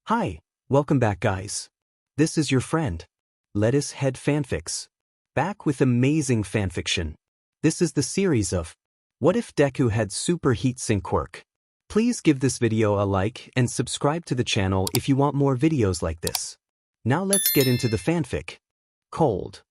Hi, welcome back guys. This is your friend, Lettuce Head Fanfics. Back with amazing fanfiction. This is the series of What If Deku Had Super Heat Sink Quirk. Please give this video a like and subscribe to the channel if you want more videos like this. Now let's get into the fanfic. Cold.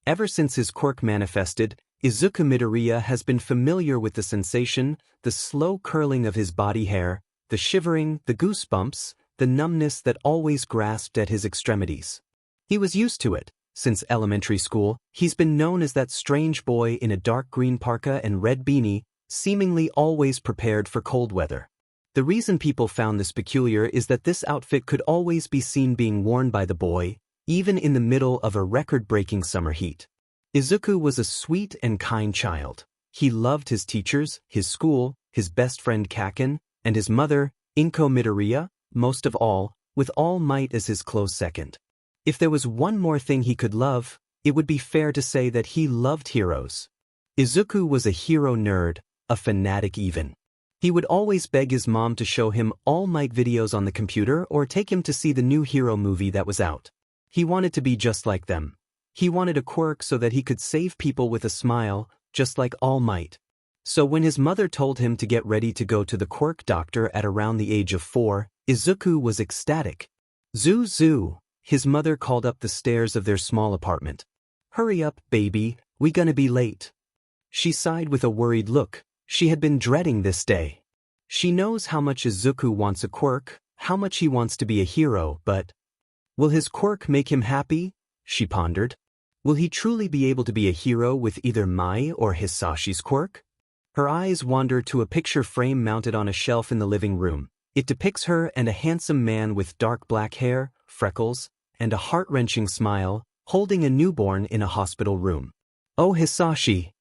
Ever since his quirk manifested, Izuku Midoriya has been familiar with the sensation, the slow curling of his body hair, the shivering, the goosebumps, the numbness that always grasped at his extremities. He was used to it. Since elementary school, he's been known as that strange boy in a dark green parka and red beanie, seemingly always prepared for cold weather. The reason people found this peculiar is that this outfit could always be seen being worn by the boy, even in the middle of a record-breaking summer heat. Izuku was a sweet and kind child. He loved his teachers, his school, his best friend Kacchan, and his mother, Izuku Midoriya, most of all, with All Might as his close second. If there was one more thing he could love, it would be fair to say that he loved heroes. Izuku was a hero nerd, a fanatic even. He would always beg his mom to show him All Might videos on the computer or take him to see the new hero movie that was out. He wanted to be just like them. He wanted a quirk so that he could save people with a smile, just like All Might. So when his mother told him to get ready to go to the quirk doctor at around the age of 4, Izuku was ecstatic. Zoo zoo, his mother called up the stairs of their small apartment. Hurry up, baby, we gonna be late. She sighed with a worried look. She had been dreading this day. She knows how much Izuku wants a quirk, how much he wants to be a hero, but will his quirk make him happy? She pondered. Will he truly be able to be a hero with either Mai or Hisashi's quirk? Her eyes wander to a picture frame mounted on a shelf in the living room. It depicts her and a handsome man with dark black hair, freckles, and a heart-wrenching smile, holding a newborn in a hospital room. Oh Hisashi!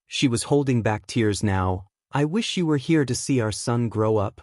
She was holding back tears now. I wish you were here to see our son grow up.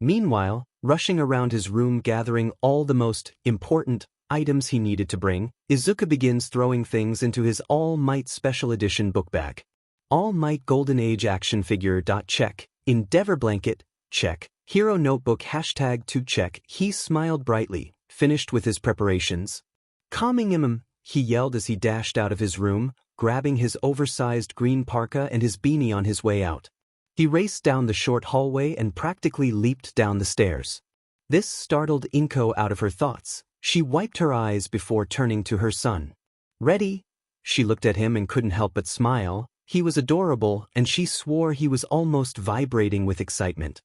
Meanwhile, rushing around his room gathering all the most important items he needed to bring, Izuku begins throwing things into his All Might Special Edition book bag. All Might Golden Age action figure. Check. Endeavor blanket. Check. Hero notebook #2 check. He smiled brightly, finished with his preparations. Calming him, he yelled as he dashed out of his room, grabbing his oversized green parka and his beanie on his way out. He raced down the short hallway and practically leaped down the stairs. This startled Inko out of her thoughts. She wiped her eyes before turning to her son. Ready? She looked at him and couldn't help but smile. He was adorable, and she swore he was almost vibrating with excitement.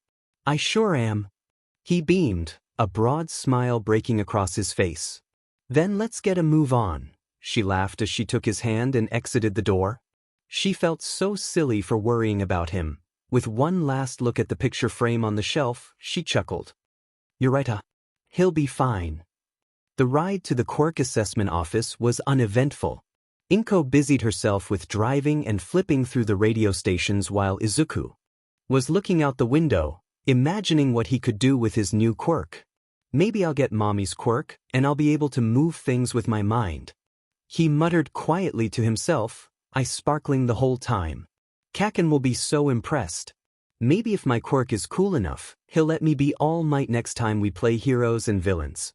I sure am. He beamed, a broad smile breaking across his face. Then let's get a move on, she laughed as she took his hand and exited the door. She felt so silly for worrying about him. With one last look at the picture frame on the shelf, she chuckled. You're right, he'll be fine. The ride to the quirk assessment office was uneventful. Inko busied herself with driving and flipping through the radio stations while Izuku was looking out the window, imagining what he could do with his new quirk. Maybe I'll get mommy's quirk, and I'll be able to move things with my mind. He muttered quietly to himself, eyes sparkling the whole time. Kacchan will be so impressed. Maybe if my quirk is cool enough, he'll let me be All Might next time we play heroes and villains.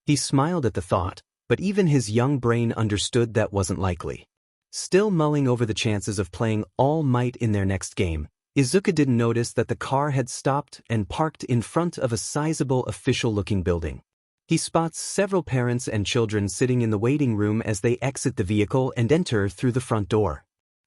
He smiled at the thought, but even his young brain understood that wasn't likely. Still mulling over the chances of playing All Might in their next game, Izuku didn't notice that the car had stopped and parked in front of a sizable official-looking building. He spots several parents and children sitting in the waiting room as they exit the vehicle and enter through the front door.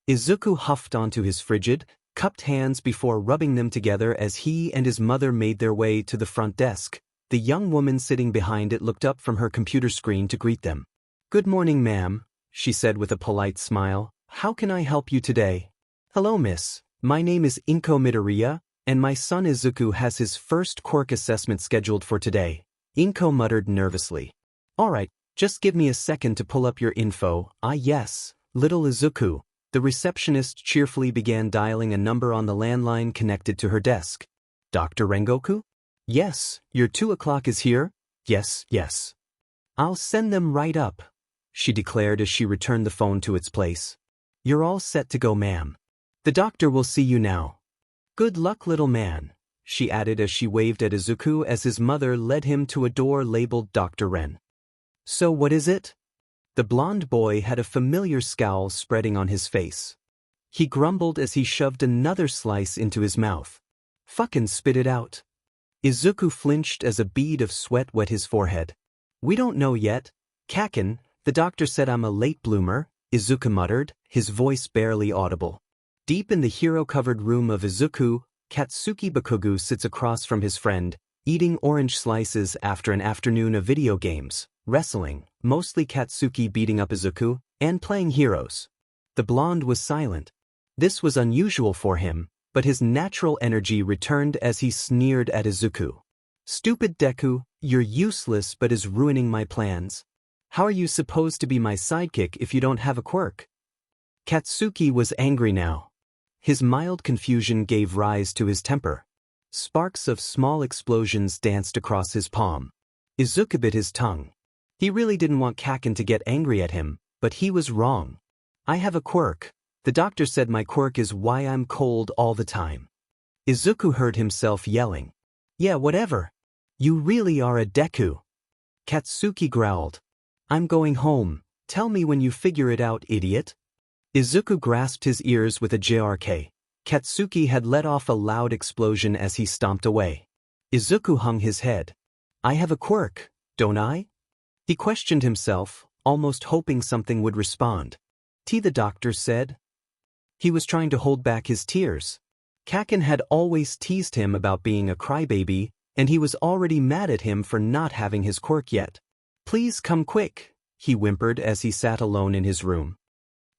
Izuku huffed onto his frigid, cupped hands before rubbing them together as he and his mother made their way to the front desk. The young woman sitting behind it looked up from her computer screen to greet them. Good morning, ma'am, she said with a polite smile. How can I help you today? Hello, miss. My name is Izuku Midoriya, and my son Izuku has his first quirk assessment scheduled for today. Inko muttered nervously. All right, just give me a second to pull up your info. Ah yes, little Izuku. The receptionist cheerfully began dialing a number on the landline connected to her desk. Dr. Rengoku? Yes, your 2 o'clock is here? Yes, yes. I'll send them right up, she declared as she returned the phone to its place. You're all set to go, ma'am. The doctor will see you now. Good luck, little man, she added as she waved at Izuku as his mother led him to a door labeled Dr. Ren. So what is it? The blonde boy had a familiar scowl spreading on his face. He grumbled as he shoved another slice into his mouth. Fucking spit it out. Izuku flinched as a bead of sweat wet his forehead. We don't know yet. Kacchan, the doctor said I'm a late bloomer, Izuku muttered, his voice barely audible. Deep in the hero-covered room of Izuku, Evil Bakugou sits across from his friend, eating orange slices after an afternoon of video games, wrestling, mostly Katsuki beating up Izuku, and playing heroes. The blonde was silent. This was unusual for him, but his natural energy returned as he sneered at Izuku. Stupid Deku, you're useless but is ruining my plans. How are you supposed to be my sidekick if you don't have a quirk? Katsuki was angry now. His mild confusion gave rise to his temper. Sparks of small explosions danced across his palm. Izuku bit his tongue. He really didn't want Kacchan to get angry at him, but he was wrong. I have a quirk. The doctor said my quirk is why I'm cold all the time. Izuku heard himself yelling. Yeah, whatever. You really are a Deku. Katsuki growled. I'm going home. Tell me when you figure it out, idiot. Izuku grasped his ears with a JRK. Katsuki had let off a loud explosion as he stomped away. Izuku hung his head. I have a quirk, don't I? He questioned himself, almost hoping something would respond. The doctor said. He was trying to hold back his tears. Kacchan had always teased him about being a crybaby, and he was already mad at him for not having his quirk yet. Please come quick, he whimpered as he sat alone in his room.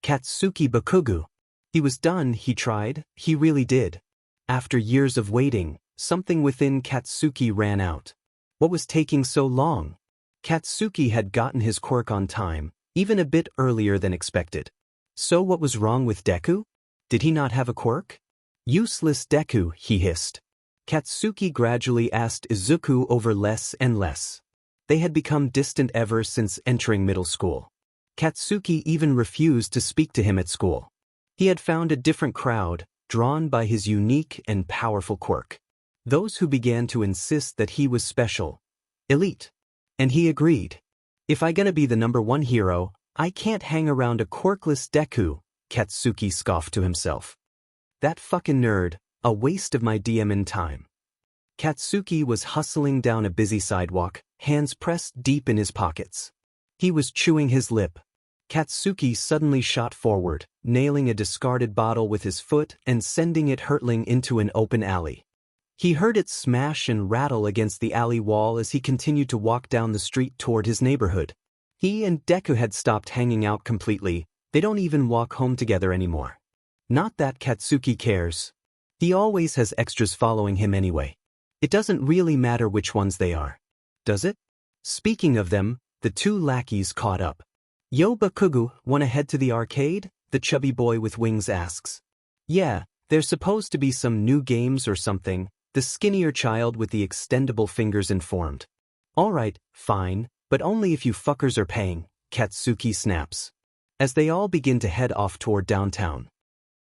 Izuku Bakugou. He was done, he tried, he really did. After years of waiting, something within Katsuki ran out. What was taking so long? Katsuki had gotten his quirk on time, even a bit earlier than expected. So what was wrong with Deku? Did he not have a quirk? Useless Deku, he hissed. Katsuki gradually asked Izuku over less and less. They had become distant ever since entering middle school. Katsuki even refused to speak to him at school. He had found a different crowd, drawn by his unique and powerful quirk. Those who began to insist that he was special, elite. And he agreed. If I gonna be the #1 hero, I can't hang around a quirkless Deku, Katsuki scoffed to himself. That fucking nerd, a waste of my DMN time. Katsuki was hustling down a busy sidewalk, hands pressed deep in his pockets. He was chewing his lip. Katsuki suddenly shot forward, nailing a discarded bottle with his foot and sending it hurtling into an open alley. He heard it smash and rattle against the alley wall as he continued to walk down the street toward his neighborhood. He and Deku had stopped hanging out completely. They don't even walk home together anymore. Not that Katsuki cares. He always has extras following him anyway. It doesn't really matter which ones they are. Does it? Speaking of them, the two lackeys caught up. Yo Bakugou, wanna head to the arcade? The chubby boy with wings asks. Yeah, there's supposed to be some new games or something, the skinnier child with the extendable fingers informed. Alright, fine, but only if you fuckers are paying, Katsuki snaps. As they all begin to head off toward downtown.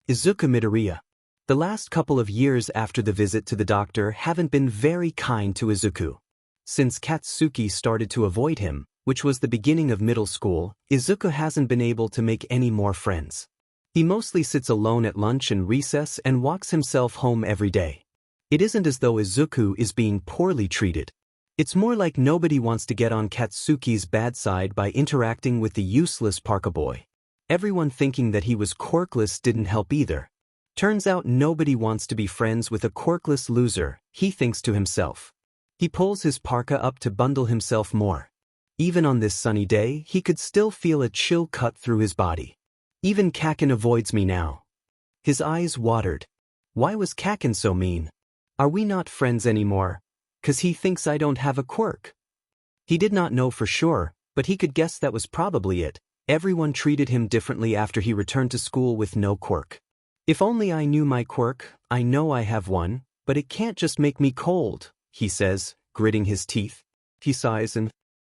Izuku Midoriya. The last couple of years after the visit to the doctor haven't been very kind to Izuku. Since Katsuki started to avoid him, which was the beginning of middle school, Izuku hasn't been able to make any more friends. He mostly sits alone at lunch and recess and walks himself home every day. It isn't as though Izuku is being poorly treated. It's more like nobody wants to get on Katsuki's bad side by interacting with the useless parka boy. Everyone thinking that he was quirkless didn't help either. Turns out nobody wants to be friends with a quirkless loser, he thinks to himself. He pulls his parka up to bundle himself more. Even on this sunny day, he could still feel a chill cut through his body. Even Kacchan avoids me now. His eyes watered. Why was Kacchan so mean? Are we not friends anymore? 'Cause he thinks I don't have a quirk. He did not know for sure, but he could guess that was probably it. Everyone treated him differently after he returned to school with no quirk. If only I knew my quirk, I know I have one, but it can't just make me cold, he says, gritting his teeth. He sighs and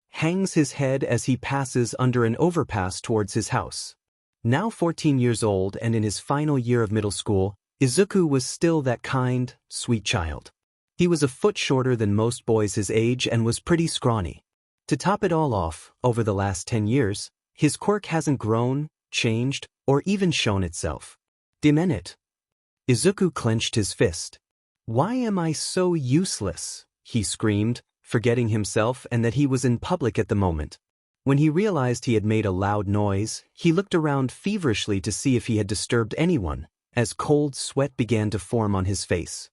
hangs his head as he passes under an overpass towards his house. Now 14 years old and in his final year of middle school, Izuku was still that kind, sweet child. He was a foot shorter than most boys his age and was pretty scrawny. To top it all off, over the last 10 years, his quirk hasn't grown, changed, or even shown itself. Damn it. Izuku clenched his fist. Why am I so useless? He screamed, forgetting himself and that he was in public at the moment. When he realized he had made a loud noise, he looked around feverishly to see if he had disturbed anyone, as cold sweat began to form on his face.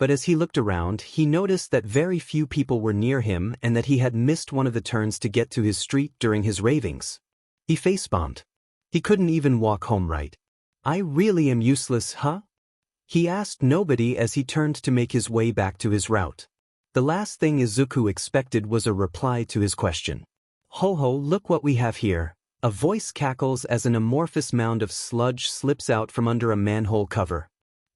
But as he looked around, he noticed that very few people were near him and that he had missed one of the turns to get to his street during his ravings. He face-bombed. He couldn't even walk home right. I really am useless, huh? He asked nobody as he turned to make his way back to his route. The last thing Izuku expected was a reply to his question. Ho ho, look what we have here. A voice cackles as an amorphous mound of sludge slips out from under a manhole cover.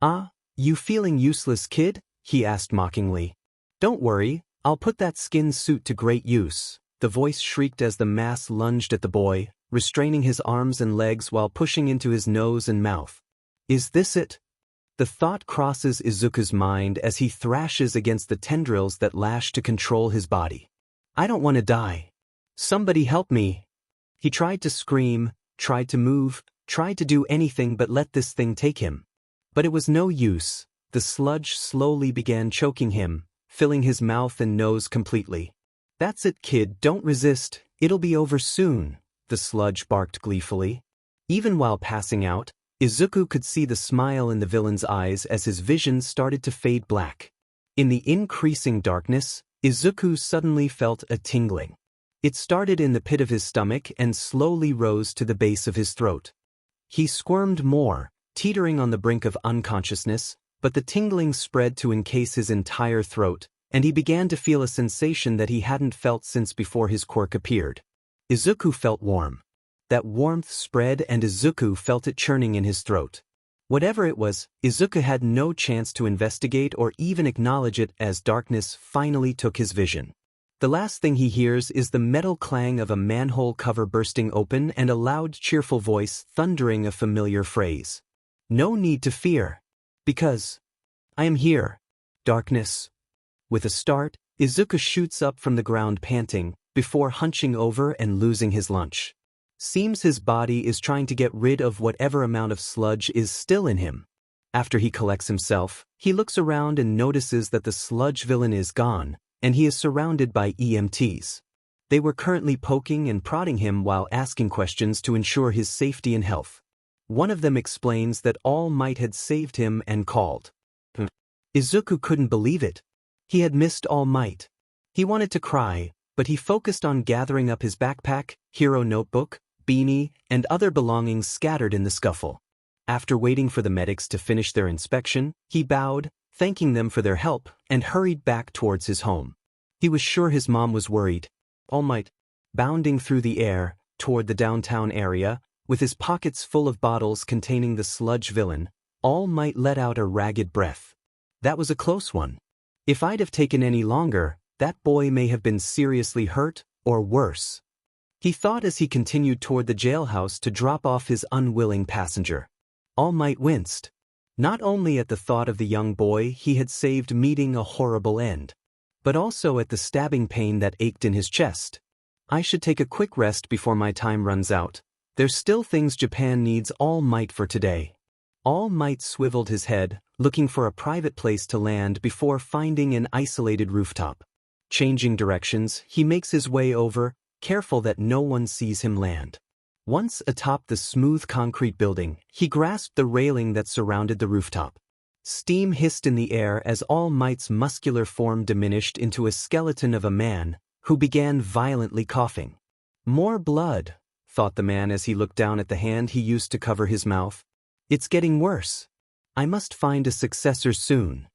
Ah, you feeling useless, kid? He asked mockingly. Don't worry, I'll put that skin suit to great use, the voice shrieked as the mass lunged at the boy, restraining his arms and legs while pushing into his nose and mouth. Is this it? The thought crosses Izuku's mind as he thrashes against the tendrils that lash to control his body. I don't want to die. Somebody help me. He tried to scream, tried to move, tried to do anything but let this thing take him. But it was no use. The sludge slowly began choking him, filling his mouth and nose completely. That's it, kid, don't resist, it'll be over soon, the sludge barked gleefully. Even while passing out, Izuku could see the smile in the villain's eyes as his vision started to fade black. In the increasing darkness, Izuku suddenly felt a tingling. It started in the pit of his stomach and slowly rose to the base of his throat. He squirmed more, teetering on the brink of unconsciousness, but the tingling spread to encase his entire throat, and he began to feel a sensation that he hadn't felt since before his quirk appeared. Izuku felt warm. That warmth spread and Izuku felt it churning in his throat. Whatever it was, Izuku had no chance to investigate or even acknowledge it as darkness finally took his vision. The last thing he hears is the metal clang of a manhole cover bursting open and a loud cheerful voice thundering a familiar phrase. No need to fear. Because I am here. Darkness. With a start, Izuku shoots up from the ground panting, before hunching over and losing his lunch. Seems his body is trying to get rid of whatever amount of sludge is still in him. After he collects himself, he looks around and notices that the sludge villain is gone, and he is surrounded by EMTs. They were currently poking and prodding him while asking questions to ensure his safety and health. One of them explains that All Might had saved him and called. Izuku couldn't believe it. He had missed All Might. He wanted to cry, but he focused on gathering up his backpack, hero notebook, beanie, and other belongings scattered in the scuffle. After waiting for the medics to finish their inspection, he bowed, thanking them for their help, and hurried back towards his home. He was sure his mom was worried. All Might, bounding through the air, toward the downtown area, with his pockets full of bottles containing the sludge villain, All Might let out a ragged breath. That was a close one. If I'd have taken any longer, that boy may have been seriously hurt, or worse. He thought as he continued toward the jailhouse to drop off his unwilling passenger. All Might winced. Not only at the thought of the young boy he had saved meeting a horrible end, but also at the stabbing pain that ached in his chest. I should take a quick rest before my time runs out. There's still things Japan needs All Might for today. All Might swiveled his head, looking for a private place to land before finding an isolated rooftop. Changing directions, he makes his way over, careful that no one sees him land. Once atop the smooth concrete building, he grasped the railing that surrounded the rooftop. Steam hissed in the air as All Might's muscular form diminished into a skeleton of a man, who began violently coughing. More blood, thought the man as he looked down at the hand he used to cover his mouth. It's getting worse. I must find a successor soon.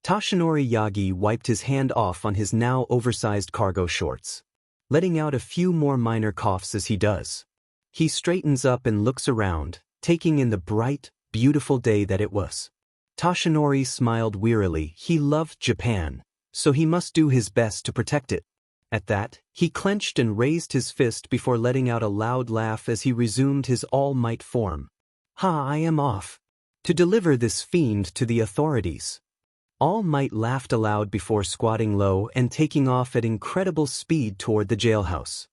Toshinori Yagi wiped his hand off on his now oversized cargo shorts, letting out a few more minor coughs as he does. He straightens up and looks around, taking in the bright, beautiful day that it was. Toshinori smiled wearily. He loved Japan, so he must do his best to protect it. At that, he clenched and raised his fist before letting out a loud laugh as he resumed his All Might form. Ha, I am off. To deliver this fiend to the authorities. All Might laughed aloud before squatting low and taking off at incredible speed toward the jailhouse.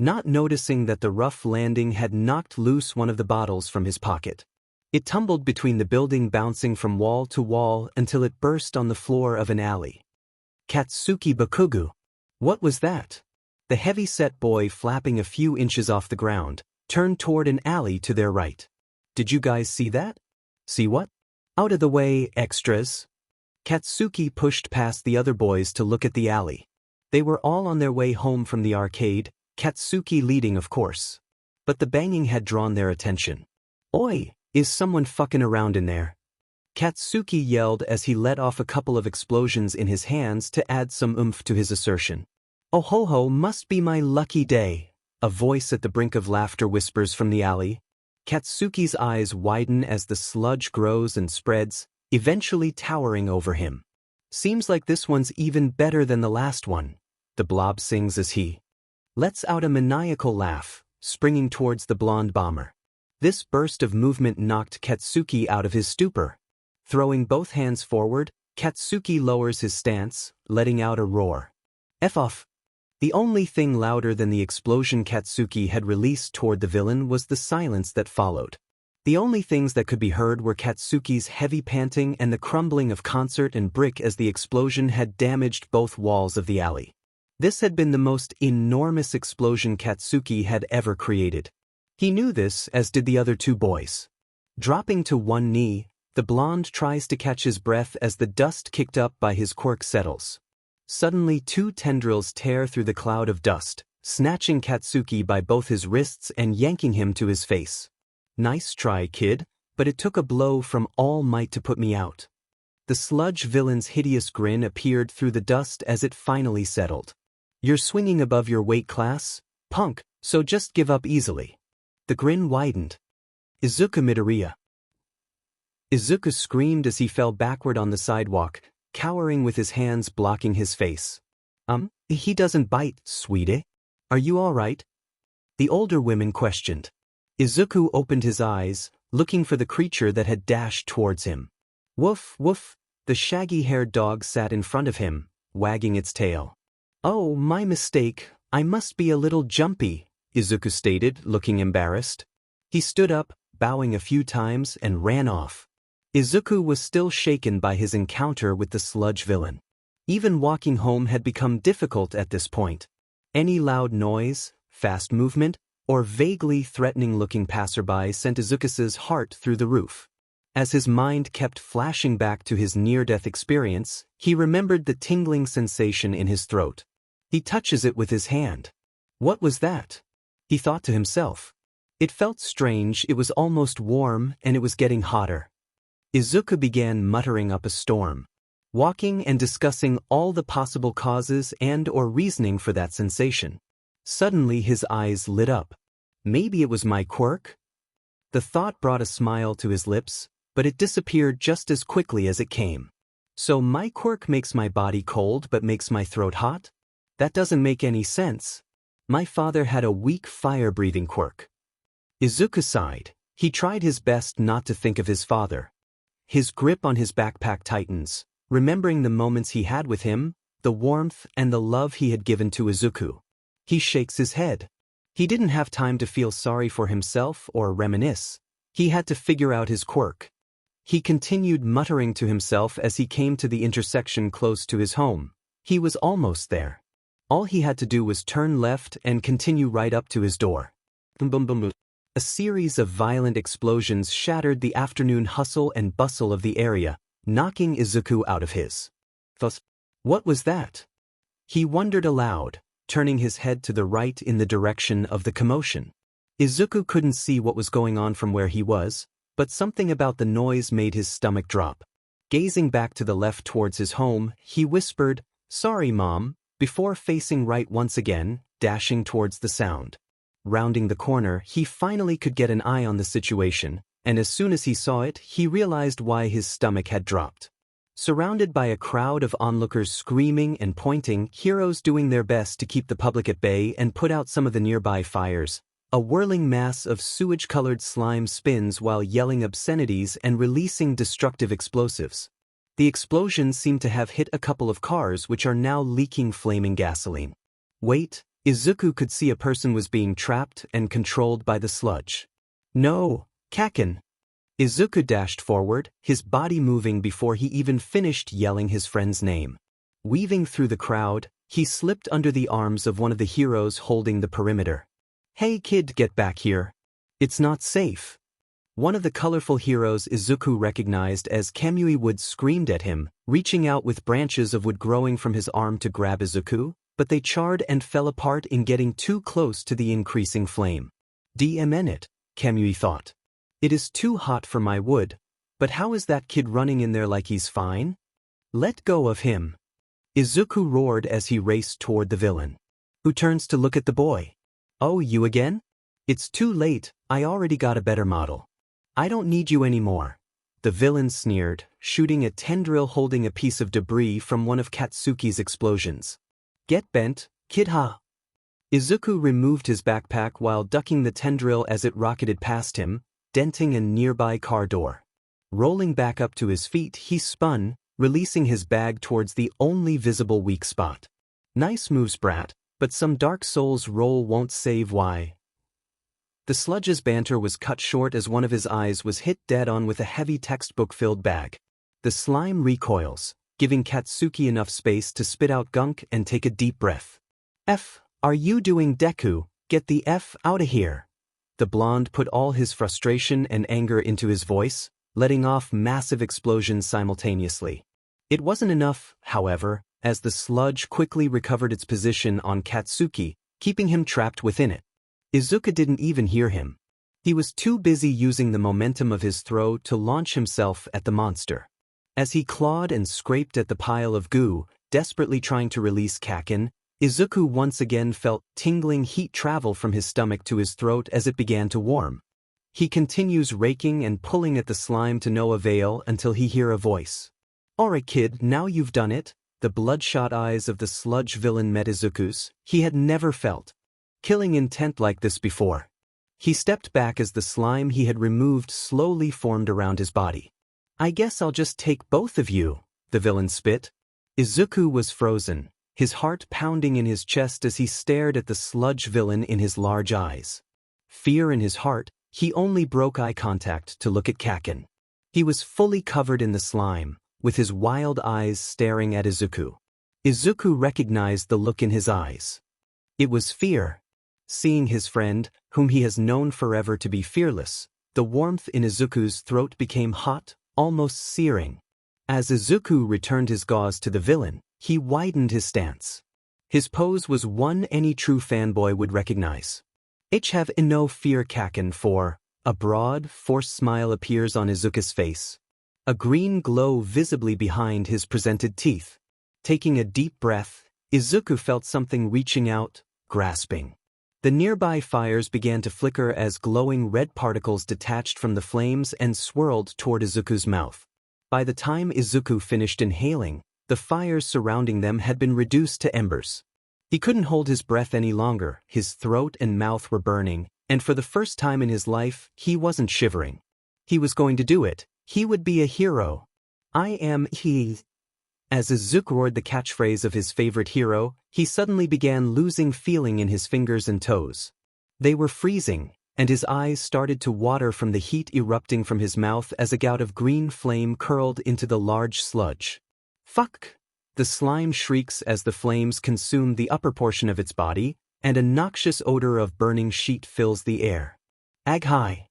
Not noticing that the rough landing had knocked loose one of the bottles from his pocket. It tumbled between the building, bouncing from wall to wall until it burst on the floor of an alley. Katsuki Bakugou. What was that? The heavy-set boy, flapping a few inches off the ground, turned toward an alley to their right. Did you guys see that? See what? Out of the way, extras. Katsuki pushed past the other boys to look at the alley. They were all on their way home from the arcade, Katsuki leading, of course. But the banging had drawn their attention. Oi, is someone fucking around in there? Katsuki yelled as he let off a couple of explosions in his hands to add some oomph to his assertion. Oh ho ho, must be my lucky day, a voice at the brink of laughter whispers from the alley. Katsuki's eyes widen as the sludge grows and spreads, eventually towering over him. Seems like this one's even better than the last one, the blob sings as he lets out a maniacal laugh, springing towards the blonde bomber. This burst of movement knocked Katsuki out of his stupor. Throwing both hands forward, Katsuki lowers his stance, letting out a roar. F off. The only thing louder than the explosion Katsuki had released toward the villain was the silence that followed. The only things that could be heard were Katsuki's heavy panting and the crumbling of concert and brick as the explosion had damaged both walls of the alley. This had been the most enormous explosion Katsuki had ever created. He knew this, as did the other two boys. Dropping to one knee, the blonde tries to catch his breath as the dust kicked up by his quirk settles. Suddenly, two tendrils tear through the cloud of dust, snatching Katsuki by both his wrists and yanking him to his face. Nice try, kid, but it took a blow from All Might to put me out. The sludge villain's hideous grin appeared through the dust as it finally settled. You're swinging above your weight class, punk, so just give up easily. The grin widened. Izuku Midoriya. Izuku screamed as he fell backward on the sidewalk, cowering with his hands blocking his face. He doesn't bite, sweetie. Are you all right? The older women questioned. Izuku opened his eyes, looking for the creature that had dashed towards him. Woof, woof, the shaggy-haired dog sat in front of him, wagging its tail. Oh, my mistake, I must be a little jumpy, Izuku stated, looking embarrassed. He stood up, bowing a few times, and ran off. Izuku was still shaken by his encounter with the sludge villain. Even walking home had become difficult at this point. Any loud noise, fast movement, or vaguely threatening-looking passerby sent Izuku's heart through the roof. As his mind kept flashing back to his near-death experience, he remembered the tingling sensation in his throat. He touches it with his hand. What was that? He thought to himself. It felt strange, it was almost warm, and it was getting hotter. Izuku began muttering up a storm, walking and discussing all the possible causes and/or reasoning for that sensation. Suddenly his eyes lit up. Maybe it was my quirk? The thought brought a smile to his lips, but it disappeared just as quickly as it came. So my quirk makes my body cold but makes my throat hot? That doesn't make any sense. My father had a weak fire-breathing quirk. Izuku sighed. He tried his best not to think of his father. His grip on his backpack tightens, remembering the moments he had with him, the warmth and the love he had given to Izuku. He shakes his head. He didn't have time to feel sorry for himself or reminisce. He had to figure out his quirk. He continued muttering to himself as he came to the intersection close to his home. He was almost there. All he had to do was turn left and continue right up to his door. Boom, boom, boom, boom. A series of violent explosions shattered the afternoon hustle and bustle of the area, knocking Izuku out of his thoughts. What was that? He wondered aloud, turning his head to the right in the direction of the commotion. Izuku couldn't see what was going on from where he was, but something about the noise made his stomach drop. Gazing back to the left towards his home, he whispered, "Sorry, Mom," before facing right once again, dashing towards the sound. Rounding the corner, he finally could get an eye on the situation, and as soon as he saw it, he realized why his stomach had dropped. Surrounded by a crowd of onlookers screaming and pointing, heroes doing their best to keep the public at bay and put out some of the nearby fires, a whirling mass of sewage-colored slime spins while yelling obscenities and releasing destructive explosives. The explosions seemed to have hit a couple of cars which are now leaking flaming gasoline. Wait, Izuku could see a person was being trapped and controlled by the sludge. No, Kacchan! Izuku dashed forward, his body moving before he even finished yelling his friend's name. Weaving through the crowd, he slipped under the arms of one of the heroes holding the perimeter. Hey kid, get back here. It's not safe. One of the colorful heroes Izuku recognized as Kamui Wood screamed at him, reaching out with branches of wood growing from his arm to grab Izuku, but they charred and fell apart in getting too close to the increasing flame. DMN it, Kamui thought. It is too hot for my wood, but how is that kid running in there like he's fine? Let go of him. Izuku roared as he raced toward the villain, who turns to look at the boy. Oh, you again? It's too late, I already got a better model. I don't need you anymore. The villain sneered, shooting a tendril holding a piece of debris from one of Katsuki's explosions. Get bent, kid ha! Izuku removed his backpack while ducking the tendril as it rocketed past him, denting a nearby car door. Rolling back up to his feet, he spun, releasing his bag towards the only visible weak spot. Nice moves, brat, but some Dark Souls roll won't save why. The sludge's banter was cut short as one of his eyes was hit dead on with a heavy textbook-filled bag. The slime recoils, giving Katsuki enough space to spit out gunk and take a deep breath. F, are you doing, Deku? Get the F outta here. The blonde put all his frustration and anger into his voice, letting off massive explosions simultaneously. It wasn't enough, however, as the sludge quickly recovered its position on Katsuki, keeping him trapped within it. Izuku didn't even hear him. He was too busy using the momentum of his throw to launch himself at the monster. As he clawed and scraped at the pile of goo, desperately trying to release Kacchan, Izuku once again felt tingling heat travel from his stomach to his throat as it began to warm. He continues raking and pulling at the slime to no avail until he hears a voice. Alright kid, now you've done it. The bloodshot eyes of the sludge villain met Izuku's. He had never felt killing intent like this before. He stepped back as the slime he had removed slowly formed around his body. I guess I'll just take both of you, the villain spit. Izuku was frozen, his heart pounding in his chest as he stared at the sludge villain in his large eyes. Fear in his heart, he only broke eye contact to look at Kacchan. He was fully covered in the slime, with his wild eyes staring at Izuku. Izuku recognized the look in his eyes. It was fear. Seeing his friend, whom he has known forever to be fearless, the warmth in Izuku's throat became hot, almost searing. As Izuku returned his gauze to the villain, he widened his stance. His pose was one any true fanboy would recognize. Ich have no fear, Kacchan, for. A broad, forced smile appears on Izuku's face. A green glow visibly behind his presented teeth. Taking a deep breath, Izuku felt something reaching out, grasping. The nearby fires began to flicker as glowing red particles detached from the flames and swirled toward Izuku's mouth. By the time Izuku finished inhaling, the fires surrounding them had been reduced to embers. He couldn't hold his breath any longer, his throat and mouth were burning, and for the first time in his life, he wasn't shivering. He was going to do it. He would be a hero. I am he. As Izuku roared the catchphrase of his favorite hero, he suddenly began losing feeling in his fingers and toes. They were freezing, and his eyes started to water from the heat erupting from his mouth as a gout of green flame curled into the large sludge. Fuck! The slime shrieks as the flames consume the upper portion of its body, and a noxious odor of burning sheet fills the air. Aghai!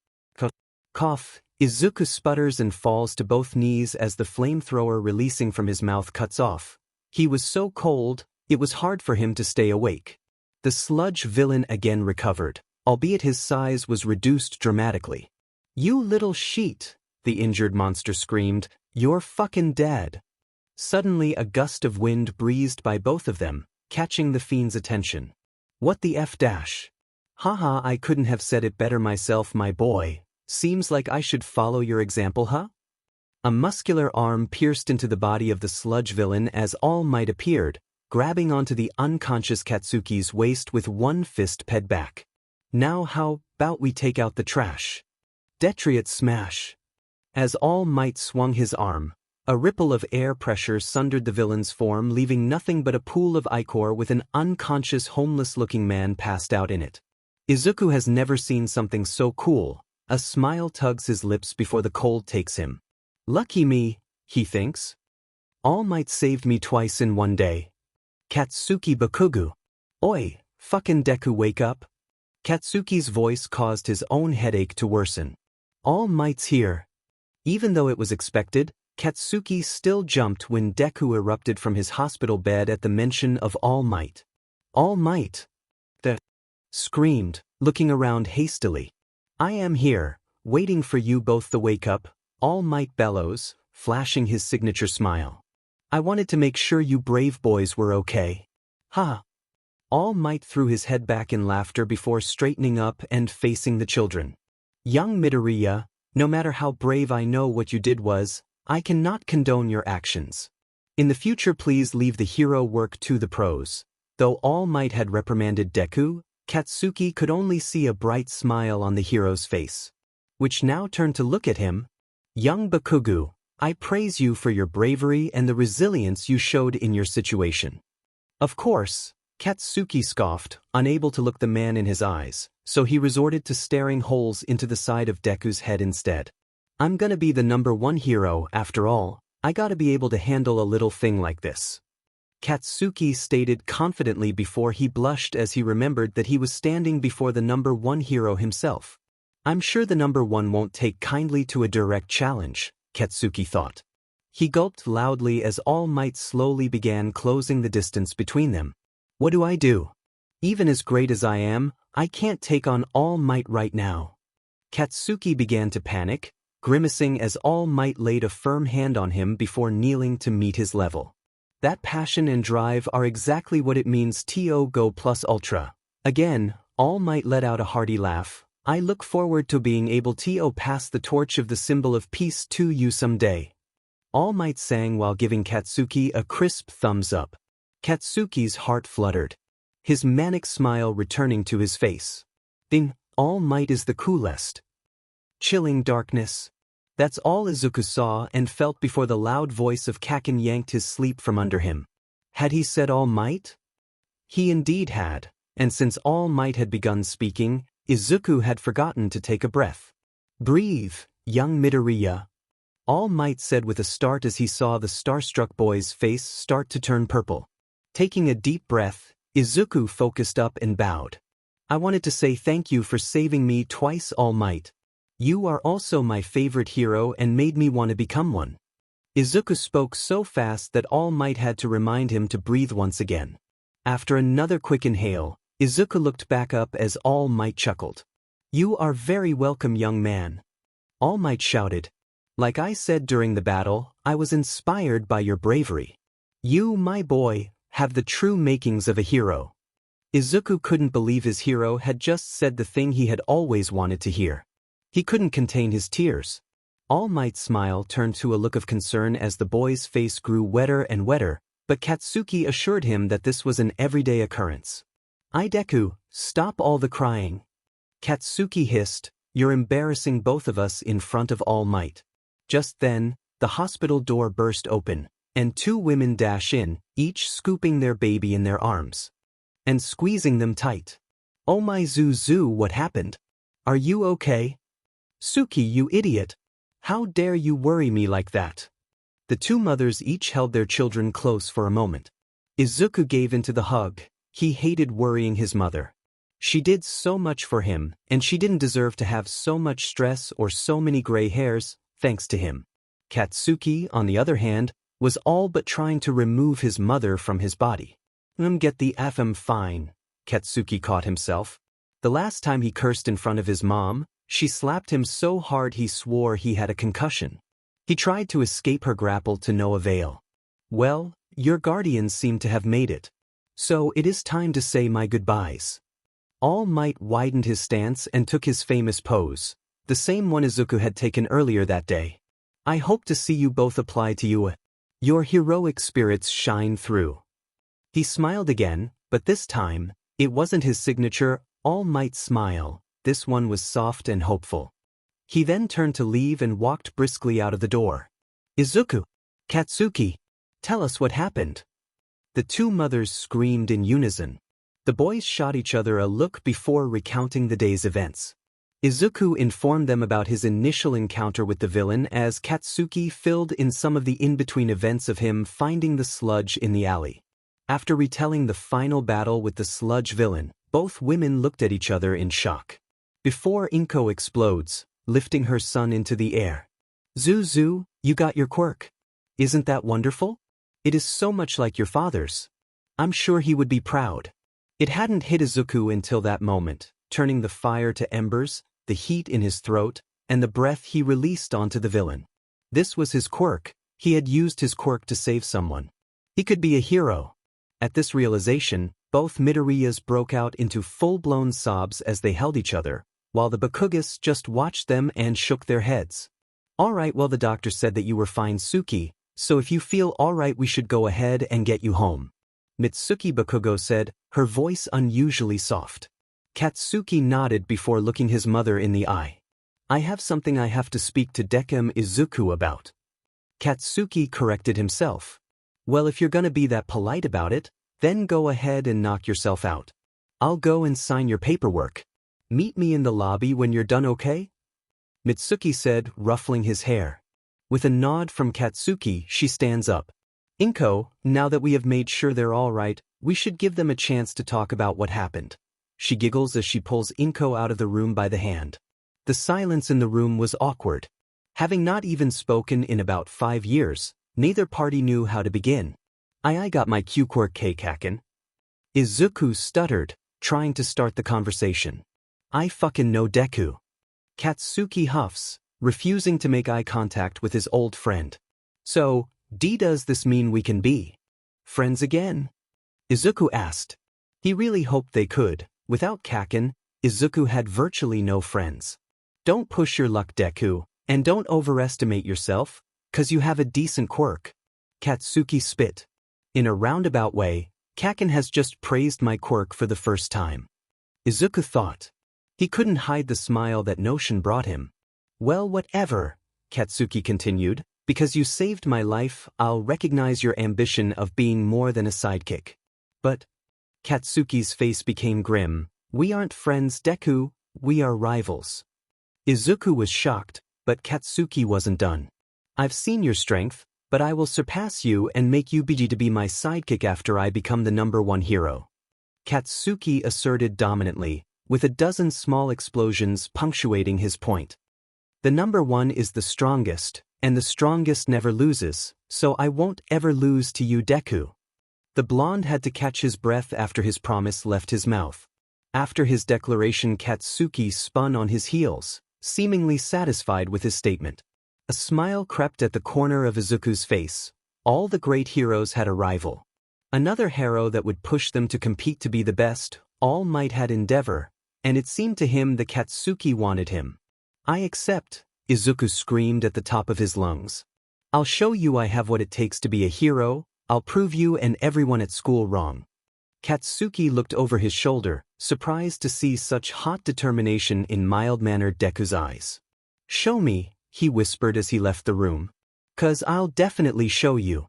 Cough! Izuku sputters and falls to both knees as the flamethrower releasing from his mouth cuts off. He was so cold, it was hard for him to stay awake. The sludge villain again recovered, albeit his size was reduced dramatically. You little sheet, the injured monster screamed, you're fucking dead. Suddenly a gust of wind breezed by both of them, catching the fiend's attention. What the F dash? Haha, I couldn't have said it better myself, my boy. Seems like I should follow your example, huh? A muscular arm pierced into the body of the sludge villain as All Might appeared, grabbing onto the unconscious Katsuki's waist with one fist ped back. Now how about we take out the trash? Detriot smash. As All Might swung his arm, A ripple of air pressure sundered the villain's form, leaving nothing but a pool of ichor with an unconscious homeless-looking man passed out in it. Izuku has never seen something so cool. A smile tugs his lips before the cold takes him. Lucky me, he thinks. All Might saved me twice in one day. Katsuki Bakugou. Oi, fucking Deku, wake up. Katsuki's voice caused his own headache to worsen. All Might's here. Even though it was expected, Katsuki still jumped when Deku erupted from his hospital bed at the mention of All Might. All Might! The screamed, looking around hastily. I am here, waiting for you both to wake up, All Might bellows, flashing his signature smile. I wanted to make sure you brave boys were okay. Ha! All Might threw his head back in laughter before straightening up and facing the children. Young Midoriya, no matter how brave I know what you did was, I cannot condone your actions. In the future please leave the hero work to the pros. Though All Might had reprimanded Deku, Katsuki could only see a bright smile on the hero's face, which now turned to look at him. Young Bakugou, I praise you for your bravery and the resilience you showed in your situation. Of course, Katsuki scoffed, unable to look the man in his eyes, so he resorted to staring holes into the side of Deku's head instead. I'm gonna be the #1 hero after all, I gotta be able to handle a little thing like this. Katsuki stated confidently before he blushed as he remembered that he was standing before the #1 hero himself. I'm sure the #1 won't take kindly to a direct challenge, Katsuki thought. He gulped loudly as All Might slowly began closing the distance between them. What do I do? Even as great as I am, I can't take on All Might right now. Katsuki began to panic, grimacing as All Might laid a firm hand on him before kneeling to meet his level. That passion and drive are exactly what it means to go plus ultra. Again, All Might let out a hearty laugh. I look forward to being able to pass the torch of the symbol of peace to you someday. All Might sang while giving Katsuki a crisp thumbs up. Katsuki's heart fluttered, his manic smile returning to his face. Then, All Might is the coolest. Chilling darkness. That's all Izuku saw and felt before the loud voice of Kacchan yanked his sleep from under him. Had he said All Might? He indeed had, and since All Might had begun speaking, Izuku had forgotten to take a breath. Breathe, young Midoriya. All Might said with a start as he saw the starstruck boy's face start to turn purple. Taking a deep breath, Izuku focused up and bowed. I wanted to say thank you for saving me twice, All Might. You are also my favorite hero and made me want to become one. Izuku spoke so fast that All Might had to remind him to breathe once again. After another quick inhale, Izuku looked back up as All Might chuckled. You are very welcome, young man. All Might shouted. Like I said during the battle, I was inspired by your bravery. You, my boy, have the true makings of a hero. Izuku couldn't believe his hero had just said the thing he had always wanted to hear. He couldn't contain his tears. All Might's smile turned to a look of concern as the boy's face grew wetter and wetter, but Katsuki assured him that this was an everyday occurrence. Deku, stop all the crying. Katsuki hissed, you're embarrassing both of us in front of All Might. Just then, the hospital door burst open, and two women dash in, each scooping their baby in their arms and squeezing them tight. Oh my Zuzu, what happened? Are you okay? Suki, you idiot! How dare you worry me like that? The two mothers each held their children close for a moment. Izuku gave into the hug. He hated worrying his mother. She did so much for him, and she didn't deserve to have so much stress or so many gray hairs, thanks to him. Katsuki, on the other hand, was all but trying to remove his mother from his body. Get the FM fine, Katsuki caught himself. The last time he cursed in front of his mom, she slapped him so hard he swore he had a concussion. He tried to escape her grapple to no avail. Well, your guardians seem to have made it. So it is time to say my goodbyes. All Might widened his stance and took his famous pose, the same one Izuku had taken earlier that day. I hope to see you both apply to you. Your heroic spirits shine through. He smiled again, but this time, it wasn't his signature All Might smile. This one was soft and hopeful. He then turned to leave and walked briskly out of the door. Izuku! Katsuki, tell us what happened. The two mothers screamed in unison. The boys shot each other a look before recounting the day's events. Izuku informed them about his initial encounter with the villain as Katsuki filled in some of the in-between events of him finding the sludge in the alley. After retelling the final battle with the sludge villain, both women looked at each other in shock. Before Inko explodes, lifting her son into the air. Zuzu, you got your quirk. Isn't that wonderful? It is so much like your father's. I'm sure he would be proud. It hadn't hit Izuku until that moment, turning the fire to embers, the heat in his throat, and the breath he released onto the villain. This was his quirk. He had used his quirk to save someone. He could be a hero. At this realization, both Midoriyas broke out into full-blown sobs as they held each other, while the Bakugus just watched them and shook their heads. Alright, well, the doctor said that you were fine, Suki, so if you feel alright we should go ahead and get you home. Mitsuki Bakugou said, her voice unusually soft. Katsuki nodded before looking his mother in the eye. I have something I have to speak to Deku Izuku about. Katsuki corrected himself. Well, if you're gonna be that polite about it, then go ahead and knock yourself out. I'll go and sign your paperwork. Meet me in the lobby when you're done, okay? Mitsuki said, ruffling his hair. With a nod from Katsuki, she stands up. Inko, now that we have made sure they're all right, we should give them a chance to talk about what happened. She giggles as she pulls Inko out of the room by the hand. The silence in the room was awkward. Having not even spoken in about 5 years, neither party knew how to begin. I got my Q-Quirk Kacchan. Izuku stuttered, trying to start the conversation. I fucking know Deku. Katsuki huffs, refusing to make eye contact with his old friend. So, does this mean we can be friends again? Izuku asked. He really hoped they could. Without Kacchan, Izuku had virtually no friends. Don't push your luck, Deku, and don't overestimate yourself, 'cause you have a decent quirk. Katsuki spit. In a roundabout way, Kacchan has just praised my quirk for the first time. Izuku thought. He couldn't hide the smile that notion brought him. Well, whatever, Katsuki continued, because you saved my life, I'll recognize your ambition of being more than a sidekick. But, Katsuki's face became grim. We aren't friends, Deku, we are rivals. Izuku was shocked, but Katsuki wasn't done. I've seen your strength, but I will surpass you and make you to be my sidekick after I become the #1 hero. Katsuki asserted dominantly, with a dozen small explosions punctuating his point. The #1 is the strongest, and the strongest never loses, so I won't ever lose to you, Deku. The blonde had to catch his breath after his promise left his mouth. After his declaration, Katsuki spun on his heels, seemingly satisfied with his statement. A smile crept at the corner of Izuku's face. All the great heroes had a rival. Another hero that would push them to compete to be the best. All might had endeavor, and it seemed to him that Katsuki wanted him. I accept, Izuku screamed at the top of his lungs. I'll show you I have what it takes to be a hero. I'll prove you and everyone at school wrong. Katsuki looked over his shoulder, surprised to see such hot determination in mild-mannered Deku's eyes. Show me, he whispered as he left the room. 'Cause I'll definitely show you.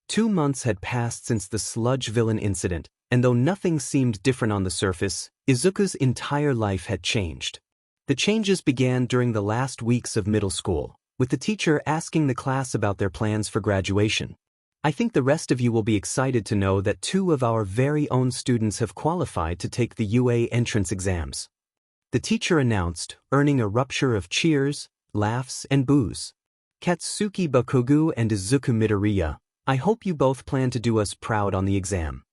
2 months had passed since the sludge villain incident, and though nothing seemed different on the surface, Izuku's entire life had changed. The changes began during the last weeks of middle school, with the teacher asking the class about their plans for graduation. I think the rest of you will be excited to know that 2 of our very own students have qualified to take the UA entrance exams. The teacher announced, earning a rupture of cheers, laughs, and boos. Katsuki Bakugou and Izuku Midoriya, I hope you both plan to do us proud on the exam.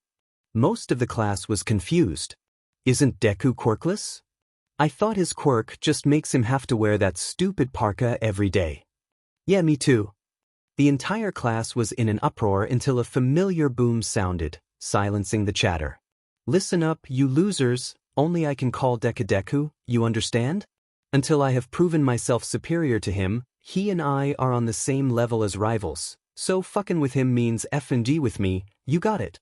Most of the class was confused. Isn't Deku quirkless? I thought his quirk just makes him have to wear that stupid parka every day. Yeah, me too. The entire class was in an uproar until a familiar boom sounded, silencing the chatter. Listen up, you losers, only I can call Deku, you understand? Until I have proven myself superior to him, he and I are on the same level as rivals, so fucking with him means F&G with me, you got it.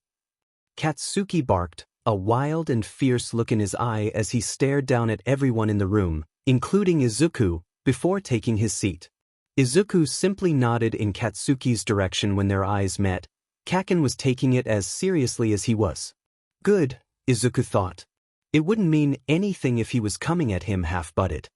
Katsuki barked, a wild and fierce look in his eye as he stared down at everyone in the room, including Izuku, before taking his seat. Izuku simply nodded in Katsuki's direction when their eyes met. Kacchan was taking it as seriously as he was. Good, Izuku thought. It wouldn't mean anything if he was coming at him half-butted.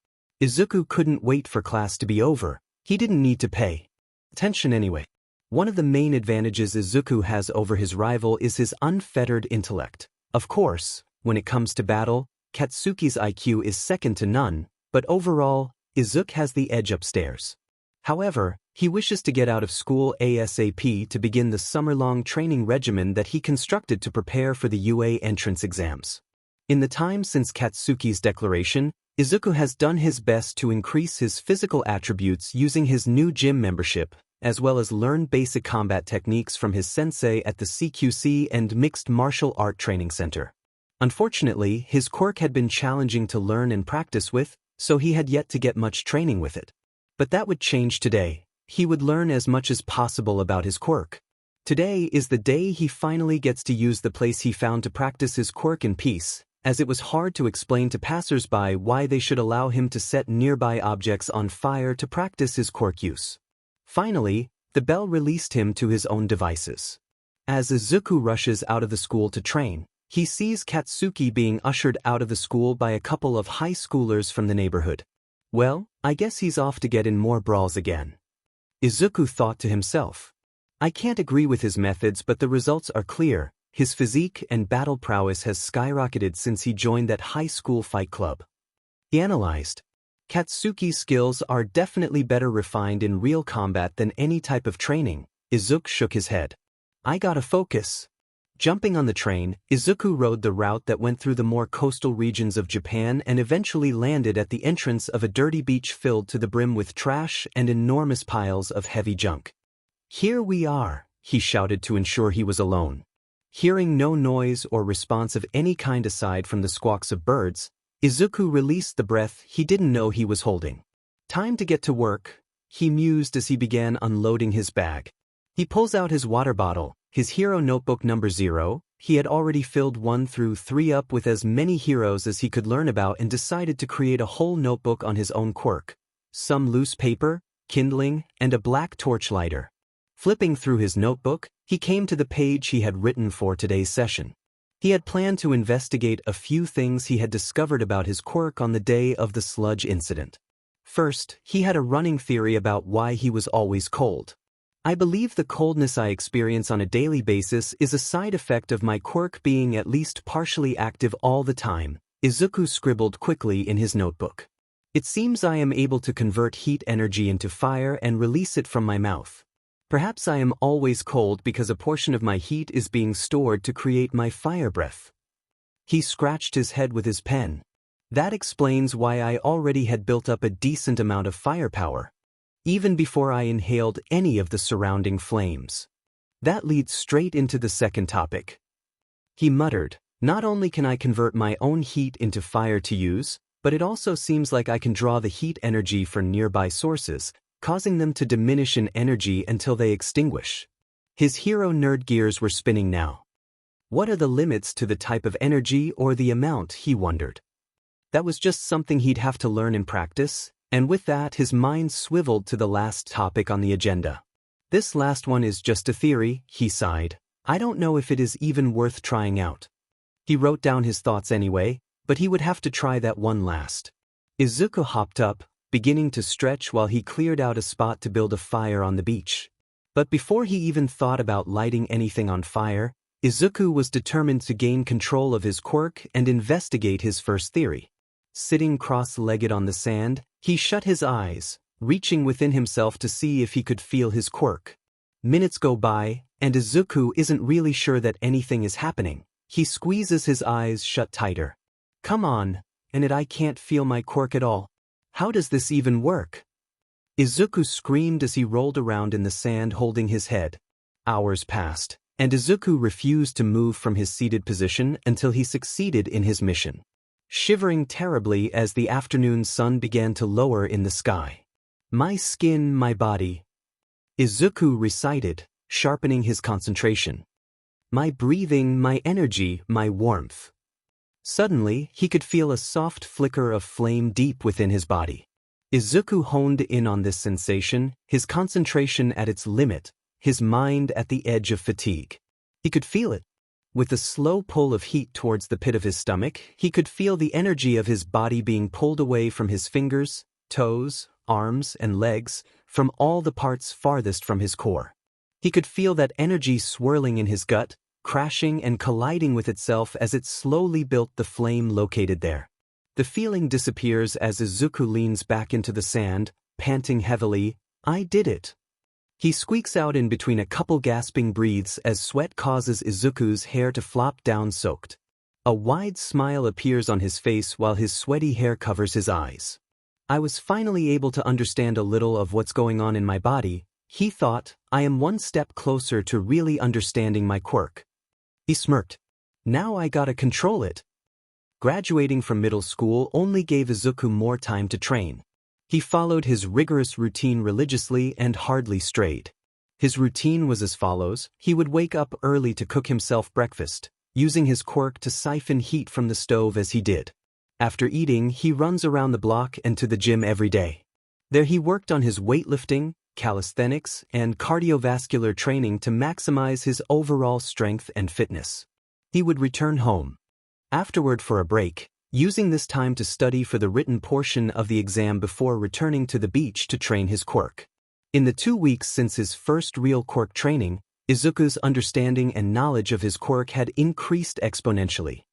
Izuku couldn't wait for class to be over. He didn't need to pay attention anyway. One of the main advantages Izuku has over his rival is his unfettered intellect. Of course, when it comes to battle, Katsuki's IQ is second to none, but overall, Izuku has the edge upstairs. However, he wishes to get out of school ASAP to begin the summer-long training regimen that he constructed to prepare for the UA entrance exams. In the time since Katsuki's declaration, Izuku has done his best to increase his physical attributes using his new gym membership, as well as learn basic combat techniques from his sensei at the CQC and Mixed Martial Art Training Center. Unfortunately, his quirk had been challenging to learn and practice with, so he had yet to get much training with it. But that would change today. He would learn as much as possible about his quirk. Today is the day he finally gets to use the place he found to practice his quirk in peace, as it was hard to explain to passers-by why they should allow him to set nearby objects on fire to practice his quirk use. Finally, the bell released him to his own devices. As Izuku rushes out of the school to train, he sees Katsuki being ushered out of the school by a couple of high schoolers from the neighborhood. Well, I guess he's off to get in more brawls again. Izuku thought to himself. I can't agree with his methods, but the results are clear. His physique and battle prowess has skyrocketed since he joined that high school fight club. He analyzed. Katsuki's skills are definitely better refined in real combat than any type of training. Izuku shook his head. I gotta focus. Jumping on the train, Izuku rode the route that went through the more coastal regions of Japan and eventually landed at the entrance of a dirty beach filled to the brim with trash and enormous piles of heavy junk. Here we are, he shouted to ensure he was alone. Hearing no noise or response of any kind aside from the squawks of birds, Izuku released the breath he didn't know he was holding. Time to get to work, he mused as he began unloading his bag. He pulls out his water bottle, his hero notebook number 0, he had already filled 1 through 3 up with as many heroes as he could learn about and decided to create a whole notebook on his own quirk. Some loose paper, kindling, and a black torch lighter. Flipping through his notebook, he came to the page he had written for today's session. He had planned to investigate a few things he had discovered about his quirk on the day of the sludge incident. First, he had a running theory about why he was always cold. I believe the coldness I experience on a daily basis is a side effect of my quirk being at least partially active all the time, Izuku scribbled quickly in his notebook. It seems I am able to convert heat energy into fire and release it from my mouth. Perhaps I am always cold because a portion of my heat is being stored to create my fire breath. He scratched his head with his pen. That explains why I already had built up a decent amount of firepower, even before I inhaled any of the surrounding flames. That leads straight into the second topic. He muttered, not only can I convert my own heat into fire to use, but it also seems like I can draw the heat energy from nearby sources, causing them to diminish in energy until they extinguish. His hero nerd gears were spinning now. What are the limits to the type of energy or the amount, he wondered. That was just something he'd have to learn in practice. And with that, his mind swiveled to the last topic on the agenda. This last one is just a theory, he sighed. I don't know if it is even worth trying out. He wrote down his thoughts anyway, but he would have to try that one last. Izuku hopped up, beginning to stretch while he cleared out a spot to build a fire on the beach. But before he even thought about lighting anything on fire, Izuku was determined to gain control of his quirk and investigate his first theory. Sitting cross-legged on the sand, he shut his eyes, reaching within himself to see if he could feel his quirk. Minutes go by, and Izuku isn't really sure that anything is happening. He squeezes his eyes shut tighter. Come on, and I can't feel my quirk at all. How does this even work? Izuku screamed as he rolled around in the sand holding his head. Hours passed, and Izuku refused to move from his seated position until he succeeded in his mission. Shivering terribly as the afternoon sun began to lower in the sky. My skin, my body. Izuku recited, sharpening his concentration. My breathing, my energy, my warmth. Suddenly, he could feel a soft flicker of flame deep within his body. Izuku honed in on this sensation, his concentration at its limit, his mind at the edge of fatigue. He could feel it. With a slow pull of heat towards the pit of his stomach, he could feel the energy of his body being pulled away from his fingers, toes, arms, and legs, from all the parts farthest from his core. He could feel that energy swirling in his gut, crashing and colliding with itself as it slowly built the flame located there. The feeling disappears as Izuku leans back into the sand, panting heavily. "I did it." He squeaks out in between a couple gasping breaths as sweat causes Izuku's hair to flop down soaked. A wide smile appears on his face while his sweaty hair covers his eyes. "I was finally able to understand a little of what's going on in my body," he thought. "I am one step closer to really understanding my quirk." He smirked. "Now I gotta control it." Graduating from middle school only gave Izuku more time to train. He followed his rigorous routine religiously and hardly strayed. His routine was as follows: he would wake up early to cook himself breakfast, using his quirk to siphon heat from the stove as he did. After eating, he runs around the block and to the gym every day. There he worked on his weightlifting, calisthenics, and cardiovascular training to maximize his overall strength and fitness. He would return home afterward for a break, using this time to study for the written portion of the exam before returning to the beach to train his quirk. In the 2 weeks since his first real quirk training, Izuku's understanding and knowledge of his quirk had increased exponentially.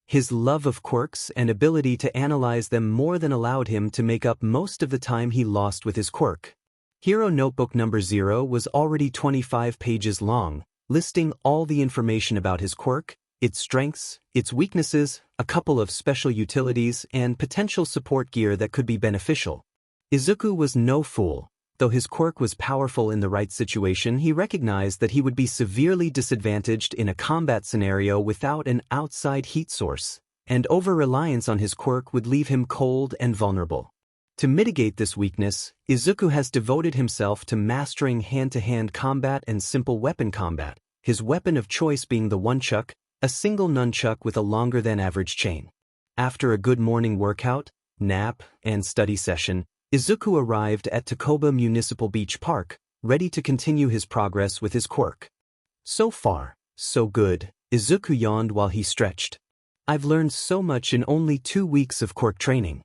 His love of quirks and ability to analyze them more than allowed him to make up most of the time he lost with his quirk. Hero Notebook number 0 was already 25 pages long, listing all the information about his quirk, its strengths, its weaknesses, a couple of special utilities, and potential support gear that could be beneficial. Izuku was no fool. Though his quirk was powerful in the right situation, he recognized that he would be severely disadvantaged in a combat scenario without an outside heat source, and over-reliance on his quirk would leave him cold and vulnerable. To mitigate this weakness, Izuku has devoted himself to mastering hand-to-hand combat and simple weapon combat, his weapon of choice being the one-chuck, a single nunchuck with a longer-than-average chain. After a good morning workout, nap, and study session, Izuku arrived at Takoba Municipal Beach Park, ready to continue his progress with his quirk. "So far, so good," Izuku yawned while he stretched. "I've learned so much in only 2 weeks of quirk training."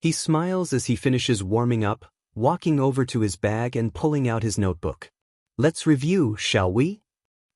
He smiles as he finishes warming up, walking over to his bag and pulling out his notebook. "Let's review, shall we?"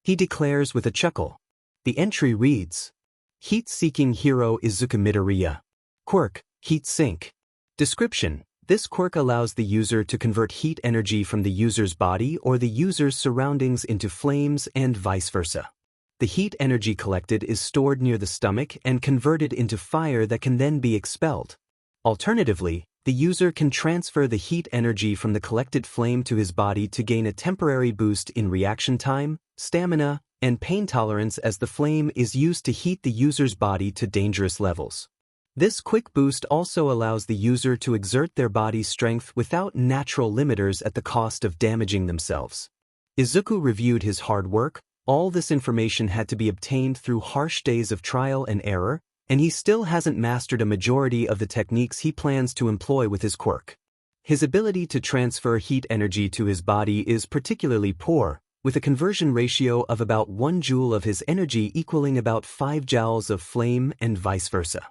he declares with a chuckle. The entry reads, Heat-Seeking Hero Izuku Midoriya. Quirk, Heat Sink. Description: this quirk allows the user to convert heat energy from the user's body or the user's surroundings into flames and vice versa. The heat energy collected is stored near the stomach and converted into fire that can then be expelled. Alternatively, the user can transfer the heat energy from the collected flame to his body to gain a temporary boost in reaction time, stamina, and pain tolerance as the flame is used to heat the user's body to dangerous levels. This quick boost also allows the user to exert their body's strength without natural limiters at the cost of damaging themselves. Izuku reviewed his hard work. All this information had to be obtained through harsh days of trial and error, and he still hasn't mastered a majority of the techniques he plans to employ with his quirk. His ability to transfer heat energy to his body is particularly poor, with a conversion ratio of about 1 joule of his energy equaling about 5 joules of flame and vice versa.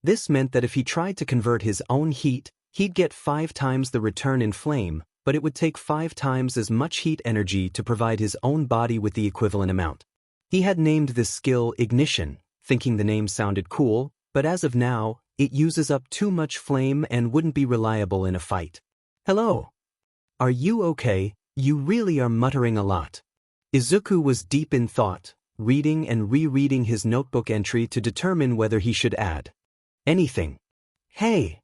This meant that if he tried to convert his own heat, he'd get 5 times the return in flame, but it would take 5 times as much heat energy to provide his own body with the equivalent amount. He had named this skill Ignition, thinking the name sounded cool, but as of now, it uses up too much flame and wouldn't be reliable in a fight. "Hello. Are you okay? You really are muttering a lot." Izuku was deep in thought, reading and rereading his notebook entry to determine whether he should add anything. "Hey!"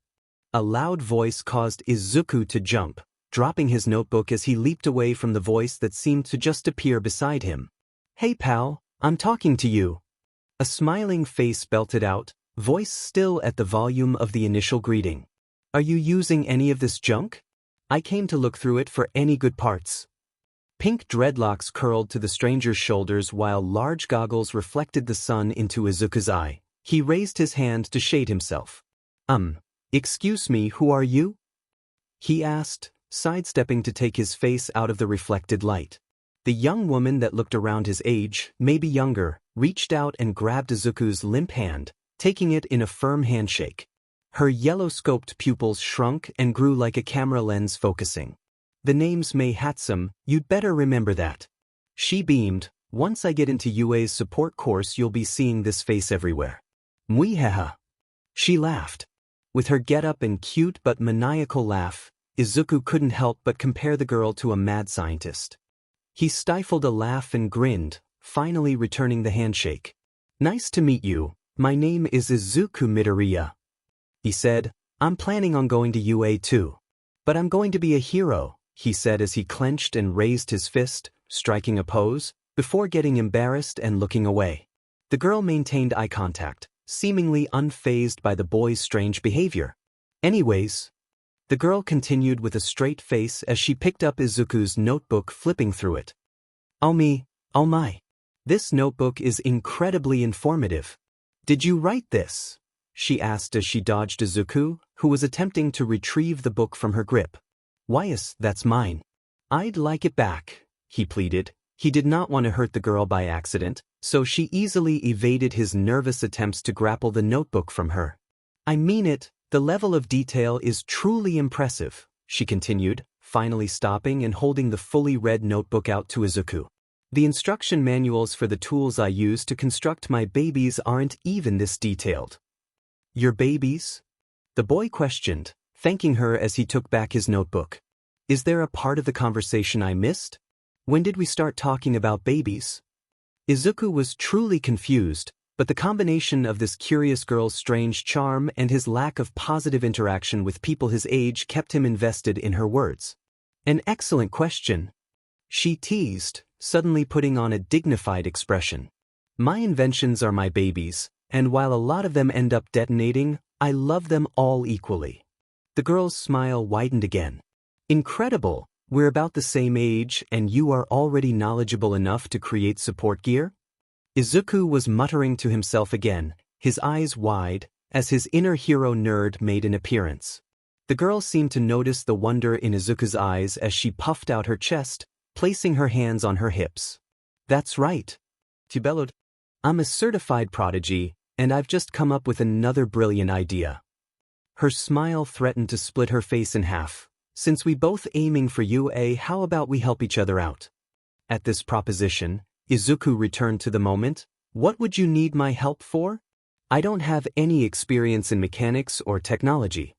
A loud voice caused Izuku to jump, dropping his notebook as he leaped away from the voice that seemed to just appear beside him. "Hey pal, I'm talking to you." A smiling face belted out, voice still at the volume of the initial greeting. "Are you using any of this junk? I came to look through it for any good parts." Pink dreadlocks curled to the stranger's shoulders while large goggles reflected the sun into Izuku's eye. He raised his hand to shade himself. Excuse me, who are you?" he asked, sidestepping to take his face out of the reflected light. The young woman that looked around his age, maybe younger, reached out and grabbed Izuku's limp hand, taking it in a firm handshake. Her yellow-scoped pupils shrunk and grew like a camera lens focusing. "The name's Mei Hatsum, you'd better remember that." She beamed, "Once I get into UA's support course you'll be seeing this face everywhere." "Mwihaha." She laughed. With her get-up and cute but maniacal laugh, Izuku couldn't help but compare the girl to a mad scientist. He stifled a laugh and grinned, finally returning the handshake. "Nice to meet you, my name is Izuku Midoriya," he said. "I'm planning on going to UA too. But I'm going to be a hero," he said as he clenched and raised his fist, striking a pose, before getting embarrassed and looking away. The girl maintained eye contact, seemingly unfazed by the boy's strange behavior. "Anyways," the girl continued with a straight face as she picked up Izuku's notebook, flipping through it. "Oh me, oh my. This notebook is incredibly informative. Did you write this?" she asked as she dodged Izuku, who was attempting to retrieve the book from her grip. "Why, yes, that's mine. I'd like it back," he pleaded. He did not want to hurt the girl by accident, so she easily evaded his nervous attempts to grapple the notebook from her. "I mean it, the level of detail is truly impressive," she continued, finally stopping and holding the fully read notebook out to Izuku. "The instruction manuals for the tools I use to construct my babies aren't even this detailed." "Your babies?" the boy questioned, thanking her as he took back his notebook. "Is there a part of the conversation I missed? When did we start talking about babies?" Izuku was truly confused, but the combination of this curious girl's strange charm and his lack of positive interaction with people his age kept him invested in her words. "An excellent question," she teased, suddenly putting on a dignified expression. "My inventions are my babies, and while a lot of them end up detonating, I love them all equally." The girl's smile widened again. "Incredible, we're about the same age and you are already knowledgeable enough to create support gear?" Izuku was muttering to himself again, his eyes wide, as his inner hero nerd made an appearance. The girl seemed to notice the wonder in Izuku's eyes as she puffed out her chest, placing her hands on her hips. "That's right," she bellowed. "I'm a certified prodigy, and I've just come up with another brilliant idea." Her smile threatened to split her face in half. "Since we both aiming for UA, how about we help each other out?" At this proposition, Izuku returned to the moment. "What would you need my help for? I don't have any experience in mechanics or technology."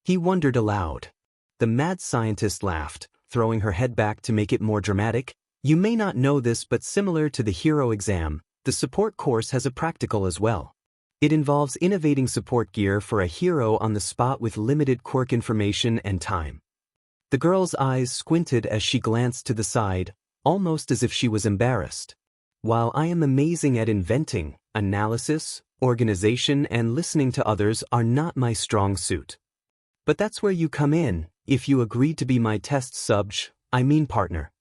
He wondered aloud. The mad scientist laughed, throwing her head back to make it more dramatic. "You may not know this, but similar to the hero exam, the support course has a practical as well. It involves innovating support gear for a hero on the spot with limited quirk information and time." The girl's eyes squinted as she glanced to the side, almost as if she was embarrassed. "While I am amazing at inventing, analysis, organization, and listening to others are not my strong suit. But that's where you come in, if you agreed to be my test partner."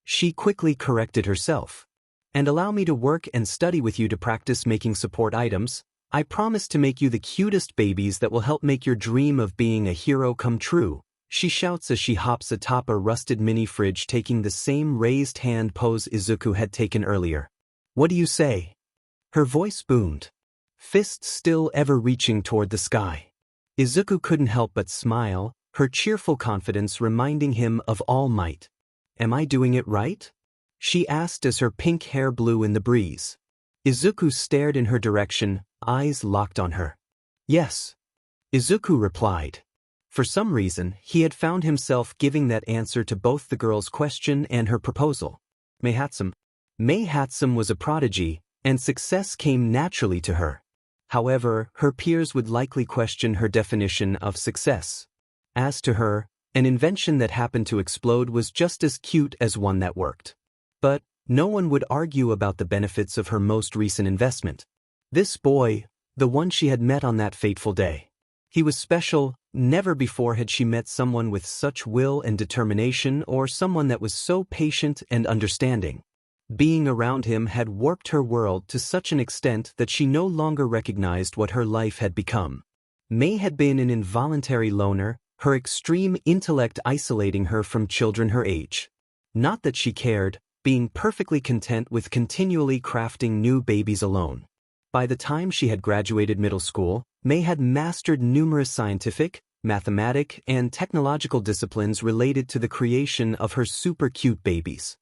She quickly corrected herself. "And allow me to work and study with you to practice making support items. I promise to make you the cutest babies that will help make your dream of being a hero come true," she shouts as she hops atop a rusted mini fridge, taking the same raised hand pose Izuku had taken earlier. "What do you say?" Her voice boomed, fists still ever reaching toward the sky. Izuku couldn't help but smile, her cheerful confidence reminding him of All Might. "Am I doing it right?" she asked as her pink hair blew in the breeze. Izuku stared in her direction, eyes locked on her. "Yes," Izuku replied. For some reason, he had found himself giving that answer to both the girl's question and her proposal. Mei Hatsum was a prodigy, and success came naturally to her. However, her peers would likely question her definition of success. As to her, an invention that happened to explode was just as cute as one that worked. But no one would argue about the benefits of her most recent investment. This boy, the one she had met on that fateful day. He was special. Never before had she met someone with such will and determination, or someone that was so patient and understanding. Being around him had warped her world to such an extent that she no longer recognized what her life had become. Mei had been an involuntary loner, her extreme intellect isolating her from children her age. Not that she cared, being perfectly content with continually crafting new babies alone. By the time she had graduated middle school, May had mastered numerous scientific, mathematic, and technological disciplines related to the creation of her super cute babies.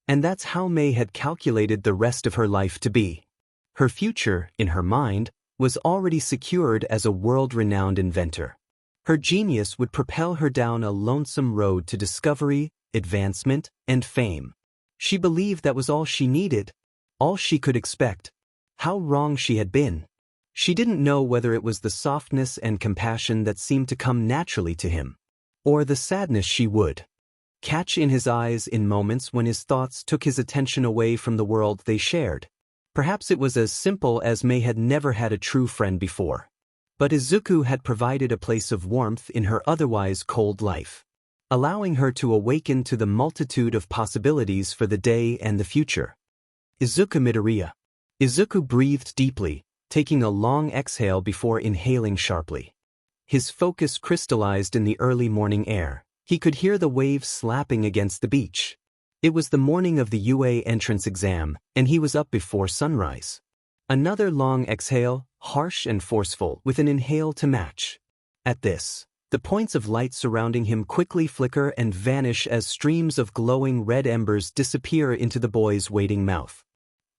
And that's how May had calculated the rest of her life to be. Her future, in her mind, was already secured as a world-renowned inventor. Her genius would propel her down a lonesome road to discovery, advancement, and fame. She believed that was all she needed, all she could expect. How wrong she had been. She didn't know whether it was the softness and compassion that seemed to come naturally to him, or the sadness she would catch in his eyes in moments when his thoughts took his attention away from the world they shared. Perhaps it was as simple as May had never had a true friend before. But Izuku had provided a place of warmth in her otherwise cold life, allowing her to awaken to the multitude of possibilities for the day and the future. Izuku Midoriya. Izuku breathed deeply, taking a long exhale before inhaling sharply. His focus crystallized in the early morning air. He could hear the waves slapping against the beach. It was the morning of the UA entrance exam, and he was up before sunrise. Another long exhale, harsh and forceful, with an inhale to match. At this, the points of light surrounding him quickly flicker and vanish as streams of glowing red embers disappear into the boy's waiting mouth.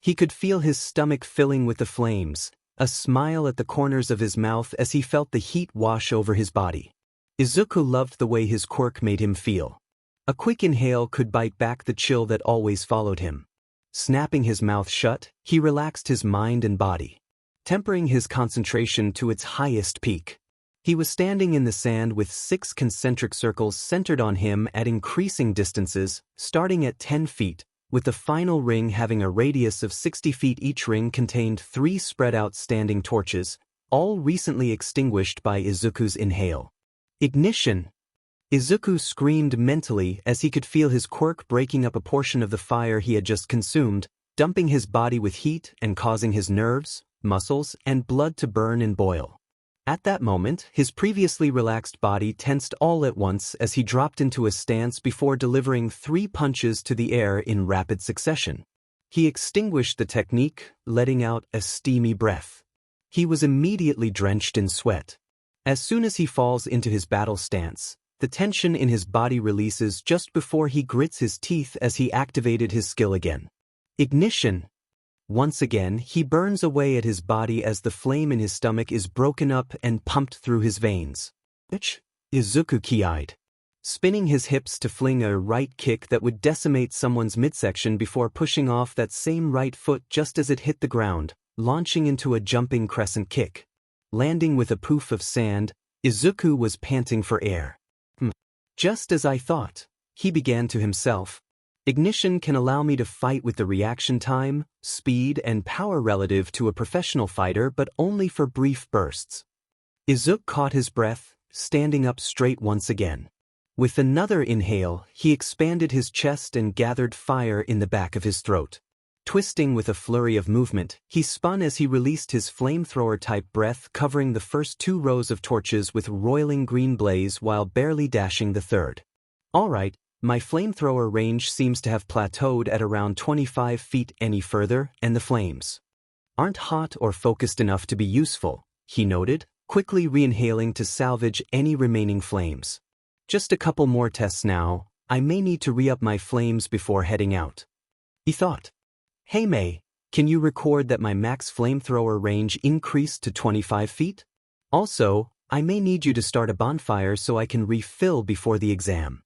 He could feel his stomach filling with the flames, a smile at the corners of his mouth as he felt the heat wash over his body. Izuku loved the way his quirk made him feel. A quick inhale could bite back the chill that always followed him. Snapping his mouth shut, he relaxed his mind and body, tempering his concentration to its highest peak. He was standing in the sand with 6 concentric circles centered on him at increasing distances, starting at 10 feet, with the final ring having a radius of 60 feet. Each ring contained 3 spread-out standing torches, all recently extinguished by Izuku's inhale. Ignition! Izuku screamed mentally as he could feel his quirk breaking up a portion of the fire he had just consumed, dumping his body with heat and causing his nerves, muscles, and blood to burn and boil. At that moment, his previously relaxed body tensed all at once as he dropped into a stance before delivering 3 punches to the air in rapid succession. He extinguished the technique, letting out a steamy breath. He was immediately drenched in sweat. As soon as he falls into his battle stance, the tension in his body releases just before he grits his teeth as he activated his skill again. Ignition! Once again, he burns away at his body as the flame in his stomach is broken up and pumped through his veins. Izuku key-eyed, spinning his hips to fling a right kick that would decimate someone's midsection before pushing off that same right foot just as it hit the ground, launching into a jumping crescent kick. Landing with a poof of sand, Izuku was panting for air. Just as I thought, he began to himself. Ignition can allow me to fight with the reaction time, speed, and power relative to a professional fighter, but only for brief bursts. Izuku caught his breath, standing up straight once again. With another inhale, he expanded his chest and gathered fire in the back of his throat. Twisting with a flurry of movement, he spun as he released his flamethrower-type breath, covering the first 2 rows of torches with roiling green blaze while barely dashing the third. All right. My flamethrower range seems to have plateaued at around 25 feet. Any further, and the flames aren't hot or focused enough to be useful, he noted, quickly re-inhaling to salvage any remaining flames. Just a couple more tests now, I may need to re-up my flames before heading out. He thought. Hey May, can you record that my max flamethrower range increased to 25 feet? Also, I may need you to start a bonfire so I can refill before the exam.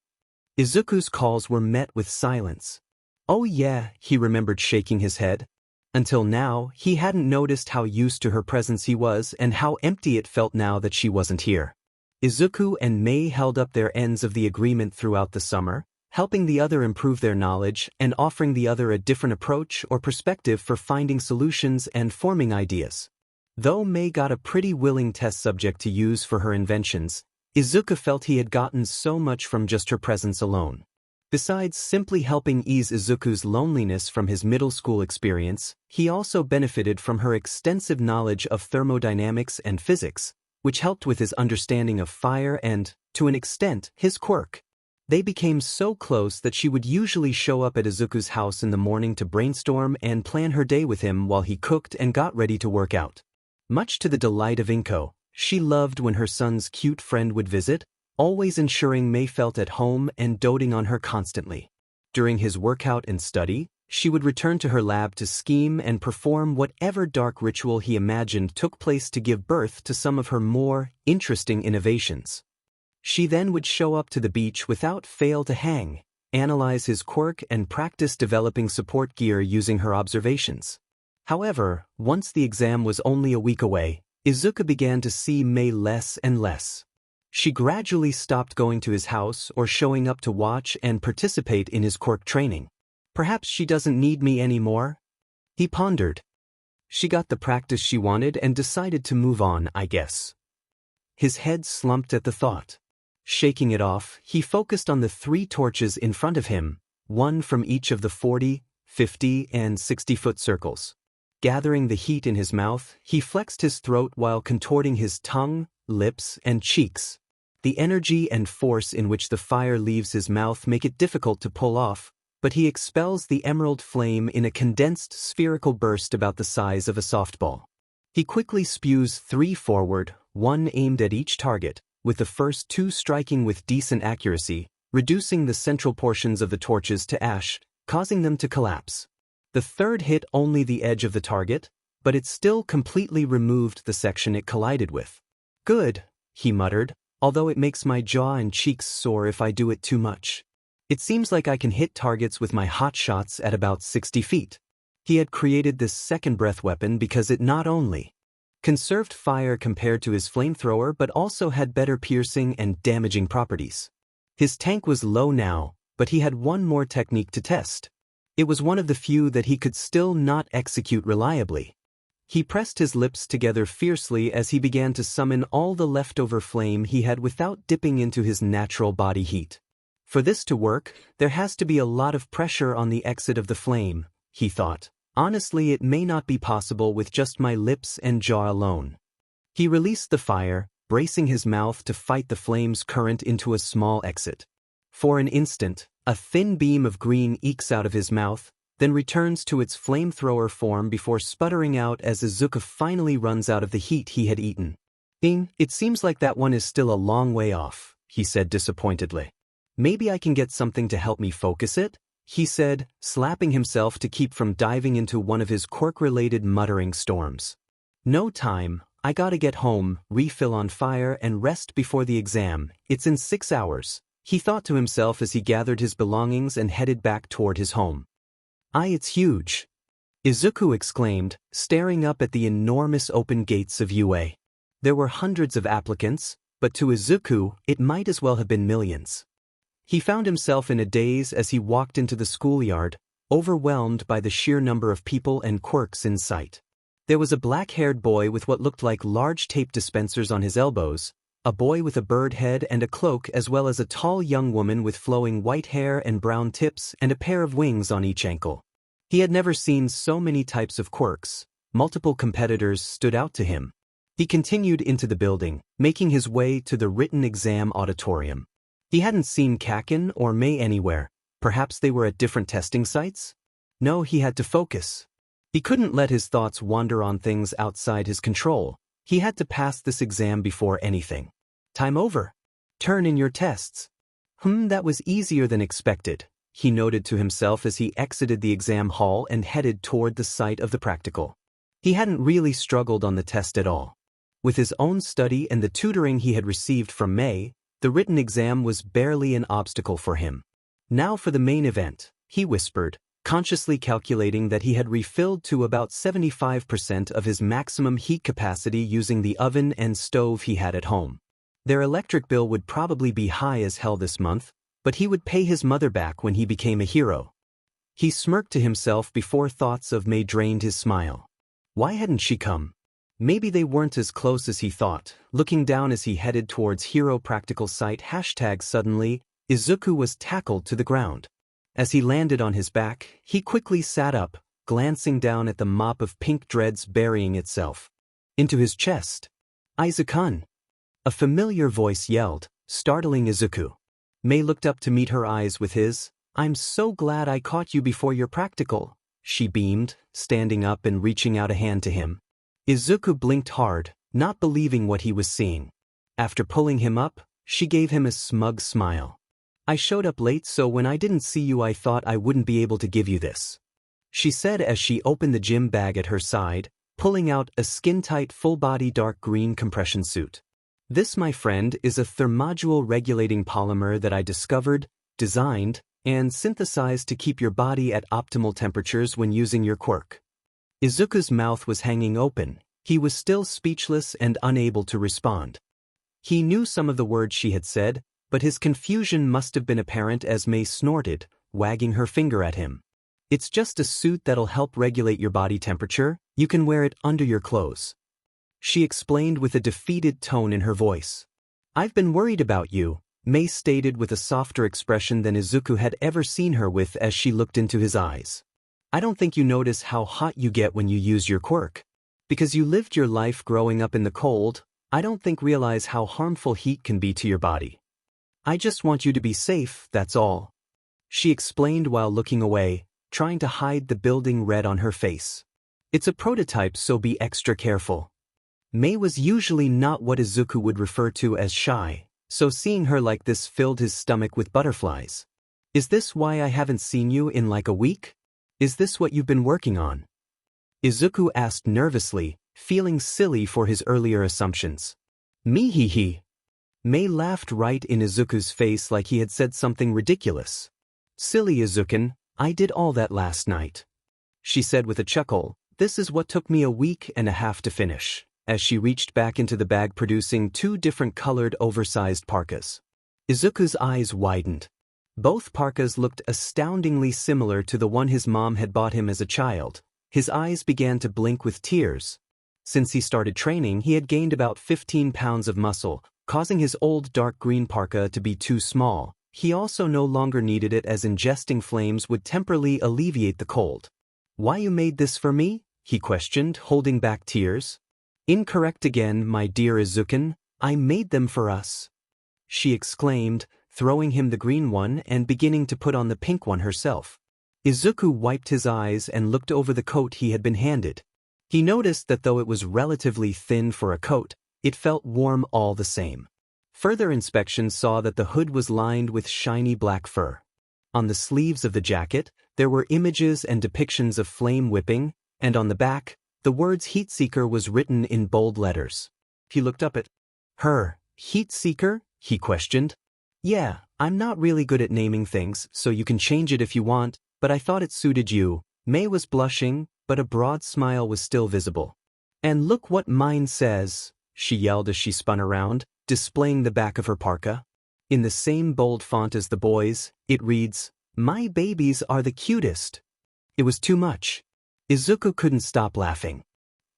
Izuku's calls were met with silence. Oh yeah, he remembered, shaking his head. Until now, he hadn't noticed how used to her presence he was and how empty it felt now that she wasn't here. Izuku and May held up their ends of the agreement throughout the summer, helping the other improve their knowledge and offering the other a different approach or perspective for finding solutions and forming ideas. Though May got a pretty willing test subject to use for her inventions, Izuku felt he had gotten so much from just her presence alone. Besides simply helping ease Izuku's loneliness from his middle school experience, he also benefited from her extensive knowledge of thermodynamics and physics, which helped with his understanding of fire and, to an extent, his quirk. They became so close that she would usually show up at Izuku's house in the morning to brainstorm and plan her day with him while he cooked and got ready to work out. Much to the delight of Inko, she loved when her son's cute friend would visit, always ensuring May felt at home and doting on her constantly. During his workout and study, she would return to her lab to scheme and perform whatever dark ritual he imagined took place to give birth to some of her more interesting innovations. She then would show up to the beach without fail to hang, analyze his quirk and practice developing support gear using her observations. However, once the exam was only a week away, Izuku began to see May less and less. She gradually stopped going to his house or showing up to watch and participate in his quirk training. Perhaps she doesn't need me anymore? He pondered. She got the practice she wanted and decided to move on, I guess. His head slumped at the thought. Shaking it off, he focused on the 3 torches in front of him, one from each of the 40, 50, and 60-foot circles. Gathering the heat in his mouth, he flexed his throat while contorting his tongue, lips, and cheeks. The energy and force in which the fire leaves his mouth make it difficult to pull off, but he expels the emerald flame in a condensed spherical burst about the size of a softball. He quickly spews 3 forward, 1 aimed at each target, with the first 2 striking with decent accuracy, reducing the central portions of the torches to ash, causing them to collapse. The 3rd hit only the edge of the target, but it still completely removed the section it collided with. Good, he muttered, although it makes my jaw and cheeks sore if I do it too much. It seems like I can hit targets with my hot shots at about 60 feet. He had created this second breath weapon because it not only conserved fire compared to his flamethrower but also had better piercing and damaging properties. His tank was low now, but he had one more technique to test. It was one of the few that he could still not execute reliably. He pressed his lips together fiercely as he began to summon all the leftover flame he had without dipping into his natural body heat. For this to work, there has to be a lot of pressure on the exit of the flame, he thought. Honestly, it may not be possible with just my lips and jaw alone. He released the fire, bracing his mouth to fight the flame's current into a small exit. For an instant, a thin beam of green ekes out of his mouth, then returns to its flamethrower form before sputtering out as Izuku finally runs out of the heat he had eaten. It seems like that one is still a long way off, he said disappointedly. Maybe I can get something to help me focus it, he said, slapping himself to keep from diving into one of his quirk-related muttering storms. No time, I gotta get home, refill on fire and rest before the exam, it's in 6 hours, he thought to himself as he gathered his belongings and headed back toward his home. It's huge, Izuku exclaimed, staring up at the enormous open gates of UA. There were hundreds of applicants, but to Izuku, it might as well have been millions. He found himself in a daze as he walked into the schoolyard, overwhelmed by the sheer number of people and quirks in sight. There was a black-haired boy with what looked like large tape dispensers on his elbows, a boy with a bird head and a cloak, as well as a tall young woman with flowing white hair and brown tips and a pair of wings on each ankle. He had never seen so many types of quirks. Multiple competitors stood out to him. He continued into the building, making his way to the written exam auditorium. He hadn't seen Kacchan or May anywhere. Perhaps they were at different testing sites? No, he had to focus. He couldn't let his thoughts wander on things outside his control. He had to pass this exam before anything. Time over. Turn in your tests. That was easier than expected, he noted to himself as he exited the exam hall and headed toward the site of the practical. He hadn't really struggled on the test at all. With his own study and the tutoring he had received from May, the written exam was barely an obstacle for him. Now for the main event, he whispered, consciously calculating that he had refilled to about 75% of his maximum heat capacity using the oven and stove he had at home. Their electric bill would probably be high as hell this month, but he would pay his mother back when he became a hero. He smirked to himself before thoughts of May drained his smile. Why hadn't she come? Maybe they weren't as close as he thought. Looking down as he headed towards Hero Practical Site #suddenly, Izuku was tackled to the ground. As he landed on his back, he quickly sat up, glancing down at the mop of pink dreads burying itself into his chest. Izuku, A familiar voice yelled, startling Izuku. Mei looked up to meet her eyes with his. "I'm so glad I caught you before your practical," she beamed, standing up and reaching out a hand to him. Izuku blinked hard, not believing what he was seeing. After pulling him up, she gave him a smug smile. "I showed up late, so when I didn't see you I thought I wouldn't be able to give you this," she said as she opened the gym bag at her side, pulling out a skin-tight full-body dark green compression suit. "This, my friend, is a thermodule regulating polymer that I discovered, designed, and synthesized to keep your body at optimal temperatures when using your quirk." Izuku's mouth was hanging open. He was still speechless and unable to respond. He knew some of the words she had said, but his confusion must have been apparent as Mei snorted, wagging her finger at him. "It's just a suit that'll help regulate your body temperature. You can wear it under your clothes," she explained with a defeated tone in her voice. "I've been worried about you," Mei stated with a softer expression than Izuku had ever seen her with as she looked into his eyes. "I don't think you notice how hot you get when you use your quirk. Because you lived your life growing up in the cold, I don't think realize how harmful heat can be to your body. I just want you to be safe, that's all," she explained while looking away, trying to hide the building red on her face. "It's a prototype, so be extra careful." Mei was usually not what Izuku would refer to as shy, so seeing her like this filled his stomach with butterflies. "Is this why I haven't seen you in like a week? Is this what you've been working on?" Izuku asked nervously, feeling silly for his earlier assumptions. "Me hee hee." Mei laughed right in Izuku's face like he had said something ridiculous. "Silly Izuken, I did all that last night," she said with a chuckle. "This is what took me a week and a half to finish," as she reached back into the bag producing two different colored oversized parkas. Izuku's eyes widened. Both parkas looked astoundingly similar to the one his mom had bought him as a child. His eyes began to blink with tears. Since he started training, he had gained about 15 pounds of muscle, causing his old dark green parka to be too small. He also no longer needed it as ingesting flames would temporarily alleviate the cold. "Why you made this for me?" he questioned, holding back tears. "Incorrect again, my dear Izuken. I made them for us," she exclaimed, throwing him the green one and beginning to put on the pink one herself. Izuku wiped his eyes and looked over the coat he had been handed. He noticed that though it was relatively thin for a coat, it felt warm all the same. Further inspection saw that the hood was lined with shiny black fur. On the sleeves of the jacket, there were images and depictions of flame whipping, and on the back, the words Heatseeker was written in bold letters. He looked up at her. "Heatseeker?" he questioned. "Yeah, I'm not really good at naming things, so you can change it if you want, but I thought it suited you." Mei was blushing, but a broad smile was still visible. "And look what mine says," she yelled as she spun around, displaying the back of her parka. In the same bold font as the boys, it reads, "My babies are the cutest." It was too much. Izuku couldn't stop laughing.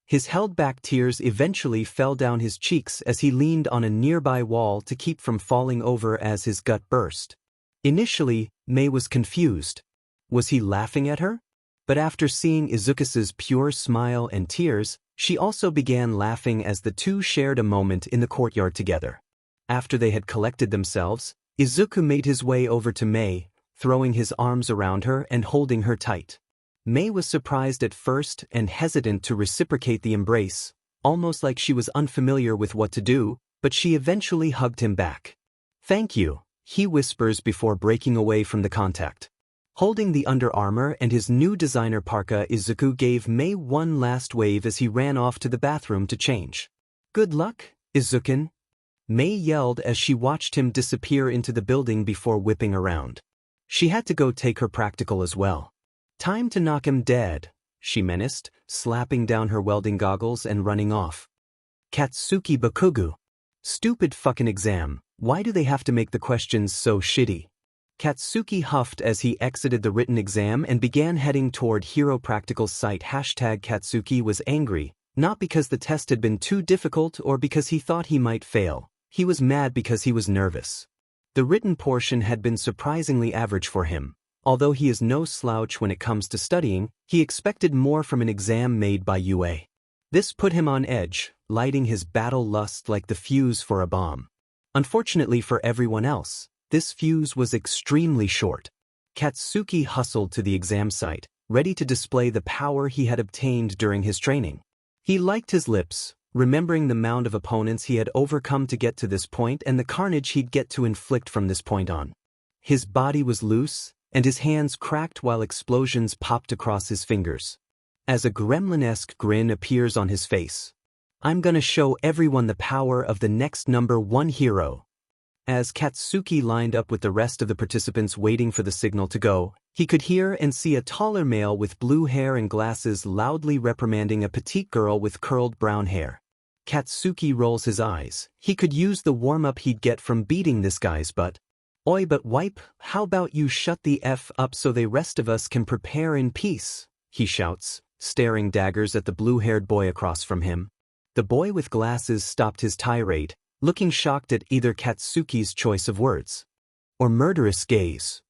His held-back tears eventually fell down his cheeks as he leaned on a nearby wall to keep from falling over as his gut burst. Initially, Mei was confused. Was he laughing at her? But after seeing Izuku's pure smile and tears, she also began laughing as the two shared a moment in the courtyard together. After they had collected themselves, Izuku made his way over to Mei, throwing his arms around her and holding her tight. Mei was surprised at first and hesitant to reciprocate the embrace, almost like she was unfamiliar with what to do, but she eventually hugged him back. "Thank you," he whispers before breaking away from the contact. Holding the Under Armour and his new designer parka, Izuku gave Mei one last wave as he ran off to the bathroom to change. "Good luck, Izuken," Mei yelled as she watched him disappear into the building before whipping around. She had to go take her practical as well. "Time to knock him dead," she menaced, slapping down her welding goggles and running off. Katsuki Bakugou. Stupid fucking exam. Why do they have to make the questions so shitty? Katsuki huffed as he exited the written exam and began heading toward Hero Practical's site. Katsuki was angry, not because the test had been too difficult or because he thought he might fail. He was mad because he was nervous. The written portion had been surprisingly average for him. Although he is no slouch when it comes to studying, he expected more from an exam made by UA. This put him on edge, lighting his battle lust like the fuse for a bomb. Unfortunately for everyone else, this fuse was extremely short. Katsuki hustled to the exam site, ready to display the power he had obtained during his training. He liked his lips, remembering the mound of opponents he had overcome to get to this point and the carnage he'd get to inflict from this point on. His body was loose, and his hands cracked while explosions popped across his fingers. As a gremlin-esque grin appears on his face, "I'm gonna show everyone the power of the next #1 hero." As Katsuki lined up with the rest of the participants waiting for the signal to go, he could hear and see a taller male with blue hair and glasses loudly reprimanding a petite girl with curled brown hair. Katsuki rolls his eyes. He could use the warm-up he'd get from beating this guy's butt. "Oi, but wipe, how about you shut the F up so the rest of us can prepare in peace?" he shouts, staring daggers at the blue-haired boy across from him. The boy with glasses stopped his tirade, looking shocked at either Katsuki's choice of words or murderous gaze.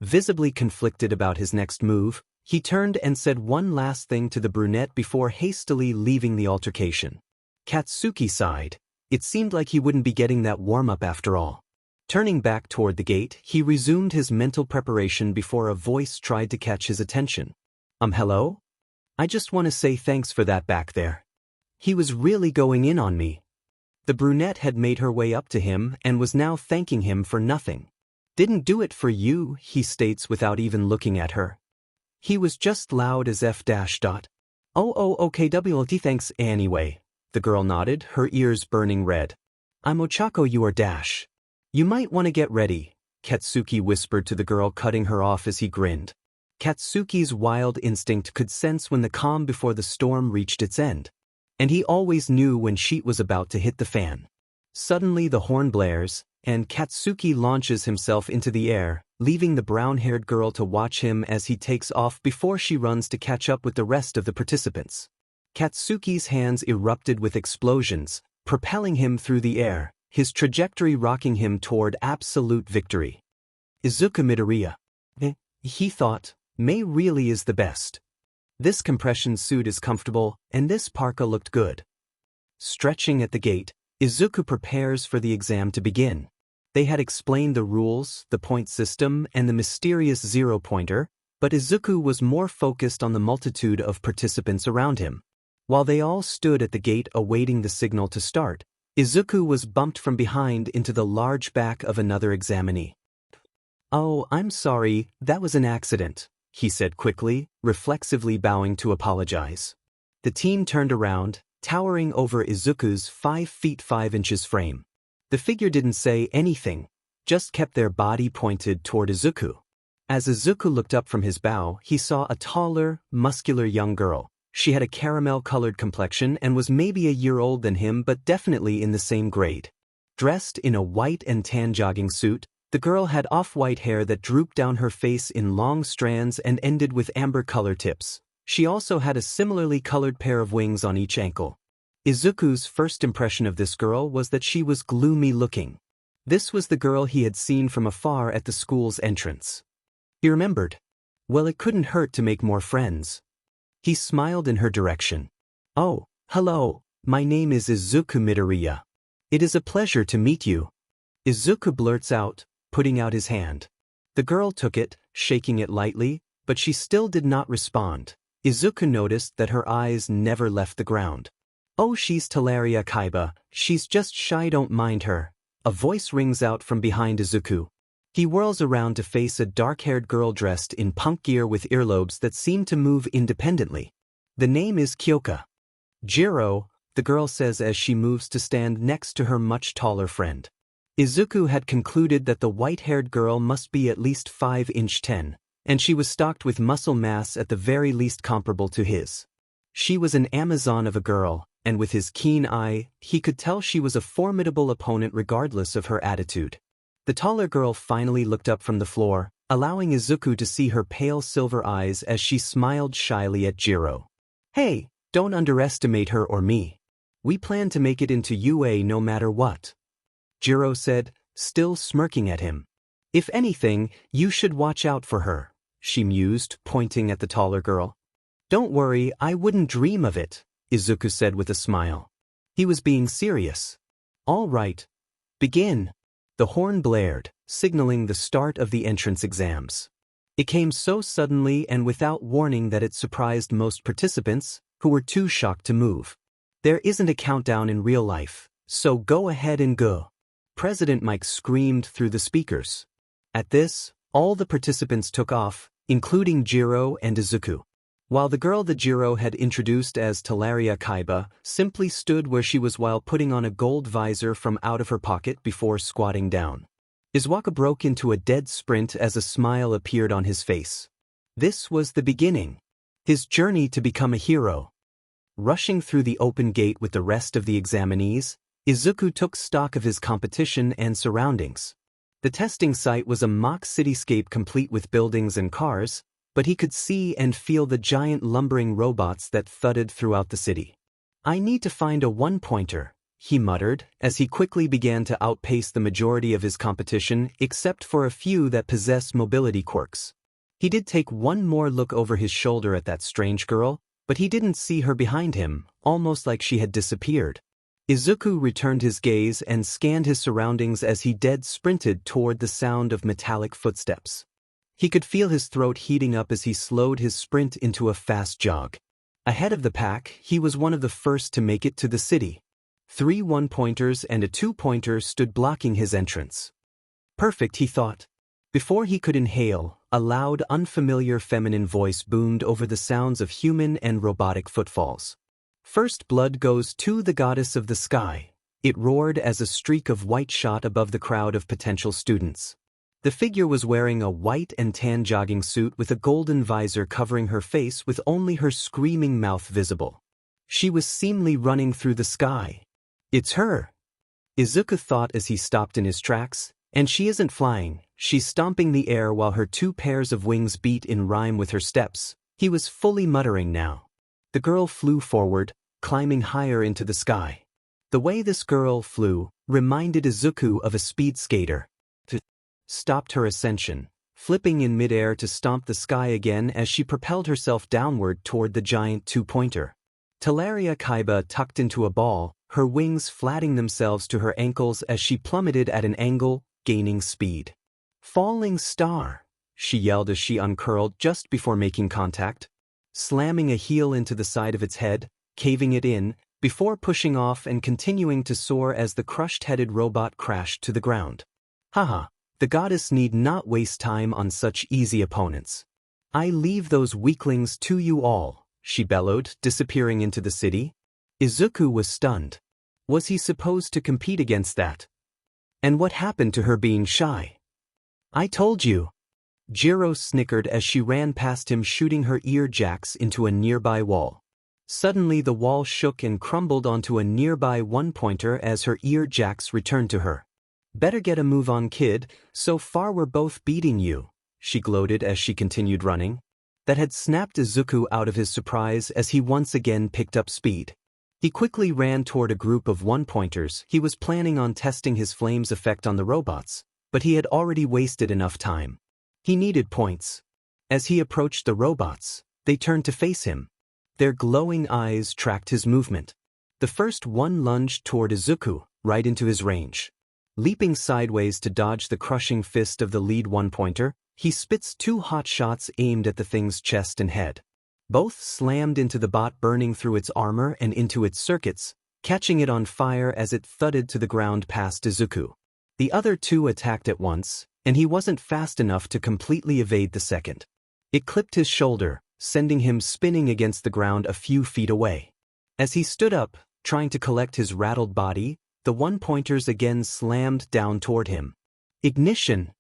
Visibly conflicted about his next move, he turned and said one last thing to the brunette before hastily leaving the altercation. Katsuki sighed. It seemed like he wouldn't be getting that warm-up after all. Turning back toward the gate, he resumed his mental preparation before a voice tried to catch his attention. Hello? I just want to say thanks for that back there. He was really going in on me." The brunette had made her way up to him and was now thanking him for nothing. "Didn't do it for you," he states without even looking at her. "He was just loud as F dash dot. Oh, okay, WLT, thanks anyway." The girl nodded, her ears burning red. "I'm Ochako, you are dash. You might want to get ready," Katsuki whispered to the girl, cutting her off as he grinned. Katsuki's wild instinct could sense when the calm before the storm reached its end, and he always knew when shit was about to hit the fan. Suddenly the horn blares, and Katsuki launches himself into the air, leaving the brown-haired girl to watch him as he takes off before she runs to catch up with the rest of the participants. Katsuki's hands erupted with explosions, propelling him through the air, his trajectory rocking him toward absolute victory. Izuku Midoriya. He thought, May really is the best. This compression suit is comfortable, and this parka looked good. Stretching at the gate, Izuku prepares for the exam to begin. They had explained the rules, the point system, and the mysterious zero-pointer, but Izuku was more focused on the multitude of participants around him. While they all stood at the gate awaiting the signal to start, Izuku was bumped from behind into the large back of another examinee. "Oh, I'm sorry, that was an accident," he said quickly, reflexively bowing to apologize. The team turned around, towering over Izuku's 5 feet 5 inches frame. The figure didn't say anything, just kept their body pointed toward Izuku. As Izuku looked up from his bow, he saw a taller, muscular young girl. She had a caramel-colored complexion and was maybe a year older than him but definitely in the same grade. Dressed in a white and tan jogging suit, the girl had off-white hair that drooped down her face in long strands and ended with amber color tips. She also had a similarly colored pair of wings on each ankle. Izuku's first impression of this girl was that she was gloomy-looking. This was the girl he had seen from afar at the school's entrance. He remembered. Well, it couldn't hurt to make more friends. He smiled in her direction. "Oh, hello, my name is Izuku Midoriya. It is a pleasure to meet you." Izuku blurts out, putting out his hand. The girl took it, shaking it lightly, but she still did not respond. Izuku noticed that her eyes never left the ground. "Oh, she's Talaria Kaiba, she's just shy, don't mind her." A voice rings out from behind Izuku. He whirls around to face a dark-haired girl dressed in punk gear with earlobes that seem to move independently. "The name is Kyoka." "Jiro," the girl says as she moves to stand next to her much taller friend. Izuku had concluded that the white-haired girl must be at least 5'10", and she was stocked with muscle mass at the very least comparable to his. She was an Amazon of a girl, and with his keen eye, he could tell she was a formidable opponent regardless of her attitude. The taller girl finally looked up from the floor, allowing Izuku to see her pale silver eyes as she smiled shyly at Jiro. "Hey, don't underestimate her or me. We plan to make it into UA no matter what," Jiro said, still smirking at him. "If anything, you should watch out for her," she mused, pointing at the taller girl. "Don't worry, I wouldn't dream of it," Izuku said with a smile. He was being serious. All right. Begin. The horn blared, signaling the start of the entrance exams. It came so suddenly and without warning that it surprised most participants, who were too shocked to move. There isn't a countdown in real life, so go ahead and go. President Mike screamed through the speakers. At this, all the participants took off, including Jiro and Izuku. While the girl that Jiro had introduced as Talaria Kaiba simply stood where she was while putting on a gold visor from out of her pocket before squatting down. Izuku broke into a dead sprint as a smile appeared on his face. This was the beginning. His journey to become a hero. Rushing through the open gate with the rest of the examinees, Izuku took stock of his competition and surroundings. The testing site was a mock cityscape complete with buildings and cars, but he could see and feel the giant lumbering robots that thudded throughout the city. I need to find a one-pointer, he muttered, as he quickly began to outpace the majority of his competition except for a few that possessed mobility quirks. He did take one more look over his shoulder at that strange girl, but he didn't see her behind him, almost like she had disappeared. Izuku returned his gaze and scanned his surroundings as he dead sprinted toward the sound of metallic footsteps. He could feel his throat heating up as he slowed his sprint into a fast jog. Ahead of the pack, he was one of the first to make it to the city. 3 one-pointers and a 2-pointer stood blocking his entrance. Perfect, he thought. Before he could inhale, a loud, unfamiliar feminine voice boomed over the sounds of human and robotic footfalls. First blood goes to the goddess of the sky, it roared as a streak of white shot above the crowd of potential students. The figure was wearing a white and tan jogging suit with a golden visor covering her face with only her screaming mouth visible. She was seemingly running through the sky. It's her, Izuku thought as he stopped in his tracks, and she isn't flying, she's stomping the air while her 2 pairs of wings beat in rhyme with her steps. He was fully muttering now. The girl flew forward, climbing higher into the sky. The way this girl flew reminded Izuku of a speed skater. Stopped her ascension, flipping in midair to stomp the sky again as she propelled herself downward toward the giant 2-pointer. Talaria Kaiba tucked into a ball, her wings flattening themselves to her ankles as she plummeted at an angle, gaining speed. Falling star, she yelled as she uncurled just before making contact, slamming a heel into the side of its head, caving it in, before pushing off and continuing to soar as the crushed-headed robot crashed to the ground. Haha, the goddess need not waste time on such easy opponents. I leave those weaklings to you all, she bellowed, disappearing into the city. Izuku was stunned. Was he supposed to compete against that? And what happened to her being shy? I told you. Jiro snickered as she ran past him, shooting her ear jacks into a nearby wall. Suddenly the wall shook and crumbled onto a nearby 1-pointer as her ear jacks returned to her. Better get a move on, kid, so far we're both beating you, she gloated as she continued running. That had snapped Izuku out of his surprise as he once again picked up speed. He quickly ran toward a group of 1-pointers. He was planning on testing his flame's effect on the robots, but he had already wasted enough time. He needed points. As he approached the robots, they turned to face him. Their glowing eyes tracked his movement. The first one lunged toward Izuku, right into his range. Leaping sideways to dodge the crushing fist of the lead 1-pointer, he spits 2 hot shots aimed at the thing's chest and head. Both slammed into the bot, burning through its armor and into its circuits, catching it on fire as it thudded to the ground past Izuku. The other 2 attacked at once, and he wasn't fast enough to completely evade the second. It clipped his shoulder, sending him spinning against the ground a few feet away. As he stood up, trying to collect his rattled body, the 1-pointers again slammed down toward him. Ignition!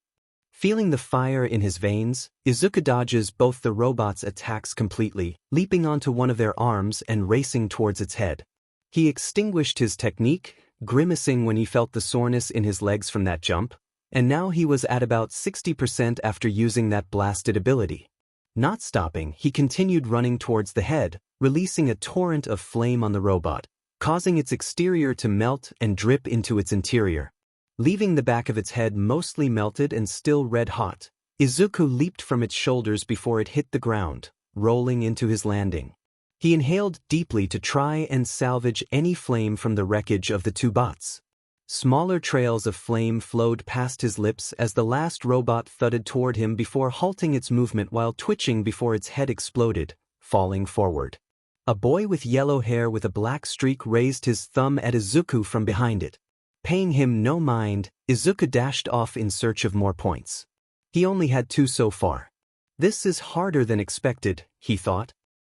Feeling the fire in his veins, Izuku dodges both the robot's attacks completely, leaping onto one of their arms and racing towards its head. He extinguished his technique, grimacing when he felt the soreness in his legs from that jump, and now he was at about 60% after using that blasted ability. Not stopping, he continued running towards the head, releasing a torrent of flame on the robot, causing its exterior to melt and drip into its interior. Leaving the back of its head mostly melted and still red-hot, Izuku leaped from its shoulders before it hit the ground, rolling into his landing. He inhaled deeply to try and salvage any flame from the wreckage of the two bots. Smaller trails of flame flowed past his lips as the last robot thudded toward him before halting its movement while twitching before its head exploded, falling forward. A boy with yellow hair with a black streak raised his thumb at Izuku from behind it. Paying him no mind, Izuku dashed off in search of more points. He only had 2 so far. This is harder than expected, he thought.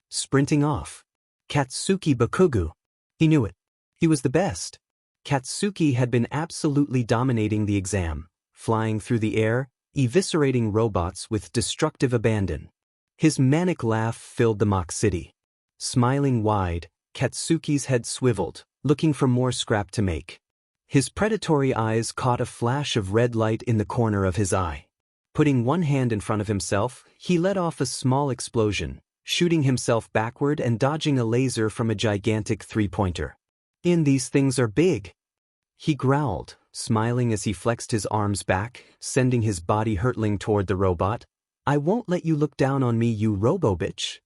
Sprinting off. Katsuki Bakugou. He knew it. He was the best. Katsuki had been absolutely dominating the exam, flying through the air, eviscerating robots with destructive abandon. His manic laugh filled the mock city. Smiling wide, Katsuki's head swiveled, looking for more scrap to make. His predatory eyes caught a flash of red light in the corner of his eye. Putting one hand in front of himself, he let off a small explosion, shooting himself backward and dodging a laser from a gigantic 3-pointer. These things are big. He growled, smiling as he flexed his arms back, sending his body hurtling toward the robot. I won't let you look down on me, you robo-bitch.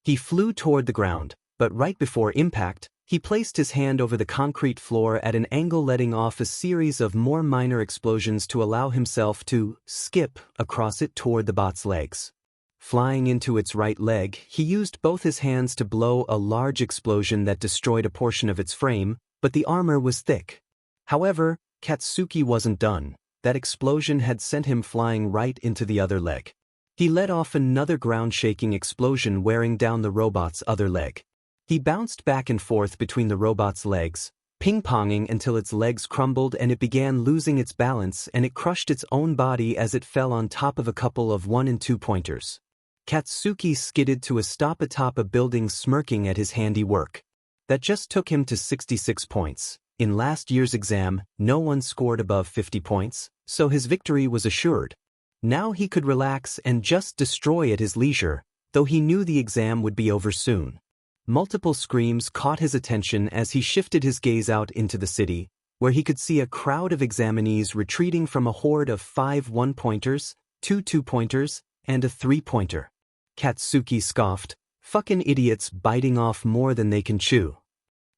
He flew toward the ground, but right before impact, he placed his hand over the concrete floor at an angle, letting off a series of more minor explosions to allow himself to skip across it toward the bot's legs. Flying into its right leg, he used both his hands to blow a large explosion that destroyed a portion of its frame, but the armor was thick. However, Katsuki wasn't done. That explosion had sent him flying right into the other leg. He let off another ground-shaking explosion wearing down the robot's other leg. He bounced back and forth between the robot's legs, ping-ponging until its legs crumbled and it began losing its balance, and it crushed its own body as it fell on top of a couple of 1- and 2-pointers. Katsuki skidded to a stop atop a building, smirking at his handiwork. That just took him to 66 points. In last year's exam, no one scored above 50 points, so his victory was assured. Now he could relax and just destroy at his leisure, though he knew the exam would be over soon. Multiple screams caught his attention as he shifted his gaze out into the city, where he could see a crowd of examinees retreating from a horde of 5 1-pointers, 2 2-pointers, and a 3-pointer. Katsuki scoffed, "Fucking idiots biting off more than they can chew."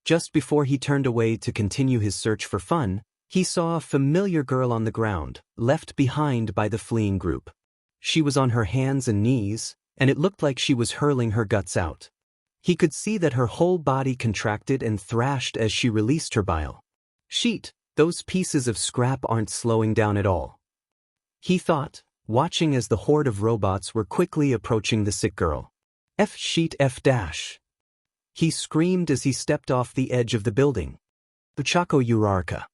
Just before he turned away to continue his search for fun, he saw a familiar girl on the ground, left behind by the fleeing group. She was on her hands and knees, and it looked like she was hurling her guts out. He could see that her whole body contracted and thrashed as she released her bile. Sheet, those pieces of scrap aren't slowing down at all, he thought, watching as the horde of robots were quickly approaching the sick girl. Sheet F-. He screamed as he stepped off the edge of the building. Ochako Uraraka.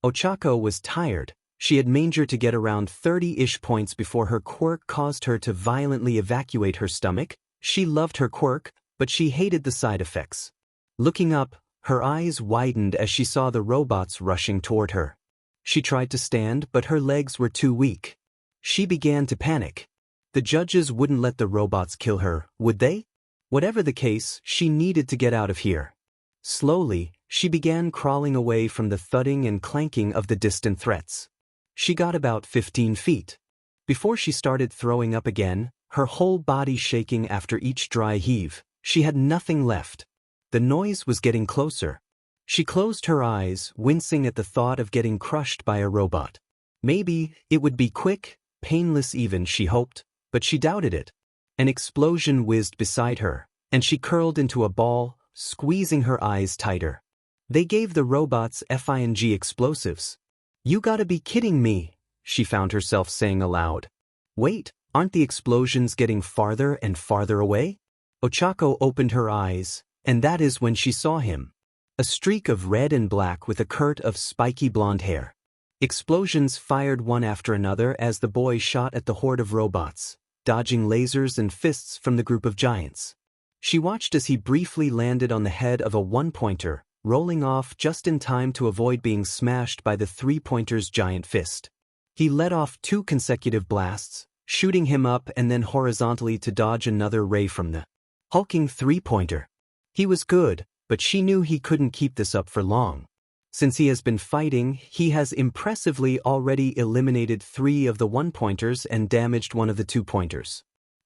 Ochako was tired. She had managed to get around 30-ish points before her quirk caused her to violently evacuate her stomach. She loved her quirk, but she hated the side effects. Looking up, her eyes widened as she saw the robots rushing toward her. She tried to stand, but her legs were too weak. She began to panic. The judges wouldn't let the robots kill her, would they? Whatever the case, she needed to get out of here. Slowly, she began crawling away from the thudding and clanking of the distant threats. She got about 15 feet. Before she started throwing up again, her whole body shaking after each dry heave, she had nothing left. The noise was getting closer. She closed her eyes, wincing at the thought of getting crushed by a robot. Maybe it would be quick, painless even, she hoped, but she doubted it. An explosion whizzed beside her, and she curled into a ball, squeezing her eyes tighter. They gave the robots FING explosives. "You gotta be kidding me," she found herself saying aloud. "Wait, aren't the explosions getting farther and farther away?" Ochako opened her eyes, and that is when she saw him. A streak of red and black with a curd of spiky blonde hair. Explosions fired one after another as the boy shot at the horde of robots, dodging lasers and fists from the group of giants. She watched as he briefly landed on the head of a 1-pointer, rolling off just in time to avoid being smashed by the 3-pointer's giant fist. He let off 2 consecutive blasts, shooting him up and then horizontally to dodge another ray from the hulking 3-pointer. He was good, but she knew he couldn't keep this up for long. Since he has been fighting, he has impressively already eliminated 3 of the 1-pointers and damaged one of the 2-pointers.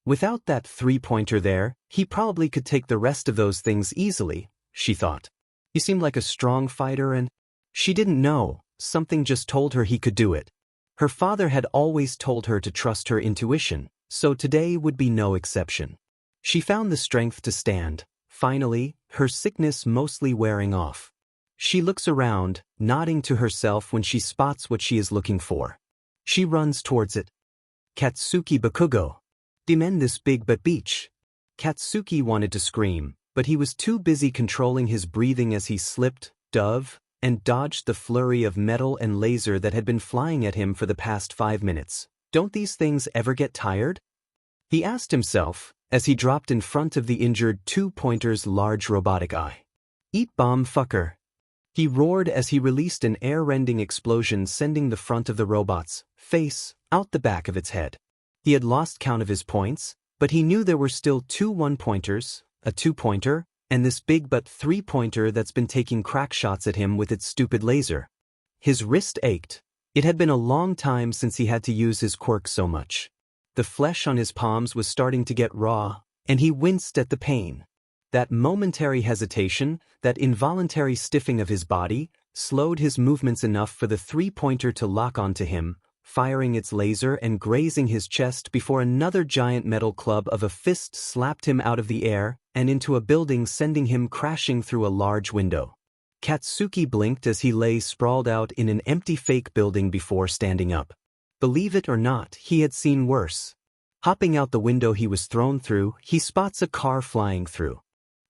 Without that three-pointer there, he probably could take the rest of those things easily, she thought. He seemed like a strong fighter and she didn't know, something just told her he could do it. Her father had always told her to trust her intuition, so today would be no exception. She found the strength to stand, finally, her sickness mostly wearing off. She looks around, nodding to herself when she spots what she is looking for. She runs towards it. Katsuki Bakugou. Demend this big but beach. Katsuki wanted to scream, but he was too busy controlling his breathing as he slipped, dove, and dodged the flurry of metal and laser that had been flying at him for the past 5 minutes. Don't these things ever get tired? He asked himself, as he dropped in front of the injured two-pointer's large robotic eye. Eat bomb fucker. He roared as he released an air-rending explosion sending the front of the robot's face out the back of its head. He had lost count of his points, but he knew there were still 2 one-pointers, a 2-pointer, and this big but 3-pointer that's been taking crack shots at him with its stupid laser. His wrist ached. It had been a long time since he had to use his quirk so much. The flesh on his palms was starting to get raw, and he winced at the pain. That momentary hesitation, that involuntary stiffing of his body, slowed his movements enough for the 3-pointer to lock onto him, firing its laser and grazing his chest before another giant metal club of a fist slapped him out of the air and into a building, sending him crashing through a large window. Katsuki blinked as he lay sprawled out in an empty fake building before standing up. Believe it or not, he had seen worse. Hopping out the window he was thrown through, he spots a car flying through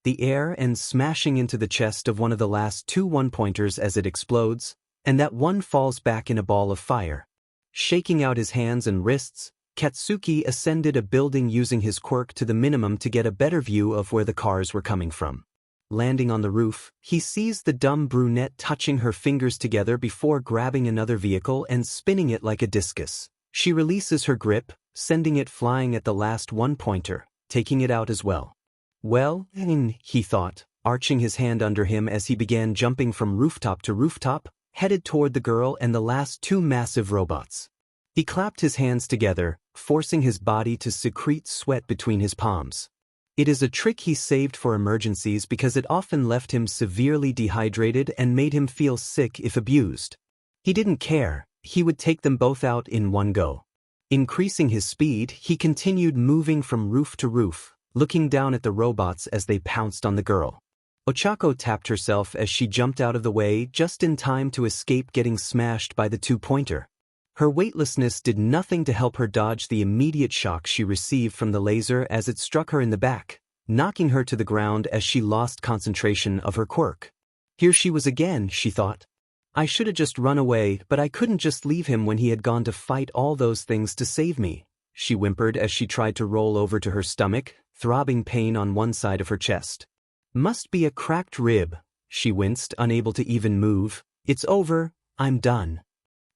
the air and smashing into the chest of one of the last 2 one-pointers as it explodes, and that one falls back in a ball of fire. Shaking out his hands and wrists, Katsuki ascended a building using his quirk to the minimum to get a better view of where the cars were coming from. Landing on the roof, he sees the dumb brunette touching her fingers together before grabbing another vehicle and spinning it like a discus. She releases her grip, sending it flying at the last one-pointer, taking it out as well. Well, he thought, arching his hand under him as he began jumping from rooftop to rooftop, headed toward the girl and the last 2 massive robots. He clapped his hands together, forcing his body to secrete sweat between his palms. It is a trick he saved for emergencies because it often left him severely dehydrated and made him feel sick if abused. He didn't care, he would take them both out in one go. Increasing his speed, he continued moving from roof to roof, looking down at the robots as they pounced on the girl. Ochako tapped herself as she jumped out of the way just in time to escape getting smashed by the 2-pointer. Her weightlessness did nothing to help her dodge the immediate shock she received from the laser as it struck her in the back, knocking her to the ground as she lost concentration of her quirk. Here she was again, she thought. I should have just run away, but I couldn't just leave him when he had gone to fight all those things to save me, she whimpered as she tried to roll over to her stomach, throbbing pain on one side of her chest. Must be a cracked rib, she winced, unable to even move. It's over, I'm done.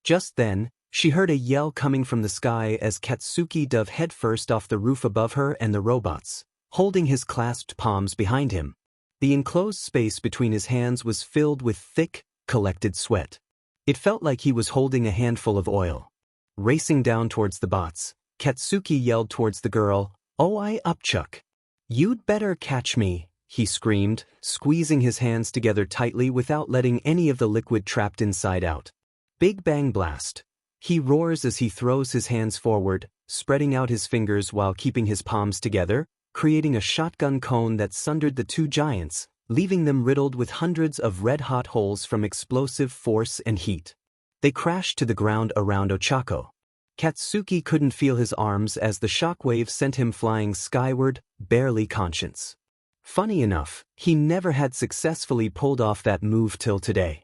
Just then, she heard a yell coming from the sky as Katsuki dove headfirst off the roof above her and the robots, holding his clasped palms behind him. The enclosed space between his hands was filled with thick, collected sweat. It felt like he was holding a handful of oil. Racing down towards the bots, Katsuki yelled towards the girl, "Oh, I upchuck. You'd better catch me," he screamed, squeezing his hands together tightly without letting any of the liquid trapped inside out. Big bang blast. He roars as he throws his hands forward, spreading out his fingers while keeping his palms together, creating a shotgun cone that sundered the 2 giants, leaving them riddled with hundreds of red-hot holes from explosive force and heat. They crashed to the ground around Ochako. Katsuki couldn't feel his arms as the shockwave sent him flying skyward, barely conscious. Funny enough, he never had successfully pulled off that move till today.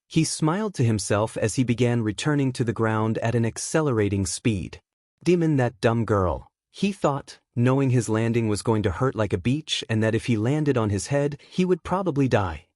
He smiled to himself as he began returning to the ground at an accelerating speed. Demon, that dumb girl, he thought, knowing his landing was going to hurt like a beach and that if he landed on his head, he would probably die.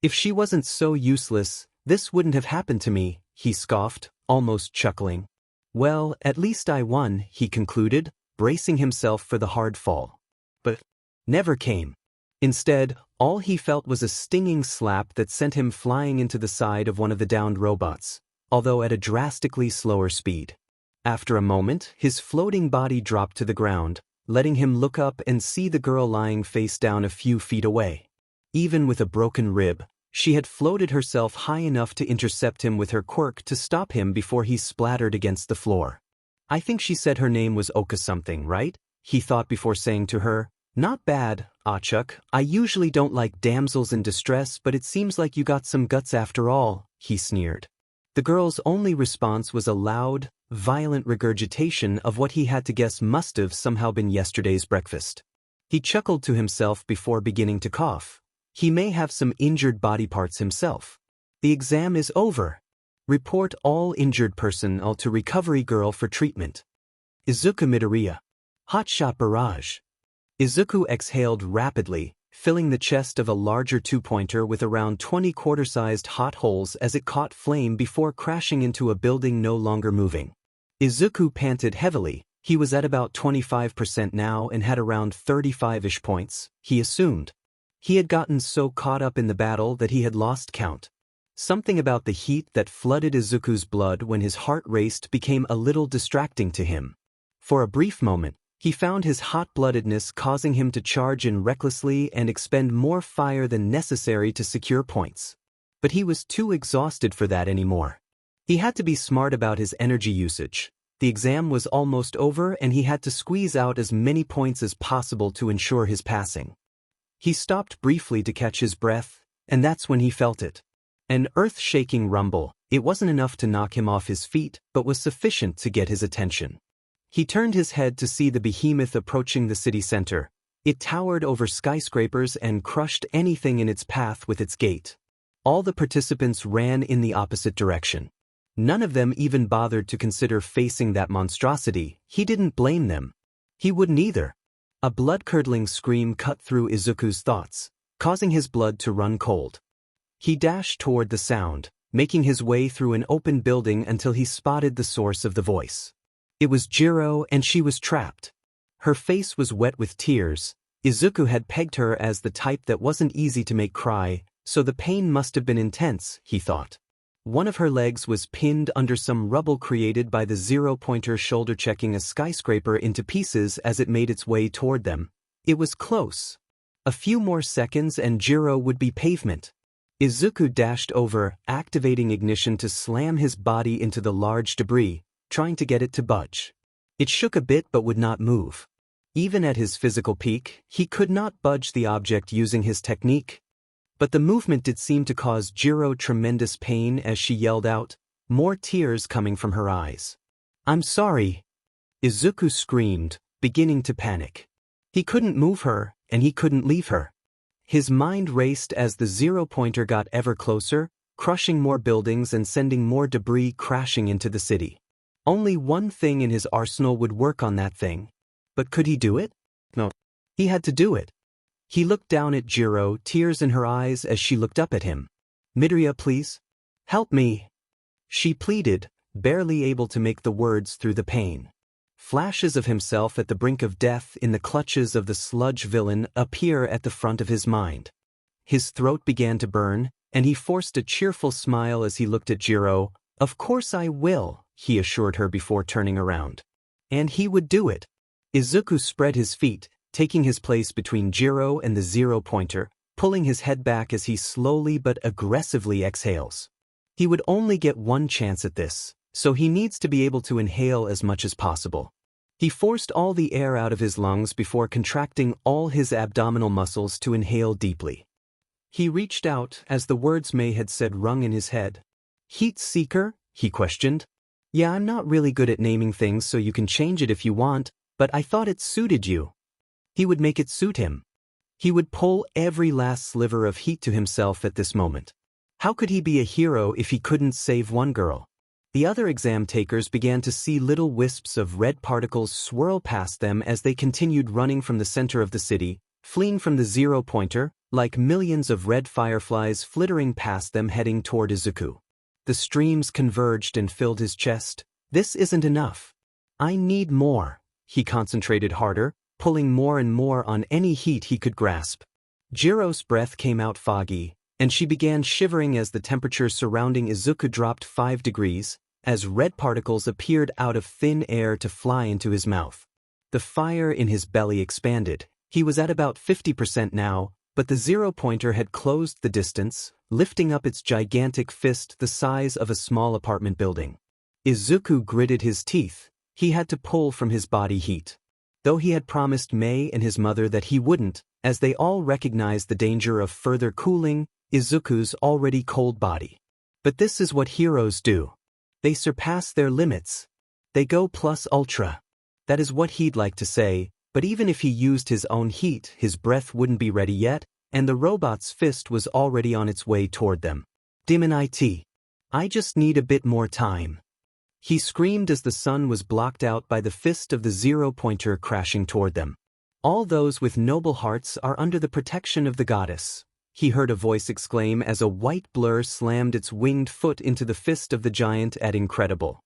If she wasn't so useless, this wouldn't have happened to me, he scoffed, almost chuckling. Well, at least I won, he concluded, bracing himself for the hard fall. But never came. Instead, all he felt was a stinging slap that sent him flying into the side of one of the downed robots, although at a drastically slower speed. After a moment, his floating body dropped to the ground, letting him look up and see the girl lying face down a few feet away. Even with a broken rib, she had floated herself high enough to intercept him with her quirk to stop him before he splattered against the floor. I think she said her name was Oka something, right? He thought before saying to her, "Not bad, Achuk. I usually don't like damsels in distress, but it seems like you got some guts after all," he sneered. The girl's only response was a loud, violent regurgitation of what he had to guess must have somehow been yesterday's breakfast. He chuckled to himself before beginning to cough. He may have some injured body parts himself. The exam is over. Report all injured personnel to Recovery Girl for treatment. Izuku Midoriya. Hotshot barrage. Izuku exhaled rapidly, filling the chest of a larger two-pointer with around 20 quarter-sized hot holes as it caught flame before crashing into a building no longer moving. Izuku panted heavily. He was at about 25% now and had around 35-ish points, he assumed. He had gotten so caught up in the battle that he had lost count. Something about the heat that flooded Izuku's blood when his heart raced became a little distracting to him. For a brief moment, he found his hot-bloodedness causing him to charge in recklessly and expend more fire than necessary to secure points. But he was too exhausted for that anymore. He had to be smart about his energy usage. The exam was almost over and he had to squeeze out as many points as possible to ensure his passing. He stopped briefly to catch his breath, and that's when he felt it. An earth-shaking rumble. It wasn't enough to knock him off his feet, but was sufficient to get his attention. He turned his head to see the behemoth approaching the city center. It towered over skyscrapers and crushed anything in its path with its gait. All the participants ran in the opposite direction. None of them even bothered to consider facing that monstrosity. He didn't blame them. He wouldn't either. A blood-curdling scream cut through Izuku's thoughts, causing his blood to run cold. He dashed toward the sound, making his way through an open building until he spotted the source of the voice. It was Jiro, and she was trapped. Her face was wet with tears. Izuku had pegged her as the type that wasn't easy to make cry, so the pain must have been intense, he thought. One of her legs was pinned under some rubble created by the zero-pointer shoulder-checking a skyscraper into pieces as it made its way toward them. It was close. A few more seconds and Jiro would be pavement. Izuku dashed over, activating ignition to slam his body into the large debris, trying to get it to budge. It shook a bit but would not move. Even at his physical peak, he could not budge the object using his technique. But the movement did seem to cause Jiro tremendous pain as she yelled out, more tears coming from her eyes. "I'm sorry." Izuku screamed, beginning to panic. He couldn't move her, and he couldn't leave her. His mind raced as the zero-pointer got ever closer, crushing more buildings and sending more debris crashing into the city. Only one thing in his arsenal would work on that thing. But could he do it? No. He had to do it. He looked down at Jiro, tears in her eyes as she looked up at him. "Midoriya, please. Help me." She pleaded, barely able to make the words through the pain. Flashes of himself at the brink of death in the clutches of the sludge villain appear at the front of his mind. His throat began to burn, and he forced a cheerful smile as he looked at Jiro. "Of course I will," he assured her before turning around. And he would do it. Izuku spread his feet, taking his place between Jiro and the zero-pointer, pulling his head back as he slowly but aggressively exhales. He would only get one chance at this, so he needs to be able to inhale as much as possible. He forced all the air out of his lungs before contracting all his abdominal muscles to inhale deeply. He reached out as the words May had said rung in his head. "Heat seeker?" he questioned. "Yeah, I'm not really good at naming things, so you can change it if you want, but I thought it suited you." He would make it suit him. He would pull every last sliver of heat to himself at this moment. How could he be a hero if he couldn't save one girl? The other exam takers began to see little wisps of red particles swirl past them as they continued running from the center of the city, fleeing from the zero-pointer, like millions of red fireflies flittering past them heading toward Izuku. The streams converged and filled his chest. "This isn't enough. I need more." He concentrated harder, pulling more and more on any heat he could grasp. Jiro's breath came out foggy, and she began shivering as the temperature surrounding Izuku dropped 5 degrees, as red particles appeared out of thin air to fly into his mouth. The fire in his belly expanded. He was at about 50% now, but the zero-pointer had closed the distance, lifting up its gigantic fist the size of a small apartment building. Izuku gritted his teeth. He had to pull from his body heat. Though he had promised Mei and his mother that he wouldn't, as they all recognized the danger of further cooling Izuku's already cold body. But this is what heroes do. They surpass their limits. They go plus ultra. That is what he'd like to say, but even if he used his own heat, his breath wouldn't be ready yet, and the robot's fist was already on its way toward them. Demon IT. I just need a bit more time. He screamed as the sun was blocked out by the fist of the zero-pointer crashing toward them. All those with noble hearts are under the protection of the goddess. He heard a voice exclaim as a white blur slammed its winged foot into the fist of the giant at incredible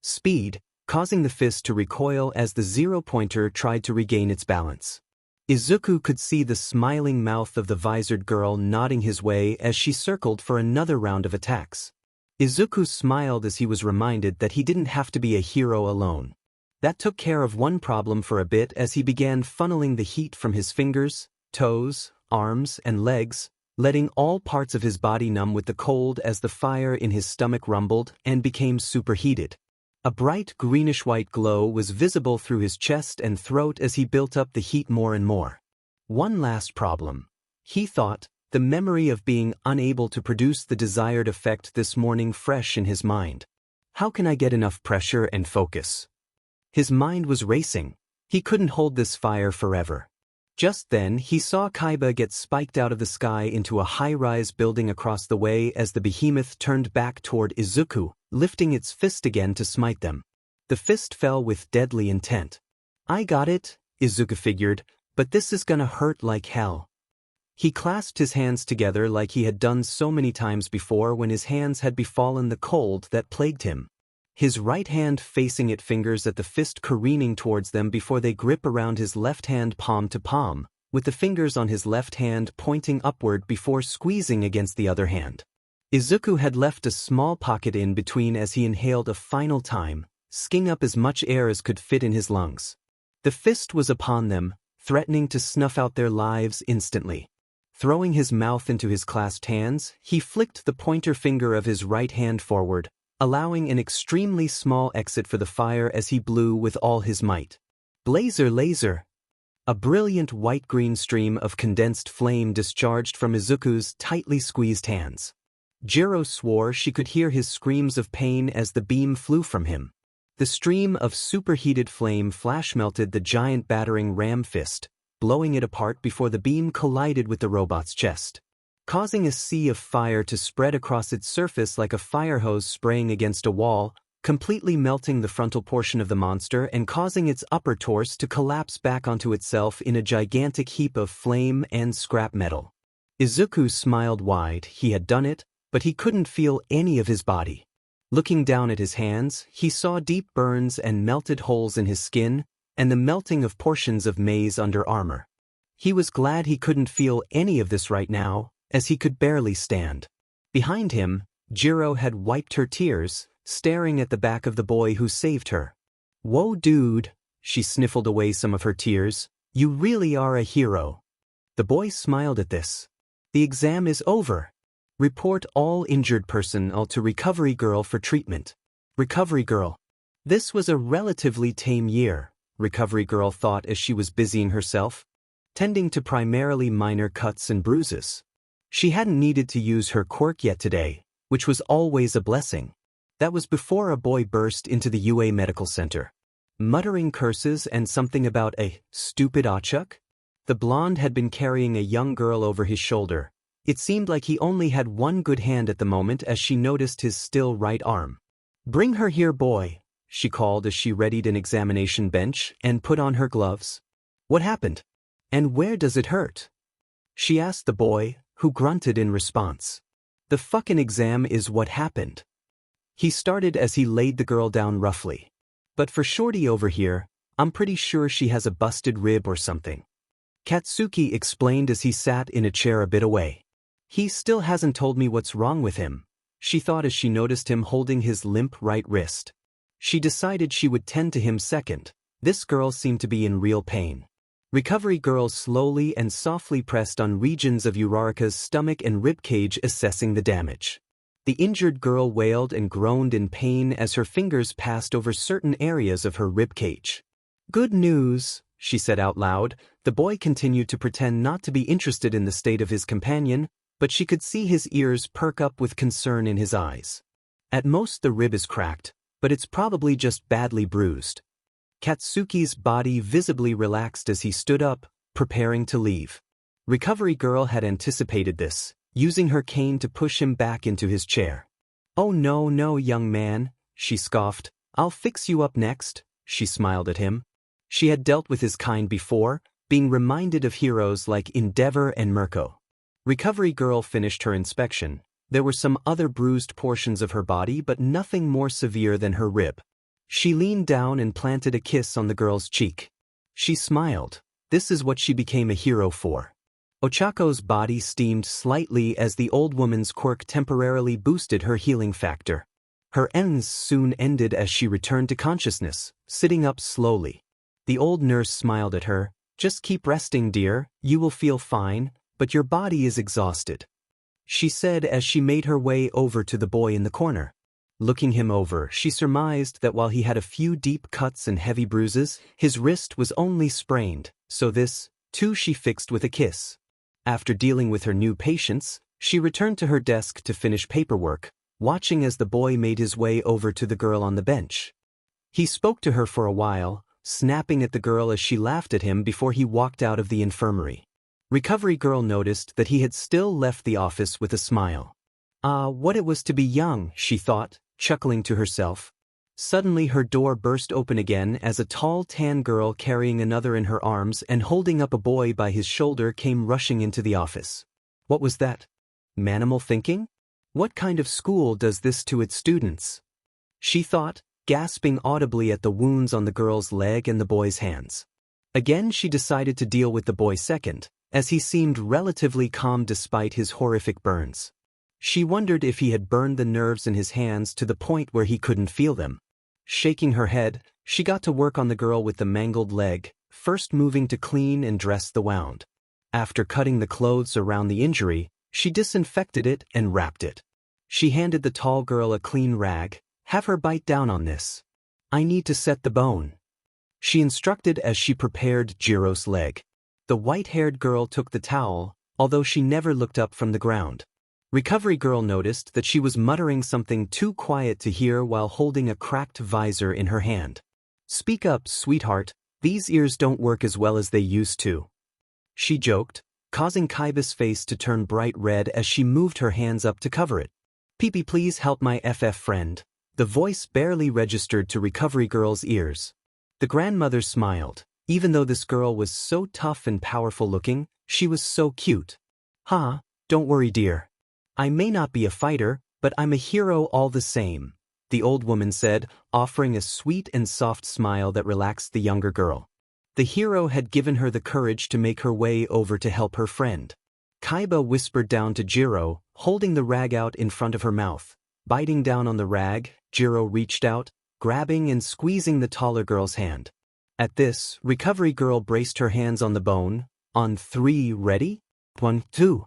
speed, causing the fist to recoil as the zero-pointer tried to regain its balance. Izuku could see the smiling mouth of the visored girl nodding his way as she circled for another round of attacks. Izuku smiled as he was reminded that he didn't have to be a hero alone. That took care of one problem for a bit as he began funneling the heat from his fingers, toes, arms, and legs, letting all parts of his body numb with the cold as the fire in his stomach rumbled and became superheated. A bright greenish-white glow was visible through his chest and throat as he built up the heat more and more. One last problem. He thought, the memory of being unable to produce the desired effect this morning fresh in his mind. How can I get enough pressure and focus? His mind was racing. He couldn't hold this fire forever. Just then, he saw Kaiba get spiked out of the sky into a high-rise building across the way as the behemoth turned back toward Izuku, lifting its fist again to smite them. The fist fell with deadly intent. I got it, Izuku figured, but this is gonna hurt like hell. He clasped his hands together like he had done so many times before when his hands had befallen the cold that plagued him. His right hand facing it, fingers at the fist careening towards them before they grip around his left hand palm to palm, with the fingers on his left hand pointing upward before squeezing against the other hand. Izuku had left a small pocket in between as he inhaled a final time, sucking up as much air as could fit in his lungs. The fist was upon them, threatening to snuff out their lives instantly. Throwing his mouth into his clasped hands, he flicked the pointer finger of his right hand forward, allowing an extremely small exit for the fire as he blew with all his might. Blazer laser! A brilliant white-green stream of condensed flame discharged from Izuku's tightly squeezed hands. Jiro swore she could hear his screams of pain as the beam flew from him. The stream of superheated flame flash-melted the giant battering ram fist, blowing it apart before the beam collided with the robot's chest, causing a sea of fire to spread across its surface like a fire hose spraying against a wall, completely melting the frontal portion of the monster and causing its upper torso to collapse back onto itself in a gigantic heap of flame and scrap metal. Izuku smiled wide. He had done it, but he couldn't feel any of his body. Looking down at his hands, he saw deep burns and melted holes in his skin, and the melting of portions of Mei's under armor. He was glad he couldn't feel any of this right now, as he could barely stand. Behind him, Jiro had wiped her tears, staring at the back of the boy who saved her. Whoa dude, she sniffled away some of her tears, you really are a hero. The boy smiled at this. The exam is over. Report all injured personnel to Recovery Girl for treatment. Recovery Girl. This was a relatively tame year, Recovery Girl thought as she was busying herself, tending to primarily minor cuts and bruises. She hadn't needed to use her quirk yet today, which was always a blessing. That was before a boy burst into the UA Medical Center, muttering curses and something about a stupid Achuk. The blonde had been carrying a young girl over his shoulder. It seemed like he only had one good hand at the moment as she noticed his still right arm. Bring her here, boy, she called as she readied an examination bench and put on her gloves. What happened? And where does it hurt? She asked the boy, who grunted in response. The fucking exam is what happened. He started as he laid the girl down roughly. But for Shorty over here, I'm pretty sure she has a busted rib or something. Katsuki explained as he sat in a chair a bit away. He still hasn't told me what's wrong with him, she thought as she noticed him holding his limp right wrist. She decided she would tend to him second, This girl seemed to be in real pain. Recovery girl slowly and softly pressed on regions of Uraraka's stomach and ribcage, assessing the damage. The injured girl wailed and groaned in pain as her fingers passed over certain areas of her ribcage. "Good news," she said out loud. The boy continued to pretend not to be interested in the state of his companion, but she could see his ears perk up with concern in his eyes. "At most the rib is cracked, but it's probably just badly bruised." Katsuki's body visibly relaxed as he stood up, preparing to leave. Recovery girl had anticipated this, using her cane to push him back into his chair. "Oh no, young man," she scoffed. "I'll fix you up next." She smiled at him. She had dealt with his kind before, being reminded of heroes like Endeavor and Mirko. Recovery girl finished her inspection. There were some other bruised portions of her body, but nothing more severe than her rib. She leaned down and planted a kiss on the girl's cheek. She smiled. This is what she became a hero for. Ochako's body steamed slightly as the old woman's quirk temporarily boosted her healing factor. Her ends soon ended as she returned to consciousness, sitting up slowly. The old nurse smiled at her. "Just keep resting, dear, you will feel fine, but your body is exhausted," she said as she made her way over to the boy in the corner. Looking him over, she surmised that while he had a few deep cuts and heavy bruises, his wrist was only sprained, so this, too, she fixed with a kiss. After dealing with her new patients, she returned to her desk to finish paperwork, watching as the boy made his way over to the girl on the bench. He spoke to her for a while, snapping at the girl as she laughed at him before he walked out of the infirmary. Recovery girl noticed that he had still left the office with a smile. What it was to be young, she thought, chuckling to herself. Suddenly her door burst open again as a tall tan girl carrying another in her arms and holding up a boy by his shoulder came rushing into the office. What was that? Manimal thinking? What kind of school does this to its students? She thought, gasping audibly at the wounds on the girl's leg and the boy's hands. Again she decided to deal with the boy second, as he seemed relatively calm despite his horrific burns. She wondered if he had burned the nerves in his hands to the point where he couldn't feel them. Shaking her head, she got to work on the girl with the mangled leg, first moving to clean and dress the wound. After cutting the clothes around the injury, she disinfected it and wrapped it. She handed the tall girl a clean rag. "Have her bite down on this. I need to set the bone," she instructed as she prepared Jiro's leg. The white-haired girl took the towel, although she never looked up from the ground. Recovery girl noticed that she was muttering something too quiet to hear while holding a cracked visor in her hand. "Speak up, sweetheart, these ears don't work as well as they used to," she joked, causing Kaiba's face to turn bright red as she moved her hands up to cover it. "Pee-pee, please help my FF friend." The voice barely registered to Recovery girl's ears. The grandmother smiled. Even though this girl was so tough and powerful looking, she was so cute. Don't worry, dear. I may not be a fighter, but I'm a hero all the same," the old woman said, offering a sweet and soft smile that relaxed the younger girl. The hero had given her the courage to make her way over to help her friend. Kaiba whispered down to Jiro, holding the rag out in front of her mouth. Biting down on the rag, Jiro reached out, grabbing and squeezing the taller girl's hand. At this, Recovery girl braced her hands on the bone. "On 3, ready? 1, 2.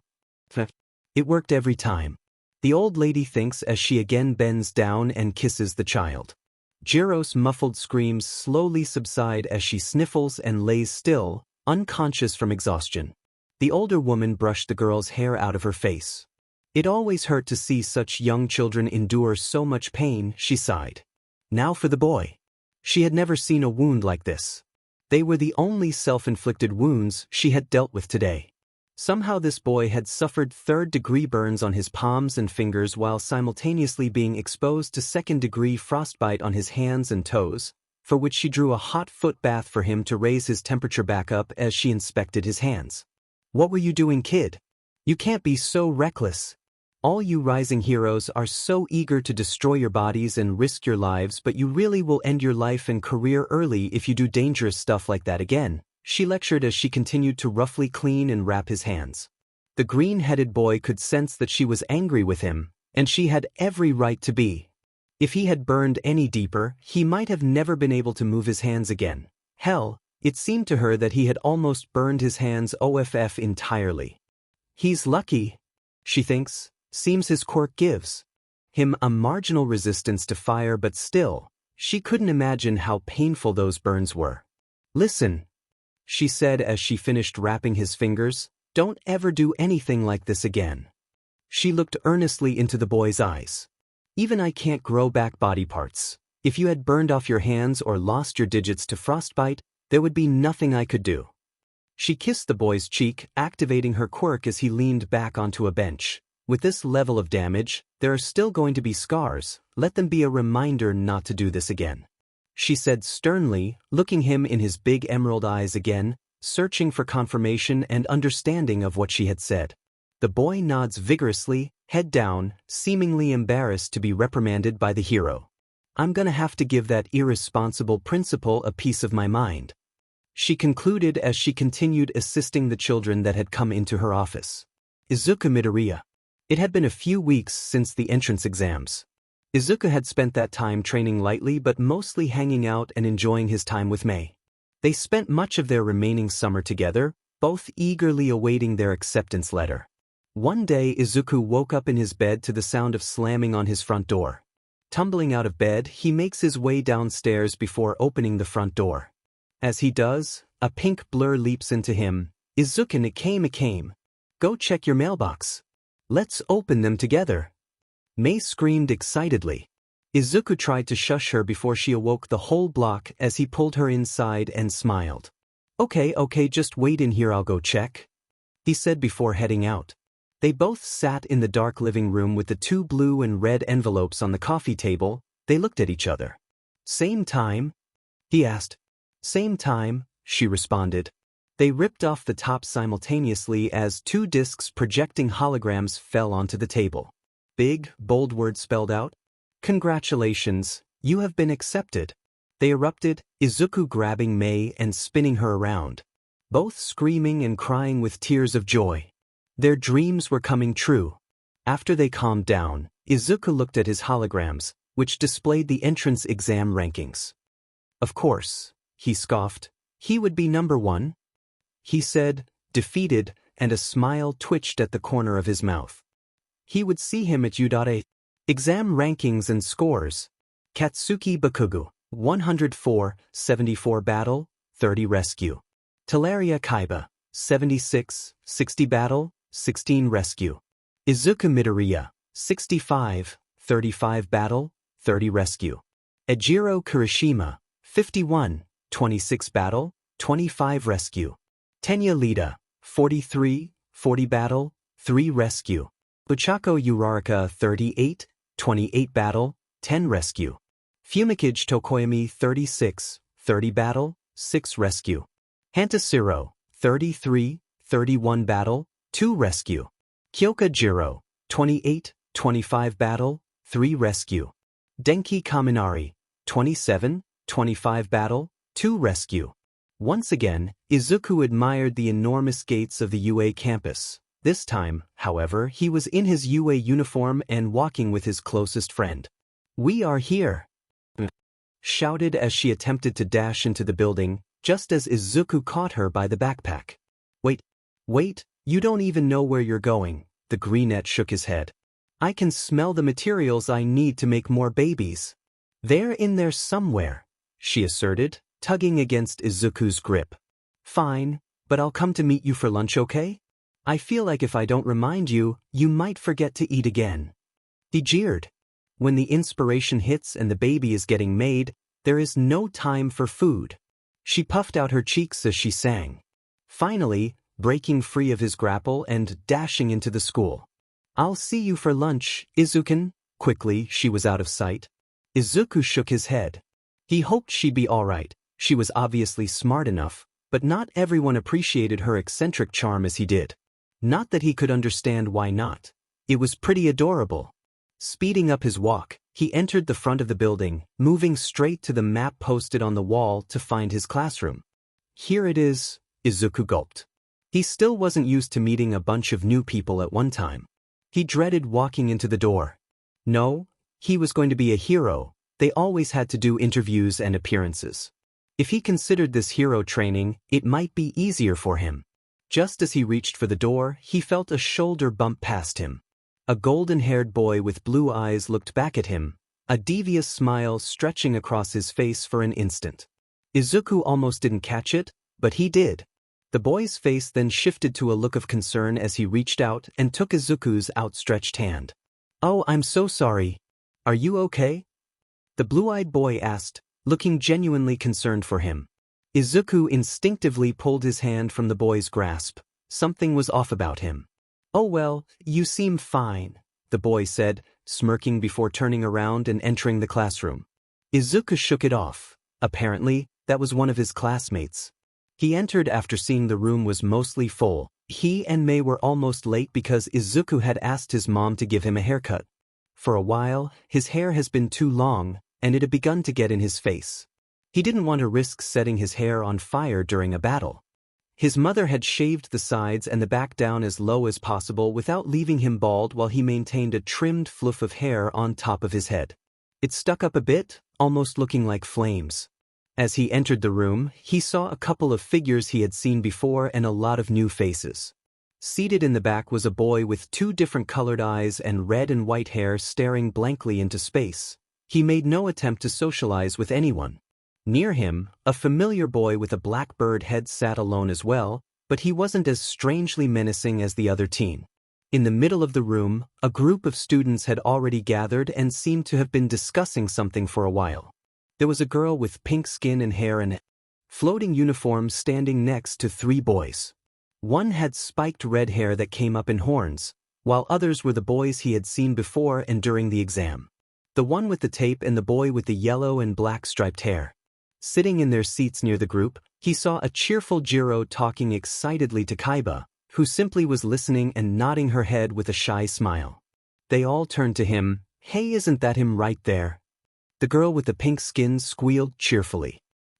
It worked every time. The old lady thinks as she again bends down and kisses the child. Jiro's muffled screams slowly subside as she sniffles and lays still, unconscious from exhaustion. The older woman brushed the girl's hair out of her face. "It always hurt to see such young children endure so much pain," she sighed. Now for the boy. She had never seen a wound like this. They were the only self-inflicted wounds she had dealt with today. Somehow this boy had suffered third-degree burns on his palms and fingers while simultaneously being exposed to second-degree frostbite on his hands and toes, for which she drew a hot foot bath for him to raise his temperature back up as she inspected his hands. "What were you doing, kid? You can't be so reckless. All you rising heroes are so eager to destroy your bodies and risk your lives, but you really will end your life and career early if you do dangerous stuff like that again," she lectured as she continued to roughly clean and wrap his hands. The green-headed boy could sense that she was angry with him, and she had every right to be. If he had burned any deeper, he might have never been able to move his hands again. Hell, it seemed to her that he had almost burned his hands off entirely. He's lucky, she thinks, seems his quirk gives him a marginal resistance to fire, but still, she couldn't imagine how painful those burns were. Listen, she said as she finished wrapping his fingers, don't ever do anything like this again. She looked earnestly into the boy's eyes. Even I can't grow back body parts. If you had burned off your hands or lost your digits to frostbite, there would be nothing I could do. She kissed the boy's cheek, activating her quirk as he leaned back onto a bench. With this level of damage, there are still going to be scars. Let them be a reminder not to do this again, she said sternly, looking him in his big emerald eyes again, searching for confirmation and understanding of what she had said. The boy nods vigorously, head down, seemingly embarrassed to be reprimanded by the hero. I'm gonna have to give that irresponsible principal a piece of my mind, she concluded as she continued assisting the children that had come into her office. Izuku Midoriya. It had been a few weeks since the entrance exams. Izuku had spent that time training lightly but mostly hanging out and enjoying his time with Mei. They spent much of their remaining summer together, both eagerly awaiting their acceptance letter. One day Izuku woke up in his bed to the sound of slamming on his front door. Tumbling out of bed, he makes his way downstairs before opening the front door. As he does, a pink blur leaps into him. Izuku, it came. Go check your mailbox. Let's open them together. Mei screamed excitedly. Izuku tried to shush her before she awoke the whole block as he pulled her inside and smiled. Okay, just wait in here, I'll go check, he said before heading out. They both sat in the dark living room with the two blue and red envelopes on the coffee table. They looked at each other. Same time? He asked. Same time, she responded. They ripped off the top simultaneously as two discs projecting holograms fell onto the table. Big, bold words spelled out. Congratulations, you have been accepted. They erupted, Izuku grabbing Mei and spinning her around, both screaming and crying with tears of joy. Their dreams were coming true. After they calmed down, Izuku looked at his holograms, which displayed the entrance exam rankings. Of course, he scoffed, he would be number 1. He said, defeated, and a smile twitched at the corner of his mouth. He would see him at U.A. Exam rankings and scores. Evil Bakugou, 104, 74 battle, 30 rescue. Teleria Kaiba, 76, 60 battle, 16 rescue. Izuku Midoriya, 65, 35 battle, 30 rescue. Ejiro Kirishima, 51, 26 battle, 25 rescue. Tenya Lida, 43, 40 battle, 3 rescue. Uchako Uraraka, 38, 28 battle, 10 rescue. Fumikage Tokoyami, 36, 30 battle, 6 rescue. Hantasiro, 33, 31 battle, 2 rescue. Kyoka Jiro, 28, 25 battle, 3 rescue. Denki Kaminari, 27, 25 battle, 2 rescue. Once again, Izuku admired the enormous gates of the UA campus. This time, however, he was in his UA uniform and walking with his closest friend. We are here, shouted as she attempted to dash into the building, just as Izuku caught her by the backpack. Wait, you don't even know where you're going, the greenette shook his head. I can smell the materials I need to make more babies. They're in there somewhere, she asserted, tugging against Izuku's grip. Fine, but I'll come to meet you for lunch, okay? I feel like if I don't remind you, you might forget to eat again. He jeered. When the inspiration hits and the baby is getting made, there is no time for food. She puffed out her cheeks as she sang. Finally, breaking free of his grapple and dashing into the school. I'll see you for lunch, Izuku. Quickly, she was out of sight. Izuku shook his head. He hoped she'd be all right. She was obviously smart enough, but not everyone appreciated her eccentric charm as he did. Not that he could understand why not. It was pretty adorable. Speeding up his walk, he entered the front of the building, moving straight to the map posted on the wall to find his classroom. Here it is, Izuku gulped. He still wasn't used to meeting a bunch of new people at one time. He dreaded walking into the door. No, he was going to be a hero. They always had to do interviews and appearances. If he considered this hero training, it might be easier for him. Just as he reached for the door, he felt a shoulder bump past him. A golden-haired boy with blue eyes looked back at him, a devious smile stretching across his face for an instant. Izuku almost didn't catch it, but he did. The boy's face then shifted to a look of concern as he reached out and took Izuku's outstretched hand. "Oh, I'm so sorry. Are you okay?" the blue-eyed boy asked, looking genuinely concerned for him. Izuku instinctively pulled his hand from the boy's grasp. Something was off about him. "Oh well, you seem fine," the boy said, smirking before turning around and entering the classroom. Izuku shook it off. Apparently, that was one of his classmates. He entered after seeing the room was mostly full. He and Mei were almost late because Izuku had asked his mom to give him a haircut. For a while, his hair has been too long, and it had begun to get in his face. He didn't want to risk setting his hair on fire during a battle. His mother had shaved the sides and the back down as low as possible without leaving him bald while he maintained a trimmed fluff of hair on top of his head. It stuck up a bit, almost looking like flames. As he entered the room, he saw a couple of figures he had seen before and a lot of new faces. Seated in the back was a boy with two different colored eyes and red and white hair staring blankly into space. He made no attempt to socialize with anyone. Near him, a familiar boy with a black bird head sat alone as well, but he wasn't as strangely menacing as the other teen. In the middle of the room, a group of students had already gathered and seemed to have been discussing something for a while. There was a girl with pink skin and hair and floating uniform standing next to three boys. One had spiked red hair that came up in horns, while others were the boys he had seen before and during the exam. The one with the tape and the boy with the yellow and black striped hair. Sitting in their seats near the group, he saw a cheerful Jiro talking excitedly to Kaiba, who simply was listening and nodding her head with a shy smile. They all turned to him. "Hey, isn't that him right there?" The girl with the pink skin squealed cheerfully.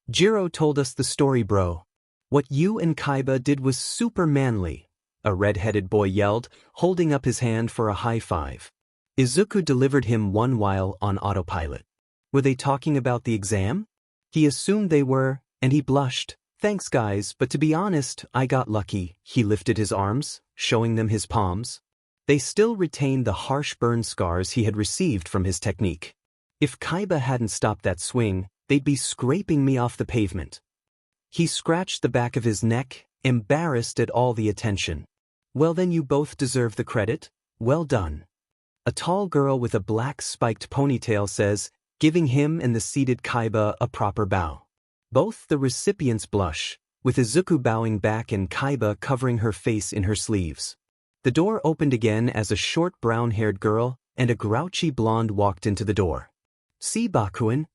"Jiro told us the story, bro. What you and Kaiba did was super manly," a red-headed boy yelled, holding up his hand for a high five. Izuku delivered him one while on autopilot. Were they talking about the exam? He assumed they were, and he blushed. "Thanks guys, but to be honest, I got lucky." He lifted his arms, showing them his palms. They still retained the harsh burn scars he had received from his technique. "If Kaiba hadn't stopped that swing, they'd be scraping me off the pavement." He scratched the back of his neck, embarrassed at all the attention. "Well then you both deserve the credit. Well done." A tall girl with a black spiked ponytail says, giving him and the seated Kaiba a proper bow. Both the recipients blush, with Izuku bowing back and Kaiba covering her face in her sleeves. The door opened again as a short brown-haired girl and a grouchy blonde walked into the door. "See, Bakuin?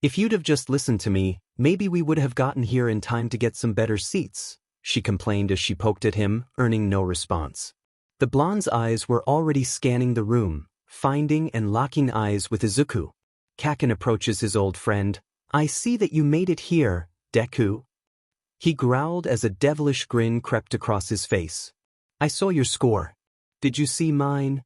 If you'd have just listened to me, maybe we would have gotten here in time to get some better seats," she complained as she poked at him, earning no response. The blonde's eyes were already scanning the room, finding and locking eyes with Izuku. Kacchan approaches his old friend. "I see that you made it here, Deku." He growled as a devilish grin crept across his face. "I saw your score. Did you see mine?"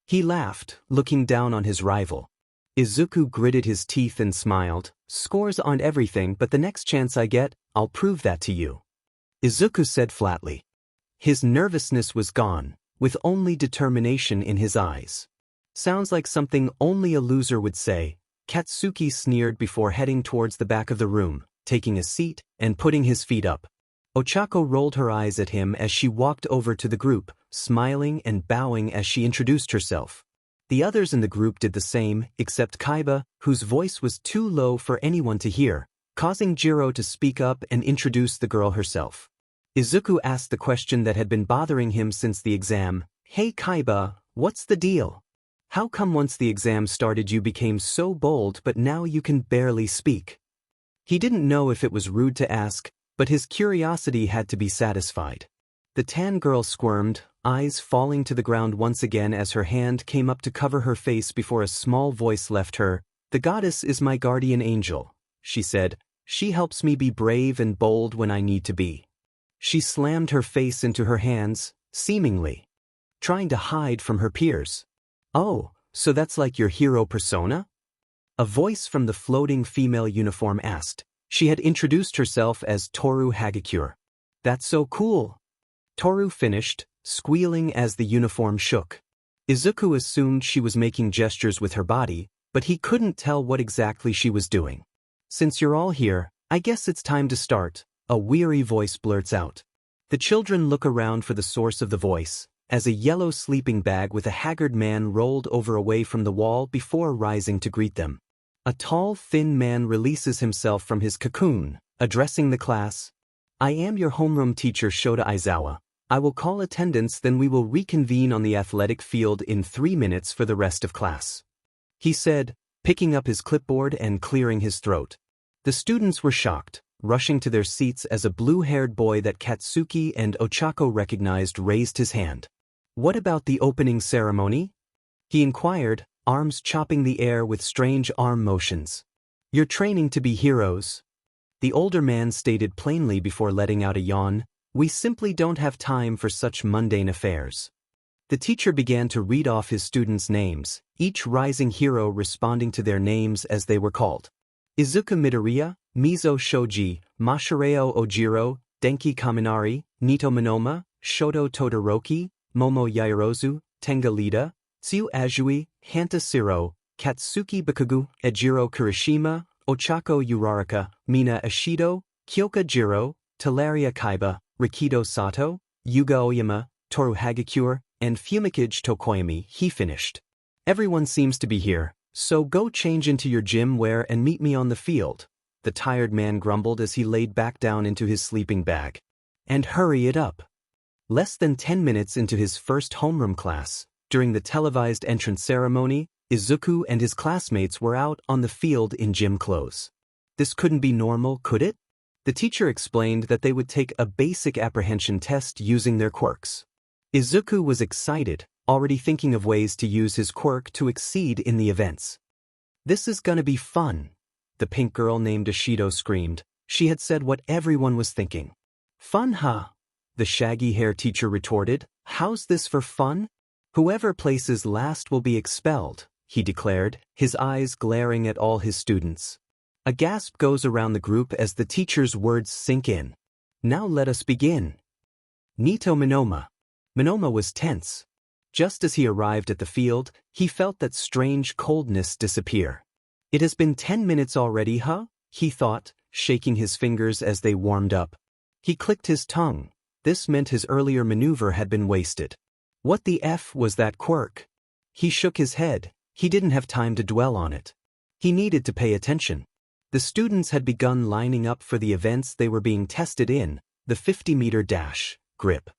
He laughed, looking down on his rival. Izuku gritted his teeth and smiled. "Scores aren't everything, but the next chance I get, I'll prove that to you," Izuku said flatly. His nervousness was gone, with only determination in his eyes. "Sounds like something only a loser would say," Katsuki sneered before heading towards the back of the room, taking a seat and putting his feet up. Ochako rolled her eyes at him as she walked over to the group, smiling and bowing as she introduced herself. The others in the group did the same, except Kaiba, whose voice was too low for anyone to hear, causing Jiro to speak up and introduce the girl herself. Izuku asked the question that had been bothering him since the exam. "Hey Kaiba, what's the deal? How come once the exam started you became so bold but now you can barely speak?" He didn't know if it was rude to ask, but his curiosity had to be satisfied. The tan girl squirmed, eyes falling to the ground once again as her hand came up to cover her face before a small voice left her. "The goddess is my guardian angel," she said. "She helps me be brave and bold when I need to be." She slammed her face into her hands, seemingly trying to hide from her peers. "Oh, so that's like your hero persona?" a voice from the floating female uniform asked. She had introduced herself as Toru Hagakure. That's so cool. Toru finished, squealing as the uniform shook. Izuku assumed she was making gestures with her body, but he couldn't tell what exactly she was doing. Since you're all here, I guess it's time to start, a weary voice blurts out. The children look around for the source of the voice, as a yellow sleeping bag with a haggard man rolled over away from the wall before rising to greet them. A tall, thin man releases himself from his cocoon, addressing the class. I am your homeroom teacher Shota Aizawa. I will call attendance, then we will reconvene on the athletic field in 3 minutes for the rest of class, he said, picking up his clipboard and clearing his throat. The students were shocked, rushing to their seats as a blue-haired boy that Katsuki and Ochako recognized raised his hand. What about the opening ceremony? He inquired, arms chopping the air with strange arm motions. You're training to be heroes. The older man stated plainly before letting out a yawn, we simply don't have time for such mundane affairs. The teacher began to read off his students' names, each rising hero responding to their names as they were called. Izuku Midoriya, Mizo Shoji, Mashireo Ojiro, Denki Kaminari, Nito Monoma, Shoto Todoroki, Momo Yaoyorozu, Tenga Lida, Tsuyu Azui, Hanta Siro, Katsuki Bakugou, Ejiro Kirishima, Ochako Uraraka, Mina Ishido, Kyoka Jiro, Talaria Kaiba, Rikido Sato, Yuga Oyama, Toru Hagakure, and Fumikage Tokoyami. He finished. Everyone seems to be here, so go change into your gym wear and meet me on the field, the tired man grumbled as he laid back down into his sleeping bag. And hurry it up. Less than 10 minutes into his first homeroom class, during the televised entrance ceremony, Izuku and his classmates were out on the field in gym clothes. This couldn't be normal, could it? The teacher explained that they would take a basic apprehension test using their quirks. Izuku was excited, already thinking of ways to use his quirk to exceed in the events. This is gonna be fun, the pink girl named Ishido screamed. She had said what everyone was thinking. Fun, huh? The shaggy hair teacher retorted. How's this for fun? Whoever places last will be expelled, he declared, his eyes glaring at all his students. A gasp goes around the group as the teacher's words sink in. Now let us begin. Nito Monoma. Monoma was tense. Just as he arrived at the field, he felt that strange coldness disappear. It has been 10 minutes already, huh? He thought, shaking his fingers as they warmed up. He clicked his tongue. This meant his earlier maneuver had been wasted. What the F was that quirk? He shook his head. He didn't have time to dwell on it. He needed to pay attention. The students had begun lining up for the events they were being tested in, the 50-meter dash, grip,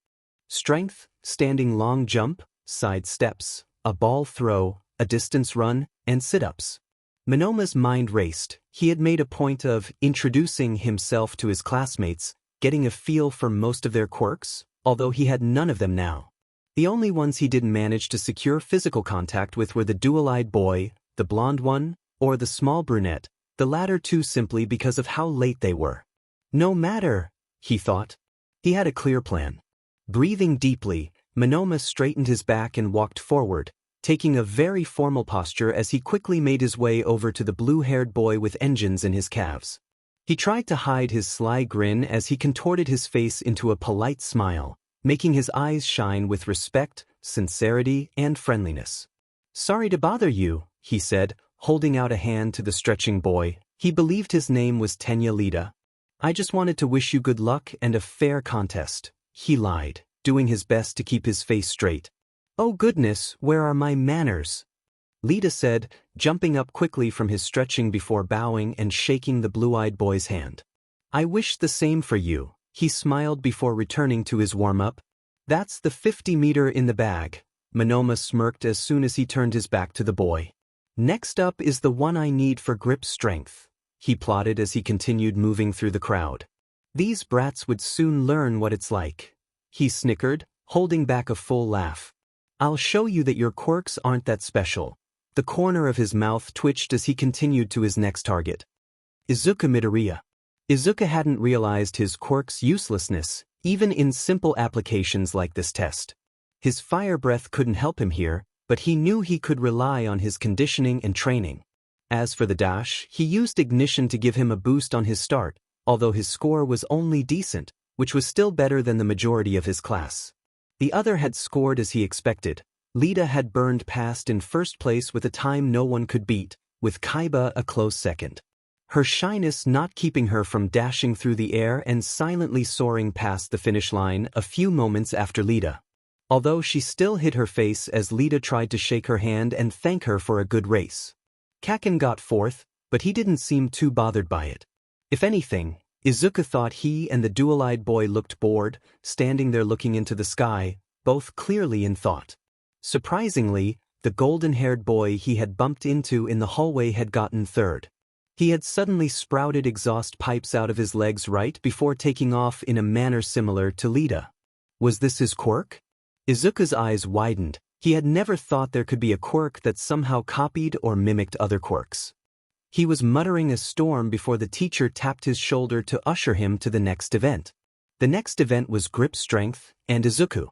strength, standing long jump, side steps, a ball throw, a distance run, and sit-ups. Monoma's mind raced. He had made a point of introducing himself to his classmates, getting a feel for most of their quirks, although he had none of them now. The only ones he didn't manage to secure physical contact with were the dual-eyed boy, the blonde one, or the small brunette, the latter two simply because of how late they were. No matter, he thought. He had a clear plan. Breathing deeply, Monoma straightened his back and walked forward, taking a very formal posture as he quickly made his way over to the blue-haired boy with engines in his calves. He tried to hide his sly grin as he contorted his face into a polite smile, making his eyes shine with respect, sincerity, and friendliness. Sorry to bother you, he said, holding out a hand to the stretching boy. He believed his name was Tenya Lida. I just wanted to wish you good luck and a fair contest, he lied, doing his best to keep his face straight. Oh goodness, where are my manners? Lida said, jumping up quickly from his stretching before bowing and shaking the blue-eyed boy's hand. I wish the same for you, he smiled before returning to his warm-up. That's the 50-meter in the bag, Monoma smirked as soon as he turned his back to the boy. Next up is the one I need for grip strength, he plotted as he continued moving through the crowd. These brats would soon learn what it's like, he snickered, holding back a full laugh. I'll show you that your quirks aren't that special. The corner of his mouth twitched as he continued to his next target. Izuku Midoriya. Izuku hadn't realized his quirk's uselessness, even in simple applications like this test. His fire breath couldn't help him here, but he knew he could rely on his conditioning and training. As for the dash, he used ignition to give him a boost on his start, although his score was only decent, which was still better than the majority of his class. The other had scored as he expected. Lita had burned past in first place with a time no one could beat, with Kaiba a close second. Her shyness not keeping her from dashing through the air and silently soaring past the finish line a few moments after Lita. Although she still hid her face as Lita tried to shake her hand and thank her for a good race. Kacchan got fourth, but he didn't seem too bothered by it. If anything, Izuku thought he and the dual-eyed boy looked bored, standing there looking into the sky, both clearly in thought. Surprisingly, the golden-haired boy he had bumped into in the hallway had gotten third. He had suddenly sprouted exhaust pipes out of his legs right before taking off in a manner similar to Lita. Was this his quirk? Izuku's eyes widened. He had never thought there could be a quirk that somehow copied or mimicked other quirks. He was muttering a storm before the teacher tapped his shoulder to usher him to the next event. The next event was grip strength, and Izuku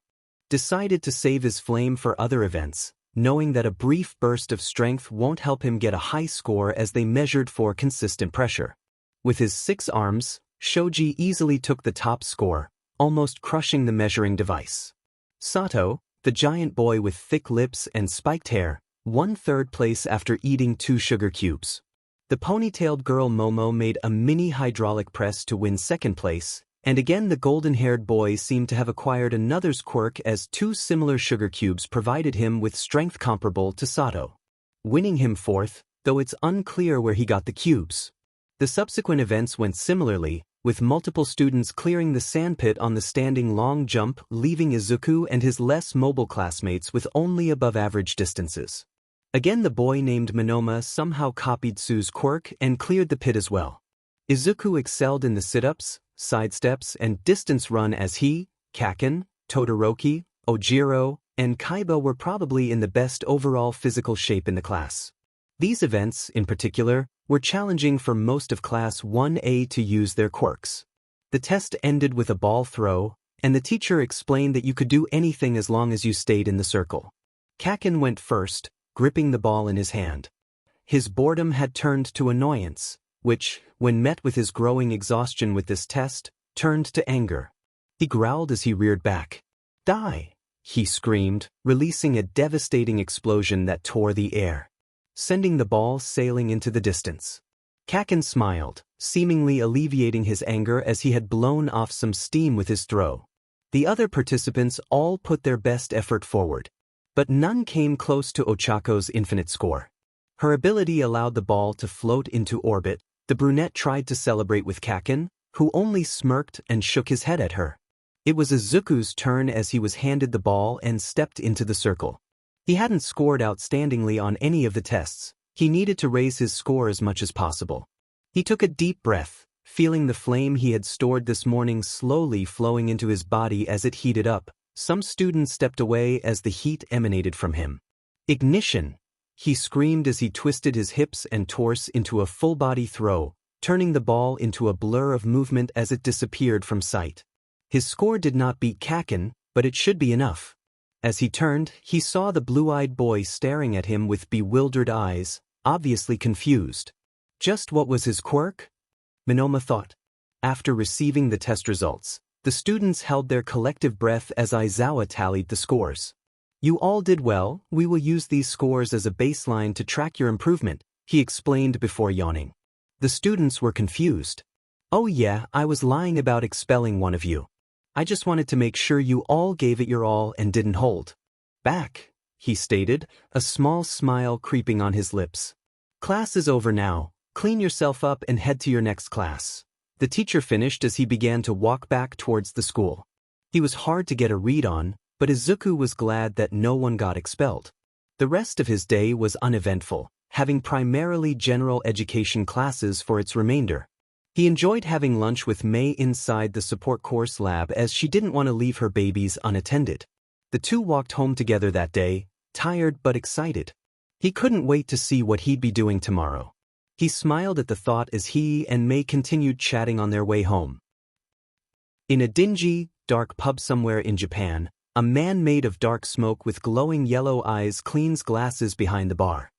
decided to save his flame for other events, knowing that a brief burst of strength won't help him get a high score as they measured for consistent pressure. With his 6 arms, Shoji easily took the top score, almost crushing the measuring device. Sato, the giant boy with thick lips and spiked hair, won third place after eating 2 sugar cubes. The ponytailed girl Momo made a mini hydraulic press to win second place, and again the golden-haired boy seemed to have acquired another's quirk as 2 similar sugar cubes provided him with strength comparable to Sato, winning him fourth, though it's unclear where he got the cubes. The subsequent events went similarly, with multiple students clearing the sandpit on the standing long jump, leaving Izuku and his less mobile classmates with only above-average distances. Again the boy named Monoma somehow copied Su's quirk and cleared the pit as well. Izuku excelled in the sit-ups, sidesteps, and distance run as he, Kacchan, Todoroki, Ojiro, and Kaiba were probably in the best overall physical shape in the class. These events, in particular, were challenging for most of Class 1A to use their quirks. The test ended with a ball throw, and the teacher explained that you could do anything as long as you stayed in the circle. Kacchan went first, gripping the ball in his hand. His boredom had turned to annoyance, which, when met with his growing exhaustion with this test, turned to anger. He growled as he reared back. "Die!" he screamed, releasing a devastating explosion that tore the air, sending the ball sailing into the distance. Kacchan smiled, seemingly alleviating his anger as he had blown off some steam with his throw. The other participants all put their best effort forward, but none came close to Ochako's infinite score. Her ability allowed the ball to float into orbit. The brunette tried to celebrate with Kacchan, who only smirked and shook his head at her. It was Izuku's turn as he was handed the ball and stepped into the circle. He hadn't scored outstandingly on any of the tests. He needed to raise his score as much as possible. He took a deep breath, feeling the flame he had stored this morning slowly flowing into his body as it heated up. Some students stepped away as the heat emanated from him. "Ignition!" he screamed as he twisted his hips and torso into a full-body throw, turning the ball into a blur of movement as it disappeared from sight. His score did not beat Kacchan, but it should be enough. As he turned, he saw the blue-eyed boy staring at him with bewildered eyes, obviously confused. Just what was his quirk? Monoma thought. After receiving the test results, the students held their collective breath as Aizawa tallied the scores. "You all did well. We will use these scores as a baseline to track your improvement," he explained before yawning. The students were confused. "Oh yeah, I was lying about expelling one of you. I just wanted to make sure you all gave it your all and didn't hold back," he stated, a small smile creeping on his lips. "Class is over now. Clean yourself up and head to your next class." The teacher finished as he began to walk back towards the school. He was hard to get a read on, but Izuku was glad that no one got expelled. The rest of his day was uneventful, having primarily general education classes for its remainder. He enjoyed having lunch with Mei inside the support course lab as she didn't want to leave her babies unattended. The two walked home together that day, tired but excited. He couldn't wait to see what he'd be doing tomorrow. He smiled at the thought as he and Mei continued chatting on their way home. In a dingy, dark pub somewhere in Japan, a man made of dark smoke with glowing yellow eyes cleans glasses behind the bar.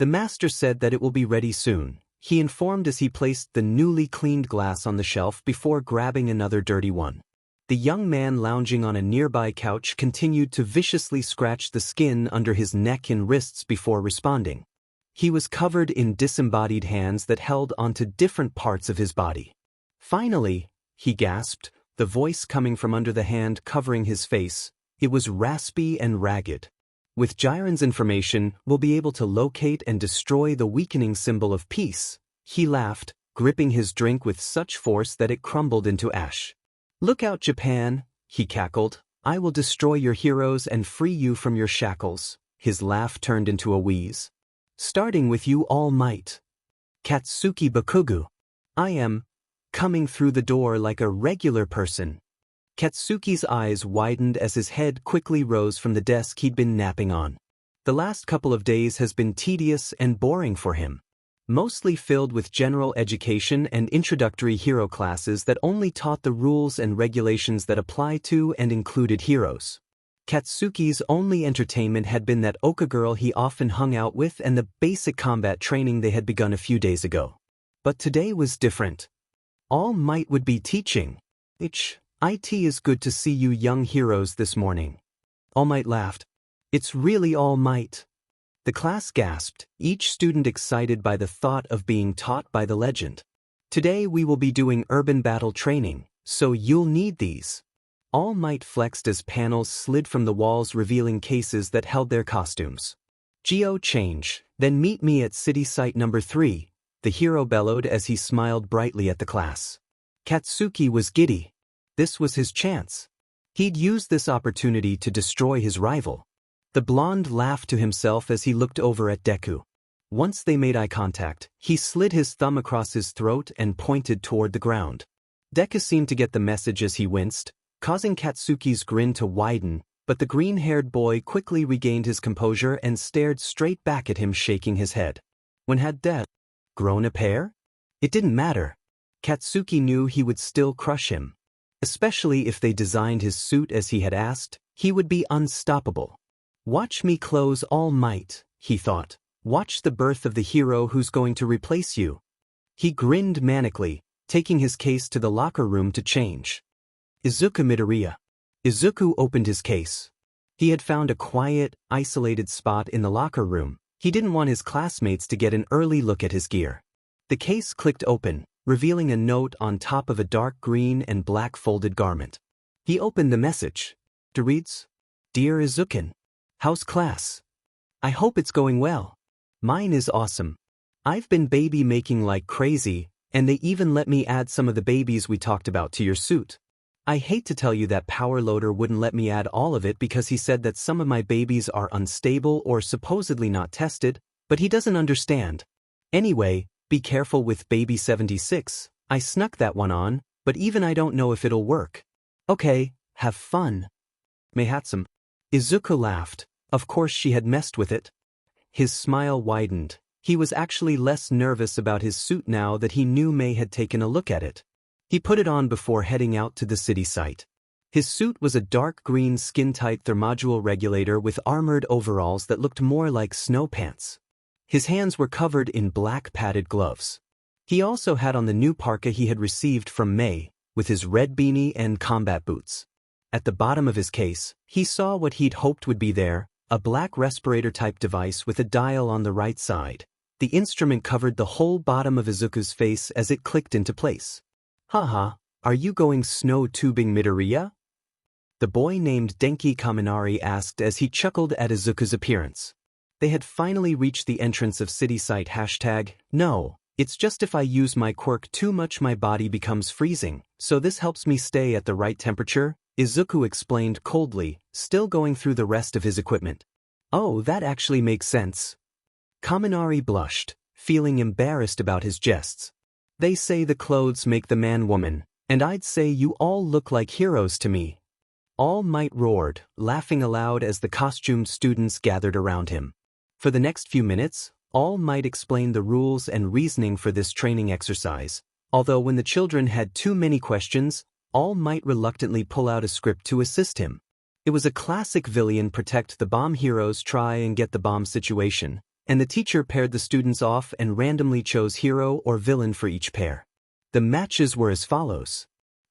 The master said that it will be ready soon, he informed as he placed the newly cleaned glass on the shelf before grabbing another dirty one. The young man lounging on a nearby couch continued to viciously scratch the skin under his neck and wrists before responding. He was covered in disembodied hands that held onto different parts of his body. Finally, he gasped, the voice coming from under the hand covering his face. It was raspy and ragged. With Jiren's information, we'll be able to locate and destroy the weakening symbol of peace. He laughed, gripping his drink with such force that it crumbled into ash. Look out, Japan, he cackled. I will destroy your heroes and free you from your shackles. His laugh turned into a wheeze. Starting with you, All Might. Katsuki Bakugou. I am coming through the door like a regular person. Katsuki's eyes widened as his head quickly rose from the desk he'd been napping on. The last couple of days has been tedious and boring for him. Mostly filled with general education and introductory hero classes that only taught the rules and regulations that apply to and included heroes. Katsuki's only entertainment had been that Oka girl he often hung out with and the basic combat training they had begun a few days ago. But today was different. All Might would be teaching. It is good to see you young heroes this morning. All Might laughed. It's really All Might. The class gasped, each student excited by the thought of being taught by the legend. Today we will be doing urban battle training, so you'll need these. All Might flexed as panels slid from the walls revealing cases that held their costumes. Geo change, then meet me at city site number 3, the hero bellowed as he smiled brightly at the class. Katsuki was giddy. This was his chance. He'd use this opportunity to destroy his rival. The blonde laughed to himself as he looked over at Deku. Once they made eye contact, he slid his thumb across his throat and pointed toward the ground. Deku seemed to get the message as he winced, causing Katsuki's grin to widen, but the green-haired boy quickly regained his composure and stared straight back at him, shaking his head. When had Deku grown a pair? It didn't matter. Katsuki knew he would still crush him. Especially if they designed his suit as he had asked, he would be unstoppable. Watch me close All Might, he thought. Watch the birth of the hero who's going to replace you. He grinned manically, taking his case to the locker room to change. Izuku Midoriya. Izuku opened his case. He had found a quiet, isolated spot in the locker room. He didn't want his classmates to get an early look at his gear. The case clicked open, revealing a note on top of a dark green and black folded garment. He opened the message. It reads, Dear Izuku, how's class? I hope it's going well. Mine is awesome. I've been baby making like crazy, and they even let me add some of the babies we talked about to your suit. I hate to tell you that Power Loader wouldn't let me add all of it because he said that some of my babies are unstable or supposedly not tested, but he doesn't understand. Anyway, be careful with Baby 76, I snuck that one on, but even I don't know if it'll work. Okay, have fun. Meihatsum. Izuku laughed. Of course she had messed with it. His smile widened. He was actually less nervous about his suit now that he knew Mei had taken a look at it. He put it on before heading out to the city site. His suit was a dark green skin-tight thermodule regulator with armored overalls that looked more like snow pants. His hands were covered in black padded gloves. He also had on the new parka he had received from Mei, with his red beanie and combat boots. At the bottom of his case, he saw what he'd hoped would be there, a black respirator-type device with a dial on the right side. The instrument covered the whole bottom of Izuku's face as it clicked into place. Haha, are you going snow tubing Midoriya? The boy named Denki Kaminari asked as he chuckled at Izuku's appearance. They had finally reached the entrance of city site #. No, it's just if I use my quirk too much my body becomes freezing, so this helps me stay at the right temperature, Izuku explained coldly, still going through the rest of his equipment. Oh, that actually makes sense. Kaminari blushed, feeling embarrassed about his jests. They say the clothes make the man woman, and I'd say you all look like heroes to me. All Might roared, laughing aloud as the costumed students gathered around him. For the next few minutes, All Might explained the rules and reasoning for this training exercise, although when the children had too many questions, All Might reluctantly pull out a script to assist him. It was a classic villain protect the bomb heroes try and get the bomb situation, and the teacher paired the students off and randomly chose hero or villain for each pair. The matches were as follows.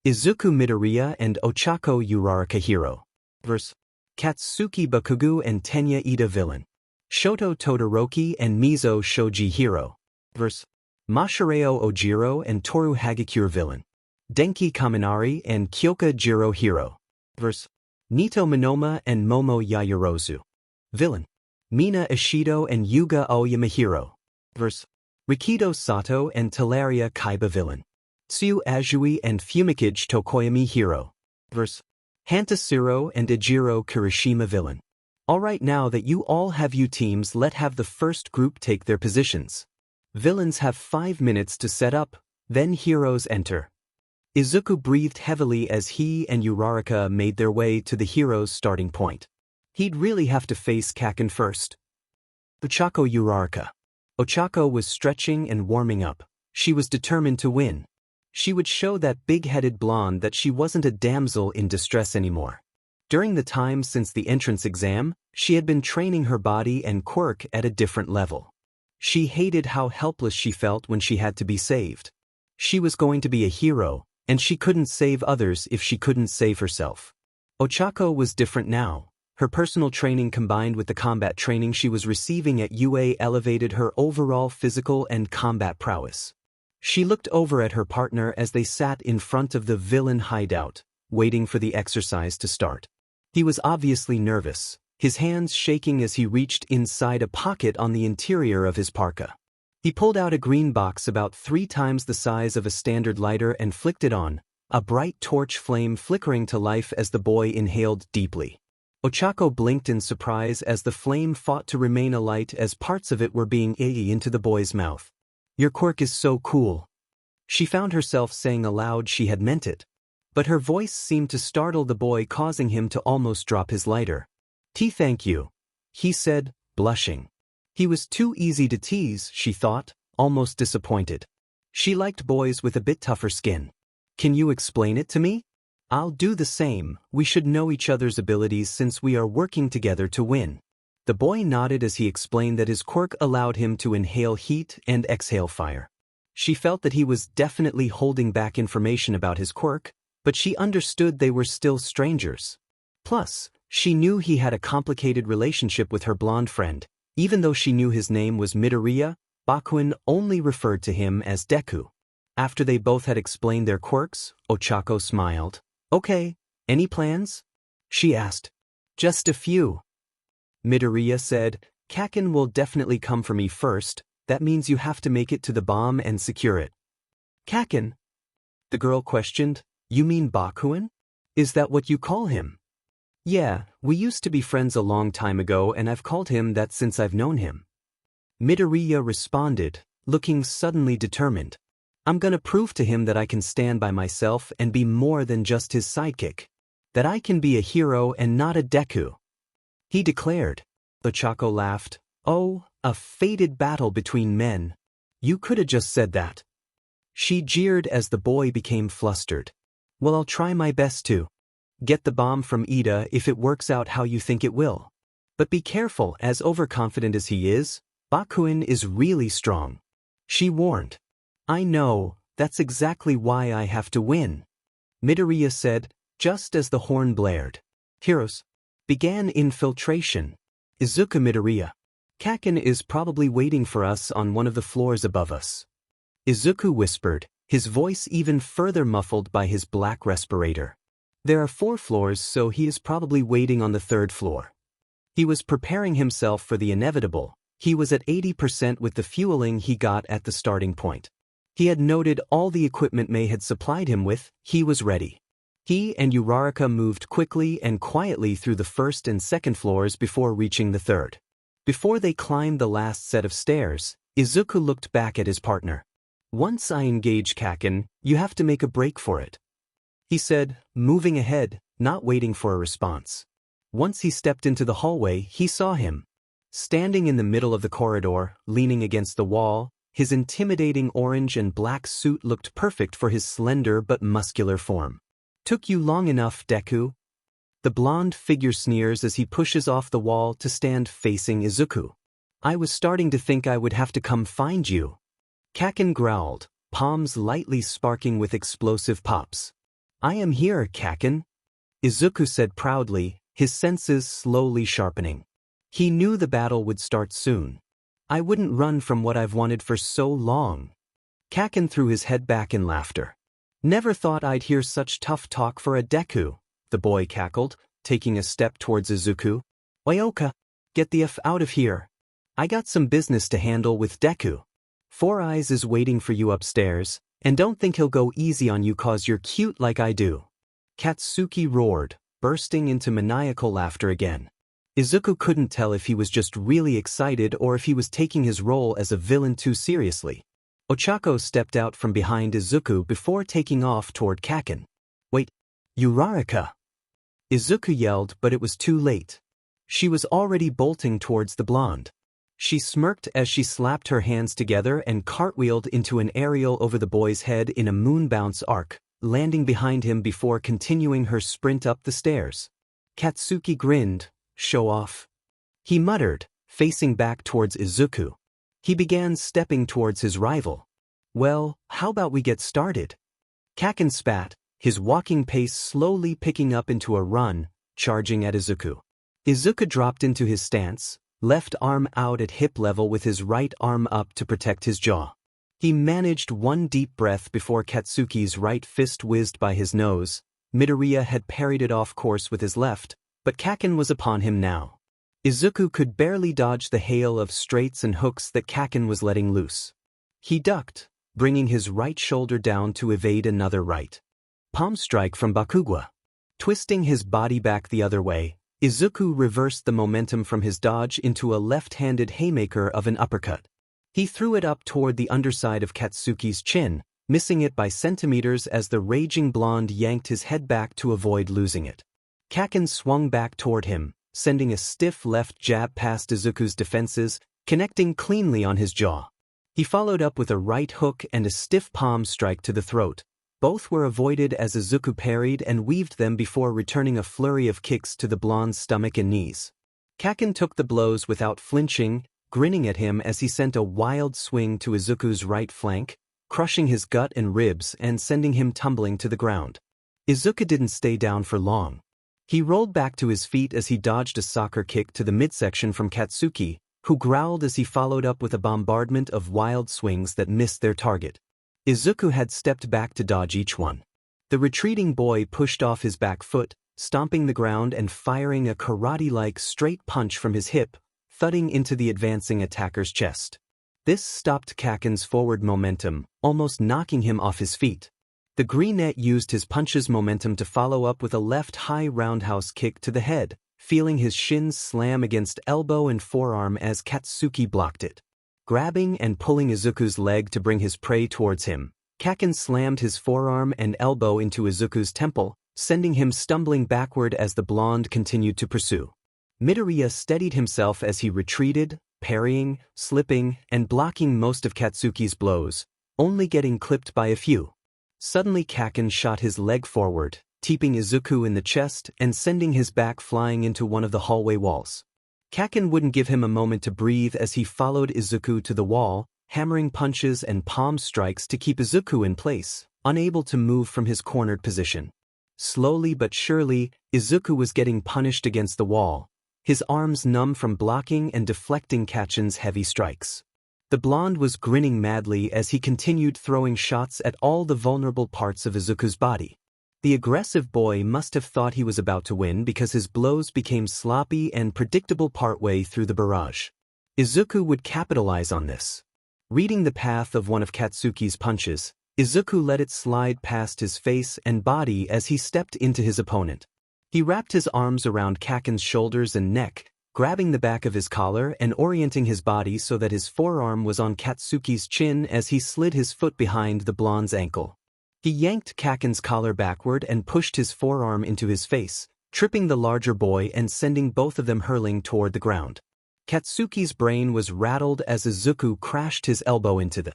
Izuku Midoriya and Ochako Uraraka hero vs. Katsuki Bakugou and Tenya Ida villain. Shoto Todoroki and Mizo Shoji hero vs. Mashireo Ojiro and Toru Hagakure villain. Denki Kaminari and Kyoka Jiro hero vs. Nito Minoma and Momo Yayorozu villain. Mina Ishido and Yuga Aoyama hero vs. Rikido Sato and Talaria Kaiba villain. Tsuyu Azui and Fumikage Tokoyami hero vs. Hantasiro and Ejiro Kirishima villain. Alright, now that you all have your teams, let's have the first group take their positions. Villains have 5 minutes to set up, then heroes enter. Izuku breathed heavily as he and Uraraka made their way to the heroes' starting point. He'd really have to face Kacchan first. Ochako Uraraka. Ochako was stretching and warming up. She was determined to win. She would show that big-headed blonde that she wasn't a damsel in distress anymore. During the time since the entrance exam, she had been training her body and quirk at a different level. She hated how helpless she felt when she had to be saved. She was going to be a hero, and she couldn't save others if she couldn't save herself. Ochako was different now. Her personal training combined with the combat training she was receiving at UA elevated her overall physical and combat prowess. She looked over at her partner as they sat in front of the villain hideout, waiting for the exercise to start. He was obviously nervous, his hands shaking as he reached inside a pocket on the interior of his parka. He pulled out a green box about 3 times the size of a standard lighter and flicked it on, a bright torch flame flickering to life as the boy inhaled deeply. Ochako blinked in surprise as the flame fought to remain alight as parts of it were being aimed into the boy's mouth. "Your quirk is so cool." She found herself saying aloud she had meant it. But her voice seemed to startle the boy, causing him to almost drop his lighter. Thank you," he said, blushing. He was too easy to tease, she thought, almost disappointed. She liked boys with a bit tougher skin. "Can you explain it to me?" "I'll do the same. We should know each other's abilities since we are working together to win." The boy nodded as he explained that his quirk allowed him to inhale heat and exhale fire. She felt that he was definitely holding back information about his quirk, but she understood they were still strangers. Plus, she knew he had a complicated relationship with her blonde friend. Even though she knew his name was Midoriya, Bakugou only referred to him as Deku. After they both had explained their quirks, Ochako smiled. "Okay, any plans?" she asked. "Just a few." Midoriya said, "Kacchan will definitely come for me first. That means you have to make it to the bomb and secure it." "Kacchan?" the girl questioned. "You mean Bakugou? Is that what you call him?" "Yeah, we used to be friends a long time ago and I've called him that since I've known him." Midoriya responded, looking suddenly determined. "I'm gonna prove to him that I can stand by myself and be more than just his sidekick. That I can be a hero and not a Deku," he declared. Ochako laughed. "Oh, a fated battle between men. You coulda just said that." She jeered as the boy became flustered. "Well, I'll try my best to get the bomb from Ida if it works out how you think it will. But be careful, as overconfident as he is, Bakugou is really strong," she warned. "I know, that's exactly why I have to win," Midoriya said, just as the horn blared. Heroes began infiltration. "Izuku Midoriya. Kacchan is probably waiting for us on one of the floors above us," Izuku whispered, his voice even further muffled by his black respirator. "There are 4 floors, so he is probably waiting on the 3rd floor." He was preparing himself for the inevitable. He was at 80% with the fueling he got at the starting point. He had noted all the equipment May had supplied him with. He was ready. He and Uraraka moved quickly and quietly through the 1st and 2nd floors before reaching the 3rd. Before they climbed the last set of stairs, Izuku looked back at his partner. "Once I engage Kacchan, you have to make a break for it," he said, moving ahead, not waiting for a response. Once he stepped into the hallway, he saw him. Standing in the middle of the corridor, leaning against the wall, his intimidating orange and black suit looked perfect for his slender but muscular form. "Took you long enough, Deku." The blonde figure sneers as he pushes off the wall to stand facing Izuku. I was starting to think I would have to come find you. Kacchan growled, palms lightly sparking with explosive pops. I am here, Kacchan, Izuku said proudly, his senses slowly sharpening. He knew the battle would start soon. I wouldn't run from what I've wanted for so long. Kacchan threw his head back in laughter. Never thought I'd hear such tough talk for a Deku, the boy cackled, taking a step towards Izuku. Oyoka, get the F out of here. I got some business to handle with Deku. Four Eyes is waiting for you upstairs, and don't think he'll go easy on you 'cause you're cute like I do. Katsuki roared, bursting into maniacal laughter again. Izuku couldn't tell if he was just really excited or if he was taking his role as a villain too seriously. Ochako stepped out from behind Izuku before taking off toward Kacchan. Wait, Uraraka! Izuku yelled, but it was too late. She was already bolting towards the blonde. She smirked as she slapped her hands together and cartwheeled into an aerial over the boy's head in a moon bounce arc, landing behind him before continuing her sprint up the stairs. Katsuki grinned, show off. He muttered, facing back towards Izuku. He began stepping towards his rival. Well, how about we get started? Kacchan spat, his walking pace slowly picking up into a run, charging at Izuku. Izuku dropped into his stance, left arm out at hip level with his right arm up to protect his jaw. He managed one deep breath before Katsuki's right fist whizzed by his nose. Midoriya had parried it off course with his left, but Kacchan was upon him now. Izuku could barely dodge the hail of straights and hooks that Kacchan was letting loose. He ducked, bringing his right shoulder down to evade another right palm strike from Bakugou. Twisting his body back the other way, Izuku reversed the momentum from his dodge into a left-handed haymaker of an uppercut. He threw it up toward the underside of Katsuki's chin, missing it by centimeters as the raging blonde yanked his head back to avoid losing it. Kacchan swung back toward him, sending a stiff left jab past Izuku's defenses, connecting cleanly on his jaw. He followed up with a right hook and a stiff palm strike to the throat. Both were avoided as Izuku parried and weaved them before returning a flurry of kicks to the blonde's stomach and knees. Kacchan took the blows without flinching, grinning at him as he sent a wild swing to Izuku's right flank, crushing his gut and ribs and sending him tumbling to the ground. Izuku didn't stay down for long. He rolled back to his feet as he dodged a soccer kick to the midsection from Katsuki, who growled as he followed up with a bombardment of wild swings that missed their target. Izuku had stepped back to dodge each one. The retreating boy pushed off his back foot, stomping the ground and firing a karate-like straight punch from his hip, thudding into the advancing attacker's chest. This stopped Kacchan's forward momentum, almost knocking him off his feet. The greenette used his punch's momentum to follow up with a left high roundhouse kick to the head, feeling his shins slam against elbow and forearm as Katsuki blocked it. Grabbing and pulling Izuku's leg to bring his prey towards him, Kacchan slammed his forearm and elbow into Izuku's temple, sending him stumbling backward as the blonde continued to pursue. Midoriya steadied himself as he retreated, parrying, slipping, and blocking most of Katsuki's blows, only getting clipped by a few. Suddenly Kacchan shot his leg forward, teeping Izuku in the chest and sending his back flying into one of the hallway walls. Kacchan wouldn't give him a moment to breathe as he followed Izuku to the wall, hammering punches and palm strikes to keep Izuku in place, unable to move from his cornered position. Slowly but surely, Izuku was getting punished against the wall, his arms numb from blocking and deflecting Kacchan's heavy strikes. The blonde was grinning madly as he continued throwing shots at all the vulnerable parts of Izuku's body. The aggressive boy must have thought he was about to win because his blows became sloppy and predictable partway through the barrage. Izuku would capitalize on this. Reading the path of one of Katsuki's punches, Izuku let it slide past his face and body as he stepped into his opponent. He wrapped his arms around Kacchan's shoulders and neck, grabbing the back of his collar and orienting his body so that his forearm was on Katsuki's chin as he slid his foot behind the blonde's ankle. He yanked Kacchan's collar backward and pushed his forearm into his face, tripping the larger boy and sending both of them hurling toward the ground. Katsuki's brain was rattled as Izuku crashed his elbow into the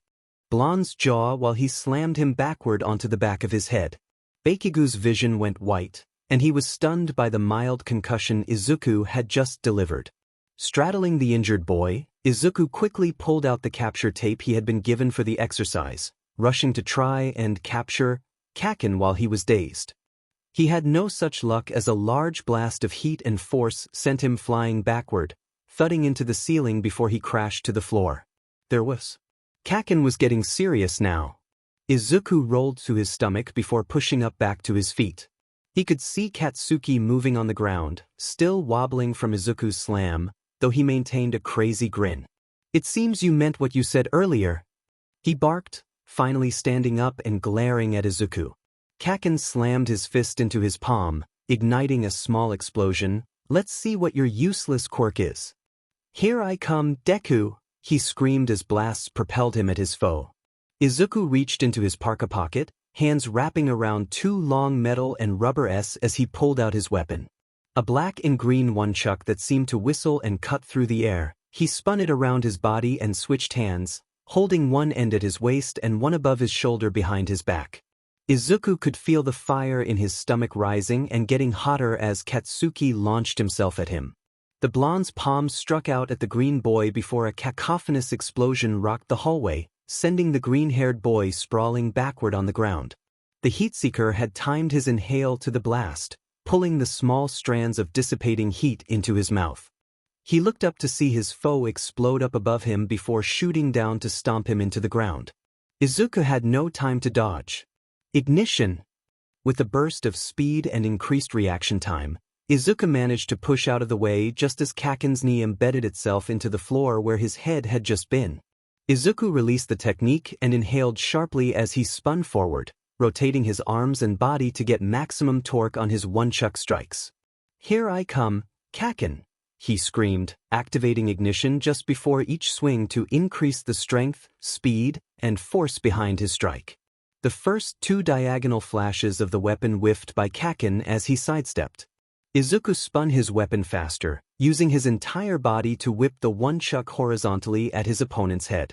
blonde's jaw while he slammed him backward onto the back of his head. Bakugou's vision went white, and he was stunned by the mild concussion Izuku had just delivered. Straddling the injured boy, Izuku quickly pulled out the capture tape he had been given for the exercise, rushing to try and capture Kacchan while he was dazed. He had no such luck as a large blast of heat and force sent him flying backward, thudding into the ceiling before he crashed to the floor. Kacchan was getting serious now. Izuku rolled to his stomach before pushing up back to his feet. He could see Katsuki moving on the ground, still wobbling from Izuku's slam, though he maintained a crazy grin. "It seems you meant what you said earlier," he barked, finally standing up and glaring at Izuku. Kacchan slammed his fist into his palm, igniting a small explosion. "Let's see what your useless quirk is." "Here I come, Deku," he screamed as blasts propelled him at his foe. Izuku reached into his parka pocket, hands wrapping around two long metal and rubber S as he pulled out his weapon. A black and green nunchuck that seemed to whistle and cut through the air. He spun it around his body and switched hands, holding one end at his waist and one above his shoulder behind his back. Izuku could feel the fire in his stomach rising and getting hotter as Katsuki launched himself at him. The blonde's palms struck out at the green boy before a cacophonous explosion rocked the hallway, sending the green-haired boy sprawling backward on the ground. The heatseeker had timed his inhale to the blast, pulling the small strands of dissipating heat into his mouth. He looked up to see his foe explode up above him before shooting down to stomp him into the ground. Izuku had no time to dodge. Ignition! With a burst of speed and increased reaction time, Izuku managed to push out of the way just as Kacchan's knee embedded itself into the floor where his head had just been. Izuku released the technique and inhaled sharply as he spun forward, rotating his arms and body to get maximum torque on his nunchuck strikes. "Here I come, Kacchan," he screamed, activating ignition just before each swing to increase the strength, speed, and force behind his strike. The first two diagonal flashes of the weapon whiffed by Kacchan as he sidestepped. Izuku spun his weapon faster, using his entire body to whip the nunchuck horizontally at his opponent's head.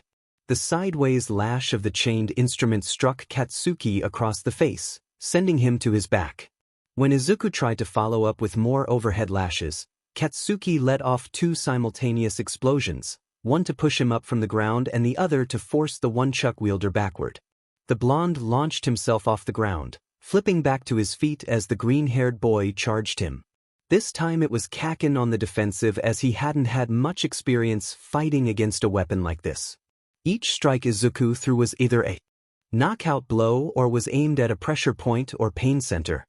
The sideways lash of the chained instrument struck Katsuki across the face, sending him to his back. When Izuku tried to follow up with more overhead lashes, Katsuki let off two simultaneous explosions, one to push him up from the ground and the other to force the nunchuck wielder backward. The blonde launched himself off the ground, flipping back to his feet as the green-haired boy charged him. This time it was Kacchan on the defensive as he hadn't had much experience fighting against a weapon like this. Each strike Izuku threw was either a knockout blow or was aimed at a pressure point or pain center.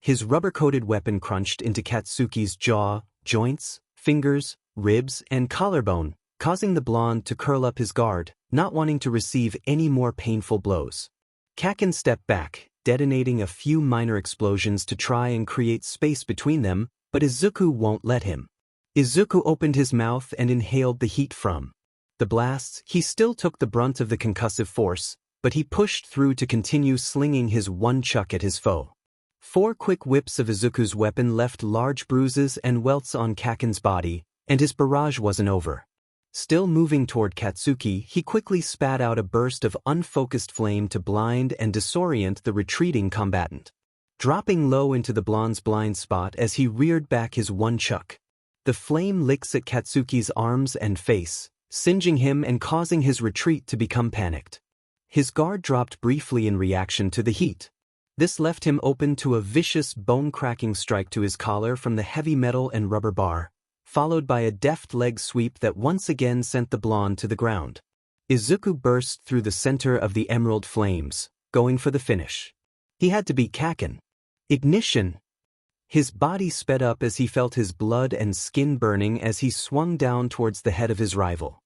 His rubber-coated weapon crunched into Katsuki's jaw, joints, fingers, ribs, and collarbone, causing the blonde to curl up his guard, not wanting to receive any more painful blows. Kacchan stepped back, detonating a few minor explosions to try and create space between them, but Izuku won't let him. Izuku opened his mouth and inhaled the heat from the blasts. He still took the brunt of the concussive force, but he pushed through to continue slinging his nunchuck at his foe. 4 quick whips of Izuku's weapon left large bruises and welts on Kacchan's body, and his barrage wasn't over. Still moving toward Katsuki, he quickly spat out a burst of unfocused flame to blind and disorient the retreating combatant, dropping low into the blonde's blind spot as he reared back his nunchuck. The flame licks at Katsuki's arms and face, singeing him and causing his retreat to become panicked. His guard dropped briefly in reaction to the heat. This left him open to a vicious bone-cracking strike to his collar from the heavy metal and rubber bar, followed by a deft leg sweep that once again sent the blonde to the ground. Izuku burst through the center of the emerald flames, going for the finish. He had to beat Kacchan. Ignition! His body sped up as he felt his blood and skin burning as he swung down towards the head of his rival.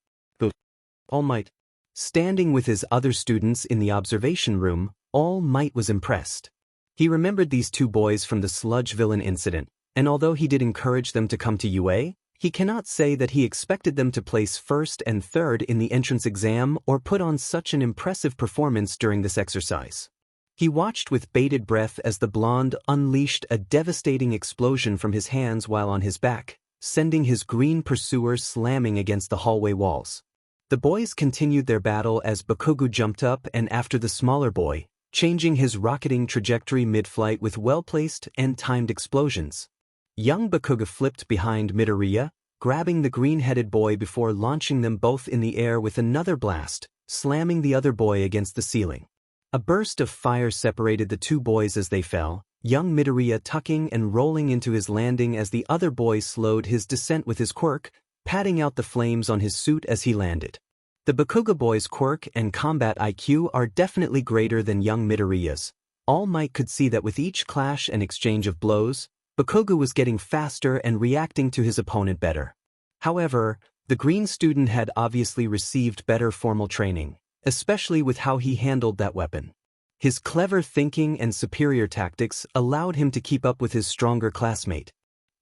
All Might. Standing with his other students in the observation room, All Might was impressed. He remembered these two boys from the sludge villain incident, and although he did encourage them to come to UA, he cannot say that he expected them to place first and third in the entrance exam or put on such an impressive performance during this exercise. He watched with bated breath as the blonde unleashed a devastating explosion from his hands while on his back, sending his green pursuer slamming against the hallway walls. The boys continued their battle as Bakugou jumped up and after the smaller boy, changing his rocketing trajectory mid-flight with well-placed and timed explosions. Young Bakugou flipped behind Midoriya, grabbing the green-headed boy before launching them both in the air with another blast, slamming the other boy against the ceiling. A burst of fire separated the two boys as they fell, young Midoriya tucking and rolling into his landing as the other boy slowed his descent with his quirk, patting out the flames on his suit as he landed. The Bakugou boy's quirk and combat IQ are definitely greater than young Midoriya's. All Might could see that with each clash and exchange of blows, Bakugou was getting faster and reacting to his opponent better. However, the green student had obviously received better formal training, especially with how he handled that weapon. His clever thinking and superior tactics allowed him to keep up with his stronger classmate.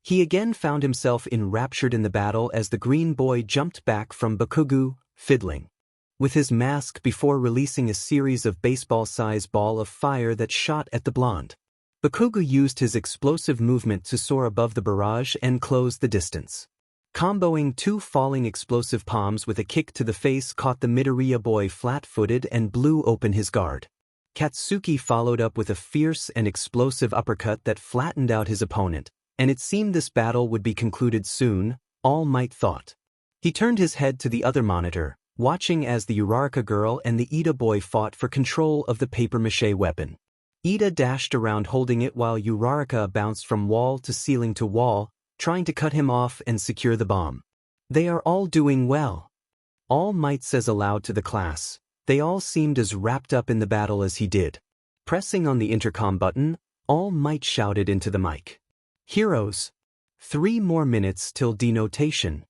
He again found himself enraptured in the battle as the green boy jumped back from Bakugou, fiddling with his mask before releasing a series of baseball-sized ball of fire that shot at the blonde. Bakugou used his explosive movement to soar above the barrage and close the distance. Comboing two falling explosive palms with a kick to the face caught the Midoriya boy flat-footed and blew open his guard. Katsuki followed up with a fierce and explosive uppercut that flattened out his opponent, and it seemed this battle would be concluded soon, All Might thought. He turned his head to the other monitor, watching as the Uraraka girl and the Ida boy fought for control of the papier-mâché weapon. Ida dashed around holding it while Uraraka bounced from wall to ceiling to wall, trying to cut him off and secure the bomb. They are all doing well. All Might says aloud to the class. They all seemed as wrapped up in the battle as he did. Pressing on the intercom button, All Might shouted into the mic. Heroes. 3 more minutes till denotation.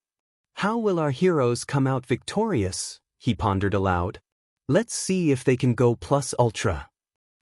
How will our heroes come out victorious? He pondered aloud. Let's see if they can go plus ultra.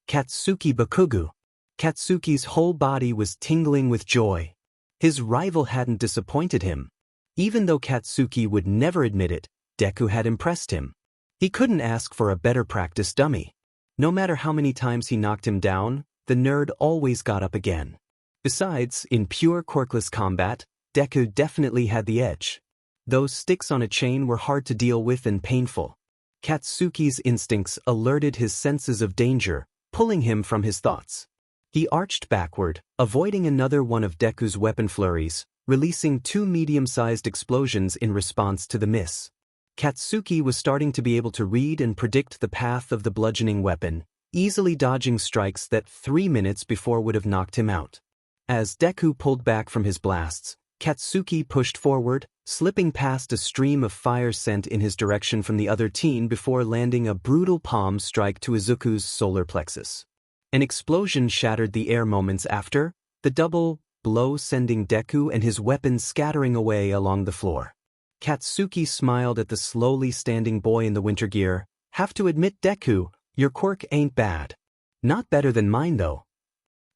Katsuki Bakugou. Katsuki's whole body was tingling with joy. His rival hadn't disappointed him. Even though Katsuki would never admit it, Deku had impressed him. He couldn't ask for a better practice dummy. No matter how many times he knocked him down, the nerd always got up again. Besides, in pure quirkless combat, Deku definitely had the edge. Those sticks on a chain were hard to deal with and painful. Katsuki's instincts alerted his senses of danger, pulling him from his thoughts. He arched backward, avoiding another one of Deku's weapon flurries, releasing 2 medium-sized explosions in response to the miss. Katsuki was starting to be able to read and predict the path of the bludgeoning weapon, easily dodging strikes that 3 minutes before would have knocked him out. As Deku pulled back from his blasts, Katsuki pushed forward, slipping past a stream of fire sent in his direction from the other teen before landing a brutal palm strike to Izuku's solar plexus. An explosion shattered the air moments after, the double blow sending Deku and his weapon scattering away along the floor. Katsuki smiled at the slowly standing boy in the winter gear. Have to admit, Deku, your quirk ain't bad. Not better than mine though,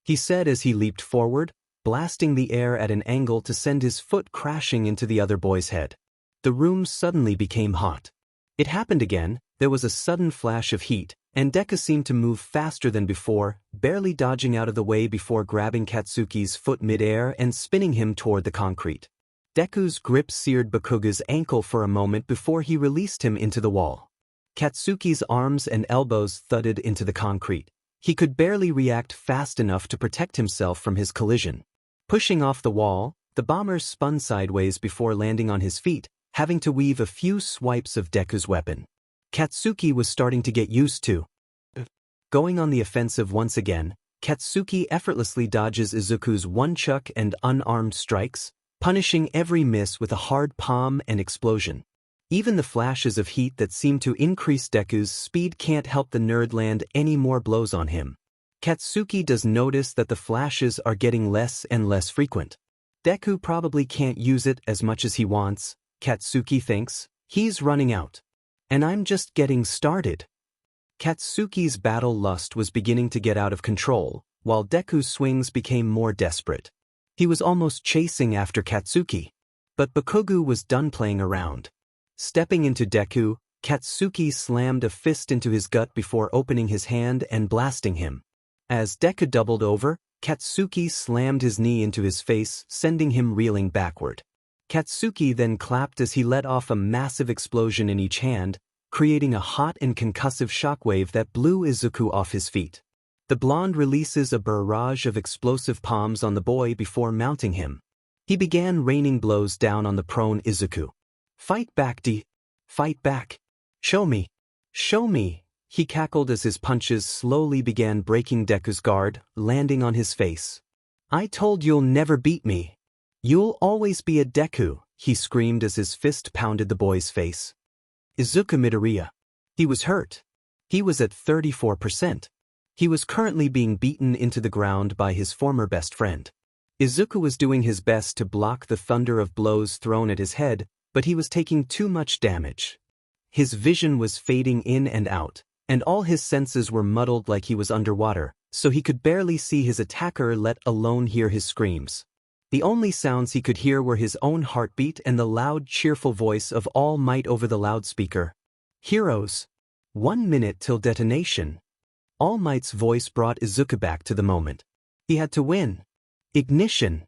he said as he leaped forward, blasting the air at an angle to send his foot crashing into the other boy's head. The room suddenly became hot. It happened again, there was a sudden flash of heat, and Deku seemed to move faster than before, barely dodging out of the way before grabbing Katsuki's foot mid-air and spinning him toward the concrete. Deku's grip seared Bakugou's ankle for a moment before he released him into the wall. Katsuki's arms and elbows thudded into the concrete. He could barely react fast enough to protect himself from his collision. Pushing off the wall, the bomber spun sideways before landing on his feet, having to weave a few swipes of Deku's weapon. Katsuki was starting to get used to going on the offensive once again. Katsuki effortlessly dodges Izuku's one-chuck and unarmed strikes, punishing every miss with a hard palm and explosion. Even the flashes of heat that seemed to increase Deku's speed can't help the nerd land any more blows on him. Katsuki does notice that the flashes are getting less and less frequent. Deku probably can't use it as much as he wants, Katsuki thinks. He's running out. And I'm just getting started. Katsuki's battle lust was beginning to get out of control, while Deku's swings became more desperate. He was almost chasing after Katsuki. But Bakugou was done playing around. Stepping into Deku, Katsuki slammed a fist into his gut before opening his hand and blasting him. As Deku doubled over, Katsuki slammed his knee into his face, sending him reeling backward. Katsuki then clapped as he let off a massive explosion in each hand, creating a hot and concussive shockwave that blew Izuku off his feet. The blonde releases a barrage of explosive palms on the boy before mounting him. He began raining blows down on the prone Izuku. "Fight back, D. Fight back. Show me. Show me," he cackled as his punches slowly began breaking Deku's guard, landing on his face. "I told you'll never beat me. You'll always be a Deku," he screamed as his fist pounded the boy's face. Izuku Midoriya. He was hurt. He was at 34%. He was currently being beaten into the ground by his former best friend. Izuku was doing his best to block the thunder of blows thrown at his head, but he was taking too much damage. His vision was fading in and out, and all his senses were muddled like he was underwater, so he could barely see his attacker, let alone hear his screams. The only sounds he could hear were his own heartbeat and the loud, cheerful voice of All Might over the loudspeaker. "Heroes. 1 minute till detonation." All Might's voice brought Izuku back to the moment. He had to win. "Ignition."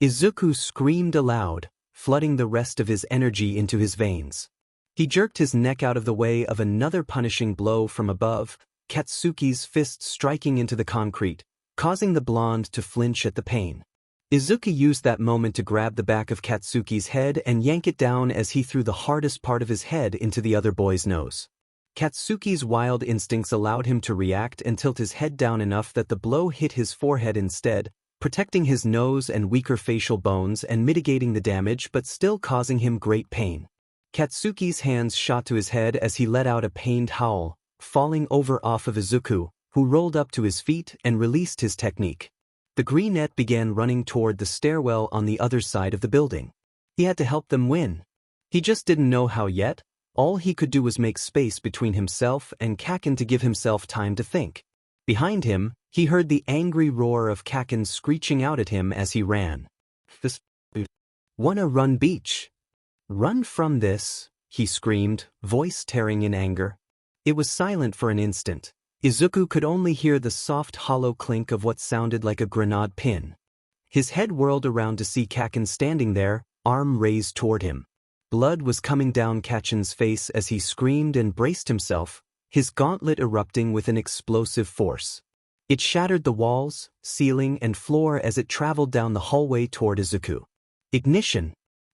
Izuku screamed aloud, flooding the rest of his energy into his veins. He jerked his neck out of the way of another punishing blow from above, Katsuki's fist striking into the concrete, causing the blonde to flinch at the pain. Izuku used that moment to grab the back of Katsuki's head and yank it down as he threw the hardest part of his head into the other boy's nose. Katsuki's wild instincts allowed him to react and tilt his head down enough that the blow hit his forehead instead, protecting his nose and weaker facial bones and mitigating the damage but still causing him great pain. Katsuki's hands shot to his head as he let out a pained howl, falling over off of Izuku, who rolled up to his feet and released his technique. The greenette began running toward the stairwell on the other side of the building. He had to help them win. He just didn't know how yet. All he could do was make space between himself and Kacchan to give himself time to think. Behind him, he heard the angry roar of Kacchan screeching out at him as he ran. "This wanna run beach. Run from this," he screamed, voice tearing in anger. It was silent for an instant. Izuku could only hear the soft hollow clink of what sounded like a grenade pin. His head whirled around to see Kacchan standing there, arm raised toward him. Blood was coming down Kacchan's face as he screamed and braced himself, his gauntlet erupting with an explosive force. It shattered the walls, ceiling, and floor as it traveled down the hallway toward Izuku. Ignition.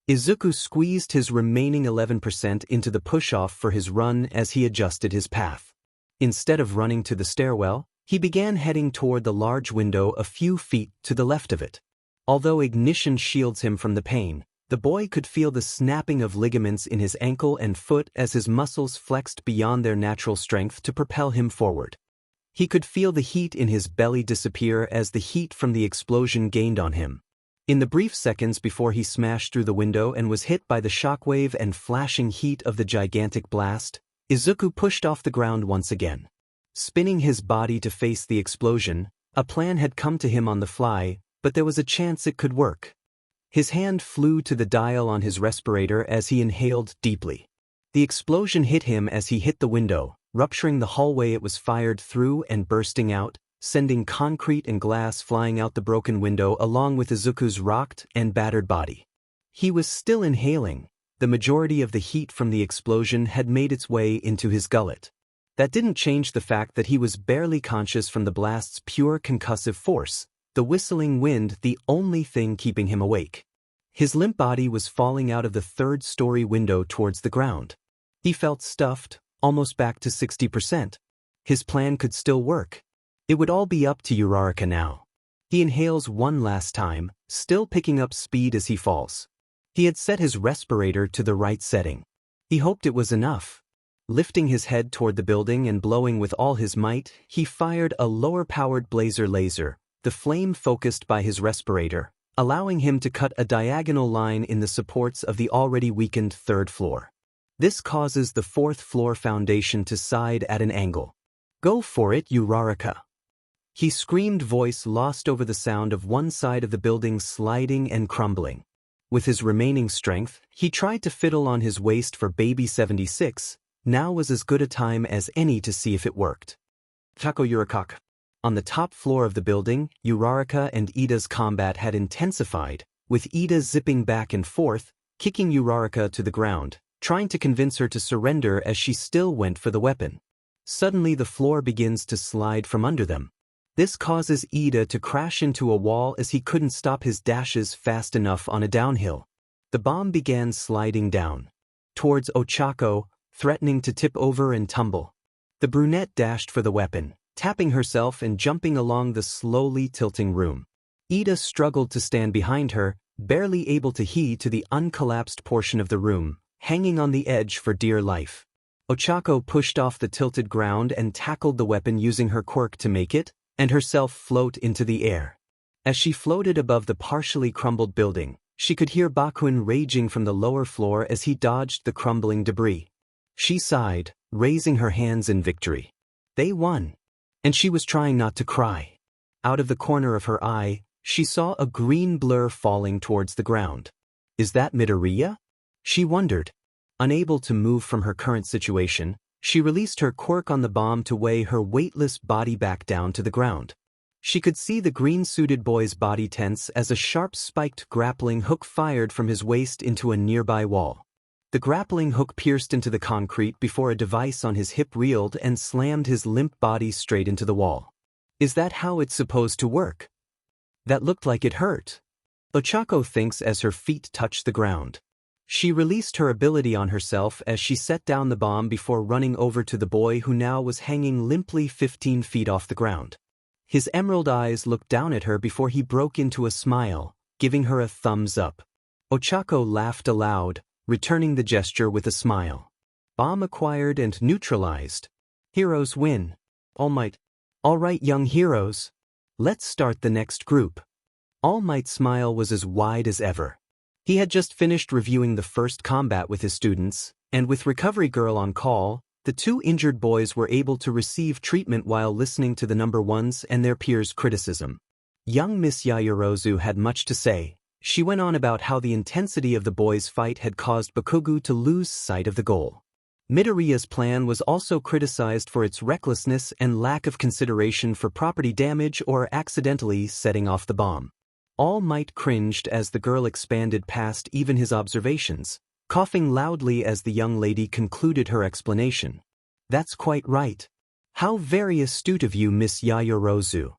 Izuku squeezed his remaining 11% into the push-off for his run as he adjusted his path. Instead of running to the stairwell, he began heading toward the large window a few feet to the left of it. Although ignition shields him from the pain, the boy could feel the snapping of ligaments in his ankle and foot as his muscles flexed beyond their natural strength to propel him forward. He could feel the heat in his belly disappear as the heat from the explosion gained on him. In the brief seconds before he smashed through the window and was hit by the shockwave and flashing heat of the gigantic blast, Izuku pushed off the ground once again. Spinning his body to face the explosion, a plan had come to him on the fly, but there was a chance it could work. His hand flew to the dial on his respirator as he inhaled deeply. The explosion hit him as he hit the window, rupturing the hallway it was fired through and bursting out, sending concrete and glass flying out the broken window along with Izuku's rocked and battered body. He was still inhaling. The majority of the heat from the explosion had made its way into his gullet. That didn't change the fact that he was barely conscious from the blast's pure concussive force, the whistling wind the only thing keeping him awake. His limp body was falling out of the third-story window towards the ground. He felt stuffed, almost back to 60%. His plan could still work. It would all be up to Uraraka now. He inhales one last time, still picking up speed as he falls. He had set his respirator to the right setting. He hoped it was enough. Lifting his head toward the building and blowing with all his might, he fired a lower-powered blazer laser, the flame focused by his respirator, allowing him to cut a diagonal line in the supports of the already weakened third floor. This causes the fourth floor foundation to side at an angle. "Go for it, Uraraka." He screamed, voice lost over the sound of one side of the building sliding and crumbling. With his remaining strength, he tried to fiddle on his waist for baby 76. Now was as good a time as any to see if it worked. Tako Uraraka. On the top floor of the building, Uraraka and Ida's combat had intensified, with Ida zipping back and forth, kicking Uraraka to the ground, trying to convince her to surrender as she still went for the weapon. Suddenly the floor begins to slide from under them. This causes Ida to crash into a wall as he couldn't stop his dashes fast enough on a downhill. The bomb began sliding down towards Ochako, threatening to tip over and tumble. The brunette dashed for the weapon, tapping herself and jumping along the slowly tilting room. Ida struggled to stand behind her, barely able to heave to the uncollapsed portion of the room, hanging on the edge for dear life. Ochako pushed off the tilted ground and tackled the weapon using her quirk to make it, and herself float into the air. As she floated above the partially crumbled building, she could hear Bakun raging from the lower floor as he dodged the crumbling debris. She sighed, raising her hands in victory. They won. And she was trying not to cry. Out of the corner of her eye, she saw a green blur falling towards the ground. Is that Midoriya? She wondered. Unable to move from her current situation, she released her quirk on the bomb to weigh her weightless body back down to the ground. She could see the green-suited boy's body tense as a sharp-spiked grappling hook fired from his waist into a nearby wall. The grappling hook pierced into the concrete before a device on his hip reeled and slammed his limp body straight into the wall. Is that how it's supposed to work? That looked like it hurt. Ochako thinks as her feet touched the ground. She released her ability on herself as she set down the bomb before running over to the boy who now was hanging limply 15 feet off the ground. His emerald eyes looked down at her before he broke into a smile, giving her a thumbs up. Ochako laughed aloud, returning the gesture with a smile. Bomb acquired and neutralized. Heroes win. All Might. All right, young heroes. Let's start the next group. All Might's smile was as wide as ever. He had just finished reviewing the first combat with his students, and with Recovery Girl on call, the two injured boys were able to receive treatment while listening to the number ones and their peers' criticism. Young Miss Yaoyorozu had much to say. She went on about how the intensity of the boys' fight had caused Bakugou to lose sight of the goal. Midoriya's plan was also criticized for its recklessness and lack of consideration for property damage or accidentally setting off the bomb. All Might cringed as the girl expanded past even his observations, coughing loudly as the young lady concluded her explanation. That's quite right. How very astute of you, Miss Yaoyorozu.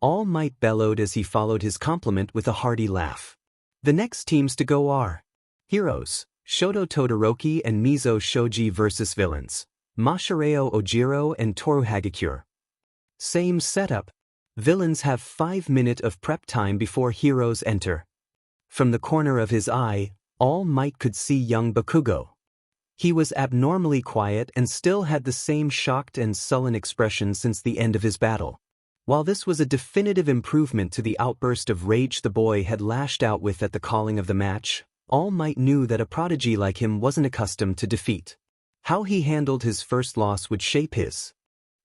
All Might bellowed as he followed his compliment with a hearty laugh. The next teams to go are Heroes, Shoto Todoroki and Mizo Shoji versus Villains, Mashareo Ojiro and Toru Hagakure. Same setup. Villains have 5 minutes of prep time before heroes enter. From the corner of his eye, All Might could see young Bakugou. He was abnormally quiet and still had the same shocked and sullen expression since the end of his battle. While this was a definitive improvement to the outburst of rage the boy had lashed out with at the calling of the match, All Might knew that a prodigy like him wasn't accustomed to defeat. How he handled his first loss would shape his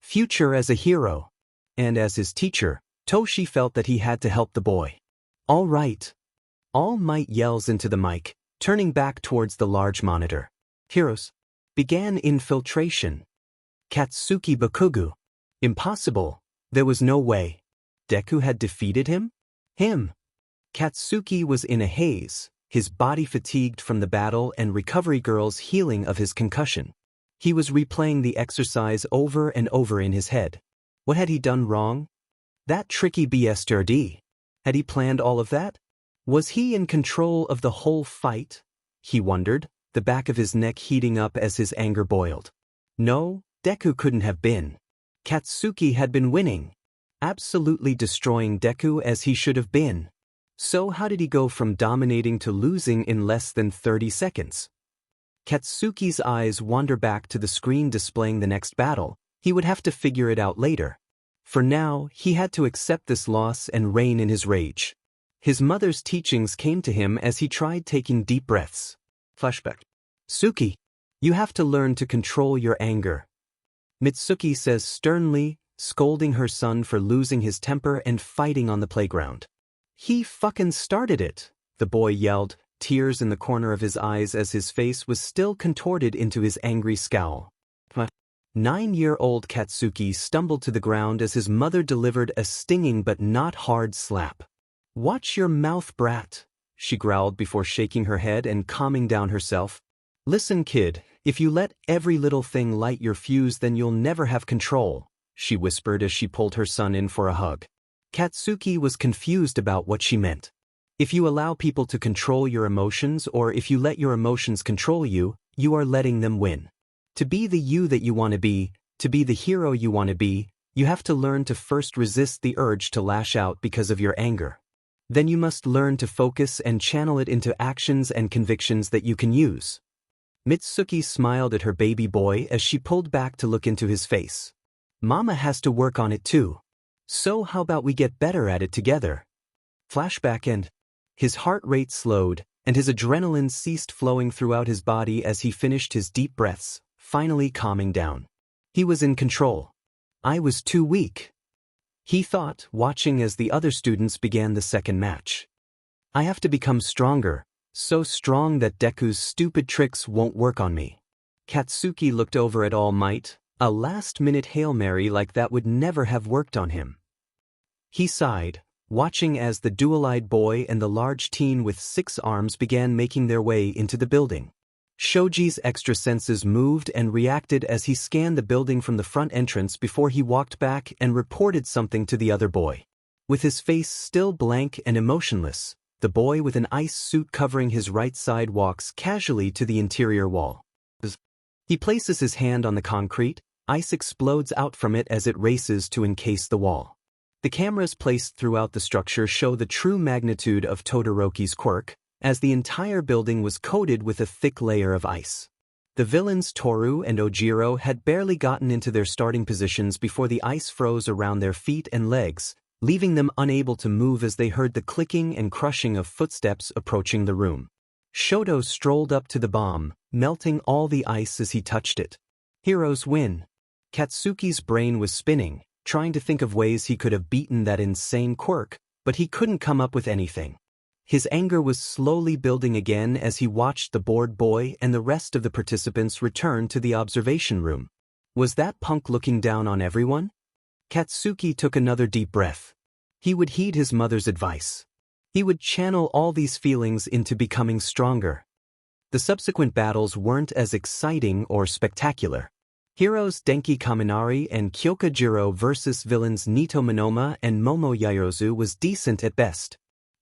future as a hero. And as his teacher, Toshi felt that he had to help the boy. All right. All Might yells into the mic, turning back towards the large monitor. Heroes. Began infiltration. Katsuki Bakugou. Impossible. There was no way. Deku had defeated him? Him. Katsuki was in a haze, his body fatigued from the battle and Recovery Girl's healing of his concussion. He was replaying the exercise over and over in his head. What had he done wrong? That tricky BSTRD. Had he planned all of that? Was he in control of the whole fight? He wondered, the back of his neck heating up as his anger boiled. No, Deku couldn't have been. Katsuki had been winning. Absolutely destroying Deku as he should have been. So how did he go from dominating to losing in less than 30 seconds? Katsuki's eyes wander back to the screen displaying the next battle. He would have to figure it out later. For now, he had to accept this loss and rein in his rage. His mother's teachings came to him as he tried taking deep breaths. Flashback. Suki, you have to learn to control your anger. Mitsuki says sternly, scolding her son for losing his temper and fighting on the playground. He fucking started it, the boy yelled, tears in the corner of his eyes as his face was still contorted into his angry scowl. 9-year-old Katsuki stumbled to the ground as his mother delivered a stinging but not hard slap. Watch your mouth, brat, she growled before shaking her head and calming down herself. Listen, kid, if you let every little thing light your fuse then you'll never have control. she whispered as she pulled her son in for a hug. Katsuki was confused about what she meant. If you allow people to control your emotions or if you let your emotions control you, you are letting them win. To be the you that you want to be the hero you want to be, you have to learn to first resist the urge to lash out because of your anger. Then you must learn to focus and channel it into actions and convictions that you can use. Mitsuki smiled at her baby boy as she pulled back to look into his face. Mama has to work on it too. So how about we get better at it together? Flashback and his heart rate slowed, and his adrenaline ceased flowing throughout his body as he finished his deep breaths, finally calming down. He was in control. I was too weak, he thought, watching as the other students began the second match. I have to become stronger, so strong that Deku's stupid tricks won't work on me. Katsuki looked over at All Might. A last-minute Hail Mary like that would never have worked on him. He sighed, watching as the dual-eyed boy and the large teen with 6 arms began making their way into the building. Shoji's extra senses moved and reacted as he scanned the building from the front entrance before he walked back and reported something to the other boy. With his face still blank and emotionless, the boy with an ice suit covering his right side walks casually to the interior wall. He places his hand on the concrete. Ice explodes out from it as it races to encase the wall. The cameras placed throughout the structure show the true magnitude of Todoroki's quirk, as the entire building was coated with a thick layer of ice. The villains Toru and Ojiro had barely gotten into their starting positions before the ice froze around their feet and legs, leaving them unable to move as they heard the clicking and crushing of footsteps approaching the room. Shoto strolled up to the bomb, melting all the ice as he touched it. Heroes win. Katsuki's brain was spinning, trying to think of ways he could have beaten that insane quirk, but he couldn't come up with anything. His anger was slowly building again as he watched the bored boy and the rest of the participants return to the observation room. Was that punk looking down on everyone? Katsuki took another deep breath. He would heed his mother's advice. He would channel all these feelings into becoming stronger. The subsequent battles weren't as exciting or spectacular. Heroes Denki Kaminari and Kyokujiro versus villains Nito Monoma and Momo Yaozu was decent at best.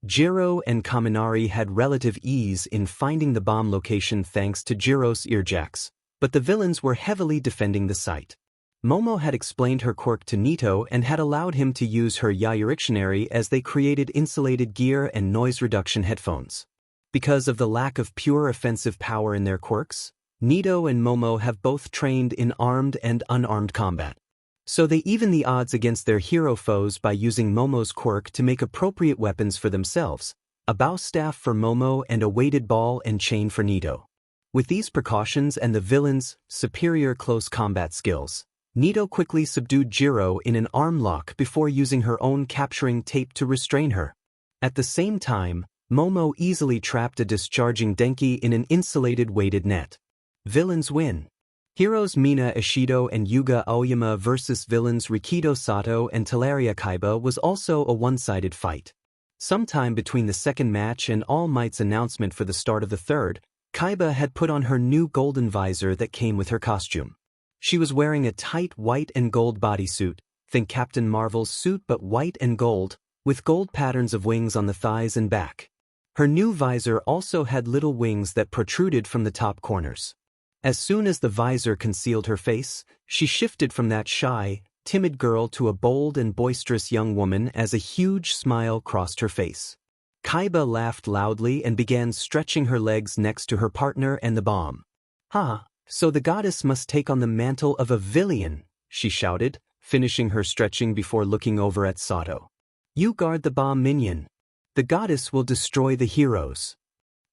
Jiro and Kaminari had relative ease in finding the bomb location thanks to Jiro's earjacks, but the villains were heavily defending the site. Momo had explained her quirk to Nito and had allowed him to use her Yairictionary as they created insulated gear and noise reduction headphones. Because of the lack of pure offensive power in their quirks, Nito and Momo have both trained in armed and unarmed combat. So they even the odds against their hero foes by using Momo's quirk to make appropriate weapons for themselves, a bow staff for Momo and a weighted ball and chain for Nito. With these precautions and the villain's superior close combat skills, Nito quickly subdued Jiro in an arm lock before using her own capturing tape to restrain her. At the same time, Momo easily trapped a discharging Denki in an insulated weighted net. Villains win. Heroes Mina Ishido and Yuga Aoyama versus villains Rikido Sato and Teleria Kaiba was also a one-sided fight. Sometime between the second match and All Might's announcement for the start of the third, Kaiba had put on her new golden visor that came with her costume. She was wearing a tight white and gold bodysuit, think Captain Marvel's suit but white and gold, with gold patterns of wings on the thighs and back. Her new visor also had little wings that protruded from the top corners. As soon as the visor concealed her face, she shifted from that shy, timid girl to a bold and boisterous young woman as a huge smile crossed her face. Kaiba laughed loudly and began stretching her legs next to her partner and the bomb. "Ha, so the goddess must take on the mantle of a villain," she shouted, finishing her stretching before looking over at Sato. "You guard the bomb minion. The goddess will destroy the heroes."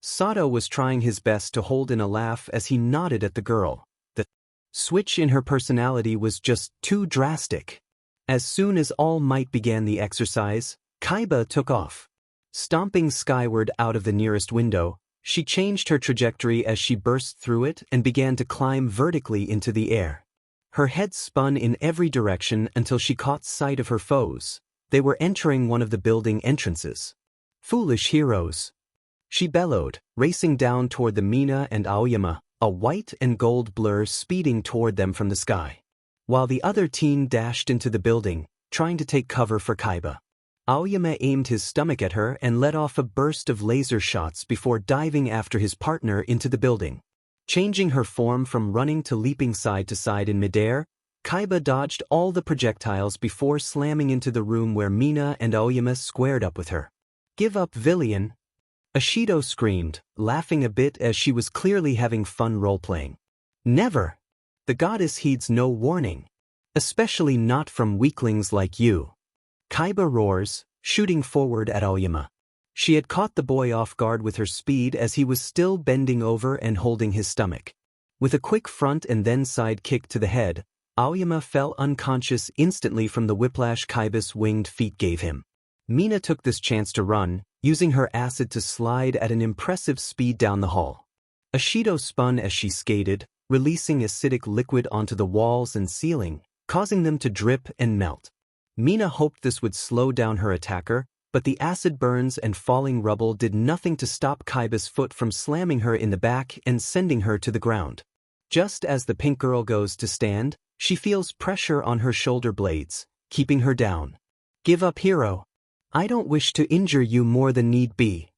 Sato was trying his best to hold in a laugh as he nodded at the girl. The switch in her personality was just too drastic. As soon as All Might began the exercise, Kaiba took off. Stomping skyward out of the nearest window, she changed her trajectory as she burst through it and began to climb vertically into the air. Her head spun in every direction until she caught sight of her foes. They were entering one of the building entrances. "Foolish heroes," she bellowed, racing down toward the Mina and Aoyama, a white and gold blur speeding toward them from the sky. while the other teen dashed into the building, trying to take cover for Kaiba. Aoyama aimed his stomach at her and let off a burst of laser shots before diving after his partner into the building. Changing her form from running to leaping side to side in midair, Kaiba dodged all the projectiles before slamming into the room where Mina and Aoyama squared up with her. "Give up, villain!" Ashido screamed, laughing a bit as she was clearly having fun role-playing. "Never! The goddess heeds no warning. Especially not from weaklings like you." Kaiba roars, shooting forward at Aoyama. She had caught the boy off guard with her speed as he was still bending over and holding his stomach. With a quick front and then side kick to the head, Aoyama fell unconscious instantly from the whiplash Kaiba's winged feet gave him. Mina took this chance to run, using her acid to slide at an impressive speed down the hall. Ashido spun as she skated, releasing acidic liquid onto the walls and ceiling, causing them to drip and melt. Mina hoped this would slow down her attacker, but the acid burns and falling rubble did nothing to stop Kaiba's foot from slamming her in the back and sending her to the ground. Just as the pink girl goes to stand, she feels pressure on her shoulder blades, keeping her down. "Give up, hero. I don't wish to injure you more than need be."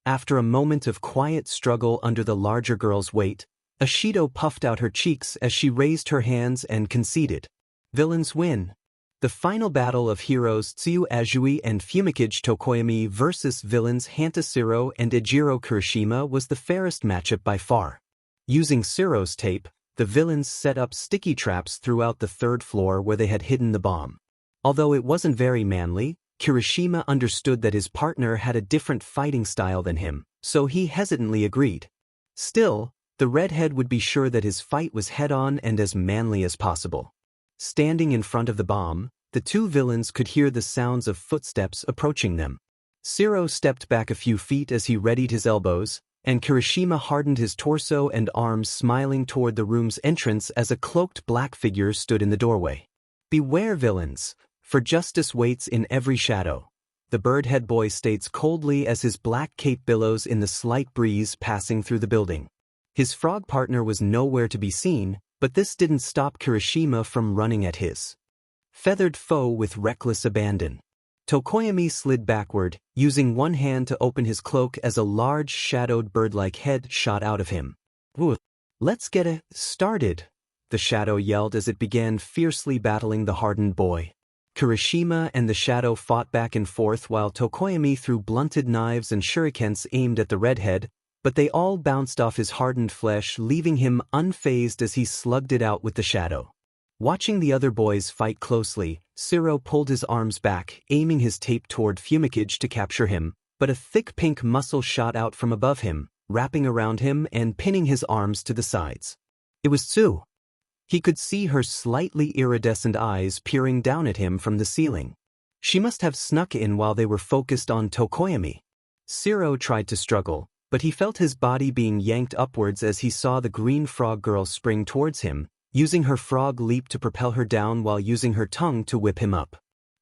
After a moment of quiet struggle under the larger girl's weight, Ashido puffed out her cheeks as she raised her hands and conceded. Villains win. The final battle of heroes Tsuyu Azui and Fumikage Tokoyami versus villains Hantasiro and Ejiro Kirishima was the fairest matchup by far. Using Siro's tape, the villains set up sticky traps throughout the third floor where they had hidden the bomb. Although it wasn't very manly, Kirishima understood that his partner had a different fighting style than him, so he hesitantly agreed. Still, the redhead would be sure that his fight was head-on and as manly as possible. Standing in front of the bomb, the two villains could hear the sounds of footsteps approaching them. Siro stepped back a few feet as he readied his elbows, and Kirishima hardened his torso and arms, smiling toward the room's entrance as a cloaked black figure stood in the doorway. "Beware, villains, for justice waits in every shadow," the birdhead boy states coldly as his black cape billows in the slight breeze passing through the building. His frog partner was nowhere to be seen, but this didn't stop Kirishima from running at his feathered foe with reckless abandon. Tokoyami slid backward, using one hand to open his cloak as a large shadowed bird-like head shot out of him. "Ooh, let's get it started," the shadow yelled as it began fiercely battling the hardened boy. Kirishima and the shadow fought back and forth while Tokoyami threw blunted knives and shurikens aimed at the redhead, but they all bounced off his hardened flesh, leaving him unfazed as he slugged it out with the shadow. Watching the other boys fight closely, Siro pulled his arms back, aiming his tape toward Fumikage to capture him, but a thick pink muscle shot out from above him, wrapping around him and pinning his arms to the sides. It was Tsu. He could see her slightly iridescent eyes peering down at him from the ceiling. She must have snuck in while they were focused on Tokoyami. Siro tried to struggle, but he felt his body being yanked upwards as he saw the green frog girl spring towards him, using her frog leap to propel her down while using her tongue to whip him up.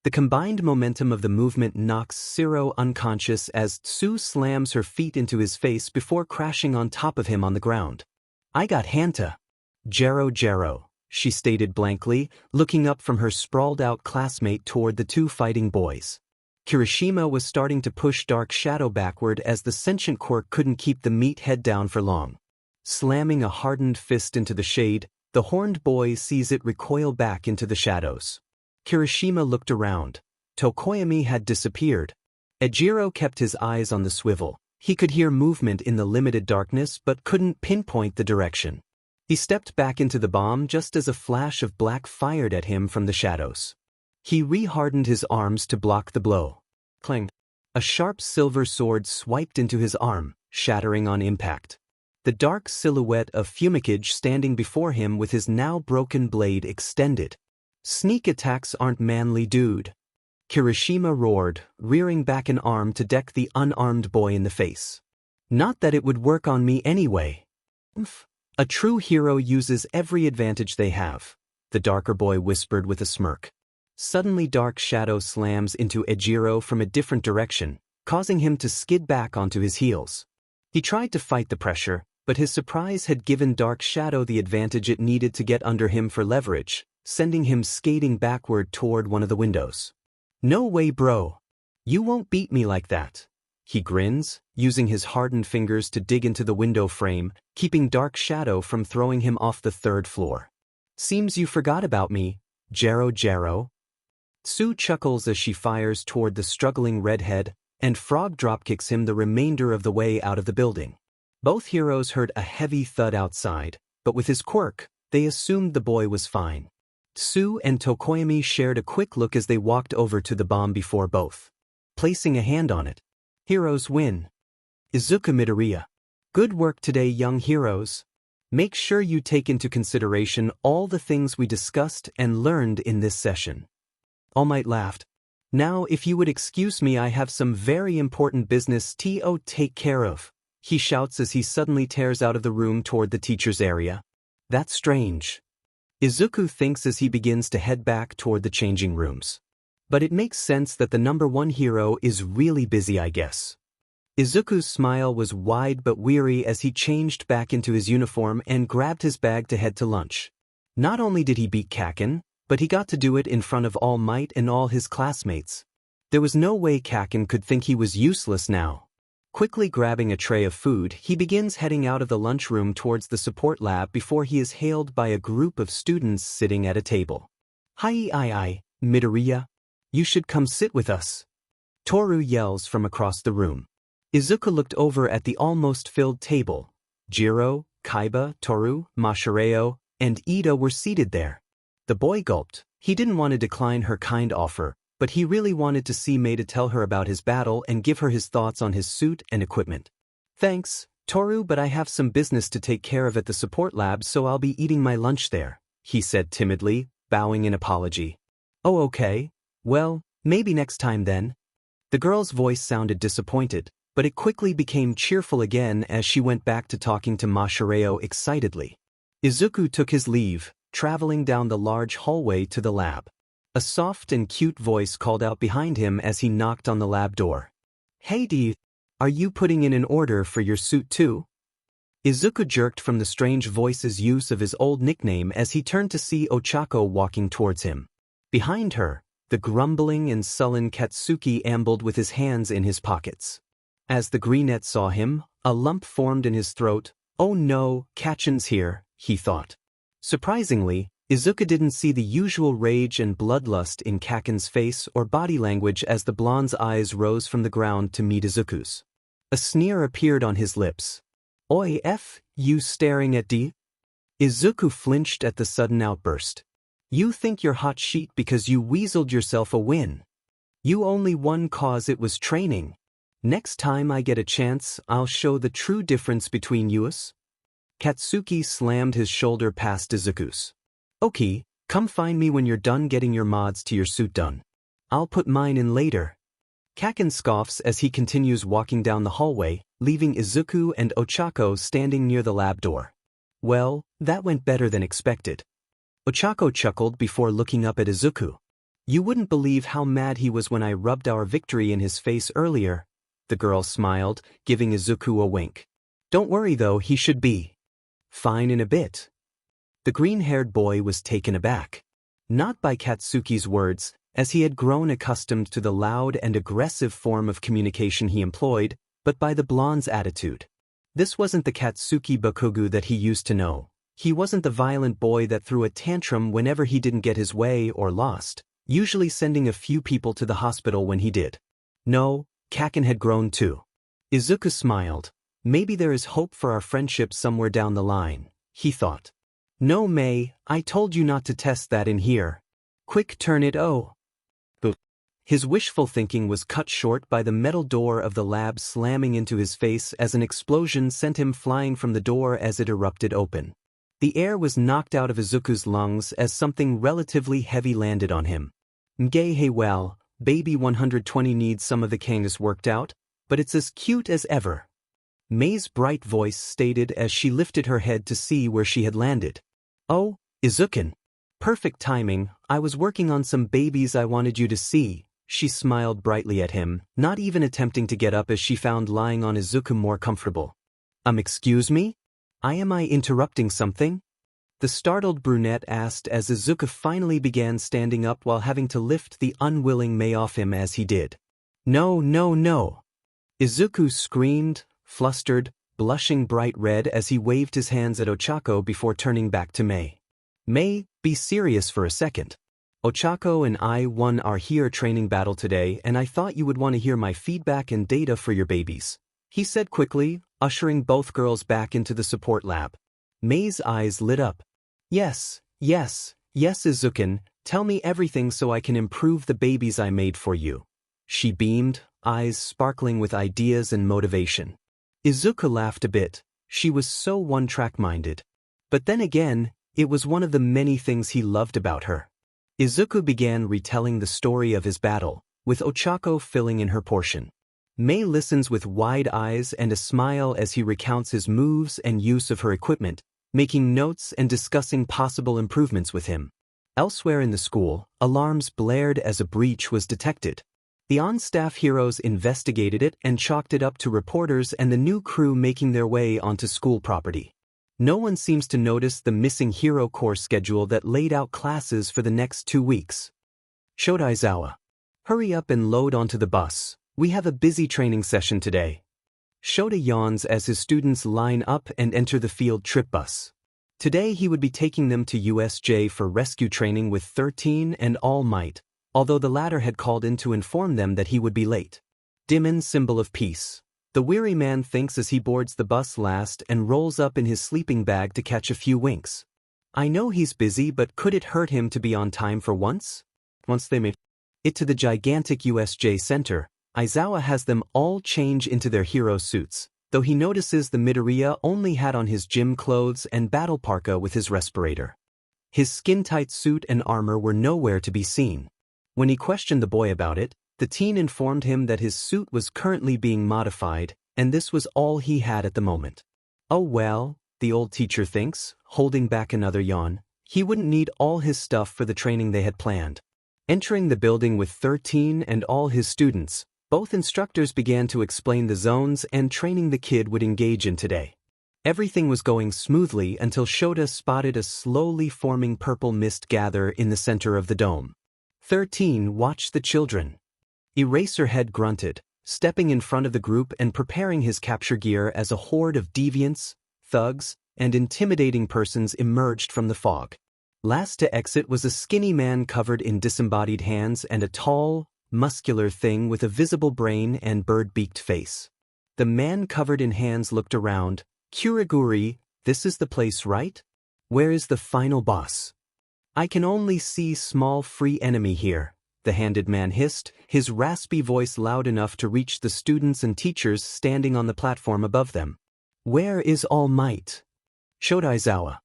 The combined momentum of the movement knocks Siro unconscious as Tsu slams her feet into his face before crashing on top of him on the ground. "I got Hanta." Jero," she stated blankly, looking up from her sprawled-out classmate toward the two fighting boys. Kirishima was starting to push Dark Shadow backward as the sentient Quirk couldn't keep the meat head down for long. Slamming a hardened fist into the shade, the horned boy sees it recoil back into the shadows. Kirishima looked around. Tokoyami had disappeared. Ejiro kept his eyes on the swivel. He could hear movement in the limited darkness but couldn't pinpoint the direction. He stepped back into the bomb just as a flash of black fired at him from the shadows. He re-hardened his arms to block the blow. Clang! A sharp silver sword swiped into his arm, shattering on impact. The dark silhouette of Fumikage standing before him with his now broken blade extended. "Sneak attacks aren't manly, dude," Kirishima roared, rearing back an arm to deck the unarmed boy in the face. "Not that it would work on me anyway." "A true hero uses every advantage they have," the darker boy whispered with a smirk. Suddenly Dark Shadow slams into Ejiro from a different direction, causing him to skid back onto his heels. He tried to fight the pressure, but his surprise had given Dark Shadow the advantage it needed to get under him for leverage, sending him skating backward toward one of the windows. "No way, bro. You won't beat me like that." He grins, using his hardened fingers to dig into the window frame, keeping Dark Shadow from throwing him off the 3rd floor. "Seems you forgot about me, Jero. Sue chuckles as she fires toward the struggling redhead, and Frog dropkicks him the remainder of the way out of the building. Both heroes heard a heavy thud outside, but with his quirk, they assumed the boy was fine. Sue and Tokoyami shared a quick look as they walked over to the bomb before both placing a hand on it. Heroes win. Izuku Midoriya. Good work today, young heroes. Make sure you take into consideration all the things we discussed and learned in this session. All Might laughed. Now, if you would excuse me, I have some very important business to take care of, he shouts as he suddenly tears out of the room toward the teacher's area. That's strange. Izuku thinks as he begins to head back toward the changing rooms. But it makes sense that the #1 hero is really busy, I guess. Izuku's smile was wide but weary as he changed back into his uniform and grabbed his bag to head to lunch. Not only did he beat Kacchan, but he got to do it in front of All Might and all his classmates. There was no way Kacchan could think he was useless now. Quickly grabbing a tray of food, he begins heading out of the lunchroom towards the support lab before he is hailed by a group of students sitting at a table. "Hi, Midoriya. You should come sit with us," Toru yells from across the room. Izuku looked over at the almost filled table. Jiro, Kaiba, Toru, Mashireo, and Ida were seated there. The boy gulped. He didn't want to decline her kind offer, but he really wanted to see May to tell her about his battle and give her his thoughts on his suit and equipment. "Thanks, Toru, but I have some business to take care of at the support lab, so I'll be eating my lunch there," he said timidly, bowing in apology. "Oh, okay. Well, maybe next time then." The girl's voice sounded disappointed, but it quickly became cheerful again as she went back to talking to Mashireo excitedly. Izuku took his leave, traveling down the large hallway to the lab. A soft and cute voice called out behind him as he knocked on the lab door. "Hey D, are you putting in an order for your suit too?" Izuku jerked from the strange voice's use of his old nickname as he turned to see Ochako walking towards him. Behind her, the grumbling and sullen Katsuki ambled with his hands in his pockets. As the greenette saw him, a lump formed in his throat. "Oh no, Kacchan's here," he thought. Surprisingly, Izuku didn't see the usual rage and bloodlust in Kacchan's face or body language as the blonde's eyes rose from the ground to meet Izuku's. A sneer appeared on his lips. "Oi you staring at D?" Izuku flinched at the sudden outburst. "You think you're hot sheet because you weaseled yourself a win. You only won cause it was training. Next time I get a chance, I'll show the true difference between yous." Katsuki slammed his shoulder past Izuku's. "Okay, come find me when you're done getting your mods to your suit done. I'll put mine in later." Kacchan scoffs as he continues walking down the hallway, leaving Izuku and Ochako standing near the lab door. "Well, that went better than expected." Ochako chuckled before looking up at Izuku. "You wouldn't believe how mad he was when I rubbed our victory in his face earlier." The girl smiled, giving Izuku a wink. "Don't worry though, he should be fine in a bit." The green-haired boy was taken aback. Not by Katsuki's words, as he had grown accustomed to the loud and aggressive form of communication he employed, but by the blonde's attitude. This wasn't the Katsuki Bakugou that he used to know. He wasn't the violent boy that threw a tantrum whenever he didn't get his way or lost, usually sending a few people to the hospital when he did. No, Kacchan had grown too. Izuku smiled. Maybe there is hope for our friendship somewhere down the line, he thought. "No, May, I told you not to test that in here. Quick, turn it But his wishful thinking was cut short by the metal door of the lab slamming into his face as an explosion sent him flying from the door as it erupted open. The air was knocked out of Izuku's lungs as something relatively heavy landed on him. Hey well, baby 120 needs some of the kangas worked out, but it's as cute as ever." May's bright voice stated as she lifted her head to see where she had landed. "Oh, Izuku. Perfect timing, I was working on some babies I wanted you to see." She smiled brightly at him, not even attempting to get up as she found lying on Izuku more comfortable. Excuse me? Am I interrupting something?" the startled brunette asked as Izuku finally began standing up while having to lift the unwilling Mei off him as he did. No, no, no! Izuku screamed, flustered, blushing bright red as he waved his hands at Ochako before turning back to Mei. Mei, be serious for a second. Ochako and I won our here training battle today and I thought you would want to hear my feedback and data for your babies, he said quickly, ushering both girls back into the support lab. Mei's eyes lit up. Yes, yes, yes Izuku, tell me everything so I can improve the babies I made for you. She beamed, eyes sparkling with ideas and motivation. Izuku laughed a bit, she was so one-track-minded. But then again, it was one of the many things he loved about her. Izuku began retelling the story of his battle, with Ochako filling in her portion. Mei listens with wide eyes and a smile as he recounts his moves and use of her equipment, making notes and discussing possible improvements with him. Elsewhere in the school, alarms blared as a breach was detected. The on-staff heroes investigated it and chalked it up to reporters and the new crew making their way onto school property. No one seems to notice the missing hero course schedule that laid out classes for the next 2 weeks. Shota Aizawa. Hurry up and load onto the bus. We have a busy training session today. Shota yawns as his students line up and enter the field trip bus. Today he would be taking them to USJ for rescue training with 13 and All Might, although the latter had called in to inform them that he would be late. Dimon, symbol of peace. The weary man thinks as he boards the bus last and rolls up in his sleeping bag to catch a few winks. I know he's busy, but could it hurt him to be on time for once? Once they made it to the gigantic USJ center, Aizawa has them all change into their hero suits, though he notices the Midoriya only had on his gym clothes and battle parka with his respirator. His skin-tight suit and armor were nowhere to be seen. When he questioned the boy about it, the teen informed him that his suit was currently being modified, and this was all he had at the moment. Oh well, the old teacher thinks, holding back another yawn, he wouldn't need all his stuff for the training they had planned. Entering the building with 13 and all his students, both instructors began to explain the zones and training the kid would engage in today. Everything was going smoothly until Shota spotted a slowly forming purple mist gather in the center of the dome. 13 watched the children. Eraserhead grunted, stepping in front of the group and preparing his capture gear as a horde of deviants, thugs, and intimidating persons emerged from the fog. Last to exit was a skinny man covered in disembodied hands and a tall, muscular thing with a visible brain and bird-beaked face. The man covered in hands looked around. Kuriguri, this is the place, right? Where is the final boss? I can only see small free enemy here, the handed man hissed, his raspy voice loud enough to reach the students and teachers standing on the platform above them. Where is All Might? Shota Aizawa.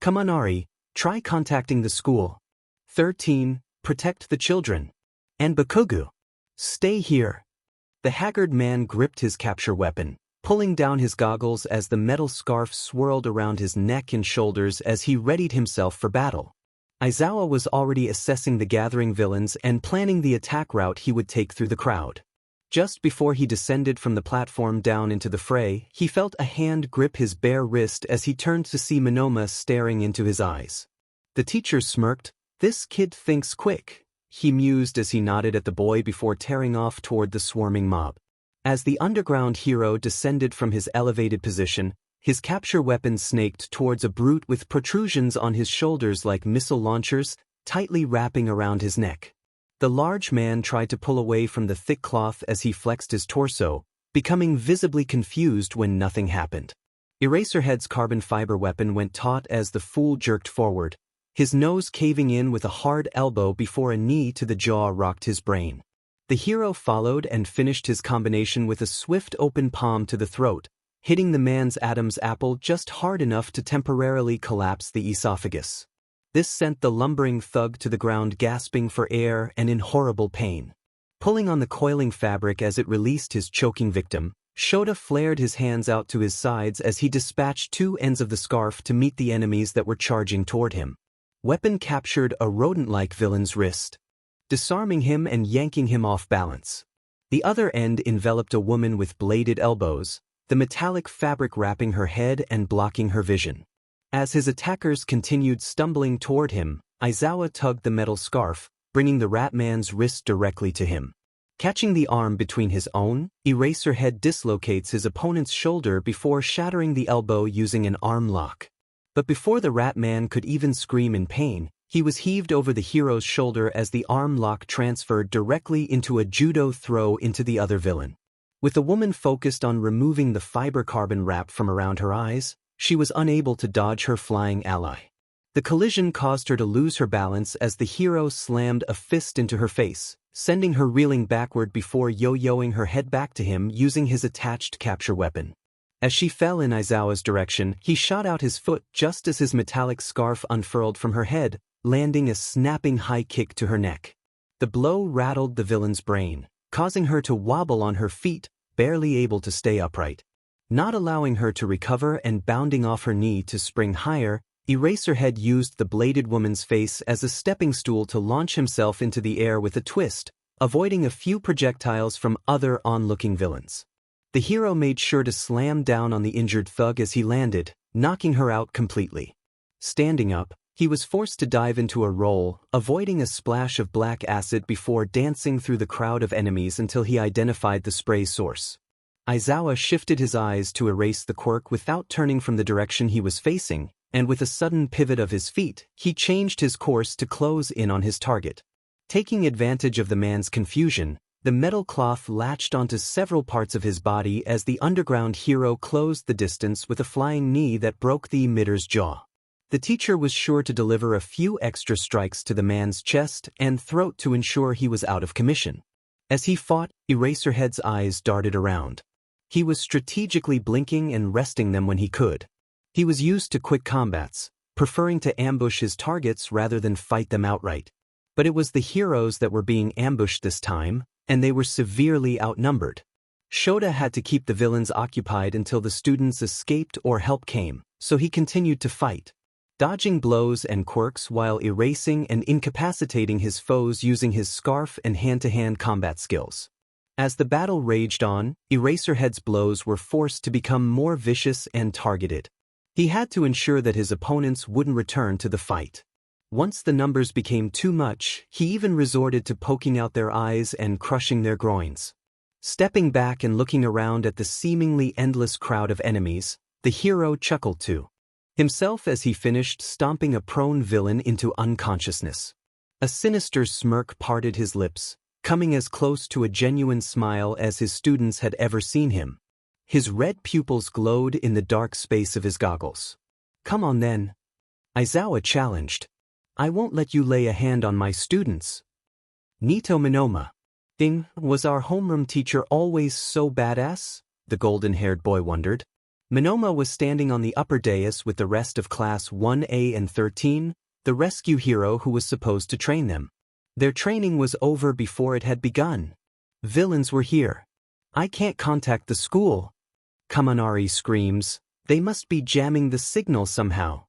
Come on Ari, try contacting the school. 13, protect the children. And Bakugou. Stay here. The haggard man gripped his capture weapon, pulling down his goggles as the metal scarf swirled around his neck and shoulders as he readied himself for battle. Aizawa was already assessing the gathering villains and planning the attack route he would take through the crowd. Just before he descended from the platform down into the fray, he felt a hand grip his bare wrist as he turned to see Monoma staring into his eyes. The teacher smirked. This kid thinks quick, he mused as he nodded at the boy before tearing off toward the swarming mob. As the underground hero descended from his elevated position, his capture weapon snaked towards a brute with protrusions on his shoulders like missile launchers, tightly wrapping around his neck. The large man tried to pull away from the thick cloth as he flexed his torso, becoming visibly confused when nothing happened. Eraserhead's carbon fiber weapon went taut as the fool jerked forward, his nose caving in with a hard elbow before a knee to the jaw rocked his brain. The hero followed and finished his combination with a swift open palm to the throat, hitting the man's Adam's apple just hard enough to temporarily collapse the esophagus. This sent the lumbering thug to the ground gasping for air and in horrible pain. Pulling on the coiling fabric as it released his choking victim, Shota flared his hands out to his sides as he dispatched 2 ends of the scarf to meet the enemies that were charging toward him. Weapon captured a rodent-like villain's wrist, disarming him and yanking him off balance. The other end enveloped a woman with bladed elbows, the metallic fabric wrapping her head and blocking her vision. As his attackers continued stumbling toward him, Aizawa tugged the metal scarf, bringing the Ratman's wrist directly to him. Catching the arm between his own, Eraserhead dislocates his opponent's shoulder before shattering the elbow using an arm lock. But before the Ratman could even scream in pain, he was heaved over the hero's shoulder as the arm lock transferred directly into a judo throw into the other villain. With the woman focused on removing the fiber-carbon wrap from around her eyes, she was unable to dodge her flying ally. The collision caused her to lose her balance as the hero slammed a fist into her face, sending her reeling backward before yo-yoing her head back to him using his attached capture weapon. As she fell in Aizawa's direction, he shot out his foot just as his metallic scarf unfurled from her head, landing a snapping high kick to her neck. The blow rattled the villain's brain, causing her to wobble on her feet, barely able to stay upright. Not allowing her to recover and bounding off her knee to spring higher, Eraserhead used the bladed woman's face as a stepping stool to launch himself into the air with a twist, avoiding a few projectiles from other onlooking villains. The hero made sure to slam down on the injured thug as he landed, knocking her out completely. Standing up, he was forced to dive into a roll, avoiding a splash of black acid before dancing through the crowd of enemies until he identified the spray's source. Aizawa shifted his eyes to erase the quirk without turning from the direction he was facing, and with a sudden pivot of his feet, he changed his course to close in on his target. Taking advantage of the man's confusion, the metal cloth latched onto several parts of his body as the underground hero closed the distance with a flying knee that broke the emitter's jaw. The teacher was sure to deliver a few extra strikes to the man's chest and throat to ensure he was out of commission. As he fought, Eraserhead's eyes darted around. He was strategically blinking and resting them when he could. He was used to quick combats, preferring to ambush his targets rather than fight them outright. But it was the heroes that were being ambushed this time, and they were severely outnumbered. Shota had to keep the villains occupied until the students escaped or help came, so he continued to fight, dodging blows and quirks while erasing and incapacitating his foes using his scarf and hand-to-hand combat skills. As the battle raged on, Eraserhead's blows were forced to become more vicious and targeted. He had to ensure that his opponents wouldn't return to the fight. Once the numbers became too much, he even resorted to poking out their eyes and crushing their groins. Stepping back and looking around at the seemingly endless crowd of enemies, the hero chuckled to himself as he finished stomping a prone villain into unconsciousness. A sinister smirk parted his lips, coming as close to a genuine smile as his students had ever seen him. His red pupils glowed in the dark space of his goggles. "Come on then," Aizawa challenged. "I won't let you lay a hand on my students." Nito Minoma. Was our homeroom teacher always so badass? The golden-haired boy wondered. Minoma was standing on the upper dais with the rest of Class 1A and 13, the rescue hero who was supposed to train them. Their training was over before it had begun. Villains were here. "I can't contact the school." Kaminari screams. "They must be jamming the signal somehow."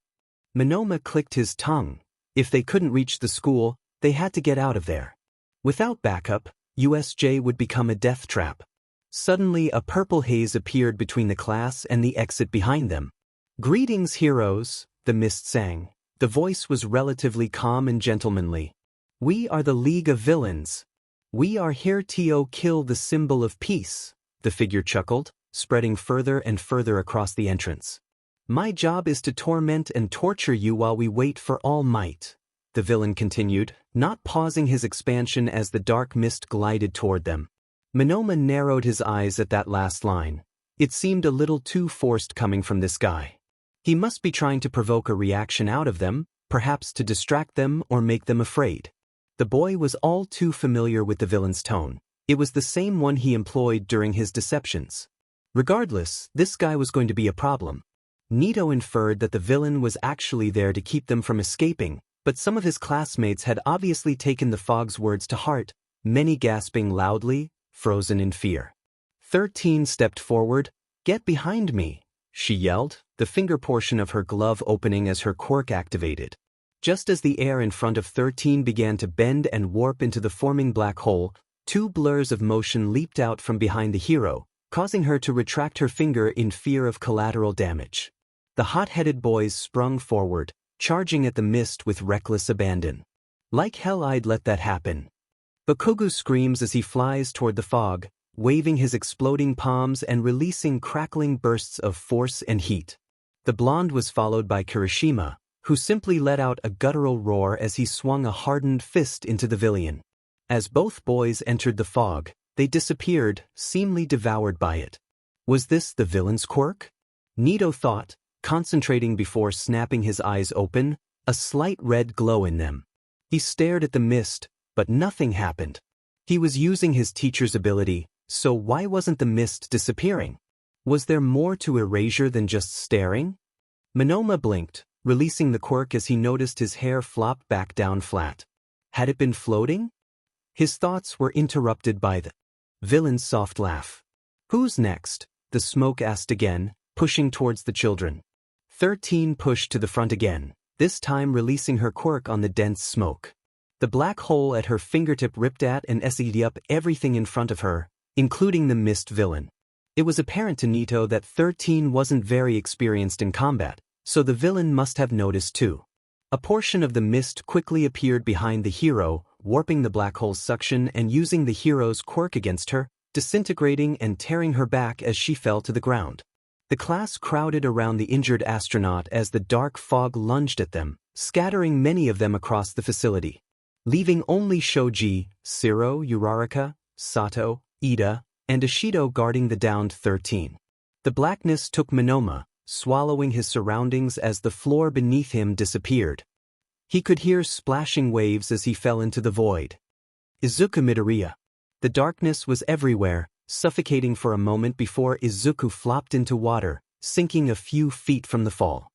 Minoma clicked his tongue. If they couldn't reach the school, they had to get out of there. Without backup, USJ would become a death trap. Suddenly, a purple haze appeared between the class and the exit behind them. "Greetings, heroes," the mist sang. The voice was relatively calm and gentlemanly. "We are the League of Villains. We are here to kill the symbol of peace," the figure chuckled, spreading further and further across the entrance. "My job is to torment and torture you while we wait for All Might," the villain continued, not pausing his expansion as the dark mist glided toward them. Minoma narrowed his eyes at that last line. It seemed a little too forced coming from this guy. He must be trying to provoke a reaction out of them, perhaps to distract them or make them afraid. The boy was all too familiar with the villain's tone. It was the same one he employed during his deceptions. Regardless, this guy was going to be a problem. Nito inferred that the villain was actually there to keep them from escaping, but some of his classmates had obviously taken the fog's words to heart, many gasping loudly, frozen in fear. 13 stepped forward. "Get behind me," she yelled, the finger portion of her glove opening as her quirk activated. Just as the air in front of 13 began to bend and warp into the forming black hole, two blurs of motion leaped out from behind the hero, causing her to retract her finger in fear of collateral damage. The hot-headed boys sprung forward, charging at the mist with reckless abandon. Like hell I'd let that happen. Bakugou screams as he flies toward the fog, waving his exploding palms and releasing crackling bursts of force and heat. The blonde was followed by Kirishima, who simply let out a guttural roar as he swung a hardened fist into the villain. As both boys entered the fog, they disappeared, seemingly devoured by it. Was this the villain's quirk? Nito thought, concentrating before snapping his eyes open, a slight red glow in them. He stared at the mist, but nothing happened. He was using his teacher's ability, so why wasn't the mist disappearing? Was there more to erasure than just staring? Monoma blinked, releasing the quirk as he noticed his hair flop back down flat. Had it been floating? His thoughts were interrupted by the villain's soft laugh. Who's next? The smoke asked again, pushing towards the children. 13 pushed to the front again, this time releasing her quirk on the dense smoke. The black hole at her fingertip ripped at and essayed up everything in front of her, including the mist villain. It was apparent to Nito that 13 wasn't very experienced in combat, so the villain must have noticed too. A portion of the mist quickly appeared behind the hero, warping the black hole's suction and using the hero's quirk against her, disintegrating and tearing her back as she fell to the ground. The class crowded around the injured astronaut as the dark fog lunged at them, scattering many of them across the facility. Leaving only Shoji, Siro, Uraraka, Sato, Ida, and Ishido guarding the downed 13. The blackness took Monoma, swallowing his surroundings as the floor beneath him disappeared. He could hear splashing waves as he fell into the void. Izuku Midoriya. The darkness was everywhere, suffocating for a moment before Izuku flopped into water, sinking a few feet from the fall.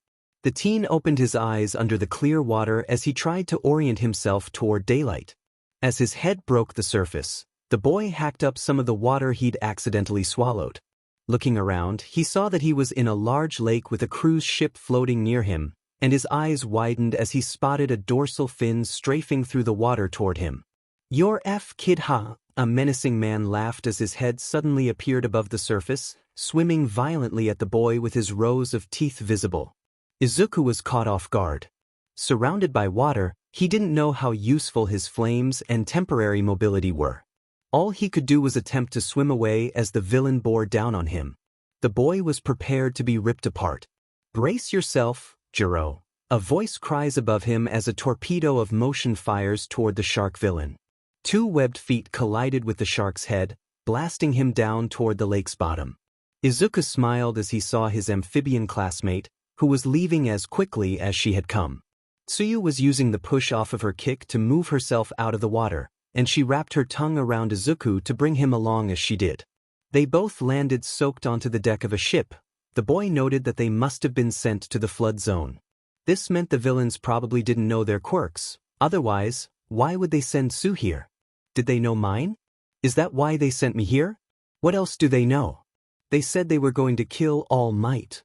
The teen opened his eyes under the clear water as he tried to orient himself toward daylight. As his head broke the surface, the boy hacked up some of the water he'd accidentally swallowed. Looking around, he saw that he was in a large lake with a cruise ship floating near him, and his eyes widened as he spotted a dorsal fin strafing through the water toward him. "You're kid ha," a menacing man laughed as his head suddenly appeared above the surface, swimming violently at the boy with his rows of teeth visible. Izuku was caught off guard. Surrounded by water, he didn't know how useful his flames and temporary mobility were. All he could do was attempt to swim away as the villain bore down on him. The boy was prepared to be ripped apart. "Brace yourself, Jiro," a voice cries above him as a torpedo of motion fires toward the shark villain. Two webbed feet collided with the shark's head, blasting him down toward the lake's bottom. Izuku smiled as he saw his amphibian classmate, who was leaving as quickly as she had come. Tsuyu was using the push off of her kick to move herself out of the water, and she wrapped her tongue around Izuku to bring him along as she did. They both landed soaked onto the deck of a ship. The boy noted that they must have been sent to the flood zone. This meant the villains probably didn't know their quirks. Otherwise, why would they send Tsu here? Did they know mine? Is that why they sent me here? What else do they know? They said they were going to kill All Might.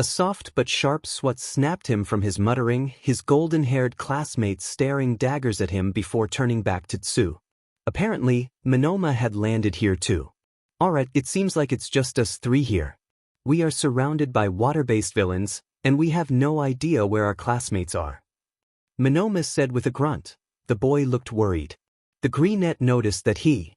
A soft but sharp swat snapped him from his muttering, his golden-haired classmates staring daggers at him before turning back to Tsu. Apparently, Monoma had landed here too. "Alright, it seems like it's just us three here. We are surrounded by water-based villains, and we have no idea where our classmates are." Monoma said with a grunt. The boy looked worried. The greenette noticed that he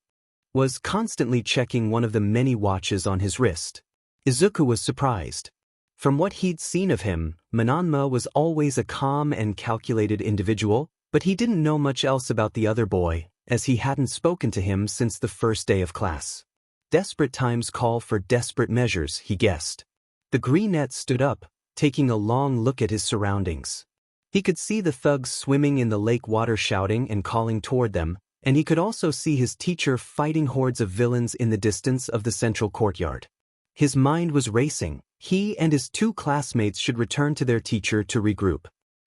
was constantly checking one of the many watches on his wrist. Izuku was surprised. From what he'd seen of him, Monoma was always a calm and calculated individual, but he didn't know much else about the other boy, as he hadn't spoken to him since the first day of class. Desperate times call for desperate measures, he guessed. The greenette stood up, taking a long look at his surroundings. He could see the thugs swimming in the lake water shouting and calling toward them, and he could also see his teacher fighting hordes of villains in the distance of the central courtyard. His mind was racing. He and his two classmates should return to their teacher to regroup.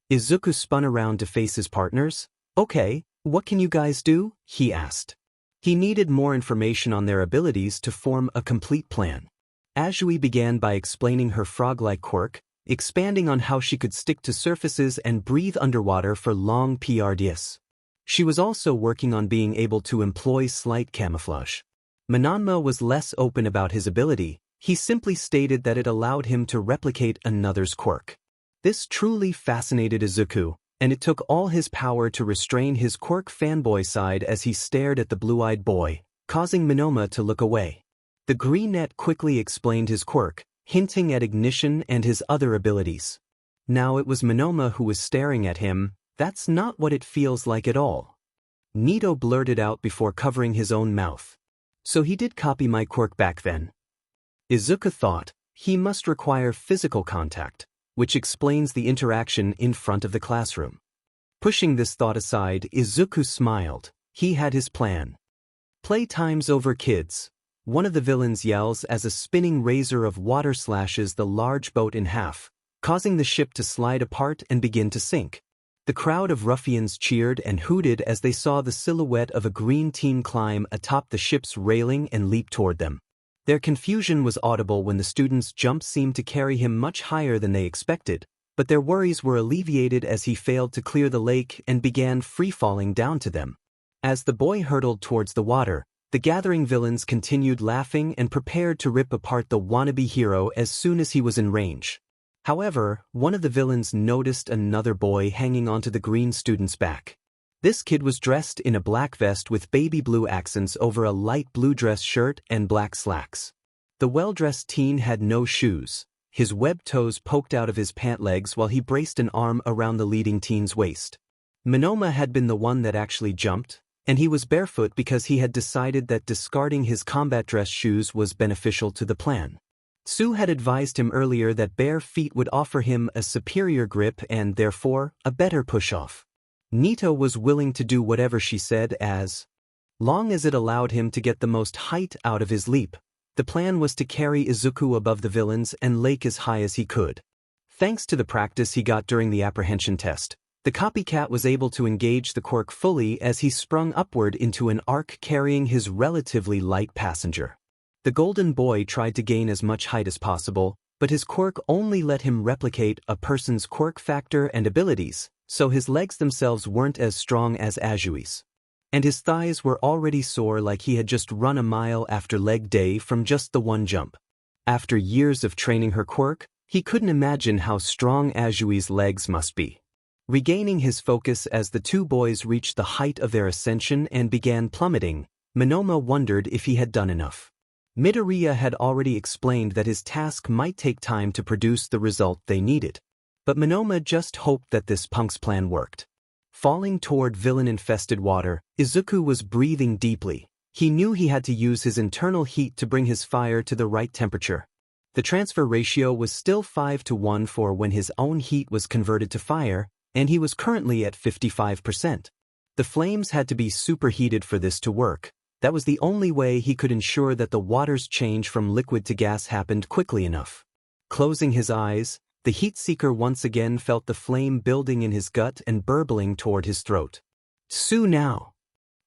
Izuku spun around to face his partners. "Okay, what can you guys do?" he asked. He needed more information on their abilities to form a complete plan. Azui began by explaining her frog-like quirk, expanding on how she could stick to surfaces and breathe underwater for long periods. She was also working on being able to employ slight camouflage. Monoma was less open about his ability. He simply stated that it allowed him to replicate another's quirk. This truly fascinated Izuku, and it took all his power to restrain his quirk fanboy side as he stared at the blue-eyed boy, causing Monoma to look away. The greenette quickly explained his quirk, hinting at ignition and his other abilities. Now it was Monoma who was staring at him. That's not what it feels like at all. Nito blurted out before covering his own mouth. So he did copy my quirk back then. Izuku thought, he must require physical contact, which explains the interaction in front of the classroom. Pushing this thought aside, Izuku smiled. He had his plan. Playtime's over, kids. One of the villains yells as a spinning razor of water slashes the large boat in half, causing the ship to slide apart and begin to sink. The crowd of ruffians cheered and hooted as they saw the silhouette of a green teen climb atop the ship's railing and leap toward them. Their confusion was audible when the student's jump seemed to carry him much higher than they expected, but their worries were alleviated as he failed to clear the lake and began free-falling down to them. As the boy hurtled towards the water, the gathering villains continued laughing and prepared to rip apart the wannabe hero as soon as he was in range. However, one of the villains noticed another boy hanging onto the green student's back. This kid was dressed in a black vest with baby blue accents over a light blue dress shirt and black slacks. The well-dressed teen had no shoes. His webbed toes poked out of his pant legs while he braced an arm around the leading teen's waist. Monoma had been the one that actually jumped, and he was barefoot because he had decided that discarding his combat dress shoes was beneficial to the plan. Sue had advised him earlier that bare feet would offer him a superior grip and, therefore, a better push-off. Nito was willing to do whatever she said as long as it allowed him to get the most height out of his leap. The plan was to carry Izuku above the villains and lake as high as he could. Thanks to the practice he got during the apprehension test, the copycat was able to engage the quirk fully as he sprung upward into an arc carrying his relatively light passenger. The golden boy tried to gain as much height as possible, but his quirk only let him replicate a person's quirk factor and abilities, so his legs themselves weren't as strong as Azui's. And his thighs were already sore like he had just run a mile after leg day from just the one jump. After years of training her quirk, he couldn't imagine how strong Azui's legs must be. Regaining his focus as the two boys reached the height of their ascension and began plummeting, Monoma wondered if he had done enough. Midoriya had already explained that his task might take time to produce the result they needed. But Monoma just hoped that this punk's plan worked. Falling toward villain-infested water, Izuku was breathing deeply. He knew he had to use his internal heat to bring his fire to the right temperature. The transfer ratio was still 5:1 for when his own heat was converted to fire, and he was currently at 55%. The flames had to be superheated for this to work. That was the only way he could ensure that the water's change from liquid to gas happened quickly enough. Closing his eyes, the heat seeker once again felt the flame building in his gut and burbling toward his throat. "Sue now!"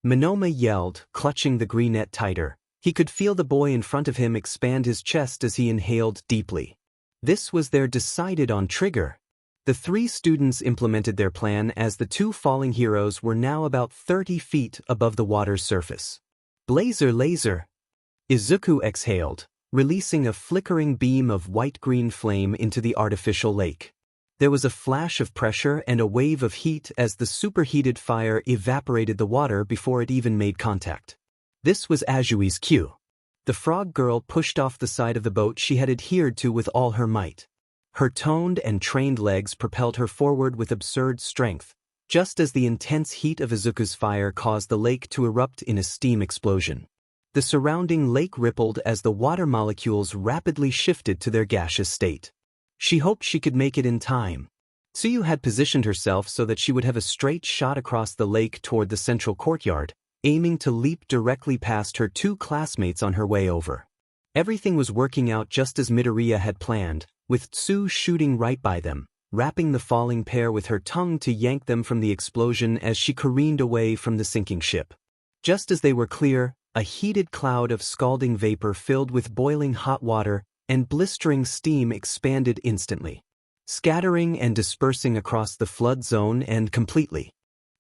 Monoma yelled, clutching the greenette tighter. He could feel the boy in front of him expand his chest as he inhaled deeply. This was their decided-on trigger. The three students implemented their plan as the two falling heroes were now about 30 feet above the water's surface. "Blazer laser!" Izuku exhaled, releasing a flickering beam of white-green flame into the artificial lake. There was a flash of pressure and a wave of heat as the superheated fire evaporated the water before it even made contact. This was Azui's cue. The frog girl pushed off the side of the boat she had adhered to with all her might. Her toned and trained legs propelled her forward with absurd strength, just as the intense heat of Izuku's fire caused the lake to erupt in a steam explosion. The surrounding lake rippled as the water molecules rapidly shifted to their gaseous state. She hoped she could make it in time. Tsuyu had positioned herself so that she would have a straight shot across the lake toward the central courtyard, aiming to leap directly past her two classmates on her way over. Everything was working out just as Midoriya had planned, with Tsu shooting right by them, wrapping the falling pair with her tongue to yank them from the explosion as she careened away from the sinking ship. Just as they were clear, a heated cloud of scalding vapor filled with boiling hot water and blistering steam expanded instantly, scattering and dispersing across the flood zone and completely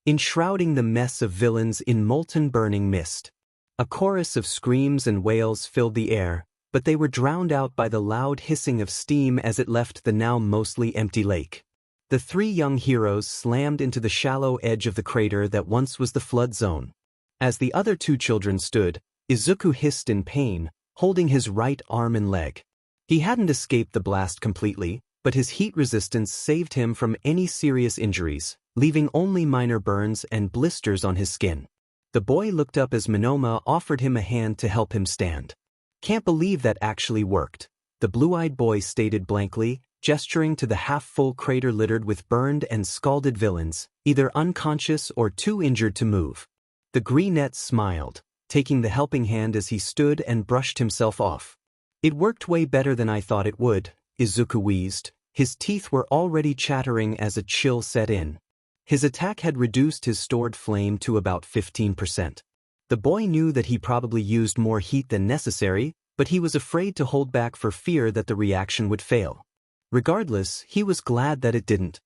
enshrouding the mess of villains in molten burning mist. A chorus of screams and wails filled the air, but they were drowned out by the loud hissing of steam as it left the now mostly empty lake. The three young heroes slammed into the shallow edge of the crater that once was the flood zone. As the other two children stood, Izuku hissed in pain, holding his right arm and leg. He hadn't escaped the blast completely, but his heat resistance saved him from any serious injuries, leaving only minor burns and blisters on his skin. The boy looked up as Monoma offered him a hand to help him stand. "Can't believe that actually worked," the blue-eyed boy stated blankly, gesturing to the half-full crater littered with burned and scalded villains, either unconscious or too injured to move. The greenette smiled, taking the helping hand as he stood and brushed himself off. "It worked way better than I thought it would," Izuku wheezed. His teeth were already chattering as a chill set in. His attack had reduced his stored flame to about 15%. The boy knew that he probably used more heat than necessary, but he was afraid to hold back for fear that the reaction would fail. Regardless, he was glad that it didn't.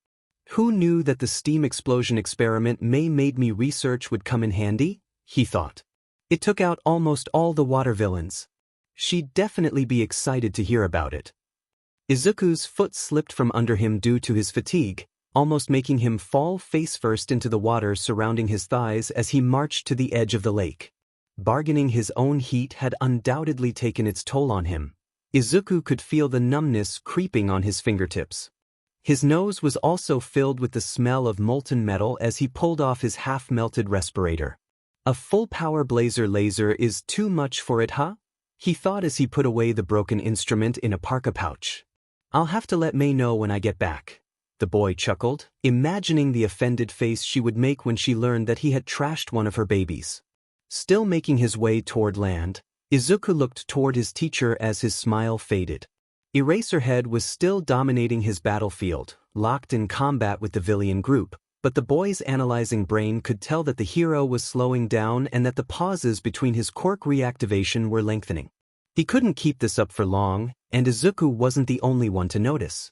Who knew that the steam explosion experiment May made me research would come in handy? He thought. It took out almost all the water villains. She'd definitely be excited to hear about it. Izuku's foot slipped from under him due to his fatigue, almost making him fall face-first into the water surrounding his thighs as he marched to the edge of the lake. Bargaining his own heat had undoubtedly taken its toll on him. Izuku could feel the numbness creeping on his fingertips. His nose was also filled with the smell of molten metal as he pulled off his half-melted respirator. "A full-power blazer laser is too much for it, huh?" he thought as he put away the broken instrument in a parka pouch. "I'll have to let May know when I get back," the boy chuckled, imagining the offended face she would make when she learned that he had trashed one of her babies. Still making his way toward land, Izuku looked toward his teacher as his smile faded. Eraserhead was still dominating his battlefield, locked in combat with the villain group, but the boy's analyzing brain could tell that the hero was slowing down and that the pauses between his quirk reactivation were lengthening. He couldn't keep this up for long, and Izuku wasn't the only one to notice.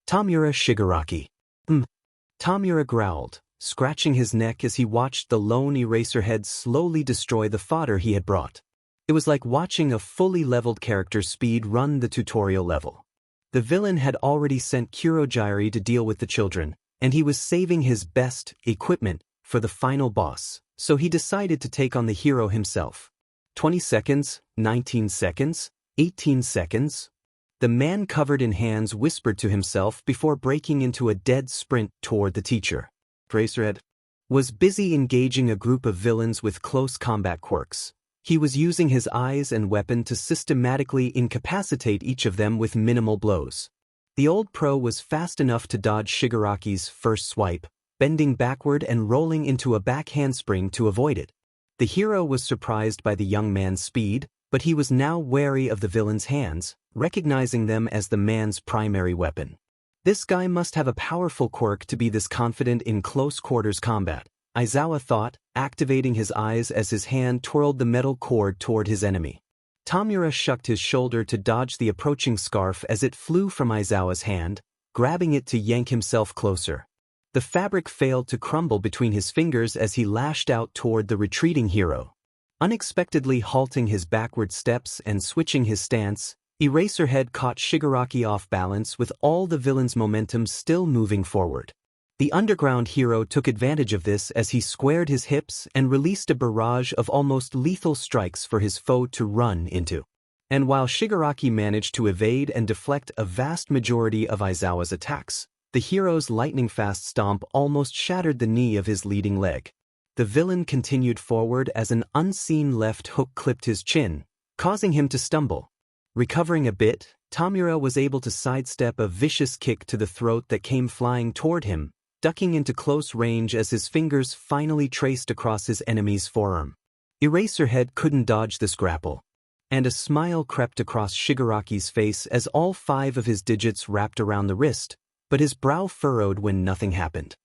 "Tamura Shigaraki." Tamura growled, scratching his neck as he watched the lone Eraserhead slowly destroy the fodder he had brought. It was like watching a fully leveled character speed run the tutorial level. The villain had already sent Kurogiri to deal with the children, and he was saving his best equipment for the final boss, so he decided to take on the hero himself. 20 seconds, 19 seconds, 18 seconds. The man covered in hands whispered to himself before breaking into a dead sprint toward the teacher. Eraserhead was busy engaging a group of villains with close combat quirks. He was using his eyes and weapon to systematically incapacitate each of them with minimal blows. The old pro was fast enough to dodge Shigaraki's first swipe, bending backward and rolling into a back handspring to avoid it. The hero was surprised by the young man's speed, but he was now wary of the villain's hands, recognizing them as the man's primary weapon. This guy must have a powerful quirk to be this confident in close-quarters combat, Aizawa thought, activating his eyes as his hand twirled the metal cord toward his enemy. Tamura shucked his shoulder to dodge the approaching scarf as it flew from Aizawa's hand, grabbing it to yank himself closer. The fabric failed to crumble between his fingers as he lashed out toward the retreating hero. Unexpectedly halting his backward steps and switching his stance, Eraserhead caught Shigaraki off balance with all the villain's momentum still moving forward. The underground hero took advantage of this as he squared his hips and released a barrage of almost lethal strikes for his foe to run into. And while Shigaraki managed to evade and deflect a vast majority of Aizawa's attacks, the hero's lightning-fast stomp almost shattered the knee of his leading leg. The villain continued forward as an unseen left hook clipped his chin, causing him to stumble. Recovering a bit, Tamura was able to sidestep a vicious kick to the throat that came flying toward him, ducking into close range as his fingers finally traced across his enemy's forearm. Eraserhead couldn't dodge this grapple, and a smile crept across Shigaraki's face as all 5 of his digits wrapped around the wrist, but his brow furrowed when nothing happened.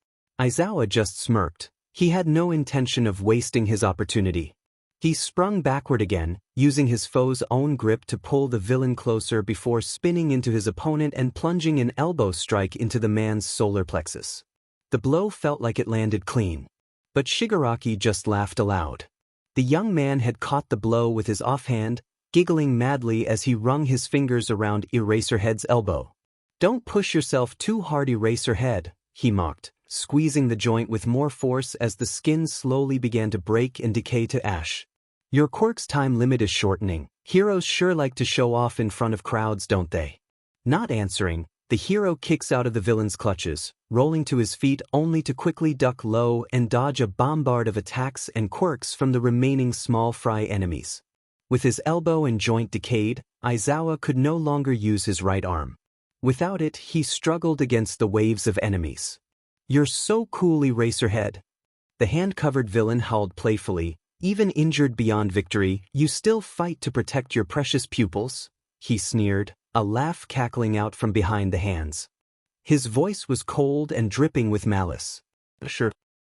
Aizawa just smirked. He had no intention of wasting his opportunity. He sprung backward again, using his foe's own grip to pull the villain closer before spinning into his opponent and plunging an elbow strike into the man's solar plexus. The blow felt like it landed clean. But Shigaraki just laughed aloud. The young man had caught the blow with his offhand, giggling madly as he wrung his fingers around Eraserhead's elbow. "Don't push yourself too hard, Eraserhead," he mocked, squeezing the joint with more force as the skin slowly began to break and decay to ash. "Your quirk's time limit is shortening. Heroes sure like to show off in front of crowds, don't they?" Not answering, the hero kicks out of the villain's clutches, rolling to his feet only to quickly duck low and dodge a bombard of attacks and quirks from the remaining small fry enemies. With his elbow and joint decayed, Aizawa could no longer use his right arm. Without it, he struggled against the waves of enemies. "You're so cool, Eraserhead." The hand-covered villain howled playfully. "Even injured beyond victory, you still fight to protect your precious pupils?" he sneered, a laugh cackling out from behind the hands. His voice was cold and dripping with malice. "Sure.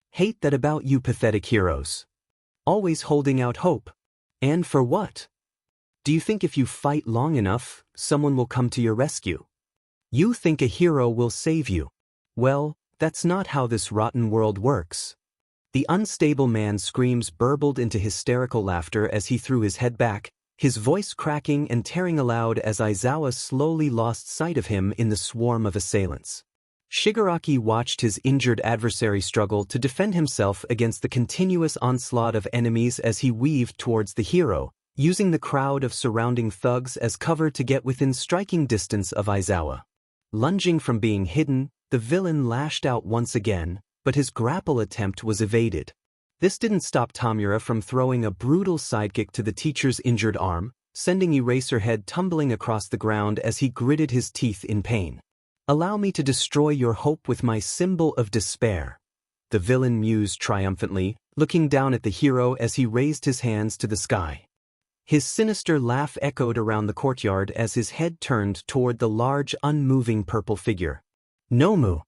Hate that about you pathetic heroes. Always holding out hope. And for what? Do you think if you fight long enough, someone will come to your rescue? You think a hero will save you? Well, that's not how this rotten world works." The unstable man's screams burbled into hysterical laughter as he threw his head back, his voice cracking and tearing aloud as Aizawa slowly lost sight of him in the swarm of assailants. Shigaraki watched his injured adversary struggle to defend himself against the continuous onslaught of enemies as he weaved towards the hero, using the crowd of surrounding thugs as cover to get within striking distance of Aizawa. Lunging from being hidden, the villain lashed out once again, but his grapple attempt was evaded. This didn't stop Tamura from throwing a brutal sidekick to the teacher's injured arm, sending Eraserhead tumbling across the ground as he gritted his teeth in pain. "Allow me to destroy your hope with my symbol of despair," the villain mused triumphantly, looking down at the hero as he raised his hands to the sky. His sinister laugh echoed around the courtyard as his head turned toward the large, unmoving purple figure. "Nomu."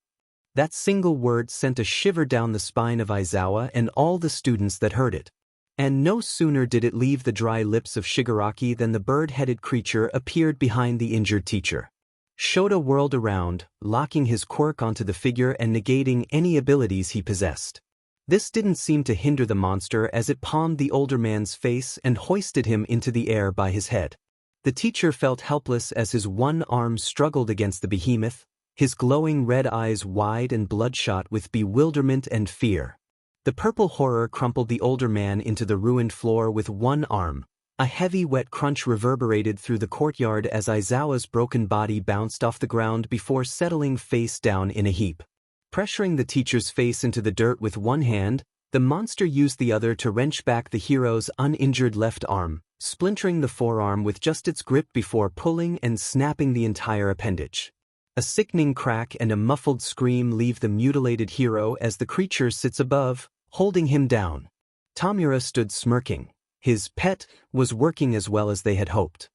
That single word sent a shiver down the spine of Aizawa and all the students that heard it. And no sooner did it leave the dry lips of Shigaraki than the bird-headed creature appeared behind the injured teacher. Shota whirled around, locking his quirk onto the figure and negating any abilities he possessed. This didn't seem to hinder the monster as it palmed the older man's face and hoisted him into the air by his head. The teacher felt helpless as his one arm struggled against the behemoth, his glowing red eyes wide and bloodshot with bewilderment and fear. The purple horror crumpled the older man into the ruined floor with one arm. A heavy wet crunch reverberated through the courtyard as Aizawa's broken body bounced off the ground before settling face down in a heap. Pressuring the teacher's face into the dirt with one hand, the monster used the other to wrench back the hero's uninjured left arm, splintering the forearm with just its grip before pulling and snapping the entire appendage. A sickening crack and a muffled scream leave the mutilated hero as the creature sits above, holding him down. Tamura stood smirking. His pet was working as well as they had hoped.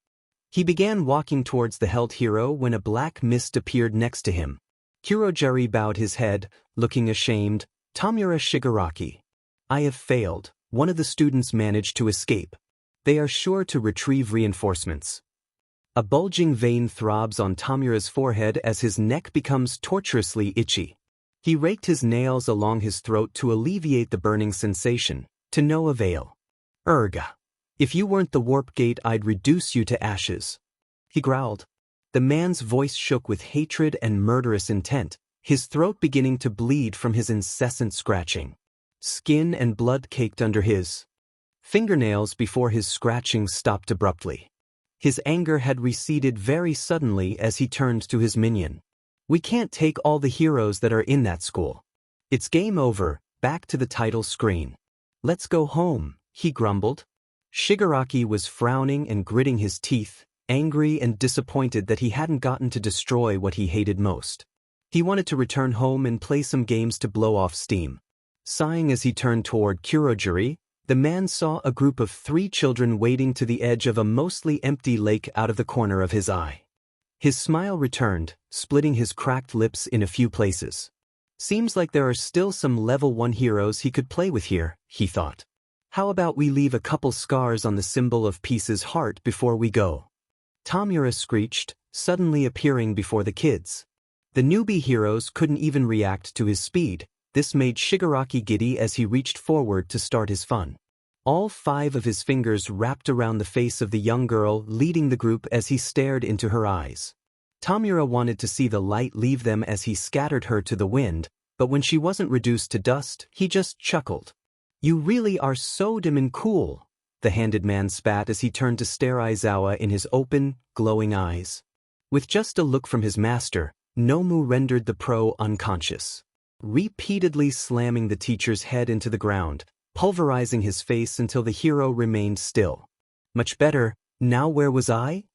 He began walking towards the held hero when a black mist appeared next to him. Kurogiri bowed his head, looking ashamed. "Tamura Shigaraki. I have failed." One of the students managed to escape. "They are sure to retrieve reinforcements." A bulging vein throbs on Tamura's forehead as his neck becomes torturously itchy. He raked his nails along his throat to alleviate the burning sensation, to no avail. "Urga. If you weren't the warp gate, I'd reduce you to ashes," he growled. The man's voice shook with hatred and murderous intent, his throat beginning to bleed from his incessant scratching. Skin and blood caked under his fingernails before his scratching stopped abruptly. His anger had receded very suddenly as he turned to his minion. "We can't take all the heroes that are in that school. It's game over, back to the title screen. Let's go home," he grumbled. Shigaraki was frowning and gritting his teeth, angry and disappointed that he hadn't gotten to destroy what he hated most. He wanted to return home and play some games to blow off steam. Sighing as he turned toward Kurogiri, the man saw a group of 3 children wading to the edge of a mostly empty lake out of the corner of his eye. His smile returned, splitting his cracked lips in a few places. "Seems like there are still some level 1 heroes he could play with here," he thought. "How about we leave a couple scars on the symbol of peace's heart before we go?" Tamura screeched, suddenly appearing before the kids. The newbie heroes couldn't even react to his speed. This made Shigaraki giddy as he reached forward to start his fun. All 5 of his fingers wrapped around the face of the young girl leading the group as he stared into her eyes. Tamura wanted to see the light leave them as he scattered her to the wind, but when she wasn't reduced to dust, he just chuckled. "You really are so dim and cool," the handed man spat as he turned to stare Aizawa in his open, glowing eyes. With just a look from his master, Nomu rendered the pro unconscious, repeatedly slamming the teacher's head into the ground, pulverizing his face until the hero remained still. "Much better, now where was I?"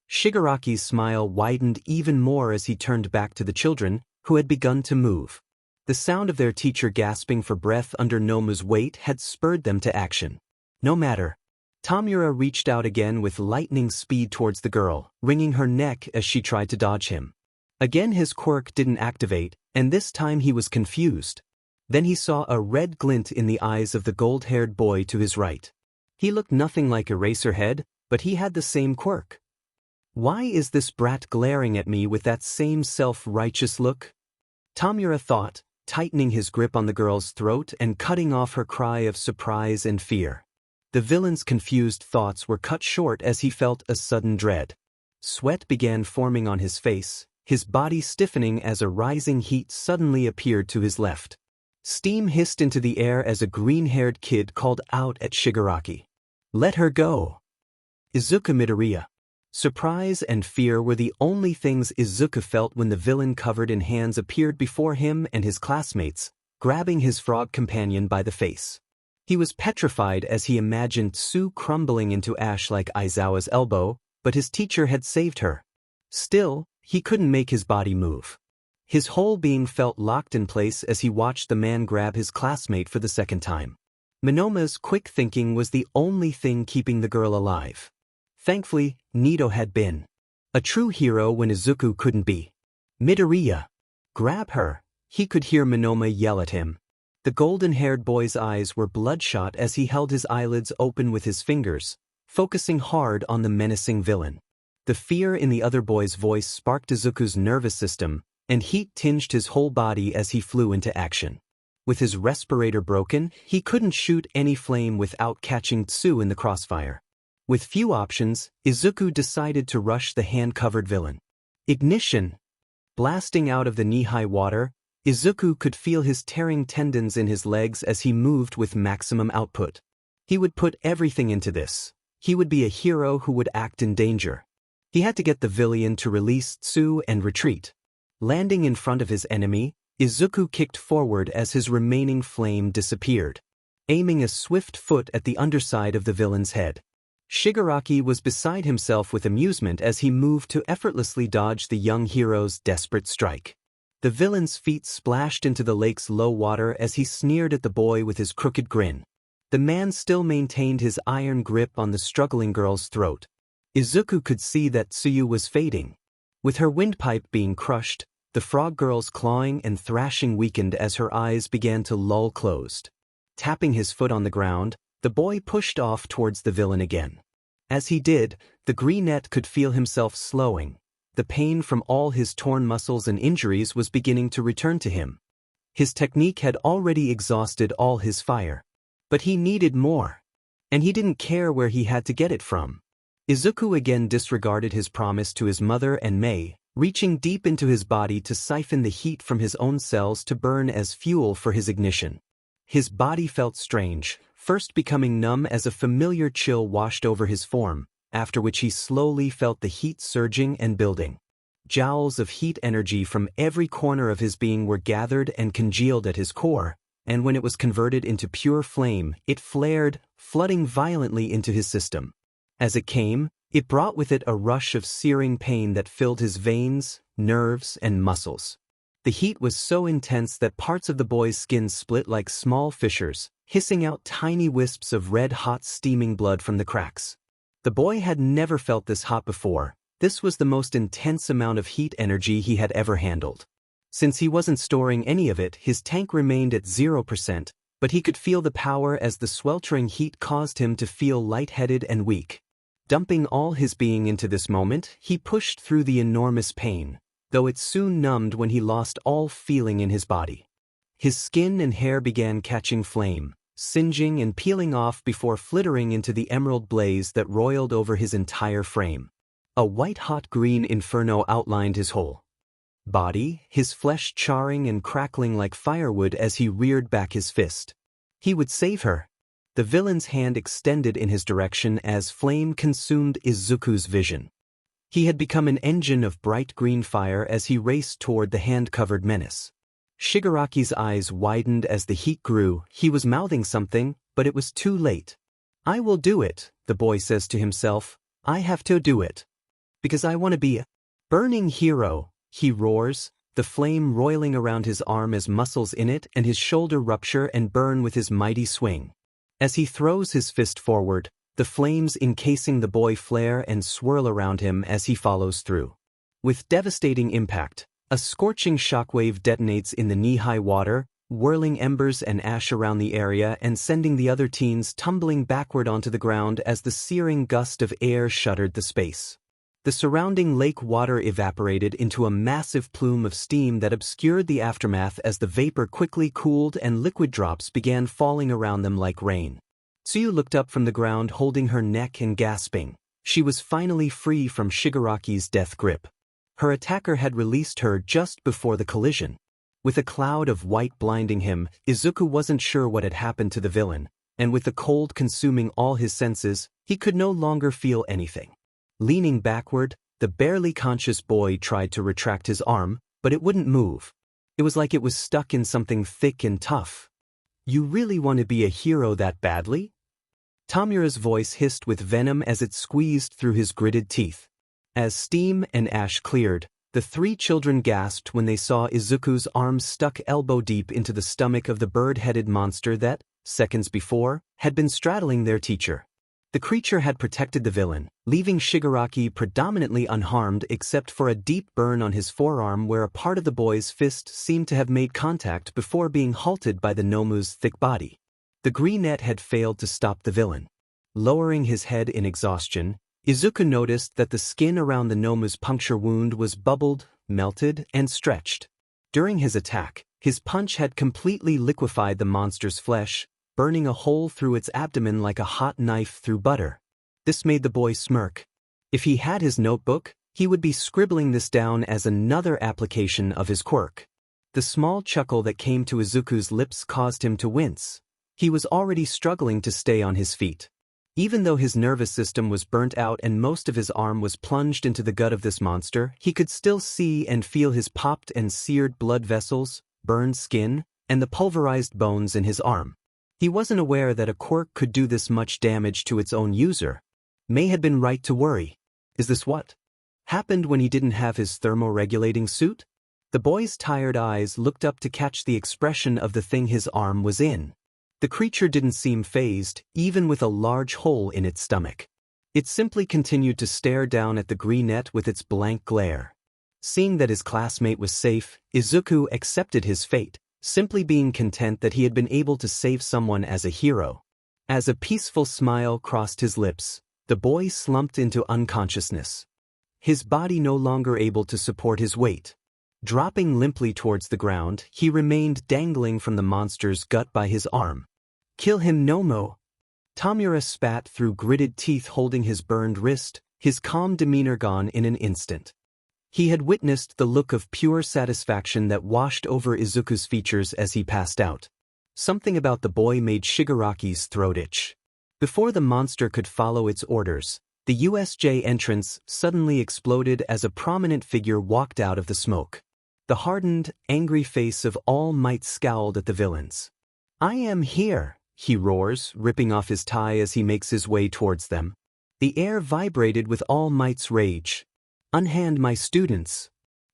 Shigaraki's smile widened even more as he turned back to the children, who had begun to move. The sound of their teacher gasping for breath under Nomu's weight had spurred them to action. No matter. Tamura reached out again with lightning speed towards the girl, wringing her neck as she tried to dodge him. Again his quirk didn't activate, and this time he was confused. Then he saw a red glint in the eyes of the gold-haired boy to his right. He looked nothing like Eraserhead, but he had the same quirk. Why is this brat glaring at me with that same self-righteous look? Tamura thought, tightening his grip on the girl's throat and cutting off her cry of surprise and fear. The villain's confused thoughts were cut short as he felt a sudden dread. Sweat began forming on his face, his body stiffening as a rising heat suddenly appeared to his left. Steam hissed into the air as a green-haired kid called out at Shigaraki. "Let her go!" Izuku Midoriya. Surprise and fear were the only things Izuku felt when the villain covered in hands appeared before him and his classmates, grabbing his frog companion by the face. He was petrified as he imagined Tsu crumbling into ash like Aizawa's elbow, but his teacher had saved her. Still, he couldn't make his body move. His whole being felt locked in place as he watched the man grab his classmate for the second time. Monoma's quick thinking was the only thing keeping the girl alive. Thankfully, Nito had been a true hero when Izuku couldn't be. "Midoriya! Grab her!" He could hear Monoma yell at him. The golden-haired boy's eyes were bloodshot as he held his eyelids open with his fingers, focusing hard on the menacing villain. The fear in the other boy's voice sparked Izuku's nervous system, and heat tinged his whole body as he flew into action. With his respirator broken, he couldn't shoot any flame without catching Tsu in the crossfire. With few options, Izuku decided to rush the hand-covered villain. Ignition! Blasting out of the knee-high water, Izuku could feel his tearing tendons in his legs as he moved with maximum output. He would put everything into this. He would be a hero who would act in danger. He had to get the villain to release Tsu and retreat. Landing in front of his enemy, Izuku kicked forward as his remaining flame disappeared, aiming a swift foot at the underside of the villain's head. Shigaraki was beside himself with amusement as he moved to effortlessly dodge the young hero's desperate strike. The villain's feet splashed into the lake's low water as he sneered at the boy with his crooked grin. The man still maintained his iron grip on the struggling girl's throat. Izuku could see that Tsuyu was fading. With her windpipe being crushed, the frog girl's clawing and thrashing weakened as her eyes began to lull closed. Tapping his foot on the ground, the boy pushed off towards the villain again. As he did, the greenette could feel himself slowing. The pain from all his torn muscles and injuries was beginning to return to him. His technique had already exhausted all his fire. But he needed more. And he didn't care where he had to get it from. Izuku again disregarded his promise to his mother and Mei, reaching deep into his body to siphon the heat from his own cells to burn as fuel for his ignition. His body felt strange, first becoming numb as a familiar chill washed over his form, after which he slowly felt the heat surging and building. Joules of heat energy from every corner of his being were gathered and congealed at his core, and when it was converted into pure flame, it flared, flooding violently into his system. As it came, it brought with it a rush of searing pain that filled his veins, nerves, and muscles. The heat was so intense that parts of the boy's skin split like small fissures, hissing out tiny wisps of red-hot steaming blood from the cracks. The boy had never felt this hot before. This was the most intense amount of heat energy he had ever handled. Since he wasn't storing any of it, his tank remained at 0%, but he could feel the power as the sweltering heat caused him to feel lightheaded and weak. Dumping all his being into this moment, he pushed through the enormous pain, though it soon numbed when he lost all feeling in his body. His skin and hair began catching flame, singeing and peeling off before flittering into the emerald blaze that roiled over his entire frame. A white-hot green inferno outlined his whole body, his flesh charring and crackling like firewood as he reared back his fist. He would save her. The villain's hand extended in his direction as flame consumed Izuku's vision. He had become an engine of bright green fire as he raced toward the hand-covered menace. Shigaraki's eyes widened as the heat grew. He was mouthing something, but it was too late. "I will do it," the boy says to himself. "I have to do it. Because I want to be a burning hero," he roars, the flame roiling around his arm as muscles in it and his shoulder rupture and burn with his mighty swing. As he throws his fist forward, the flames encasing the boy flare and swirl around him as he follows through. With devastating impact, a scorching shockwave detonates in the knee-high water, whirling embers and ash around the area and sending the other teens tumbling backward onto the ground as the searing gust of air shuttered the space. The surrounding lake water evaporated into a massive plume of steam that obscured the aftermath as the vapor quickly cooled and liquid drops began falling around them like rain. Tsuyu looked up from the ground holding her neck and gasping. She was finally free from Shigaraki's death grip. Her attacker had released her just before the collision. With a cloud of white blinding him, Izuku wasn't sure what had happened to the villain, and with the cold consuming all his senses, he could no longer feel anything. Leaning backward, the barely conscious boy tried to retract his arm, but it wouldn't move. It was like it was stuck in something thick and tough. "You really want to be a hero that badly?" Tamura's voice hissed with venom as it squeezed through his gritted teeth. As steam and ash cleared, the three children gasped when they saw Izuku's arms stuck elbow-deep into the stomach of the bird-headed monster that, seconds before, had been straddling their teacher. The creature had protected the villain, leaving Shigaraki predominantly unharmed except for a deep burn on his forearm where a part of the boy's fist seemed to have made contact before being halted by the Nomu's thick body. The greenette had failed to stop the villain. Lowering his head in exhaustion, Izuku noticed that the skin around the Nomu's puncture wound was bubbled, melted, and stretched. During his attack, his punch had completely liquefied the monster's flesh, burning a hole through its abdomen like a hot knife through butter. This made the boy smirk. If he had his notebook, he would be scribbling this down as another application of his quirk. The small chuckle that came to Izuku's lips caused him to wince. He was already struggling to stay on his feet. Even though his nervous system was burnt out and most of his arm was plunged into the gut of this monster, he could still see and feel his popped and seared blood vessels, burned skin, and the pulverized bones in his arm. He wasn't aware that a quirk could do this much damage to its own user. May had been right to worry. Is this what happened when he didn't have his thermoregulating suit? The boy's tired eyes looked up to catch the expression of the thing his arm was in. The creature didn't seem fazed, even with a large hole in its stomach. It simply continued to stare down at the greenette with its blank glare. Seeing that his classmate was safe, Izuku accepted his fate, simply being content that he had been able to save someone as a hero. As a peaceful smile crossed his lips, the boy slumped into unconsciousness. His body no longer able to support his weight. Dropping limply towards the ground, he remained dangling from the monster's gut by his arm. "Kill him, Nomo!" Tamura spat through gritted teeth holding his burned wrist, his calm demeanor gone in an instant. He had witnessed the look of pure satisfaction that washed over Izuku's features as he passed out. Something about the boy made Shigaraki's throat itch. Before the monster could follow its orders, the USJ entrance suddenly exploded as a prominent figure walked out of the smoke. The hardened, angry face of All Might scowled at the villains. "I am here," he roars, ripping off his tie as he makes his way towards them. The air vibrated with All Might's rage. "Unhand my students."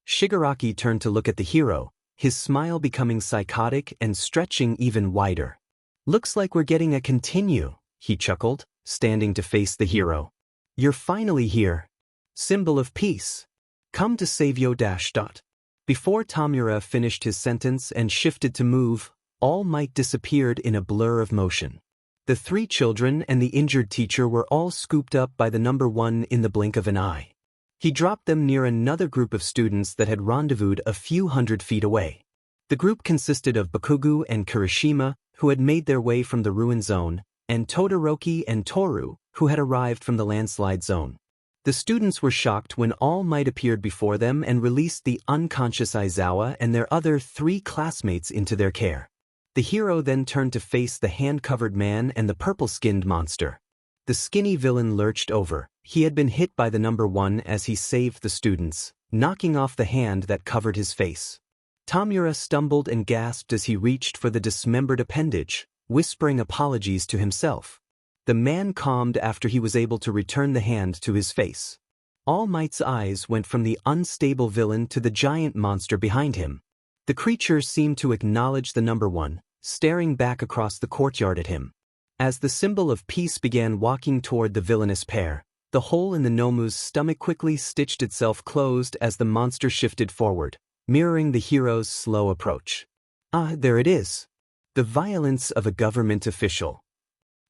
Shigaraki turned to look at the hero, his smile becoming psychotic and stretching even wider. "Looks like we're getting a continue," he chuckled, standing to face the hero. "You're finally here. Symbol of peace. Come to save yo dash dot." Before Tamura finished his sentence and shifted to move, All Might disappeared in a blur of motion. The three children and the injured teacher were all scooped up by the number one in the blink of an eye. He dropped them near another group of students that had rendezvoused a few hundred feet away. The group consisted of Bakugou and Kirishima, who had made their way from the ruin zone, and Todoroki and Toru, who had arrived from the landslide zone. The students were shocked when All Might appeared before them and released the unconscious Aizawa and their other 3 classmates into their care. The hero then turned to face the hand-covered man and the purple-skinned monster. The skinny villain lurched over. He had been hit by the number 1 as he saved the students, knocking off the hand that covered his face. Tamura stumbled and gasped as he reached for the dismembered appendage, whispering apologies to himself. The man calmed after he was able to return the hand to his face. All Might's eyes went from the unstable villain to the giant monster behind him. The creature seemed to acknowledge the number 1, staring back across the courtyard at him. As the symbol of peace began walking toward the villainous pair, the hole in the Nomu's stomach quickly stitched itself closed as the monster shifted forward, mirroring the hero's slow approach. Ah, there it is. The violence of a government official.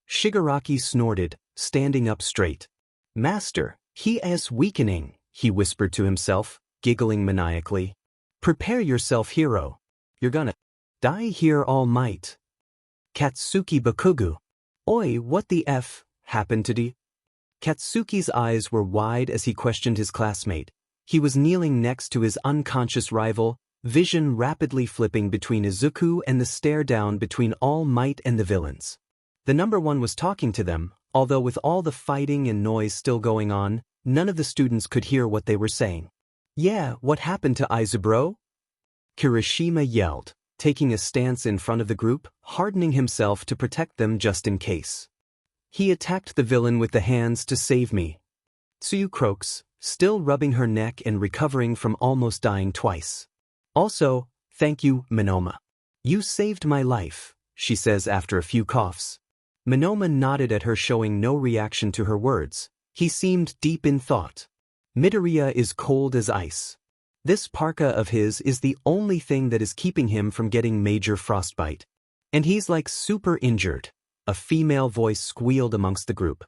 Shigaraki snorted, standing up straight. Master, he is weakening, he whispered to himself, giggling maniacally. Prepare yourself, hero. You're gonna die here, All Might. Katsuki Bakugou. Oi, what the F happened to the... Katsuki's eyes were wide as he questioned his classmate. He was kneeling next to his unconscious rival, vision rapidly flipping between Izuku and the stare down between All Might and the villains. The number 1 was talking to them, although with all the fighting and noise still going on, none of the students could hear what they were saying. Yeah, what happened to Izubro? Kirishima yelled, taking a stance in front of the group, hardening himself to protect them just in case. He attacked the villain with the hands to save me. Tsuyu croaks, still rubbing her neck and recovering from almost dying twice. Also, thank you, Minoma. You saved my life, she says after a few coughs. Minoma nodded at her, showing no reaction to her words. He seemed deep in thought. Midoriya is cold as ice. This parka of his is the only thing that is keeping him from getting major frostbite. And he's like super injured. A female voice squealed amongst the group.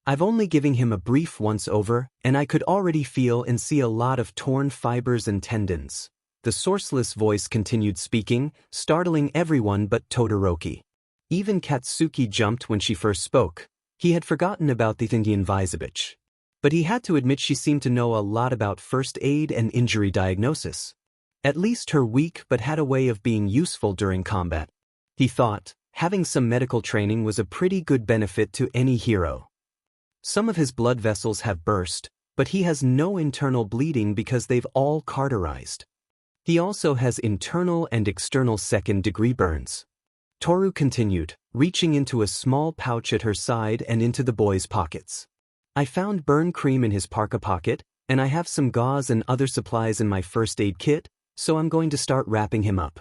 I've only given him a brief once-over, and I could already feel and see a lot of torn fibers and tendons. The sourceless voice continued speaking, startling everyone but Todoroki. Even Katsuki jumped when she first spoke. He had forgotten about the Indian Visabich. But he had to admit she seemed to know a lot about first aid and injury diagnosis. At least her weak but had a way of being useful during combat. He thought, having some medical training was a pretty good benefit to any hero. Some of his blood vessels have burst, but he has no internal bleeding because they've all cauterized. He also has internal and external second-degree burns. Toru continued, reaching into a small pouch at her side and into the boy's pockets. I found burn cream in his parka pocket, and I have some gauze and other supplies in my first aid kit, so I'm going to start wrapping him up.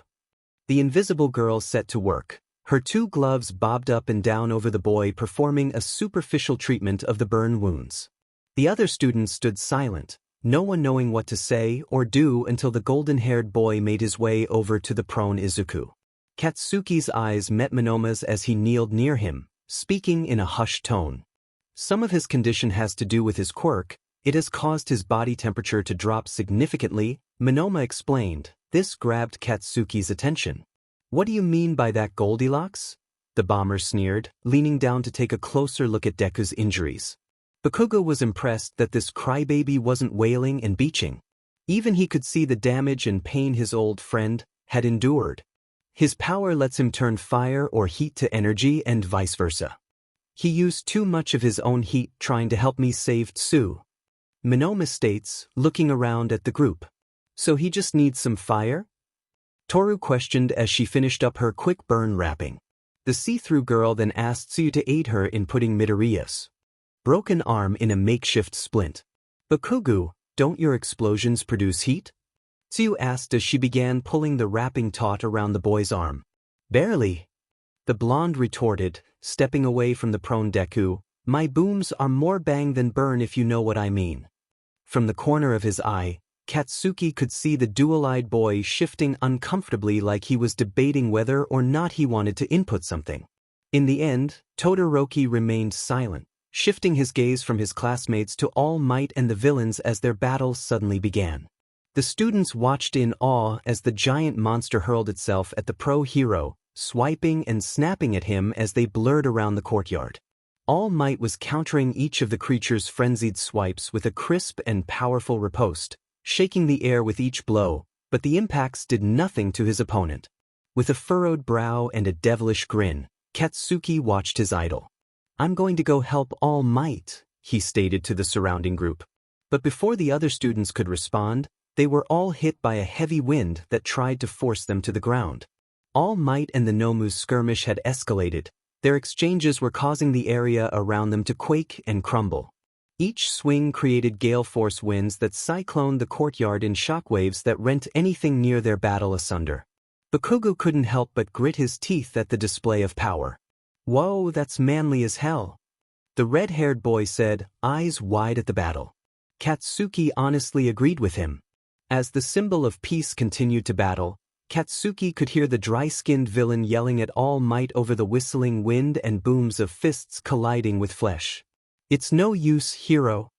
The invisible girl set to work, her 2 gloves bobbed up and down over the boy, performing a superficial treatment of the burn wounds. The other students stood silent, no one knowing what to say or do until the golden-haired boy made his way over to the prone Izuku. Katsuki's eyes met Minoma's as he kneeled near him, speaking in a hushed tone. Some of his condition has to do with his quirk. It has caused his body temperature to drop significantly, Minoma explained. This grabbed Katsuki's attention. What do you mean by that, Goldilocks? The bomber sneered, leaning down to take a closer look at Deku's injuries. Bakugou was impressed that this crybaby wasn't wailing and beaching. Even he could see the damage and pain his old friend had endured. His power lets him turn fire or heat to energy and vice versa. He used too much of his own heat trying to help me save Tsu. Minoma states, looking around at the group. So he just needs some fire? Toru questioned as she finished up her quick burn wrapping. The see-through girl then asked Tsu to aid her in putting Midoriya's broken arm in a makeshift splint. Bakugou, don't your explosions produce heat? Tsu asked as she began pulling the wrapping taut around the boy's arm. Barely. The blonde retorted, stepping away from the prone Deku. My booms are more bang than burn if you know what I mean. From the corner of his eye, Katsuki could see the dual-eyed boy shifting uncomfortably like he was debating whether or not he wanted to input something. In the end, Todoroki remained silent, shifting his gaze from his classmates to All Might and the villains as their battle suddenly began. The students watched in awe as the giant monster hurled itself at the pro-hero, swiping and snapping at him as they blurred around the courtyard. All Might was countering each of the creature's frenzied swipes with a crisp and powerful riposte, shaking the air with each blow, but the impacts did nothing to his opponent. With a furrowed brow and a devilish grin, Katsuki watched his idol. "I'm going to go help All Might," he stated to the surrounding group. But before the other students could respond, they were all hit by a heavy wind that tried to force them to the ground. All Might and the Nomu's skirmish had escalated. Their exchanges were causing the area around them to quake and crumble. Each swing created gale force winds that cycloned the courtyard in shockwaves that rent anything near their battle asunder. Bakugou couldn't help but grit his teeth at the display of power. "Whoa, that's manly as hell," the red-haired boy said, eyes wide at the battle. Katsuki honestly agreed with him. As the symbol of peace continued to battle, Katsuki could hear the dry-skinned villain yelling at All Might over the whistling wind and booms of fists colliding with flesh. "It's no use, hero.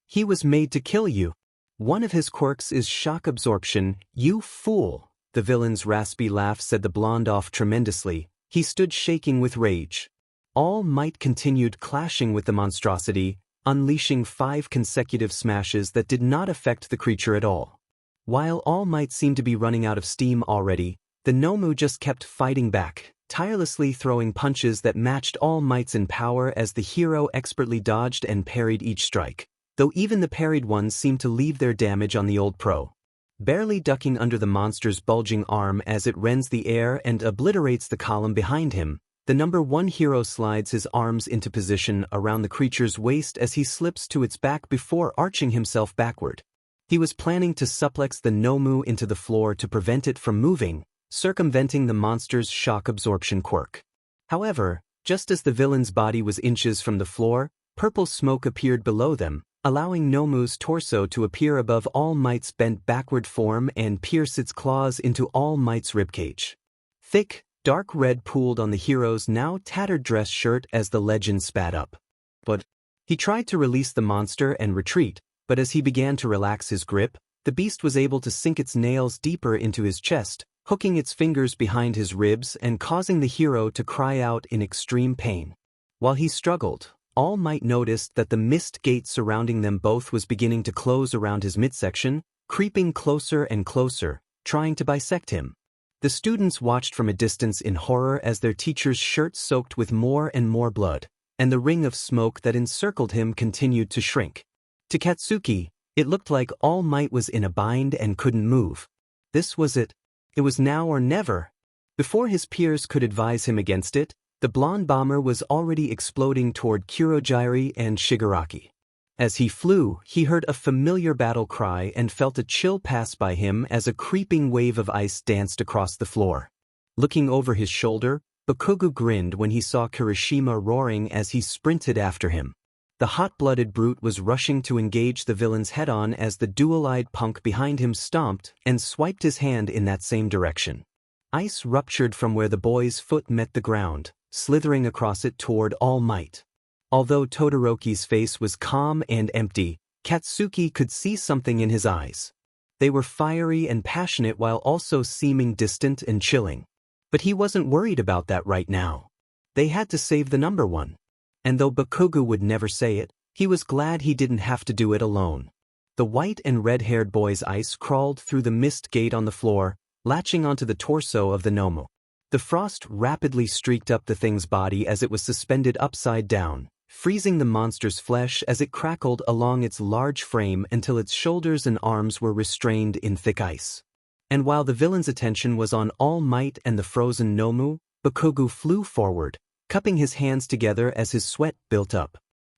He was made to kill you. One of his quirks is shock absorption, you fool." The villain's raspy laugh set the blonde off tremendously. He stood shaking with rage. All Might continued clashing with the monstrosity, unleashing 5 consecutive smashes that did not affect the creature at all. While All Might seemed to be running out of steam already, the Nomu just kept fighting back, tirelessly throwing punches that matched All Might's in power as the hero expertly dodged and parried each strike, though even the parried ones seemed to leave their damage on the old pro. Barely ducking under the monster's bulging arm as it rends the air and obliterates the column behind him, the number 1 hero slides his arms into position around the creature's waist as he slips to its back before arching himself backward. He was planning to suplex the Nomu into the floor to prevent it from moving, circumventing the monster's shock absorption quirk. However, just as the villain's body was inches from the floor, purple smoke appeared below them, allowing Nomu's torso to appear above All Might's bent backward form and pierce its claws into All Might's ribcage. Thick, dark red pooled on the hero's now tattered dress shirt as the legend spat up. But he tried to release the monster and retreat, but as he began to relax his grip, the beast was able to sink its nails deeper into his chest, hooking its fingers behind his ribs and causing the hero to cry out in extreme pain. While he struggled, All Might noticed that the mist gate surrounding them both was beginning to close around his midsection, creeping closer and closer, trying to bisect him. The students watched from a distance in horror as their teacher's shirt soaked with more and more blood, and the ring of smoke that encircled him continued to shrink. To Katsuki, it looked like All Might was in a bind and couldn't move. This was it. It was now or never. Before his peers could advise him against it, the blonde bomber was already exploding toward Kurogiri and Shigaraki. As he flew, he heard a familiar battle cry and felt a chill pass by him as a creeping wave of ice danced across the floor. Looking over his shoulder, Bakugou grinned when he saw Kirishima roaring as he sprinted after him. The hot-blooded brute was rushing to engage the villains head-on as the dual-eyed punk behind him stomped and swiped his hand in that same direction. Ice ruptured from where the boy's foot met the ground, slithering across it toward All Might. Although Todoroki's face was calm and empty, Katsuki could see something in his eyes. They were fiery and passionate while also seeming distant and chilling. But he wasn't worried about that right now. They had to save the number 1. And though Bakugou would never say it, he was glad he didn't have to do it alone. The white and red-haired boy's ice crawled through the mist gate on the floor, latching onto the torso of the Nomu. The frost rapidly streaked up the thing's body as it was suspended upside down, freezing the monster's flesh as it crackled along its large frame until its shoulders and arms were restrained in thick ice. And while the villain's attention was on All Might and the frozen Nomu, Bakugou flew forward, cupping his hands together as his sweat built up.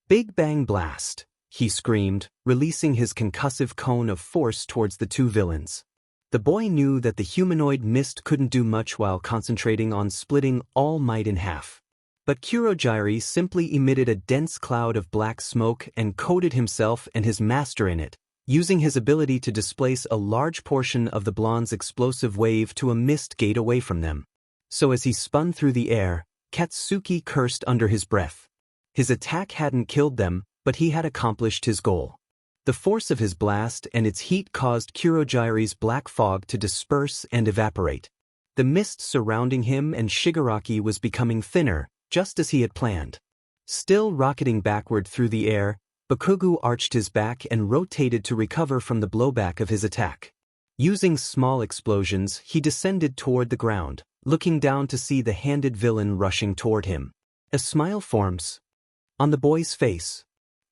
"Big Bang Blast!" he screamed, releasing his concussive cone of force towards the 2 villains. The boy knew that the humanoid mist couldn't do much while concentrating on splitting All Might in half. But Kurogiri simply emitted a dense cloud of black smoke and coated himself and his master in it, using his ability to displace a large portion of the blonde's explosive wave to a mist gate away from them. So as he spun through the air, Katsuki cursed under his breath. His attack hadn't killed them, but he had accomplished his goal. The force of his blast and its heat caused Kurogiri's black fog to disperse and evaporate. The mist surrounding him and Shigaraki was becoming thinner, just as he had planned. Still rocketing backward through the air, Bakugou arched his back and rotated to recover from the blowback of his attack. Using small explosions, he descended toward the ground, looking down to see the handed villain rushing toward him. A smile forms on the boy's face.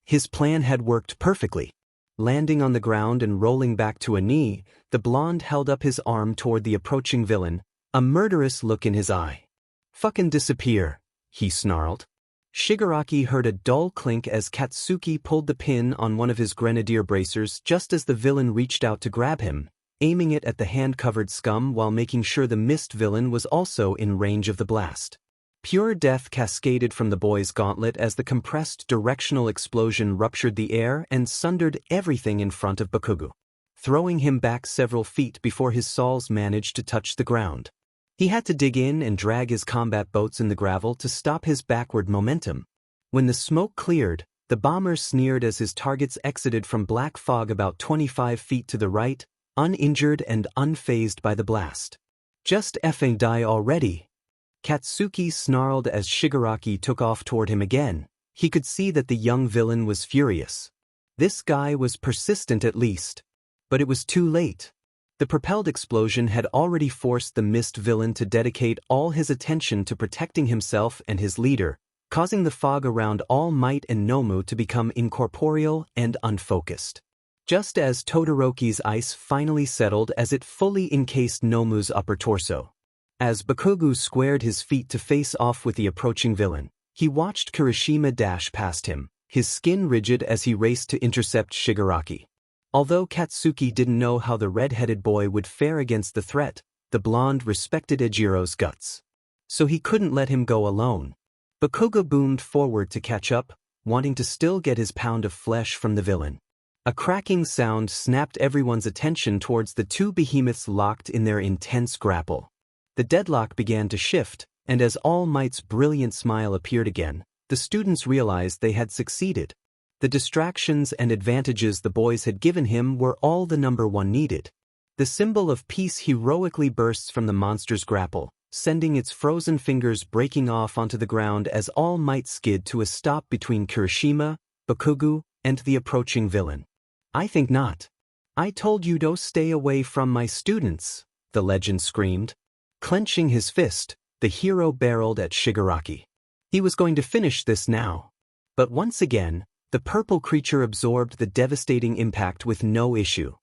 His plan had worked perfectly. Landing on the ground and rolling back to a knee, the blonde held up his arm toward the approaching villain, a murderous look in his eye. "Fucking disappear," he snarled. Shigaraki heard a dull clink as Katsuki pulled the pin on one of his grenadier bracers just as the villain reached out to grab him, aiming it at the hand-covered scum while making sure the mist villain was also in range of the blast. Pure death cascaded from the boy's gauntlet as the compressed directional explosion ruptured the air and sundered everything in front of Bakugou, throwing him back several feet before his saws managed to touch the ground. He had to dig in and drag his combat boats in the gravel to stop his backward momentum. When the smoke cleared, the bomber sneered as his targets exited from black fog about 25 feet to the right, uninjured and unfazed by the blast. "Just effing die already." Katsuki snarled as Shigaraki took off toward him again. He could see that the young villain was furious. This guy was persistent at least. But it was too late. The propelled explosion had already forced the mist villain to dedicate all his attention to protecting himself and his leader, causing the fog around All Might and Nomu to become incorporeal and unfocused. Just as Todoroki's ice finally settled as it fully encased Nomu's upper torso. As Bakugou squared his feet to face off with the approaching villain, he watched Kirishima dash past him, his skin rigid as he raced to intercept Shigaraki. Although Katsuki didn't know how the red-headed boy would fare against the threat, the blonde respected Ejiro's guts. So he couldn't let him go alone. Bakugou boomed forward to catch up, wanting to still get his pound of flesh from the villain. A cracking sound snapped everyone's attention towards the two behemoths locked in their intense grapple. The deadlock began to shift, and as All Might's brilliant smile appeared again, the students realized they had succeeded. The distractions and advantages the boys had given him were all the number one needed. The symbol of peace heroically bursts from the monster's grapple, sending its frozen fingers breaking off onto the ground as All Might skid to a stop between Kirishima, Bakugou, and the approaching villain. "I think not. I told you to stay away from my students," the legend screamed. Clenching his fist, the hero barreled at Shigaraki. He was going to finish this now. But once again, the purple creature absorbed the devastating impact with no issue.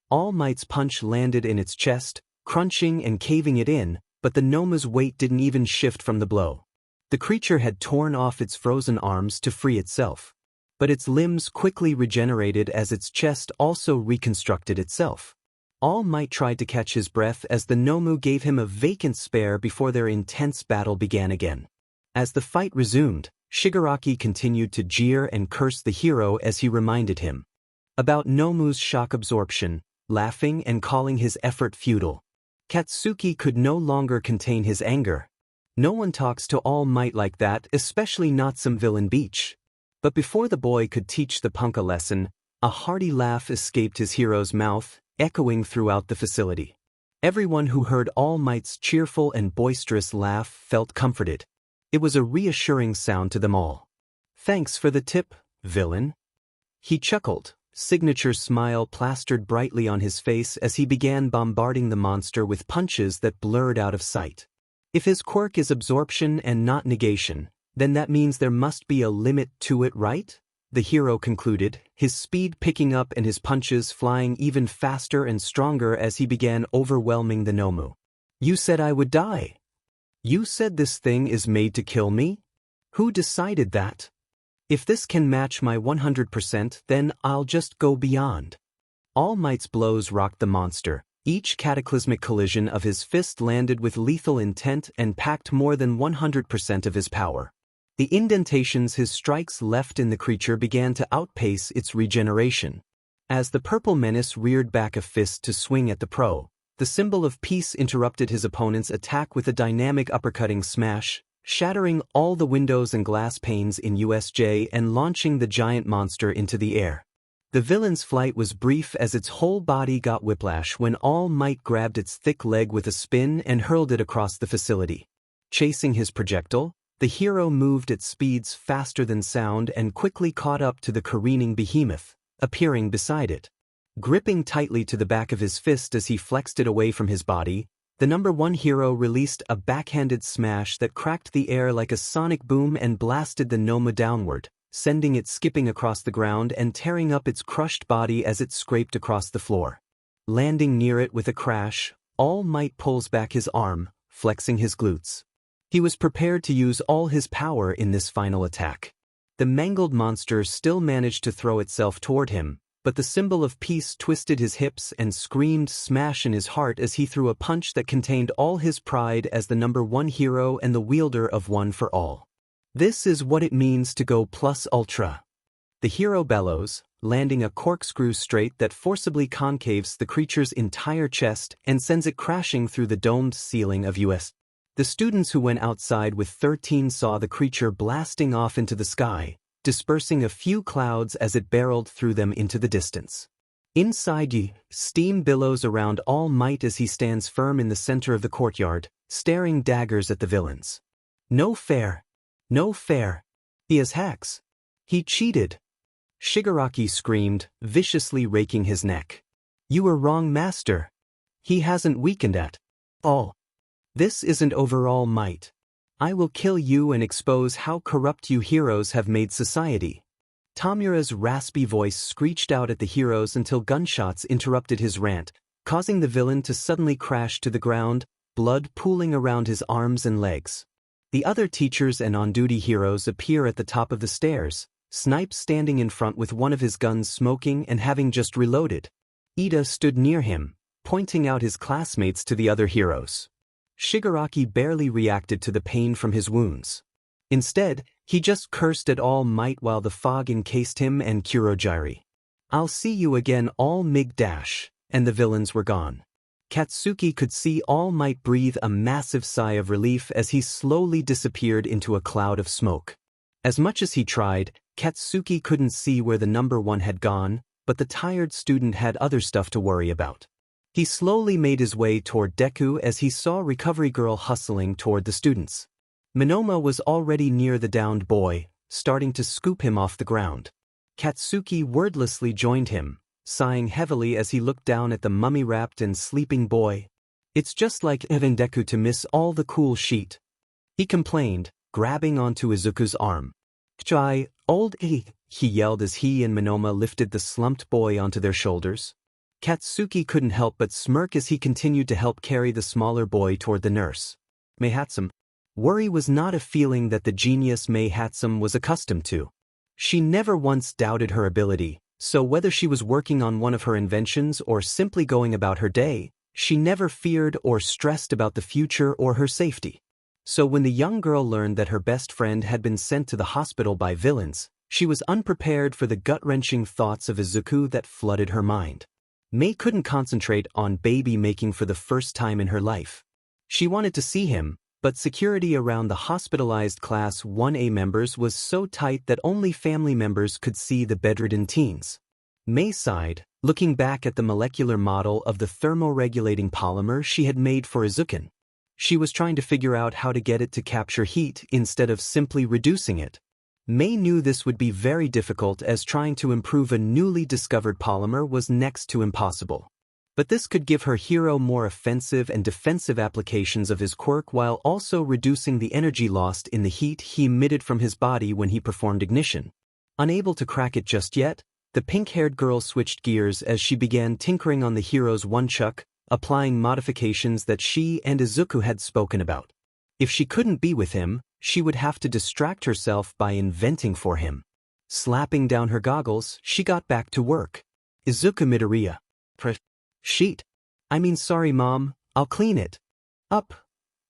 All Might's punch landed in its chest, crunching and caving it in, but the Nomu's weight didn't even shift from the blow. The creature had torn off its frozen arms to free itself. But its limbs quickly regenerated as its chest also reconstructed itself. All Might tried to catch his breath as the Nomu gave him a vacant spare before their intense battle began again. As the fight resumed, Shigaraki continued to jeer and curse the hero as he reminded him about Nomu's shock absorption, laughing and calling his effort futile. Katsuki could no longer contain his anger. No one talks to All Might like that, especially not some villain beach. But before the boy could teach the punk a lesson, a hearty laugh escaped his hero's mouth, echoing throughout the facility. Everyone who heard All Might's cheerful and boisterous laugh felt comforted. It was a reassuring sound to them all. "Thanks for the tip, villain." He chuckled, signature smile plastered brightly on his face as he began bombarding the monster with punches that blurred out of sight. If his quirk is absorption and not negation, then that means there must be a limit to it, right? The hero concluded, his speed picking up and his punches flying even faster and stronger as he began overwhelming the Nomu. "You said I would die. You said this thing is made to kill me? Who decided that? If this can match my 100%, then I'll just go beyond." All Might's blows rocked the monster. Each cataclysmic collision of his fist landed with lethal intent and packed more than 100% of his power. The indentations his strikes left in the creature began to outpace its regeneration. As the purple menace reared back a fist to swing at the pro, the symbol of peace interrupted his opponent's attack with a dynamic uppercutting smash, shattering all the windows and glass panes in USJ and launching the giant monster into the air. The villain's flight was brief as its whole body got whiplash when All Might grabbed its thick leg with a spin and hurled it across the facility. Chasing his projectile, the hero moved at speeds faster than sound and quickly caught up to the careening behemoth, appearing beside it. Gripping tightly to the back of his fist as he flexed it away from his body, the number 1 hero released a backhanded smash that cracked the air like a sonic boom and blasted the Noma downward, sending it skipping across the ground and tearing up its crushed body as it scraped across the floor. Landing near it with a crash, All Might pulls back his arm, flexing his glutes. He was prepared to use all his power in this final attack. The mangled monster still managed to throw itself toward him, but the symbol of peace twisted his hips and screamed smash in his heart as he threw a punch that contained all his pride as the number 1 hero and the wielder of One for All. This is what it means to go plus ultra. The hero bellows, landing a corkscrew straight that forcibly concaves the creature's entire chest and sends it crashing through the domed ceiling of US. The students who went outside with 13 saw the creature blasting off into the sky, dispersing a few clouds as it barreled through them into the distance. Inside Yi, steam billows around All Might as he stands firm in the center of the courtyard, staring daggers at the villains. No fair. No fair. He has hacks. He cheated. Shigaraki screamed, viciously raking his neck. You were wrong, master. He hasn't weakened at all. This isn't over All Might. I will kill you and expose how corrupt you heroes have made society. Tamura's raspy voice screeched out at the heroes until gunshots interrupted his rant, causing the villain to suddenly crash to the ground, blood pooling around his arms and legs. The other teachers and on-duty heroes appear at the top of the stairs, Snipe standing in front with one of his guns smoking and having just reloaded. Ida stood near him, pointing out his classmates to the other heroes. Shigaraki barely reacted to the pain from his wounds. Instead, he just cursed at All Might while the fog encased him and Kurogiri. I'll see you again, All Mig dash, and the villains were gone. Katsuki could see All Might breathe a massive sigh of relief as he slowly disappeared into a cloud of smoke. As much as he tried, Katsuki couldn't see where the number 1 had gone, but the tired student had other stuff to worry about. He slowly made his way toward Deku as he saw Recovery Girl hustling toward the students. Monoma was already near the downed boy, starting to scoop him off the ground. Katsuki wordlessly joined him, sighing heavily as he looked down at the mummy-wrapped and sleeping boy. It's just like Evan Deku to miss all the cool shit, he complained, grabbing onto Izuku's arm. Chai, old he yelled as he and Monoma lifted the slumped boy onto their shoulders. Katsuki couldn't help but smirk as he continued to help carry the smaller boy toward the nurse. Meihatsum. Worry was not a feeling that the genius Meihatsum was accustomed to. She never once doubted her ability, so whether she was working on one of her inventions or simply going about her day, she never feared or stressed about the future or her safety. So when the young girl learned that her best friend had been sent to the hospital by villains, she was unprepared for the gut-wrenching thoughts of Izuku that flooded her mind. Mei couldn't concentrate on baby making for the first time in her life. She wanted to see him, but security around the hospitalized Class 1A members was so tight that only family members could see the bedridden teens. Mei sighed, looking back at the molecular model of the thermoregulating polymer she had made for Izuku. She was trying to figure out how to get it to capture heat instead of simply reducing it. Mei knew this would be very difficult as trying to improve a newly discovered polymer was next to impossible. But this could give her hero more offensive and defensive applications of his quirk while also reducing the energy lost in the heat he emitted from his body when he performed ignition. Unable to crack it just yet, the pink-haired girl switched gears as she began tinkering on the hero's one-chuck, applying modifications that she and Izuku had spoken about. If she couldn't be with him, she would have to distract herself by inventing for him. Slapping down her goggles, she got back to work. Izuku Midoriya. Sheet. Sorry mom, I'll clean it. Up.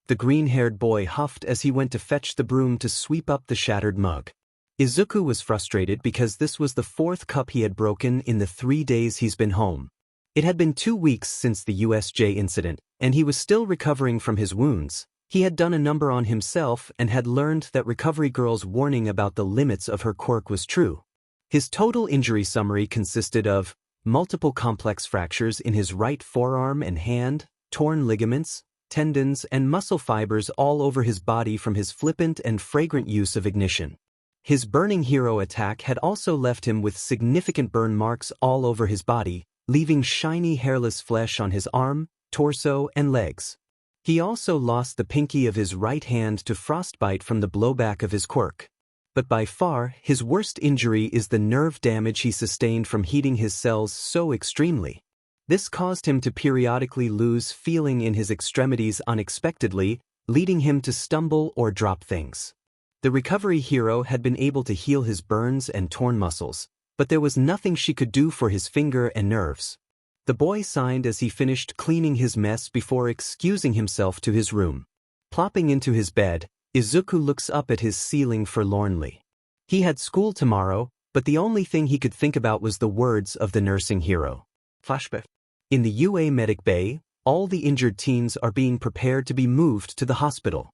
The green-haired boy huffed as he went to fetch the broom to sweep up the shattered mug. Izuku was frustrated because this was the 4th cup he had broken in the 3 days he's been home. It had been 2 weeks since the USJ incident, and he was still recovering from his wounds. He had done a number on himself and had learned that Recovery Girl's warning about the limits of her quirk was true. His total injury summary consisted of multiple complex fractures in his right forearm and hand, torn ligaments, tendons, and muscle fibers all over his body from his flippant and fragrant use of ignition. His burning hero attack had also left him with significant burn marks all over his body, leaving shiny hairless flesh on his arm, torso, and legs. He also lost the pinky of his right hand to frostbite from the blowback of his quirk. But by far, his worst injury is the nerve damage he sustained from heating his cells so extremely. This caused him to periodically lose feeling in his extremities unexpectedly, leading him to stumble or drop things. The recovery hero had been able to heal his burns and torn muscles, but there was nothing she could do for his finger and nerves. The boy signed as he finished cleaning his mess before excusing himself to his room. Plopping into his bed, Izuku looks up at his ceiling forlornly. He had school tomorrow, but the only thing he could think about was the words of the nursing hero. Flashback. In the UA medic bay, all the injured teens are being prepared to be moved to the hospital.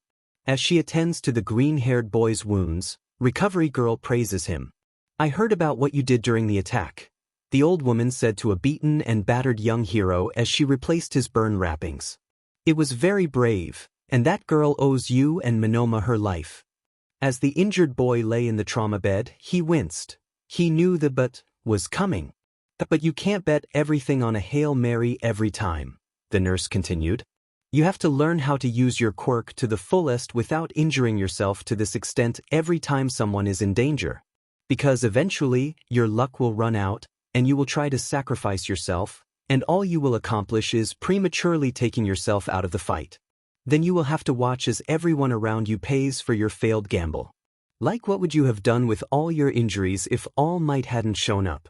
As she attends to the green-haired boy's wounds, Recovery Girl praises him. "I heard about what you did during the attack," the old woman said to a beaten and battered young hero as she replaced his burn wrappings. "It was very brave, and that girl owes you and Monoma her life." As the injured boy lay in the trauma bed, he winced. He knew the but was coming. "But you can't bet everything on a Hail Mary every time," the nurse continued. "You have to learn how to use your quirk to the fullest without injuring yourself to this extent every time someone is in danger. Because eventually, your luck will run out, and you will try to sacrifice yourself, and all you will accomplish is prematurely taking yourself out of the fight. Then you will have to watch as everyone around you pays for your failed gamble. Like what would you have done with all your injuries if All Might hadn't shown up?"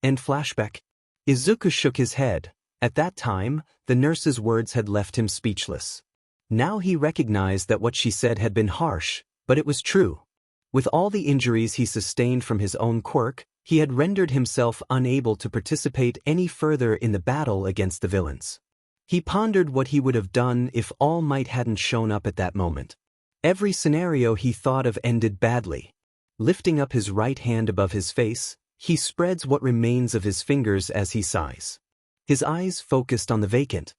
End flashback. Izuku shook his head. At that time, the nurse's words had left him speechless. Now he recognized that what she said had been harsh, but it was true. With all the injuries he sustained from his own quirk, he had rendered himself unable to participate any further in the battle against the villains. He pondered what he would have done if All Might hadn't shown up at that moment. Every scenario he thought of ended badly. Lifting up his right hand above his face, he spreads what remains of his fingers as he sighs. His eyes focused on the vacant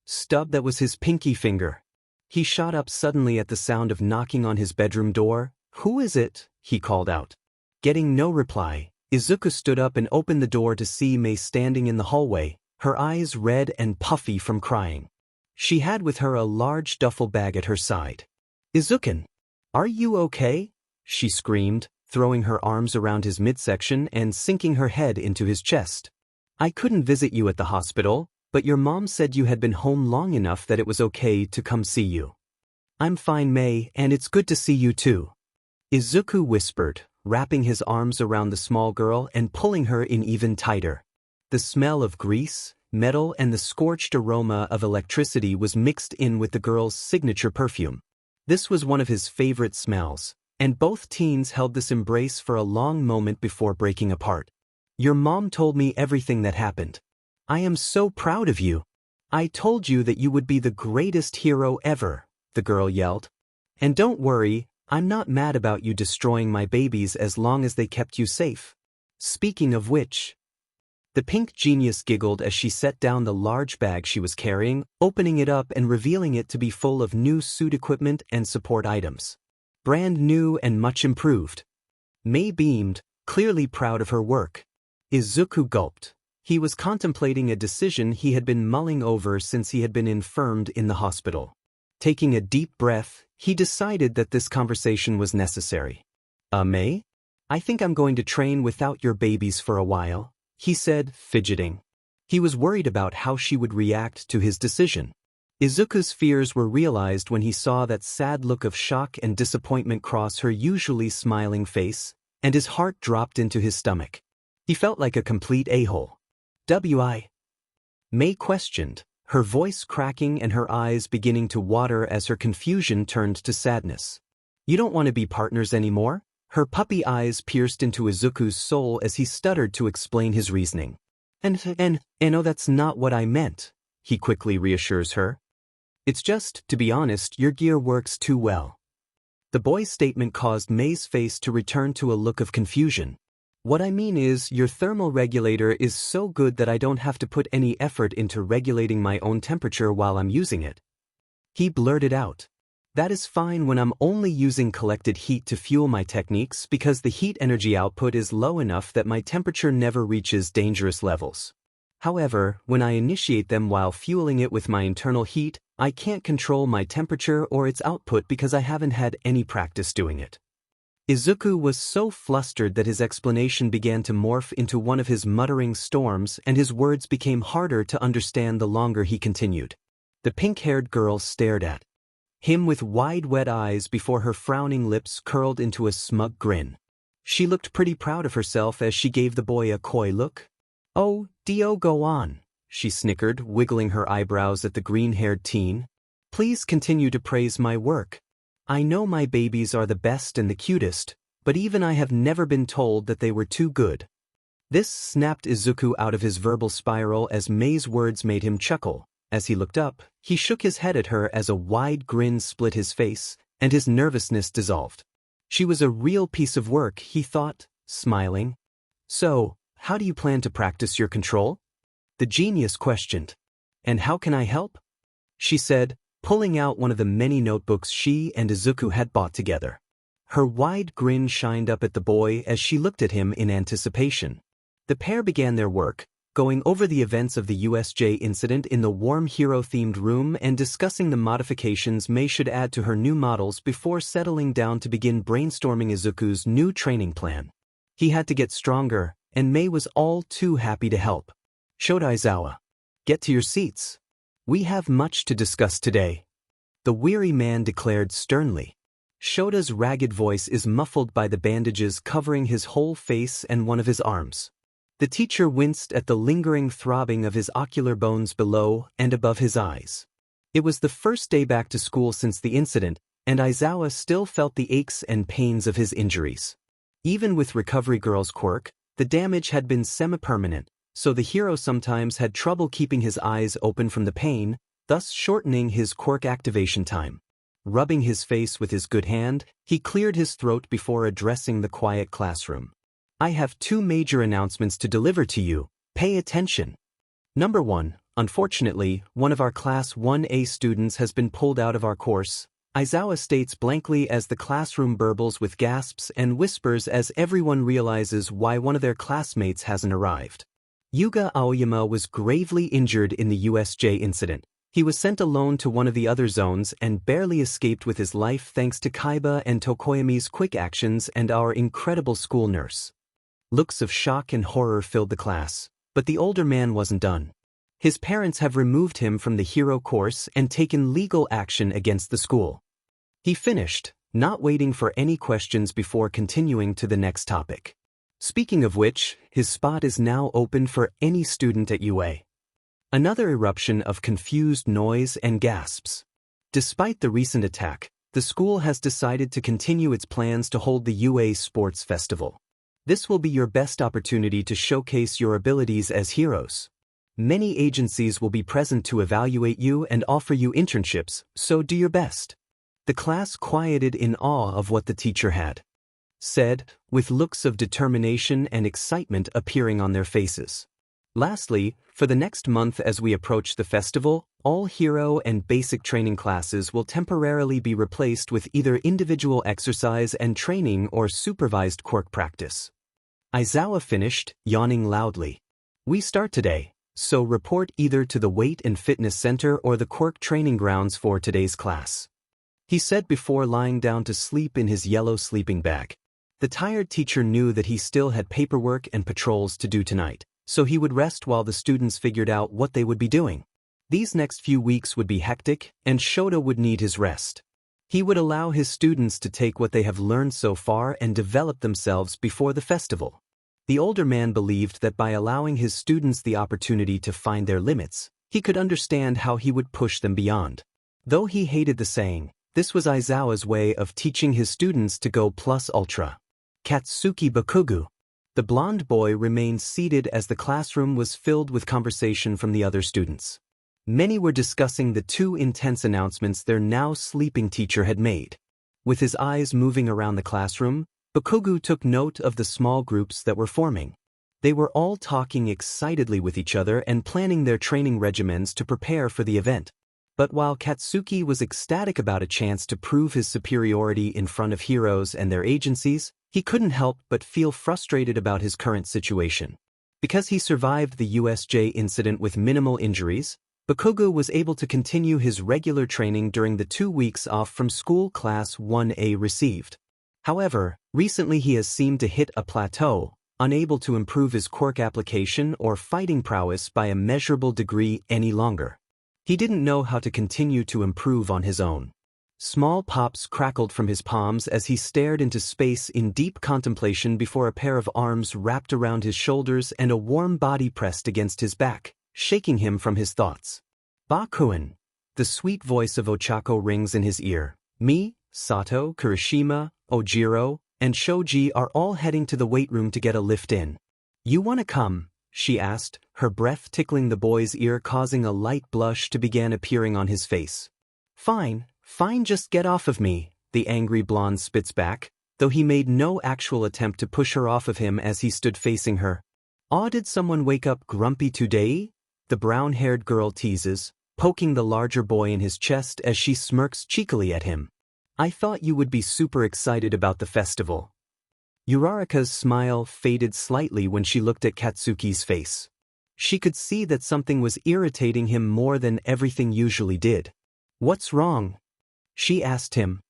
stub that was his pinky finger. He shot up suddenly at the sound of knocking on his bedroom door. "Who is it?" he called out. Getting no reply, Izuku stood up and opened the door to see Mei standing in the hallway, her eyes red and puffy from crying. She had with her a large duffel bag at her side. "Izuku, are you okay?" she screamed, throwing her arms around his midsection and sinking her head into his chest. "I couldn't visit you at the hospital, but your mom said you had been home long enough that it was okay to come see you." "I'm fine, Mei, and it's good to see you too," Izuku whispered, wrapping his arms around the small girl and pulling her in even tighter. The smell of grease, metal, and the scorched aroma of electricity was mixed in with the girl's signature perfume. This was one of his favorite smells, and both teens held this embrace for a long moment before breaking apart. "Your mom told me everything that happened. I am so proud of you. I told you that you would be the greatest hero ever," the girl yelled. "And don't worry, I'm not mad about you destroying my babies as long as they kept you safe. Speaking of which..." The pink genius giggled as she set down the large bag she was carrying, opening it up and revealing it to be full of new suit equipment and support items. Brand new and much improved. Mei beamed, clearly proud of her work. Izuku gulped. He was contemplating a decision he had been mulling over since he had been infirmed in the hospital. Taking a deep breath, he decided that this conversation was necessary. Mei? I think I'm going to train without your babies for a while," he said, fidgeting. He was worried about how she would react to his decision. Izuku's fears were realized when he saw that sad look of shock and disappointment cross her usually smiling face, and his heart dropped into his stomach. He felt like a complete a-hole. "Wi?" Mei questioned, her voice cracking and her eyes beginning to water as her confusion turned to sadness. "You don't want to be partners anymore?" Her puppy eyes pierced into Izuku's soul as he stuttered to explain his reasoning. And no, that's not what I meant," he quickly reassures her. "It's just, to be honest, your gear works too well." The boy's statement caused Mei's face to return to a look of confusion. What I mean is, your thermal regulator is so good that I don't have to put any effort into regulating my own temperature while I'm using it. He blurted out. That is fine when I'm only using collected heat to fuel my techniques because the heat energy output is low enough that my temperature never reaches dangerous levels. However, when I initiate them while fueling it with my internal heat, I can't control my temperature or its output because I haven't had any practice doing it. Izuku was so flustered that his explanation began to morph into one of his muttering storms, and his words became harder to understand the longer he continued. The pink-haired girl stared at him with wide wet eyes before her frowning lips curled into a smug grin. She looked pretty proud of herself as she gave the boy a coy look. "Oh, Dio, go on," she snickered, wiggling her eyebrows at the green-haired teen. "Please continue to praise my work. I know my babies are the best and the cutest, but even I have never been told that they were too good." This snapped Izuku out of his verbal spiral as Mei's words made him chuckle. As he looked up, he shook his head at her as a wide grin split his face, and his nervousness dissolved. She was a real piece of work, he thought, smiling. "So, how do you plan to practice your control?" the genius questioned. "And how can I help?" she said, pulling out one of the many notebooks she and Izuku had bought together. Her wide grin shined up at the boy as she looked at him in anticipation. The pair began their work, going over the events of the USJ incident in the warm hero-themed room and discussing the modifications Mei should add to her new models before settling down to begin brainstorming Izuku's new training plan. He had to get stronger, and Mei was all too happy to help. "Shota Aizawa, get to your seats. We have much to discuss today," the weary man declared sternly. Shota's ragged voice is muffled by the bandages covering his whole face and one of his arms. The teacher winced at the lingering throbbing of his ocular bones below and above his eyes. It was the first day back to school since the incident, and Aizawa still felt the aches and pains of his injuries. Even with Recovery Girl's quirk, the damage had been semi-permanent, so the hero sometimes had trouble keeping his eyes open from the pain, thus shortening his quirk activation time. Rubbing his face with his good hand, he cleared his throat before addressing the quiet classroom. "I have two major announcements to deliver to you. Pay attention. Number 1, unfortunately, one of our Class 1A students has been pulled out of our course," Aizawa states blankly as the classroom burbles with gasps and whispers as everyone realizes why one of their classmates hasn't arrived. Yuga Aoyama was gravely injured in the USJ incident. He was sent alone to one of the other zones and barely escaped with his life thanks to Kaiba and Tokoyami's quick actions and our incredible school nurse. Looks of shock and horror filled the class, but the older man wasn't done. His parents have removed him from the hero course and taken legal action against the school. He finished, not waiting for any questions before continuing to the next topic. Speaking of which, his spot is now open for any student at UA. Another eruption of confused noise and gasps. Despite the recent attack, the school has decided to continue its plans to hold the UA Sports Festival. This will be your best opportunity to showcase your abilities as heroes. Many agencies will be present to evaluate you and offer you internships, so do your best. The class quieted in awe of what the teacher had said, with looks of determination and excitement appearing on their faces. Lastly, for the next month as we approach the festival, all hero and basic training classes will temporarily be replaced with either individual exercise and training or supervised quirk practice. Aizawa finished, yawning loudly. "We start today, so report either to the Weight and Fitness Center or the quirk training grounds for today's class," he said before lying down to sleep in his yellow sleeping bag. The tired teacher knew that he still had paperwork and patrols to do tonight, so he would rest while the students figured out what they would be doing. These next few weeks would be hectic, and Shota would need his rest. He would allow his students to take what they have learned so far and develop themselves before the festival. The older man believed that by allowing his students the opportunity to find their limits, he could understand how he would push them beyond. Though he hated the saying, this was Aizawa's way of teaching his students to go plus ultra. Katsuki Bakugou. The blonde boy remained seated as the classroom was filled with conversation from the other students. Many were discussing the two intense announcements their now sleeping teacher had made. With his eyes moving around the classroom, Bakugou took note of the small groups that were forming. They were all talking excitedly with each other and planning their training regimens to prepare for the event. But while Katsuki was ecstatic about a chance to prove his superiority in front of heroes and their agencies, he couldn't help but feel frustrated about his current situation. Because he survived the USJ incident with minimal injuries, Bakugou was able to continue his regular training during the 2 weeks off from school Class 1A received. However, recently he has seemed to hit a plateau, unable to improve his quirk application or fighting prowess by a measurable degree any longer. He didn't know how to continue to improve on his own. Small pops crackled from his palms as he stared into space in deep contemplation before a pair of arms wrapped around his shoulders and a warm body pressed against his back, shaking him from his thoughts. Bakuen. The sweet voice of Ochako rings in his ear. Me, Sato, Kirishima, Ojiro, and Shoji are all heading to the weight room to get a lift in. You wanna come? She asked, her breath tickling the boy's ear causing a light blush to begin appearing on his face. Fine, just get off of me, the angry blonde spits back, though he made no actual attempt to push her off of him as he stood facing her. Aw, did someone wake up grumpy today? The brown-haired girl teases, poking the larger boy in his chest as she smirks cheekily at him. I thought you would be super excited about the festival. Uraraka's smile faded slightly when she looked at Katsuki's face. She could see that something was irritating him more than everything usually did. What's wrong? She asked him.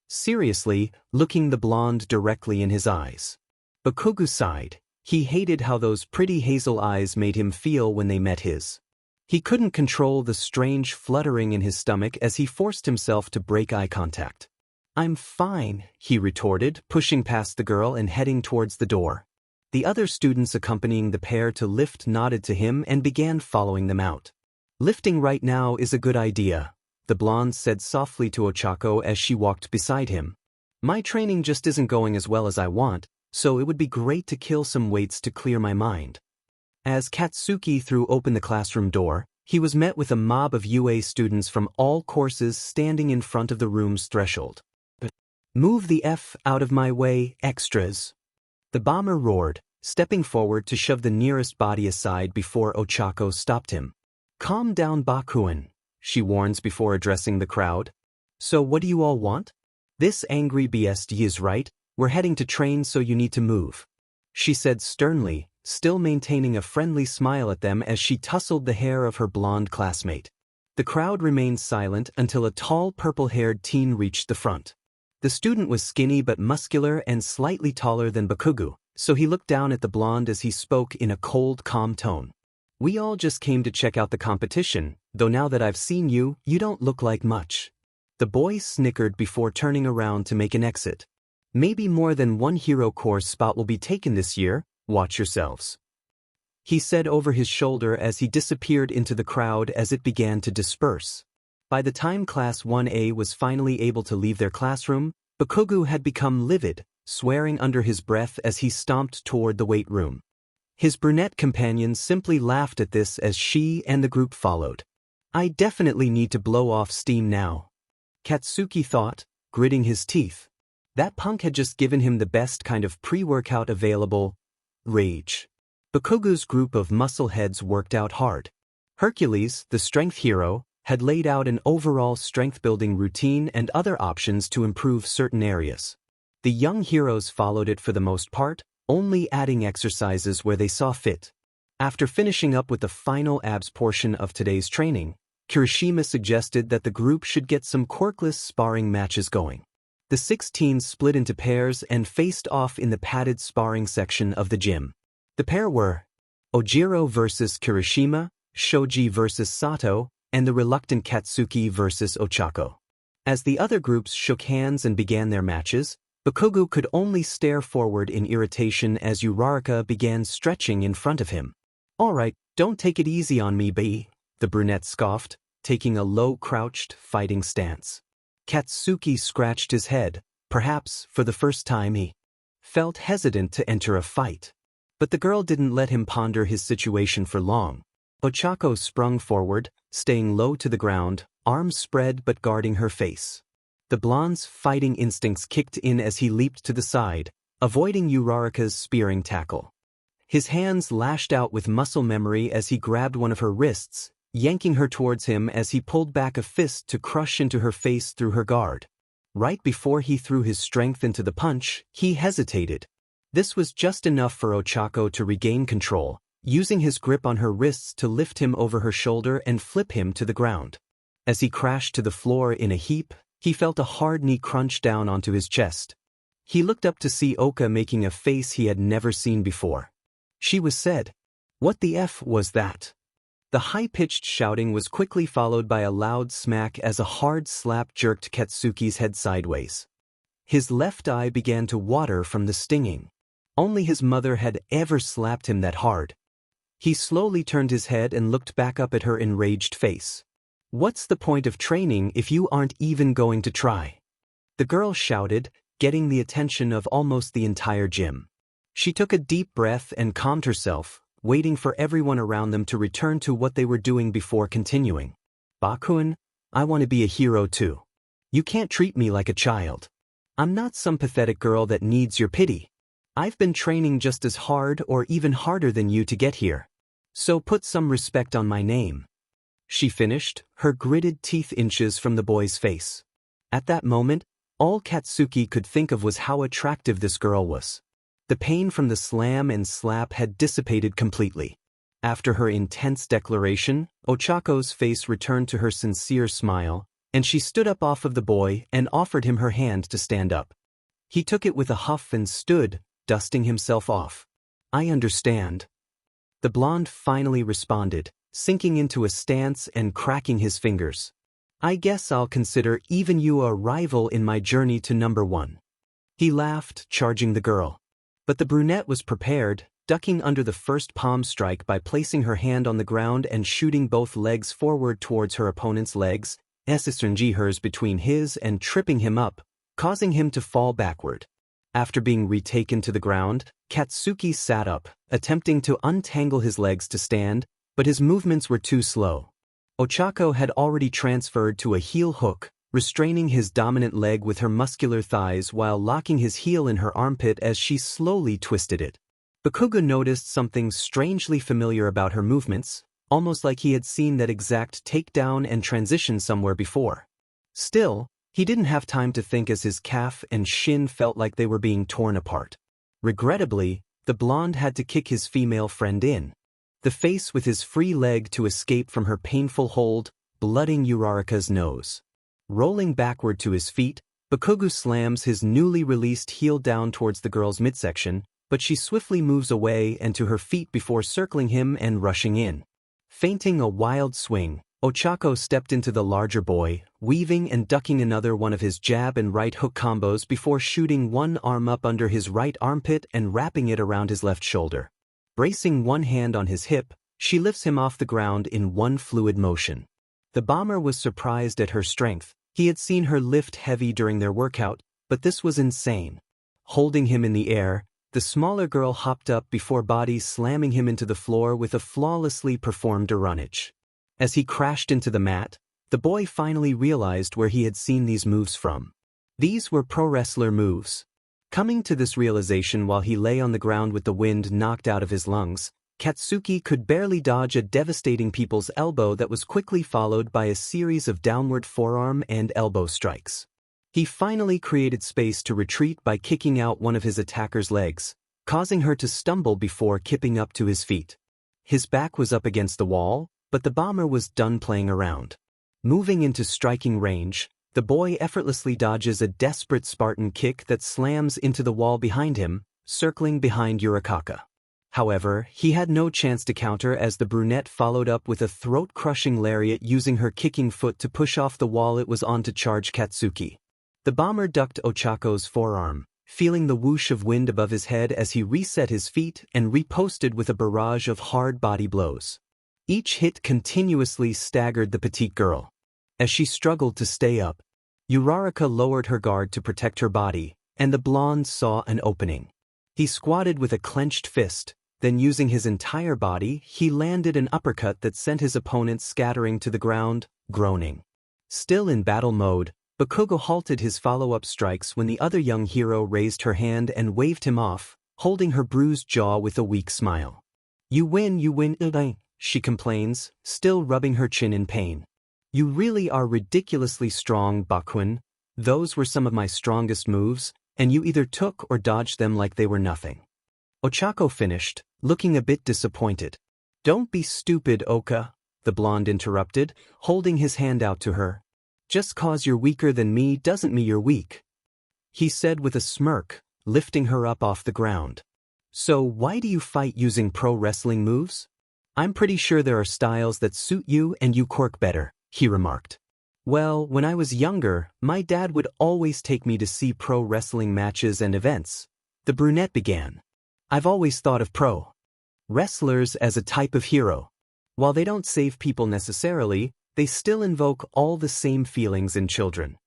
Seriously, looking the blonde directly in his eyes. Bakugou sighed. He hated how those pretty hazel eyes made him feel when they met his. He couldn't control the strange fluttering in his stomach as he forced himself to break eye contact. I'm fine, he retorted, pushing past the girl and heading towards the door. The other students accompanying the pair to lift nodded to him and began following them out. Lifting right now is a good idea, the blonde said softly to Ochako as she walked beside him. My training just isn't going as well as I want, so it would be great to kill some weights to clear my mind. As Katsuki threw open the classroom door, he was met with a mob of UA students from all courses standing in front of the room's threshold. Move the F out of my way, extras. The bomber roared, stepping forward to shove the nearest body aside before Ochako stopped him. Calm down, Bakuen, she warns before addressing the crowd. So what do you all want? This angry BSD is right, we're heading to train so you need to move, she said sternly, still maintaining a friendly smile at them as she tousled the hair of her blonde classmate. The crowd remained silent until a tall purple-haired teen reached the front. The student was skinny but muscular and slightly taller than Bakugou, so he looked down at the blonde as he spoke in a cold, calm tone. We all just came to check out the competition, though now that I've seen you, you don't look like much. The boy snickered before turning around to make an exit. Maybe more than one hero course spot will be taken this year, watch yourselves, he said over his shoulder as he disappeared into the crowd as it began to disperse. By the time Class 1A was finally able to leave their classroom, Bakugou had become livid, swearing under his breath as he stomped toward the weight room. His brunette companions simply laughed at this as she and the group followed. I definitely need to blow off steam now, Katsuki thought, gritting his teeth. That punk had just given him the best kind of pre-workout available. Rage. Bakugou's group of muscleheads worked out hard. Hercules, the strength hero, had laid out an overall strength-building routine and other options to improve certain areas. The young heroes followed it for the most part, only adding exercises where they saw fit. After finishing up with the final abs portion of today's training, Kirishima suggested that the group should get some quirkless sparring matches going. The 6 teens split into pairs and faced off in the padded sparring section of the gym. The pair were Ojiro versus Kirishima, Shoji versus Sato, and the reluctant Katsuki versus Ochako. As the other groups shook hands and began their matches, Bakugou could only stare forward in irritation as Uraraka began stretching in front of him. Alright, don't take it easy on me, B, the brunette scoffed, taking a low-crouched, fighting stance. Katsuki scratched his head, perhaps for the first time he felt hesitant to enter a fight. But the girl didn't let him ponder his situation for long. Ochako sprung forward, staying low to the ground, arms spread but guarding her face. The blonde's fighting instincts kicked in as he leaped to the side, avoiding Uraraka's spearing tackle. His hands lashed out with muscle memory as he grabbed one of her wrists, yanking her towards him as he pulled back a fist to crush into her face through her guard. Right before he threw his strength into the punch, he hesitated. This was just enough for Ochako to regain control, using his grip on her wrists to lift him over her shoulder and flip him to the ground. As he crashed to the floor in a heap, he felt a hard knee crunch down onto his chest. He looked up to see Oka making a face he had never seen before. She was said, "What the F was that?" The high-pitched shouting was quickly followed by a loud smack as a hard slap jerked Katsuki's head sideways. His left eye began to water from the stinging. Only his mother had ever slapped him that hard. He slowly turned his head and looked back up at her enraged face. "What's the point of training if you aren't even going to try?" The girl shouted, getting the attention of almost the entire gym. She took a deep breath and calmed herself, waiting for everyone around them to return to what they were doing before continuing. "Bakun, I want to be a hero too. You can't treat me like a child. I'm not some pathetic girl that needs your pity. I've been training just as hard or even harder than you to get here. So put some respect on my name." She finished, her gritted teeth inches from the boy's face. At that moment, all Katsuki could think of was how attractive this girl was. The pain from the slam and slap had dissipated completely. After her intense declaration, Ochako's face returned to her sincere smile, and she stood up off of the boy and offered him her hand to stand up. He took it with a huff and stood, dusting himself off. "I understand." The blonde finally responded, sinking into a stance and cracking his fingers. "I guess I'll consider even you a rival in my journey to number 1. He laughed, charging the girl. But the brunette was prepared, ducking under the first palm strike by placing her hand on the ground and shooting both legs forward towards her opponent's legs, essentially hers between his and tripping him up, causing him to fall backward. After being retaken to the ground, Katsuki sat up, attempting to untangle his legs to stand, but his movements were too slow. Ochako had already transferred to a heel hook, restraining his dominant leg with her muscular thighs while locking his heel in her armpit as she slowly twisted it. Bakugou noticed something strangely familiar about her movements, almost like he had seen that exact takedown and transition somewhere before. Still, he didn't have time to think as his calf and shin felt like they were being torn apart. Regrettably, the blonde had to kick his female friend in the face with his free leg to escape from her painful hold, blooding Uraraka's nose. Rolling backward to his feet, Bakugou slams his newly released heel down towards the girl's midsection, but she swiftly moves away and to her feet before circling him and rushing in. Feinting a wild swing, Ochako stepped into the larger boy, weaving and ducking another one of his jab and right hook combos before shooting one arm up under his right armpit and wrapping it around his left shoulder. Bracing one hand on his hip, she lifts him off the ground in one fluid motion. The bomber was surprised at her strength. He had seen her lift heavy during their workout, but this was insane. Holding him in the air, the smaller girl hopped up before body slamming him into the floor with a flawlessly performed runnage. As he crashed into the mat, the boy finally realized where he had seen these moves from. These were pro wrestler moves. Coming to this realization while he lay on the ground with the wind knocked out of his lungs, Katsuki could barely dodge a devastating people's elbow that was quickly followed by a series of downward forearm and elbow strikes. He finally created space to retreat by kicking out one of his attacker's legs, causing her to stumble before kipping up to his feet. His back was up against the wall, but the bomber was done playing around. Moving into striking range, the boy effortlessly dodges a desperate Spartan kick that slams into the wall behind him, circling behind Uraraka. However, he had no chance to counter as the brunette followed up with a throat-crushing lariat using her kicking foot to push off the wall it was on to charge Katsuki. The bomber ducked Ochako's forearm, feeling the whoosh of wind above his head as he reset his feet and riposted with a barrage of hard body blows. Each hit continuously staggered the petite girl. As she struggled to stay up, Uraraka lowered her guard to protect her body, and the blonde saw an opening. He squatted with a clenched fist, then using his entire body, he landed an uppercut that sent his opponent scattering to the ground, groaning. Still in battle mode, Bakugou halted his follow-up strikes when the other young hero raised her hand and waved him off, holding her bruised jaw with a weak smile. You win, she complains, still rubbing her chin in pain. You really are ridiculously strong, Bakun. Those were some of my strongest moves, and you either took or dodged them like they were nothing. Ochako finished, looking a bit disappointed. Don't be stupid, Oka, the blonde interrupted, holding his hand out to her. Just cause you're weaker than me doesn't mean you're weak, he said with a smirk, lifting her up off the ground. So why do you fight using pro wrestling moves? I'm pretty sure there are styles that suit you and you Quirk better, he remarked. Well, when I was younger, my dad would always take me to see pro wrestling matches and events, the brunette began. I've always thought of pro wrestlers as a type of hero. While they don't save people necessarily, they still invoke all the same feelings in children.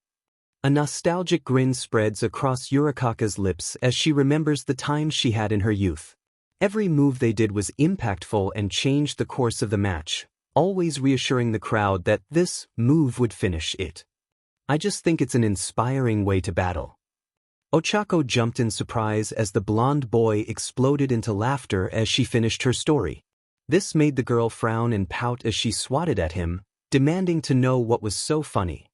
A nostalgic grin spreads across Yurikaka's lips as she remembers the times she had in her youth. Every move they did was impactful and changed the course of the match, always reassuring the crowd that this move would finish it. I just think it's an inspiring way to battle. Ochako jumped in surprise as the blonde boy exploded into laughter as she finished her story. This made the girl frown and pout as she swatted at him, demanding to know what was so funny.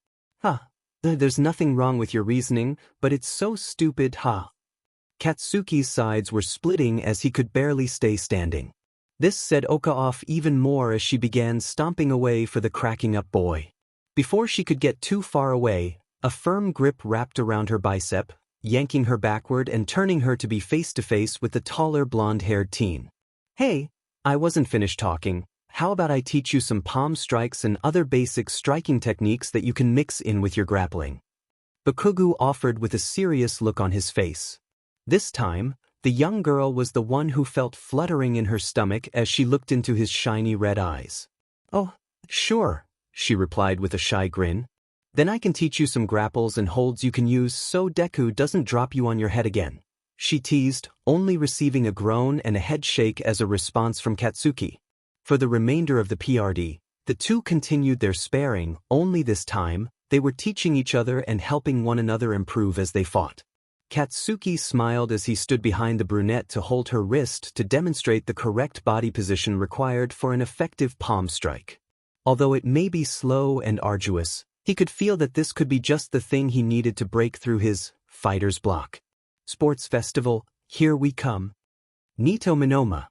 There's nothing wrong with your reasoning, but it's so stupid, Katsuki's sides were splitting as he could barely stay standing. This set Oka off even more as she began stomping away for the cracking up boy. Before she could get too far away, a firm grip wrapped around her bicep, yanking her backward and turning her to be face-to-face with the taller blonde-haired teen. Hey, I wasn't finished talking. How about I teach you some palm strikes and other basic striking techniques that you can mix in with your grappling? Bakugou offered with a serious look on his face. This time, the young girl was the one who felt fluttering in her stomach as she looked into his shiny red eyes. Oh, sure, she replied with a shy grin. Then I can teach you some grapples and holds you can use so Deku doesn't drop you on your head again, she teased, only receiving a groan and a head shake as a response from Katsuki. For the remainder of the PRD, the two continued their sparring, only this time, they were teaching each other and helping one another improve as they fought. Katsuki smiled as he stood behind the brunette to hold her wrist to demonstrate the correct body position required for an effective palm strike. Although it may be slow and arduous, he could feel that this could be just the thing he needed to break through his fighter's block. Sports festival, here we come. Nito Minoma.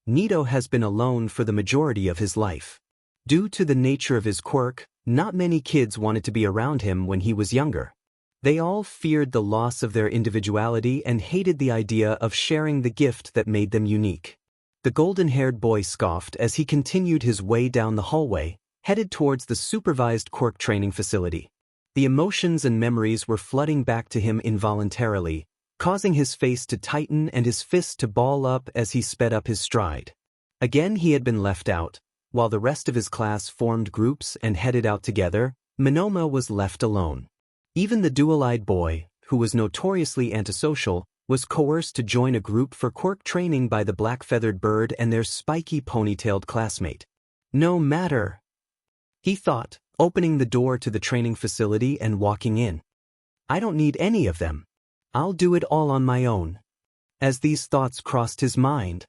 Nito has been alone for the majority of his life. Due to the nature of his quirk, not many kids wanted to be around him when he was younger. They all feared the loss of their individuality and hated the idea of sharing the gift that made them unique. The golden-haired boy scoffed as he continued his way down the hallway, headed towards the supervised quirk training facility. The emotions and memories were flooding back to him involuntarily, causing his face to tighten and his fists to ball up as he sped up his stride. Again he had been left out. While the rest of his class formed groups and headed out together, Minoma was left alone. Even the dual-eyed boy, who was notoriously antisocial, was coerced to join a group for quirk training by the black-feathered bird and their spiky ponytailed classmate. No matter, he thought, opening the door to the training facility and walking in. I don't need any of them. I'll do it all on my own. As these thoughts crossed his mind,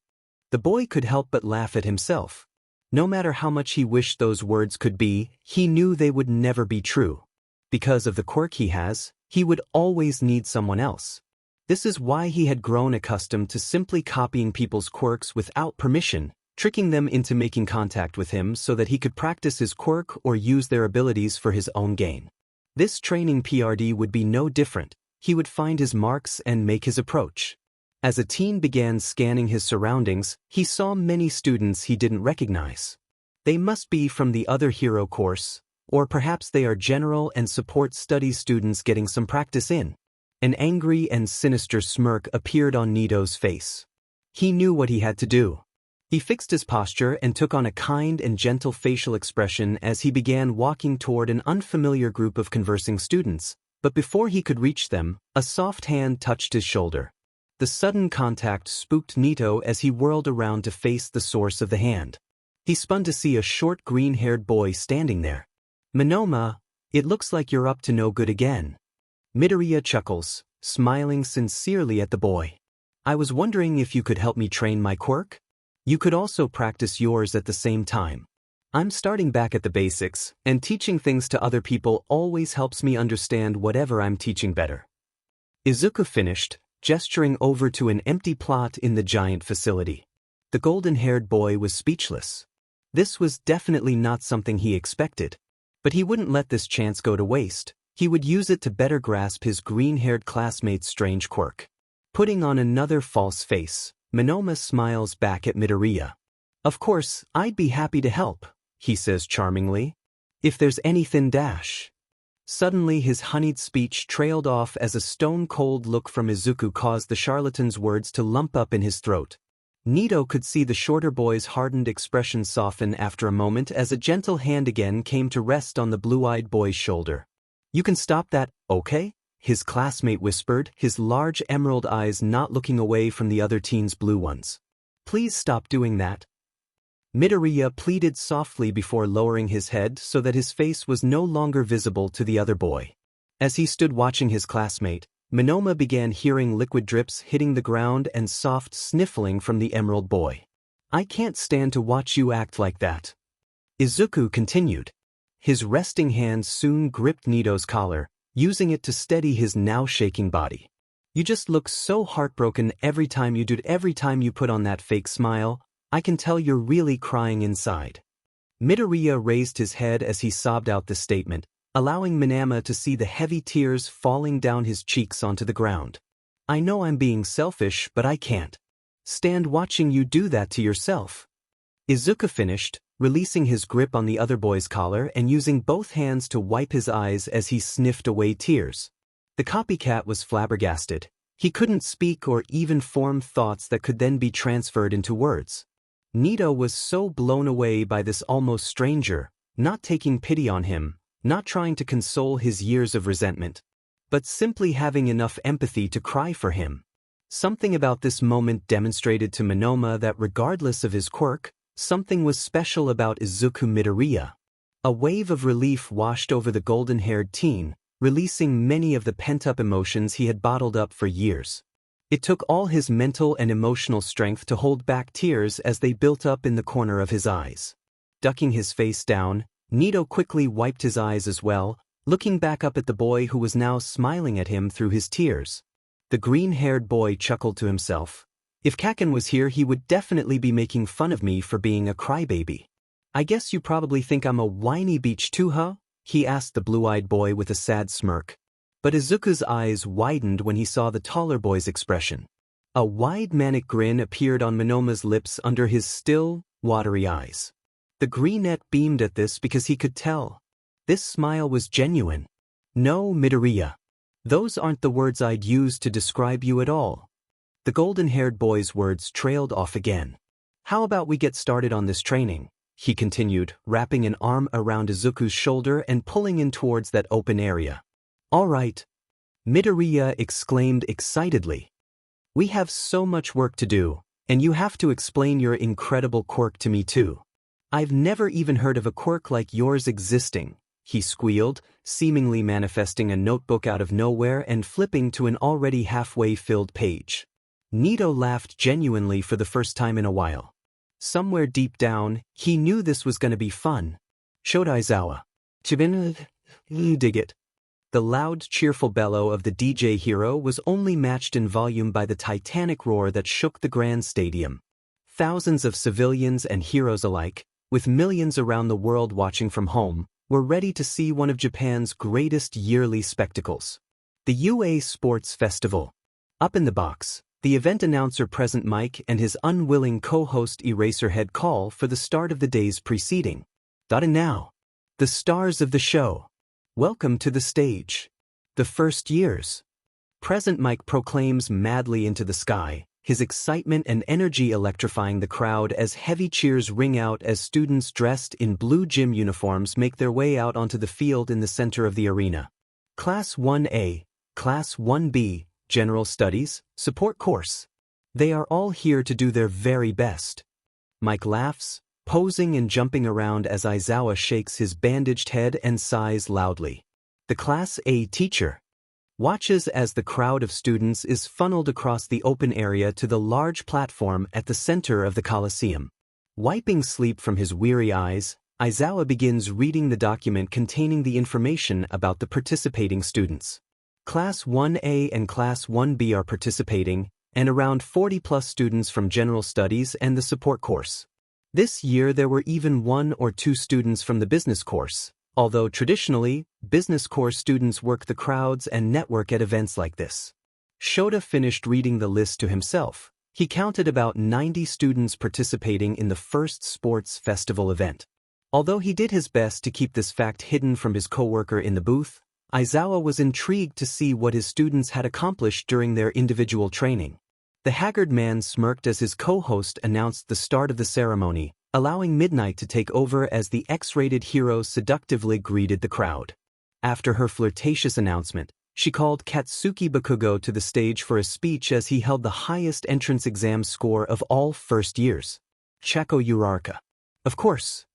the boy could help but laugh at himself. No matter how much he wished those words could be, he knew they would never be true. Because of the quirk he has, he would always need someone else. This is why he had grown accustomed to simply copying people's quirks without permission, tricking them into making contact with him so that he could practice his quirk or use their abilities for his own gain. This training PRD would be no different. He would find his marks and make his approach. As a teen began scanning his surroundings, he saw many students he didn't recognize. They must be from the other hero course, or perhaps they are general and support studies students getting some practice in. An angry and sinister smirk appeared on Nito's face. He knew what he had to do. He fixed his posture and took on a kind and gentle facial expression as he began walking toward an unfamiliar group of conversing students. But before he could reach them, a soft hand touched his shoulder. The sudden contact spooked Nito as he whirled around to face the source of the hand. He spun to see a short green-haired boy standing there. Minoma, It looks like you're up to no good again. Midoriya chuckles, smiling sincerely at the boy. I was wondering if you could help me train my quirk? You could also practice yours at the same time. I'm starting back at the basics, and teaching things to other people always helps me understand whatever I'm teaching better. Izuku finished, gesturing over to an empty plot in the giant facility. The golden-haired boy was speechless. This was definitely not something he expected. But he wouldn't let this chance go to waste. He would use it to better grasp his green-haired classmate's strange quirk. Putting on another false face, Monoma smiles back at Midoriya. Of course, I'd be happy to help, he says charmingly. If there's anything dash. Suddenly his honeyed speech trailed off as a stone-cold look from Izuku caused the charlatan's words to lump up in his throat. Nito could see the shorter boy's hardened expression soften after a moment as a gentle hand again came to rest on the blue-eyed boy's shoulder. You can stop that, okay? His classmate whispered, his large emerald eyes not looking away from the other teen's blue ones. Please stop doing that. Midoriya pleaded softly before lowering his head so that his face was no longer visible to the other boy. As he stood watching his classmate, Monoma began hearing liquid drips hitting the ground and soft sniffling from the emerald boy. I can't stand to watch you act like that. Izuku continued. His resting hand soon gripped Nito's collar, using it to steady his now shaking body. You just look so heartbroken every time you put on that fake smile. I can tell you're really crying inside. Midoriya raised his head as he sobbed out the statement, allowing Monoma to see the heavy tears falling down his cheeks onto the ground. I know I'm being selfish, but I can't stand watching you do that to yourself. Izuku finished, releasing his grip on the other boy's collar and using both hands to wipe his eyes as he sniffed away tears. The copycat was flabbergasted. He couldn't speak or even form thoughts that could then be transferred into words. Nito was so blown away by this almost stranger, not taking pity on him, not trying to console his years of resentment, but simply having enough empathy to cry for him. Something about this moment demonstrated to Monoma that regardless of his quirk, something was special about Izuku Midoriya. A wave of relief washed over the golden-haired teen, releasing many of the pent-up emotions he had bottled up for years. It took all his mental and emotional strength to hold back tears as they built up in the corner of his eyes. Ducking his face down, Nito quickly wiped his eyes as well, looking back up at the boy who was now smiling at him through his tears. The green-haired boy chuckled to himself. If Kacchan was here, he would definitely be making fun of me for being a crybaby. I guess you probably think I'm a whiny beach too, huh? He asked the blue-eyed boy with a sad smirk. But Izuku's eyes widened when he saw the taller boy's expression. A wide manic grin appeared on Monoma's lips under his still, watery eyes. The greenette beamed at this because he could tell. This smile was genuine. No, Midoriya. Those aren't the words I'd use to describe you at all. The golden-haired boy's words trailed off again. How about we get started on this training? He continued, wrapping an arm around Izuku's shoulder and pulling in towards that open area. All right. Midoriya exclaimed excitedly. We have so much work to do, and you have to explain your incredible quirk to me too. I've never even heard of a quirk like yours existing, he squealed, seemingly manifesting a notebook out of nowhere and flipping to an already halfway filled page. Nito laughed genuinely for the first time in a while. Somewhere deep down, he knew this was going to be fun. Shodaizawa. Chibin, dig it. The loud, cheerful bellow of the DJ hero was only matched in volume by the titanic roar that shook the grand stadium. Thousands of civilians and heroes alike, with millions around the world watching from home, were ready to see one of Japan's greatest yearly spectacles. The UA Sports Festival. Up in the box, the event announcer Present Mike and his unwilling co-host Eraserhead call for the start of the day's proceeding. And now, the stars of the show. Welcome to the stage. The first years. Present Mike proclaims madly into the sky, his excitement and energy electrifying the crowd as heavy cheers ring out as students dressed in blue gym uniforms make their way out onto the field in the center of the arena. Class 1A, Class 1B, General Studies, Support Course. They are all here to do their very best. Mike laughs, posing and jumping around as Aizawa shakes his bandaged head and sighs loudly. The Class A teacher watches as the crowd of students is funneled across the open area to the large platform at the center of the Coliseum. Wiping sleep from his weary eyes, Aizawa begins reading the document containing the information about the participating students. Class 1A and Class 1B are participating, and around 40+ students from General Studies and the support course. This year there were even 1 or 2 students from the business course, although traditionally, business course students work the crowds and network at events like this. Shota finished reading the list to himself. He counted about 90 students participating in the first sports festival event. Although he did his best to keep this fact hidden from his coworker in the booth, Aizawa was intrigued to see what his students had accomplished during their individual training. The haggard man smirked as his co-host announced the start of the ceremony, allowing Midnight to take over as the X-rated hero seductively greeted the crowd. After her flirtatious announcement, she called Evil Bakugou to the stage for a speech as he held the highest entrance exam score of all first years. Chaco Uraraka. Of course.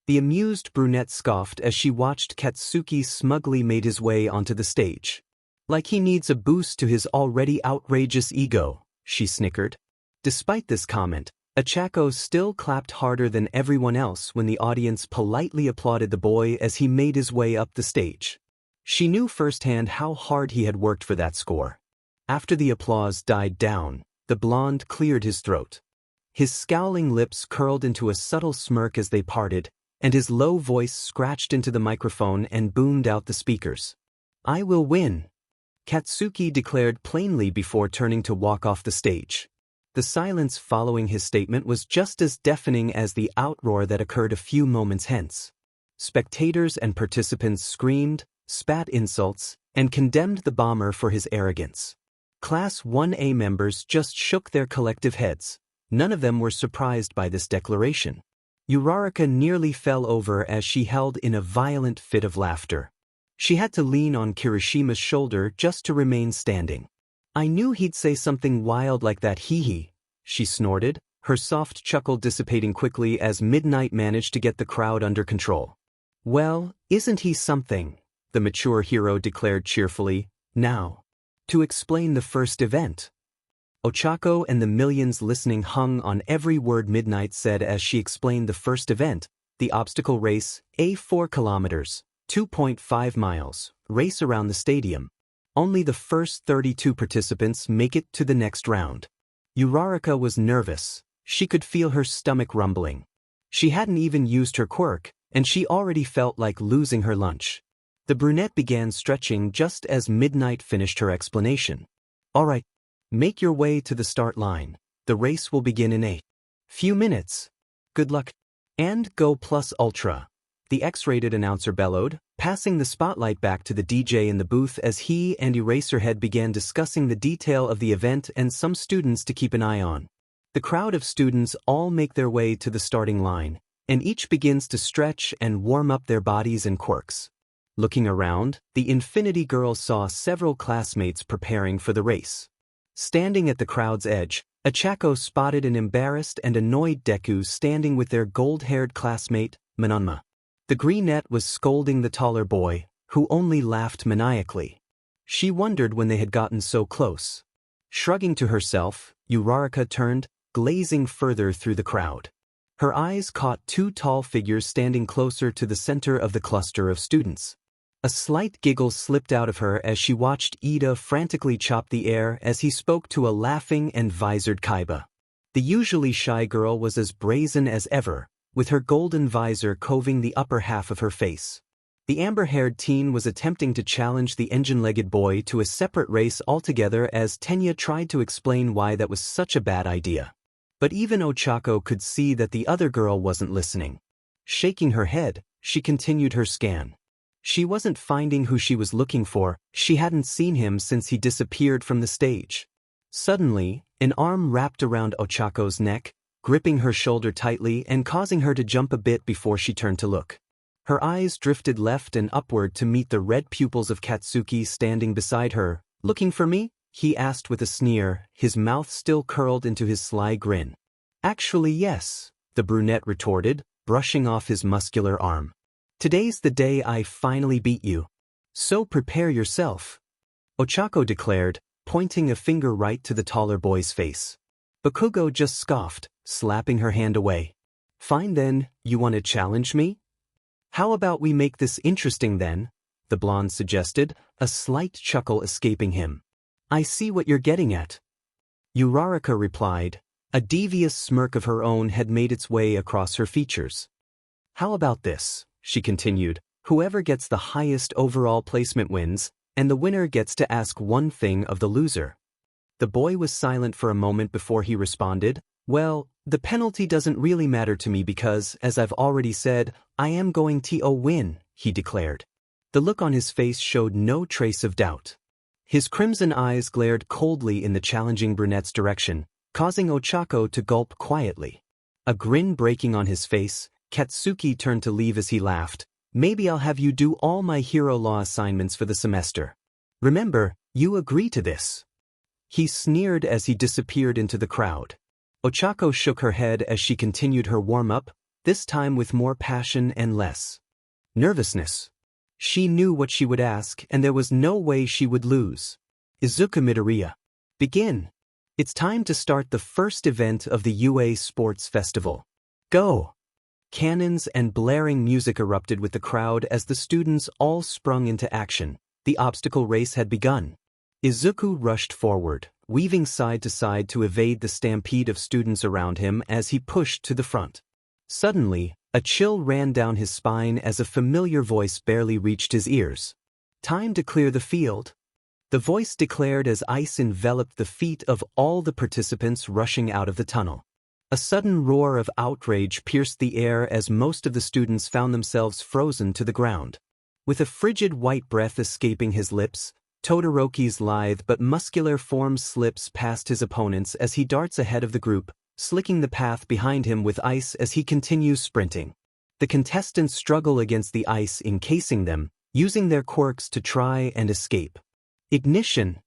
The amused brunette scoffed as she watched Katsuki smugly made his way onto the stage. Like he needs a boost to his already outrageous ego, she snickered. Despite this comment, Achako still clapped harder than everyone else when the audience politely applauded the boy as he made his way up the stage. She knew firsthand how hard he had worked for that score. After the applause died down, the blonde cleared his throat. His scowling lips curled into a subtle smirk as they parted, and his low voice scratched into the microphone and boomed out the speakers. "I will win," Katsuki declared plainly before turning to walk off the stage. The silence following his statement was just as deafening as the outroar that occurred a few moments hence. Spectators and participants screamed, spat insults, and condemned the bomber for his arrogance. Class 1A members just shook their collective heads. None of them were surprised by this declaration. Uraraka nearly fell over as she held in a violent fit of laughter. She had to lean on Kirishima's shoulder just to remain standing. "I knew he'd say something wild like that, hee-hee," she snorted, her soft chuckle dissipating quickly as Midnight managed to get the crowd under control. "Well, isn't he something?" the mature hero declared cheerfully. "Now, to explain the first event." Ochako and the millions listening hung on every word Midnight said as she explained the first event, the obstacle race, a 4 kilometers, 2.5 miles, race around the stadium. Only the first 32 participants make it to the next round. Uraraka was nervous. She could feel her stomach rumbling. She hadn't even used her quirk, and she already felt like losing her lunch. The brunette began stretching just as Midnight finished her explanation. "All right, make your way to the start line. The race will begin in a few minutes. Good luck. And go plus ultra," the X-rated announcer bellowed, passing the spotlight back to the DJ in the booth as he and Eraserhead began discussing the detail of the event and some students to keep an eye on. The crowd of students all make their way to the starting line, and each begins to stretch and warm up their bodies and quirks. Looking around, the Infinity Girl saw several classmates preparing for the race. Standing at the crowd's edge, Achako spotted an embarrassed and annoyed Deku standing with their gold-haired classmate, Mononma. The greenette was scolding the taller boy, who only laughed maniacally. She wondered when they had gotten so close. Shrugging to herself, Uraraka turned, glazing further through the crowd. Her eyes caught 2 tall figures standing closer to the center of the cluster of students. A slight giggle slipped out of her as she watched Ida frantically chop the air as he spoke to a laughing and visored Kaiba. The usually shy girl was as brazen as ever, with her golden visor coving the upper half of her face. The amber-haired teen was attempting to challenge the engine-legged boy to a separate race altogether as Tenya tried to explain why that was such a bad idea. But even Ochako could see that the other girl wasn't listening. Shaking her head, she continued her scan. She wasn't finding who she was looking for. She hadn't seen him since he disappeared from the stage. Suddenly, an arm wrapped around Ochako's neck, gripping her shoulder tightly and causing her to jump a bit before she turned to look. Her eyes drifted left and upward to meet the red pupils of Katsuki standing beside her. "Looking for me?" he asked with a sneer, his mouth still curled into his sly grin. "Actually, yes," the brunette retorted, brushing off his muscular arm. "Today's the day I finally beat you. So prepare yourself," Ochako declared, pointing a finger right to the taller boy's face. Bakugou just scoffed, slapping her hand away. "Fine then, you want to challenge me? How about we make this interesting then?" the blonde suggested, a slight chuckle escaping him. "I see what you're getting at," Uraraka replied. A devious smirk of her own had made its way across her features. "How about this?" she continued. "Whoever gets the highest overall placement wins, and the winner gets to ask one thing of the loser." The boy was silent for a moment before he responded. "Well, the penalty doesn't really matter to me because, as I've already said, I am going to win," he declared. The look on his face showed no trace of doubt. His crimson eyes glared coldly in the challenging brunette's direction, causing Ochako to gulp quietly. A grin breaking on his face, Katsuki turned to leave as he laughed. "Maybe I'll have you do all my hero law assignments for the semester. Remember, you agree to this." He sneered as he disappeared into the crowd. Ochako shook her head as she continued her warm-up, this time with more passion and less nervousness. She knew what she would ask, and there was no way she would lose. "Izuku Midoriya, begin. It's time to start the first event of the UA Sports Festival. Go!" Cannons and blaring music erupted with the crowd as the students all sprung into action. The obstacle race had begun. Izuku rushed forward, weaving side to side to evade the stampede of students around him as he pushed to the front. Suddenly, a chill ran down his spine as a familiar voice barely reached his ears. "Time to clear the field," the voice declared as ice enveloped the feet of all the participants rushing out of the tunnel. A sudden roar of outrage pierced the air as most of the students found themselves frozen to the ground. With a frigid white breath escaping his lips, Todoroki's lithe but muscular form slips past his opponents as he darts ahead of the group, slicking the path behind him with ice as he continues sprinting. The contestants struggle against the ice encasing them, using their quirks to try and escape. Ignition!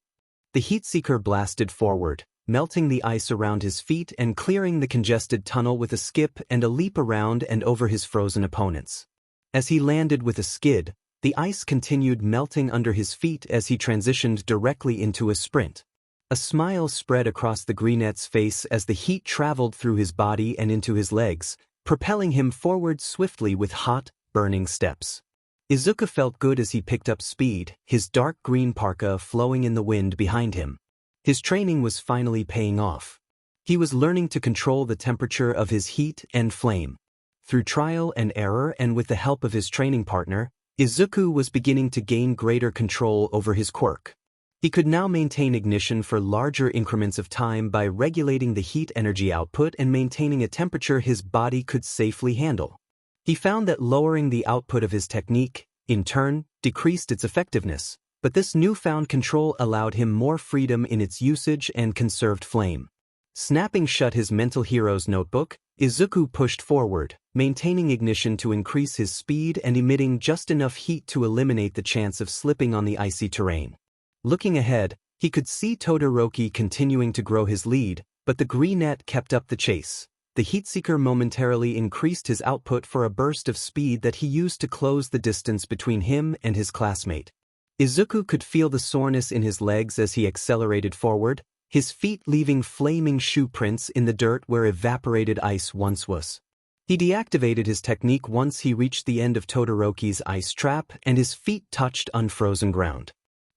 The Heatseeker blasted forward, melting the ice around his feet and clearing the congested tunnel with a skip and a leap around and over his frozen opponents. As he landed with a skid, the ice continued melting under his feet as he transitioned directly into a sprint. A smile spread across the brunette's face as the heat traveled through his body and into his legs, propelling him forward swiftly with hot, burning steps. Izuku felt good as he picked up speed, his dark green parka flowing in the wind behind him. His training was finally paying off. He was learning to control the temperature of his heat and flame. Through trial and error and with the help of his training partner, Izuku was beginning to gain greater control over his quirk. He could now maintain ignition for larger increments of time by regulating the heat energy output and maintaining a temperature his body could safely handle. He found that lowering the output of his technique, in turn, decreased its effectiveness, but this newfound control allowed him more freedom in its usage and conserved flame. Snapping shut his mental hero's notebook, Izuku pushed forward, maintaining ignition to increase his speed and emitting just enough heat to eliminate the chance of slipping on the icy terrain. Looking ahead, he could see Todoroki continuing to grow his lead, but the brunette kept up the chase. The Heatseeker momentarily increased his output for a burst of speed that he used to close the distance between him and his classmate. Izuku could feel the soreness in his legs as he accelerated forward, his feet leaving flaming shoe prints in the dirt where evaporated ice once was. He deactivated his technique once he reached the end of Todoroki's ice trap and his feet touched unfrozen ground.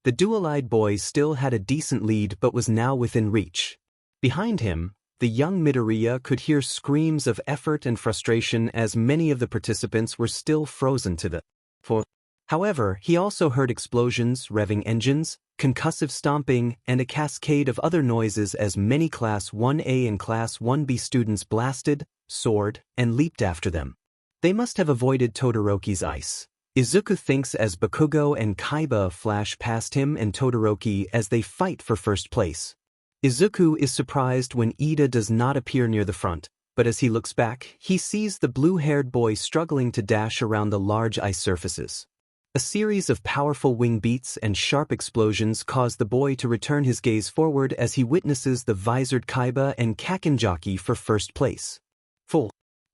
The dual-eyed boy still had a decent lead but was now within reach. Behind him, the young Midoriya could hear screams of effort and frustration as many of the participants were still frozen to the floor. However, he also heard explosions, revving engines, concussive stomping, and a cascade of other noises as many Class 1A and Class 1B students blasted, soared, and leaped after them. They must have avoided Todoroki's ice. Izuku thinks as Bakugou and Kaiba flash past him and Todoroki as they fight for first place. Izuku is surprised when Ida does not appear near the front, but as he looks back, he sees the blue-haired boy struggling to dash around the large ice surfaces. A series of powerful wing beats and sharp explosions cause the boy to return his gaze forward as he witnesses the visored Kaiba and Kacchan jockey for first place. Full.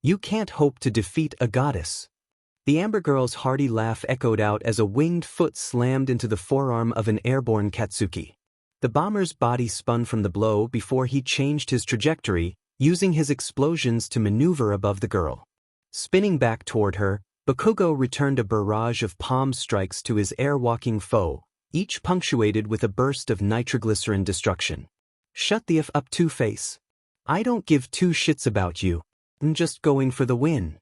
You can't hope to defeat a goddess. The Amber Girl's hearty laugh echoed out as a winged foot slammed into the forearm of an airborne Katsuki. The bomber's body spun from the blow before he changed his trajectory, using his explosions to maneuver above the girl. Spinning back toward her, Bakugou returned a barrage of palm strikes to his air-walking foe, each punctuated with a burst of nitroglycerin destruction. Shut the F up, Two-Face. I don't give two shits about you. I'm just going for the win.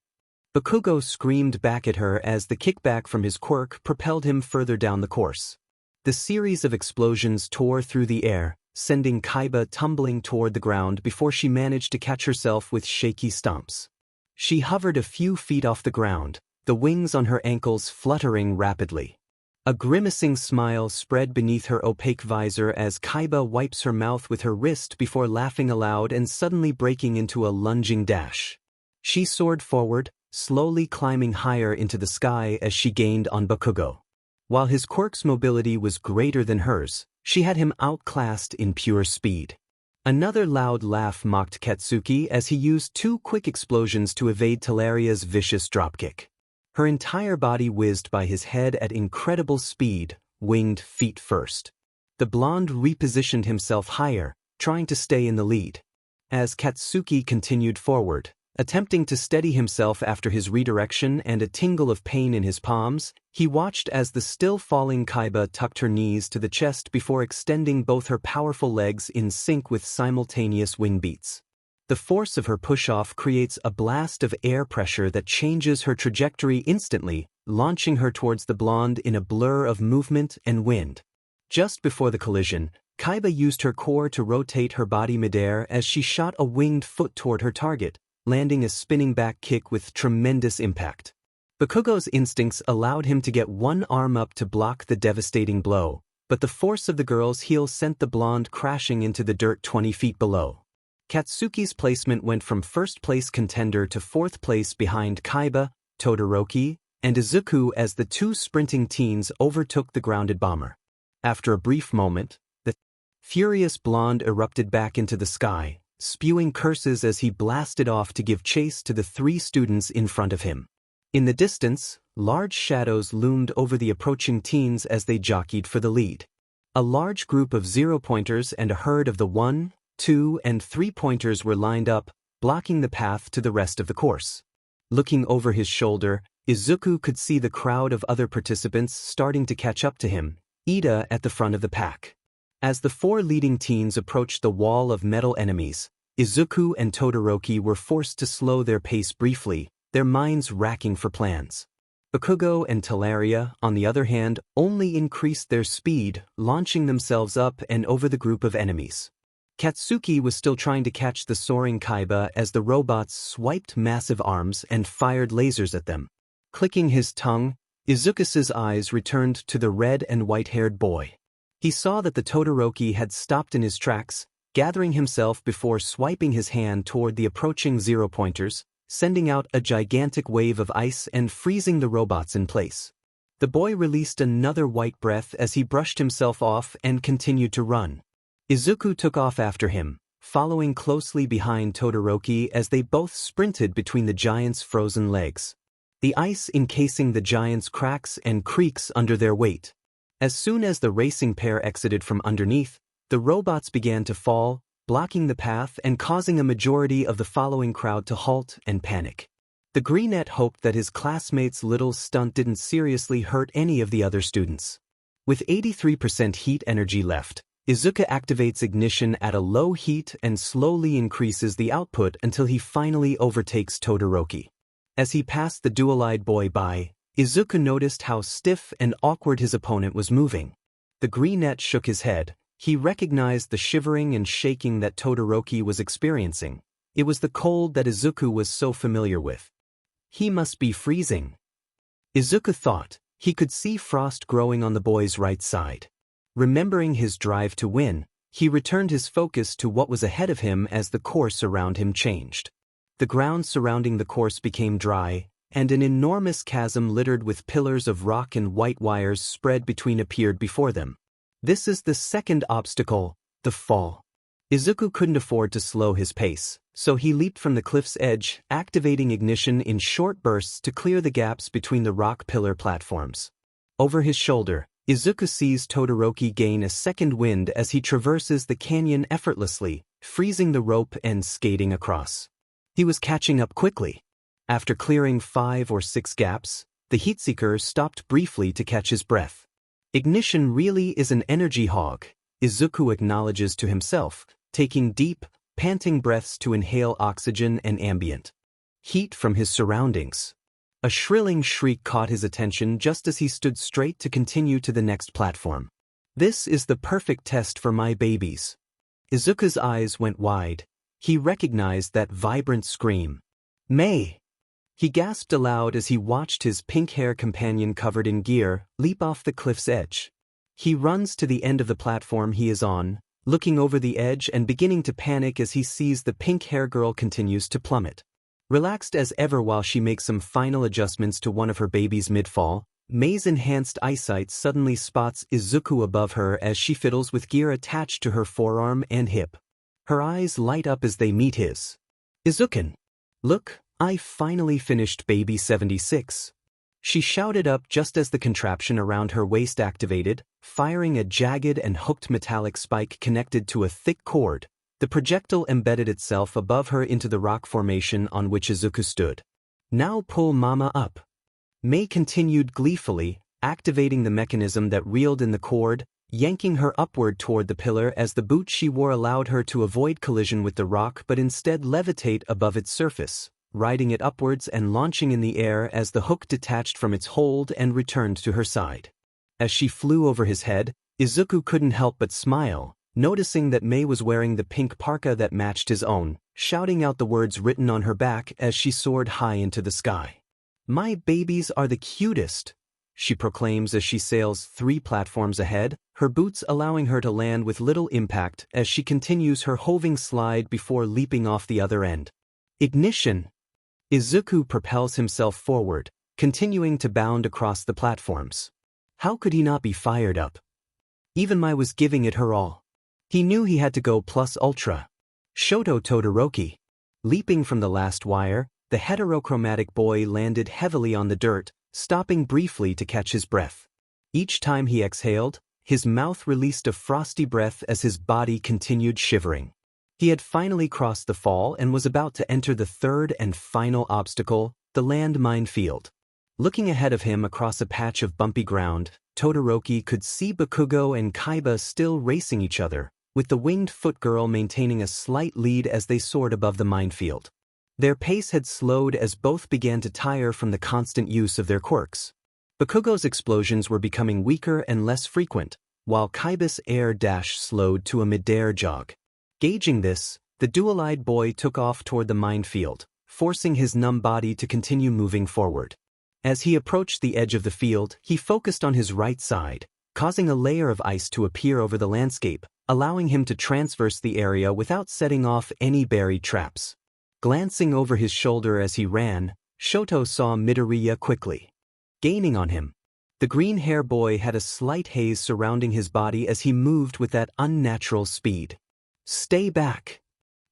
Bakugou screamed back at her as the kickback from his quirk propelled him further down the course. The series of explosions tore through the air, sending Kaiba tumbling toward the ground before she managed to catch herself with shaky stomps. She hovered a few feet off the ground, the wings on her ankles fluttering rapidly. A grimacing smile spread beneath her opaque visor as Kaiba wipes her mouth with her wrist before laughing aloud and suddenly breaking into a lunging dash. She soared forward, slowly climbing higher into the sky as she gained on Bakugou. While his quirk's mobility was greater than hers, she had him outclassed in pure speed. Another loud laugh mocked Katsuki as he used two quick explosions to evade Talaria's vicious dropkick. Her entire body whizzed by his head at incredible speed, winged feet first. The blonde repositioned himself higher, trying to stay in the lead. As Katsuki continued forward, attempting to steady himself after his redirection and a tingle of pain in his palms, he watched as the still-falling Kaiba tucked her knees to the chest before extending both her powerful legs in sync with simultaneous wing beats. The force of her push-off creates a blast of air pressure that changes her trajectory instantly, launching her towards the blonde in a blur of movement and wind. Just before the collision, Kaiba used her core to rotate her body midair as she shot a winged foot toward her target, landing a spinning back kick with tremendous impact. Bakugou's instincts allowed him to get one arm up to block the devastating blow, but the force of the girl's heel sent the blonde crashing into the dirt 20 feet below. Katsuki's placement went from first-place contender to fourth-place behind Kaiba, Todoroki, and Izuku as the two sprinting teens overtook the grounded bomber. After a brief moment, the furious blonde erupted back into the sky, spewing curses as he blasted off to give chase to the three students in front of him. In the distance, large shadows loomed over the approaching teens as they jockeyed for the lead. A large group of zero-pointers and a herd of the 1, 2, and 3-pointers were lined up, blocking the path to the rest of the course. Looking over his shoulder, Izuku could see the crowd of other participants starting to catch up to him, Ida at the front of the pack. As the four leading teens approached the wall of metal enemies, Izuku and Todoroki were forced to slow their pace briefly, their minds racking for plans. Bakugou and Talaria, on the other hand, only increased their speed, launching themselves up and over the group of enemies. Katsuki was still trying to catch the soaring Kaiba as the robots swiped massive arms and fired lasers at them. Clicking his tongue, Izuku's eyes returned to the red and white-haired boy. He saw that the Todoroki had stopped in his tracks, gathering himself before swiping his hand toward the approaching zero-pointers, sending out a gigantic wave of ice and freezing the robots in place. The boy released another white breath as he brushed himself off and continued to run. Izuku took off after him, following closely behind Todoroki as they both sprinted between the giant's frozen legs. The ice encasing the giant's cracks and creaks under their weight. As soon as the racing pair exited from underneath, the robots began to fall, blocking the path and causing a majority of the following crowd to halt and panic. The greenette hoped that his classmates' little stunt didn't seriously hurt any of the other students. With 83% heat energy left, Izuku activates ignition at a low heat and slowly increases the output until he finally overtakes Todoroki. As he passed the dual-eyed boy by, Izuku noticed how stiff and awkward his opponent was moving. The greenette shook his head. He recognized the shivering and shaking that Todoroki was experiencing. It was the cold that Izuku was so familiar with. He must be freezing. Izuku thought. He could see frost growing on the boy's right side. Remembering his drive to win, he returned his focus to what was ahead of him as the course around him changed. The ground surrounding the course became dry, and an enormous chasm littered with pillars of rock and white wires spread between appeared before them. This is the second obstacle, the fall. Izuku couldn't afford to slow his pace, so he leaped from the cliff's edge, activating ignition in short bursts to clear the gaps between the rock pillar platforms. Over his shoulder, Izuku sees Todoroki gain a second wind as he traverses the canyon effortlessly, freezing the rope and skating across. He was catching up quickly. After clearing 5 or 6 gaps, the Heatseeker stopped briefly to catch his breath. Ignition really is an energy hog, Izuku acknowledges to himself, taking deep, panting breaths to inhale oxygen and ambient heat from his surroundings. A shrilling shriek caught his attention just as he stood straight to continue to the next platform. This is the perfect test for my babies. Izuku's eyes went wide. He recognized that vibrant scream. May! He gasped aloud as he watched his pink-hair companion covered in gear leap off the cliff's edge. He runs to the end of the platform he is on, looking over the edge and beginning to panic as he sees the pink-hair girl continues to plummet. Relaxed as ever while she makes some final adjustments to one of her babies mid-fall, May's enhanced eyesight suddenly spots Izuku above her as she fiddles with gear attached to her forearm and hip. Her eyes light up as they meet his. Izuku! Look, I finally finished baby 76. She shouted up just as the contraption around her waist activated, firing a jagged and hooked metallic spike connected to a thick cord. The projectile embedded itself above her into the rock formation on which Izuku stood. Now pull Mama up. May continued gleefully, activating the mechanism that reeled in the cord, yanking her upward toward the pillar as the boot she wore allowed her to avoid collision with the rock but instead levitate above its surface, riding it upwards and launching in the air as the hook detached from its hold and returned to her side. As she flew over his head, Izuku couldn't help but smile, noticing that May was wearing the pink parka that matched his own, shouting out the words written on her back as she soared high into the sky. My babies are the cutest, she proclaims as she sails 3 platforms ahead, her boots allowing her to land with little impact as she continues her hoving slide before leaping off the other end. Ignition! Izuku propels himself forward, continuing to bound across the platforms. How could he not be fired up? Even Mai was giving it her all. He knew he had to go plus ultra. Shoto Todoroki. Leaping from the last wire, the heterochromatic boy landed heavily on the dirt, stopping briefly to catch his breath. Each time he exhaled, his mouth released a frosty breath as his body continued shivering. He had finally crossed the fall and was about to enter the third and final obstacle, the land minefield. Looking ahead of him across a patch of bumpy ground, Todoroki could see Bakugou and Kaiba still racing each other, with the winged foot girl maintaining a slight lead as they soared above the minefield. Their pace had slowed as both began to tire from the constant use of their quirks. Bakugou's explosions were becoming weaker and less frequent, while Kaiba's air dash slowed to a mid-air jog. Gauging this, the dual-eyed boy took off toward the minefield, forcing his numb body to continue moving forward. As he approached the edge of the field, he focused on his right side, causing a layer of ice to appear over the landscape, allowing him to traverse the area without setting off any buried traps. Glancing over his shoulder as he ran, Shoto saw Midoriya quickly. Gaining on him. The green-hair boy had a slight haze surrounding his body as he moved with that unnatural speed. Stay back!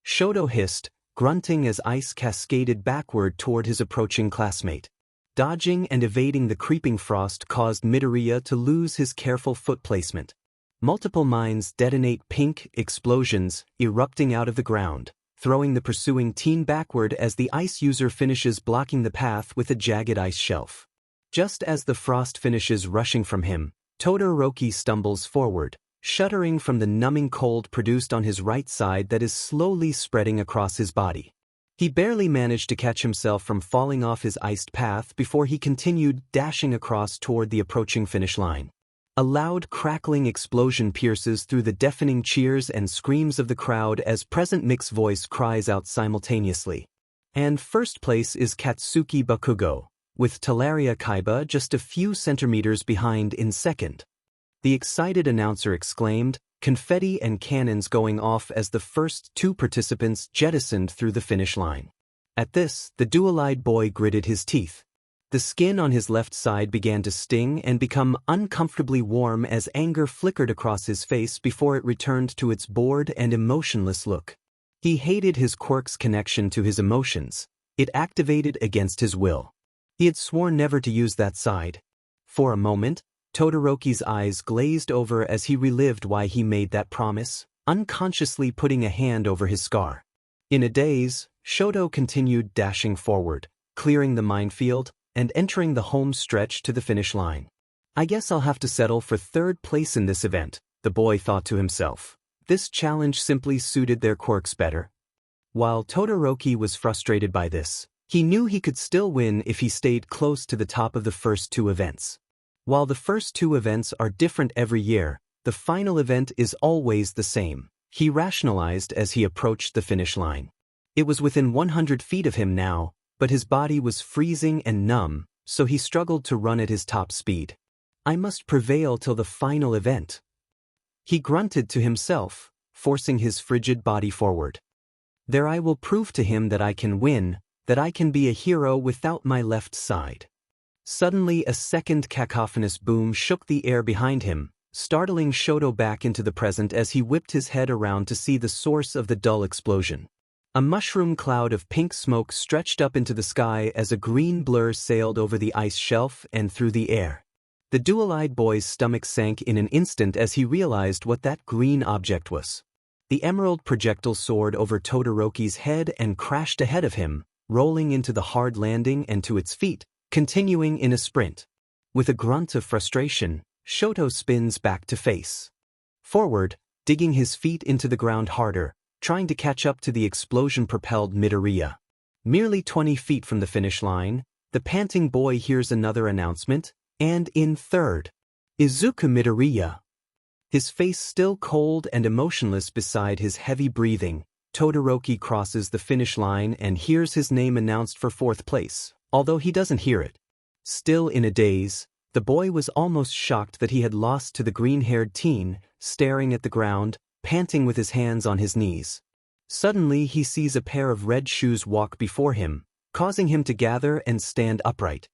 Shoto hissed, grunting as ice cascaded backward toward his approaching classmate. Dodging and evading the creeping frost caused Midoriya to lose his careful foot placement. Multiple mines detonate pink explosions, erupting out of the ground, throwing the pursuing teen backward as the ice user finishes blocking the path with a jagged ice shelf. Just as the frost finishes rushing from him, Todoroki stumbles forward, shuddering from the numbing cold produced on his right side that is slowly spreading across his body. He barely managed to catch himself from falling off his iced path before he continued dashing across toward the approaching finish line. A loud crackling explosion pierces through the deafening cheers and screams of the crowd as Present Mix's voice cries out simultaneously. And first place is Katsuki Bakugou, with Talaria Kaiba just a few centimeters behind in second. The excited announcer exclaimed, confetti and cannons going off as the first 2 participants jettisoned through the finish line. At this, the dual-eyed boy gritted his teeth. The skin on his left side began to sting and become uncomfortably warm as anger flickered across his face before it returned to its bored and emotionless look. He hated his quirk's connection to his emotions. It activated against his will. He had sworn never to use that side. For a moment, Todoroki's eyes glazed over as he relived why he made that promise, unconsciously putting a hand over his scar. In a daze, Shoto continued dashing forward, clearing the minefield, and entering the home stretch to the finish line. I guess I'll have to settle for third place in this event, the boy thought to himself. This challenge simply suited their quirks better. While Todoroki was frustrated by this, he knew he could still win if he stayed close to the top of the first two events. While the first two events are different every year, the final event is always the same, he rationalized as he approached the finish line. It was within 100 feet of him now, but his body was freezing and numb, so he struggled to run at his top speed. I must prevail till the final event. He grunted to himself, forcing his frigid body forward. There I will prove to him that I can win, that I can be a hero without my left side. Suddenly a second cacophonous boom shook the air behind him, startling Shoto back into the present as he whipped his head around to see the source of the dull explosion. A mushroom cloud of pink smoke stretched up into the sky as a green blur sailed over the ice shelf and through the air. The dual-eyed boy's stomach sank in an instant as he realized what that green object was. The emerald projectile soared over Todoroki's head and crashed ahead of him, rolling into the hard landing and to its feet, continuing in a sprint. With a grunt of frustration, Shoto spins back to face forward, digging his feet into the ground harder, trying to catch up to the explosion-propelled Midoriya. Merely 20 feet from the finish line, the panting boy hears another announcement, and in third, Izuku Midoriya. His face still cold and emotionless beside his heavy breathing, Todoroki crosses the finish line and hears his name announced for fourth place, although he doesn't hear it. Still in a daze, the boy was almost shocked that he had lost to the green-haired teen, staring at the ground, panting with his hands on his knees. Suddenly he sees a pair of red shoes walk before him, causing him to gather and stand upright.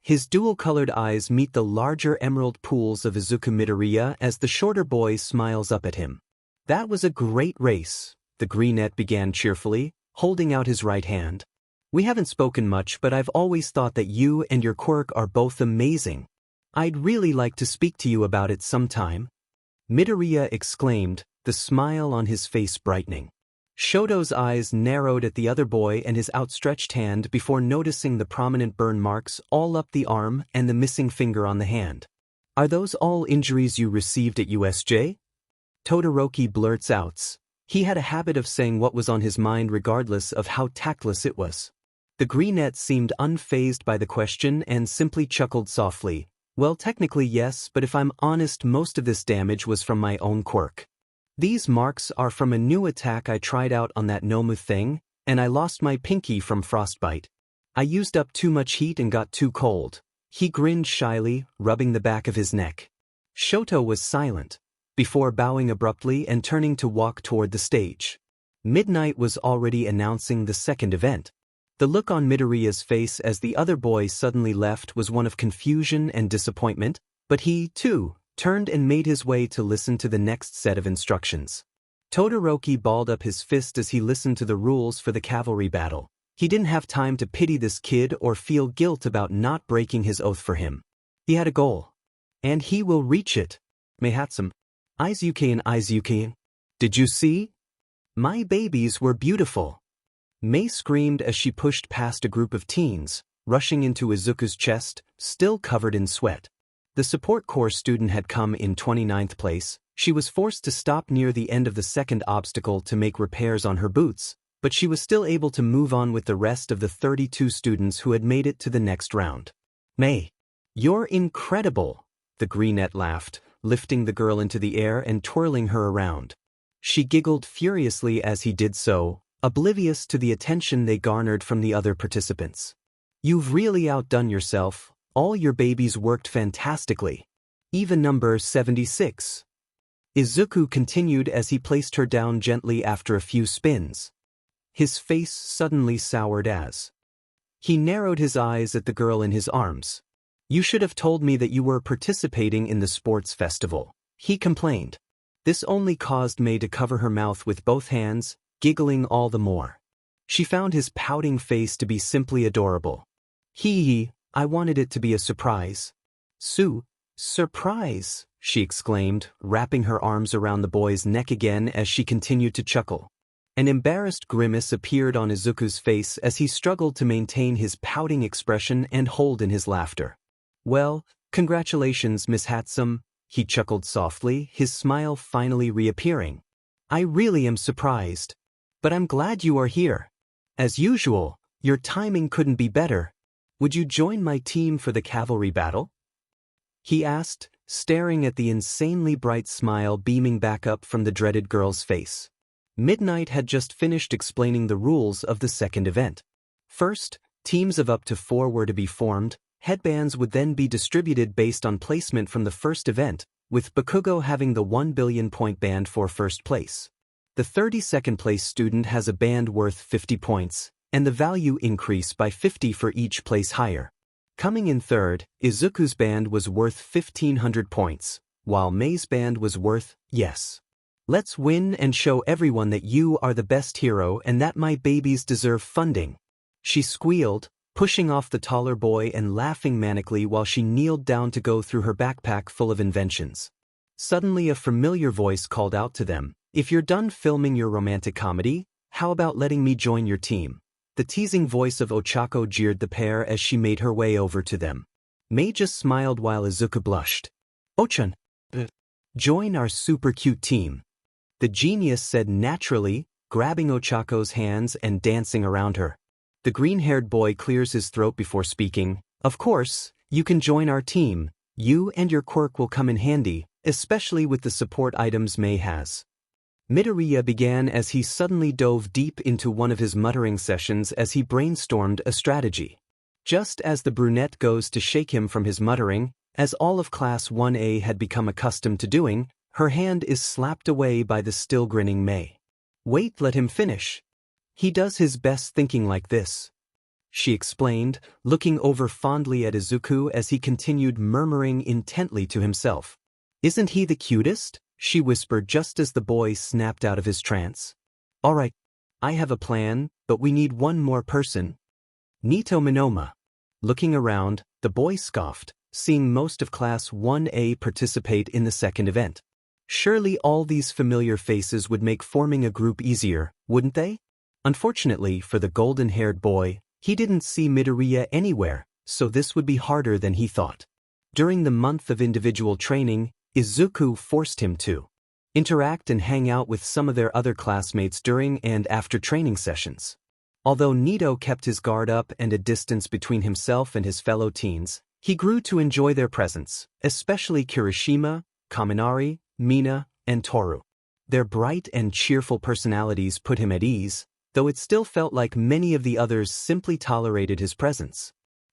His dual-colored eyes meet the larger emerald pools of Izuku Midoriya as the shorter boy smiles up at him. That was a great race, the greenette began cheerfully, holding out his right hand. We haven't spoken much, but I've always thought that you and your quirk are both amazing. I'd really like to speak to you about it sometime. Midoriya exclaimed, the smile on his face brightening. Shoto's eyes narrowed at the other boy and his outstretched hand before noticing the prominent burn marks all up the arm and the missing finger on the hand. Are those all injuries you received at USJ? Todoroki blurts out. He had a habit of saying what was on his mind regardless of how tactless it was. The greenette seemed unfazed by the question and simply chuckled softly. Well, technically yes, but if I'm honest, most of this damage was from my own quirk. These marks are from a new attack I tried out on that Nomu thing, and I lost my pinky from frostbite. I used up too much heat and got too cold. He grinned shyly, rubbing the back of his neck. Shoto was silent, before bowing abruptly and turning to walk toward the stage. Midnight was already announcing the second event. The look on Midoriya's face as the other boy suddenly left was one of confusion and disappointment, but he, too, turned and made his way to listen to the next set of instructions. Todoroki balled up his fist as he listened to the rules for the cavalry battle. He didn't have time to pity this kid or feel guilt about not breaking his oath for him. He had a goal. And he will reach it. Mahatsum. Izuku. Did you see? My babies were beautiful. Mei screamed as she pushed past a group of teens, rushing into Izuku's chest, still covered in sweat. The support corps student had come in 29th place. She was forced to stop near the end of the second obstacle to make repairs on her boots, but she was still able to move on with the rest of the 32 students who had made it to the next round. Mei, you're incredible, the greenette laughed, lifting the girl into the air and twirling her around. She giggled furiously as he did so, oblivious to the attention they garnered from the other participants. You've really outdone yourself. All your babies worked fantastically. Even number 76. Izuku continued as he placed her down gently after a few spins. His face suddenly soured as He narrowed his eyes at the girl in his arms. You should have told me that you were participating in the sports festival, he complained. This only caused May to cover her mouth with both hands, giggling all the more. She found his pouting face to be simply adorable. I wanted it to be a surprise. Surprise, she exclaimed, wrapping her arms around the boy's neck again as she continued to chuckle. An embarrassed grimace appeared on Izuku's face as he struggled to maintain his pouting expression and hold in his laughter. Well, congratulations, Miss Handsome, he chuckled softly, his smile finally reappearing. I really am surprised. But I'm glad you are here. As usual, your timing couldn't be better. Would you join my team for the cavalry battle? He asked, staring at the insanely bright smile beaming back up from the dreaded girl's face. Midnight had just finished explaining the rules of the second event. First, teams of up to 4 were to be formed. Headbands would then be distributed based on placement from the first event, with Bakugou having the 1 billion point band for first place. The 32nd place student has a band worth 50 points, and the value increase by 50 for each place higher. Coming in third, Izuku's band was worth 1,500 points, while May's band was worth, yes. Let's win and show everyone that you are the best hero and that my babies deserve funding. She squealed, pushing off the taller boy and laughing manically while she kneeled down to go through her backpack full of inventions. Suddenly a familiar voice called out to them, if you're done filming your romantic comedy, how about letting me join your team? The teasing voice of Ochako jeered the pair as she made her way over to them. May just smiled while Izuku blushed. Ochan, join our super cute team. The genius said naturally, grabbing Ochako's hands and dancing around her. The green-haired boy clears his throat before speaking. Of course, you can join our team. You and your quirk will come in handy, especially with the support items May has. Midoriya began as he suddenly dove deep into one of his muttering sessions as he brainstormed a strategy. Just as the brunette goes to shake him from his muttering, as all of Class 1A had become accustomed to doing, her hand is slapped away by the still grinning May. Wait, let him finish. He does his best thinking like this, she explained, looking over fondly at Izuku as he continued murmuring intently to himself. Isn't he the cutest? She whispered just as the boy snapped out of his trance. All right, I have a plan, but we need one more person. Nito Minoma. Looking around, the boy scoffed, seeing most of Class 1A participate in the second event. Surely all these familiar faces would make forming a group easier, wouldn't they? Unfortunately for the golden-haired boy, he didn't see Midoriya anywhere, so this would be harder than he thought. During the month of individual training, Izuku forced him to interact and hang out with some of their other classmates during and after training sessions. Although Nito kept his guard up and a distance between himself and his fellow teens, he grew to enjoy their presence, especially Kirishima, Kaminari, Mina, and Toru. Their bright and cheerful personalities put him at ease, though it still felt like many of the others simply tolerated his presence.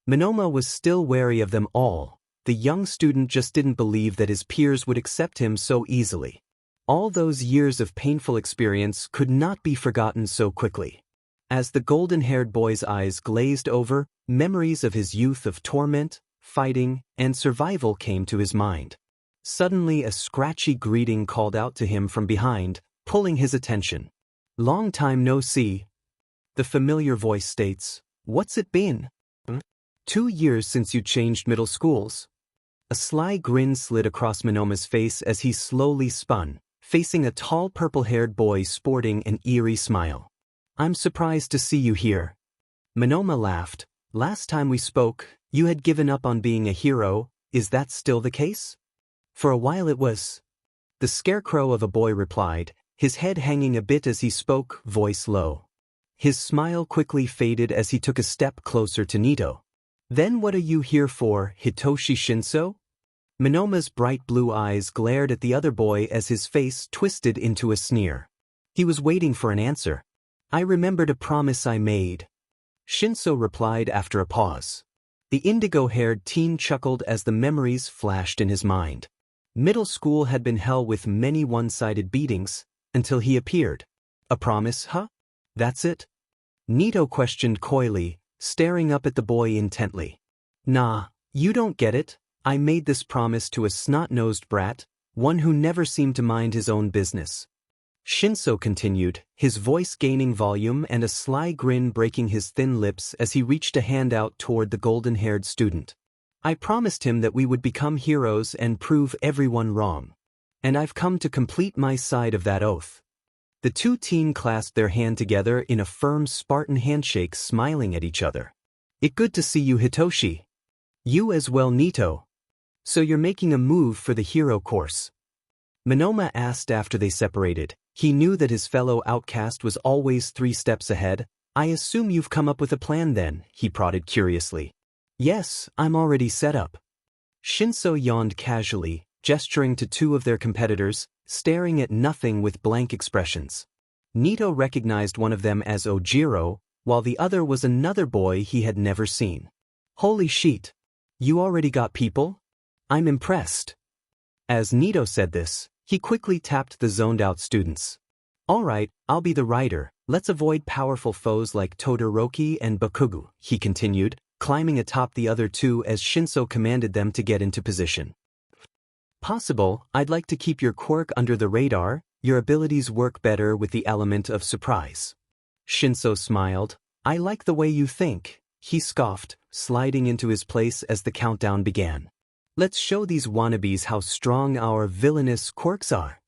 Minoma was still wary of them all. The young student just didn't believe that his peers would accept him so easily. All those years of painful experience could not be forgotten so quickly. As the golden-haired boy's eyes glazed over, memories of his youth of torment, fighting, and survival came to his mind. Suddenly a scratchy greeting called out to him from behind, pulling his attention. Long time no see. The familiar voice states, What's it been? 2 years since you changed middle schools. A sly grin slid across Minoma's face as he slowly spun, facing a tall purple-haired boy sporting an eerie smile. I'm surprised to see you here. Minoma laughed. Last time we spoke, you had given up on being a hero. Is that still the case? For a while it was. The scarecrow of a boy replied, his head hanging a bit as he spoke, voice low. His smile quickly faded as he took a step closer to Nito. Then what are you here for, Hitoshi Shinso? Minoma's bright blue eyes glared at the other boy as his face twisted into a sneer. He was waiting for an answer. I remembered a promise I made. Shinso replied after a pause. The indigo-haired teen chuckled as the memories flashed in his mind. Middle school had been hell with many one-sided beatings, until he appeared. A promise, huh? That's it? Nito questioned coyly, staring up at the boy intently. Nah, you don't get it. I made this promise to a snot-nosed brat, one who never seemed to mind his own business. Shinso continued, his voice gaining volume and a sly grin breaking his thin lips as he reached a hand out toward the golden-haired student. I promised him that we would become heroes and prove everyone wrong. And I've come to complete my side of that oath. The two teens clasped their hand together in a firm Spartan handshake, smiling at each other. It's good to see you, Hitoshi. You as well, Nito. So you're making a move for the hero course? Monoma asked after they separated. He knew that his fellow outcast was always 3 steps ahead. I assume you've come up with a plan then, he prodded curiously. Yes, I'm already set up. Shinso yawned casually, gesturing to 2 of their competitors, staring at nothing with blank expressions. Nito recognized one of them as Ojiro, while the other was another boy he had never seen. Holy shit! You already got people? I'm impressed. As Nito said this, he quickly tapped the zoned-out students. Alright, I'll be the rider, let's avoid powerful foes like Todoroki and Bakugou, he continued, climbing atop the other 2 as Shinso commanded them to get into position. Possible, I'd like to keep your quirk under the radar, your abilities work better with the element of surprise. Shinso smiled. I like the way you think, he scoffed, sliding into his place as the countdown began. Let's show these wannabes how strong our villainous quirks are.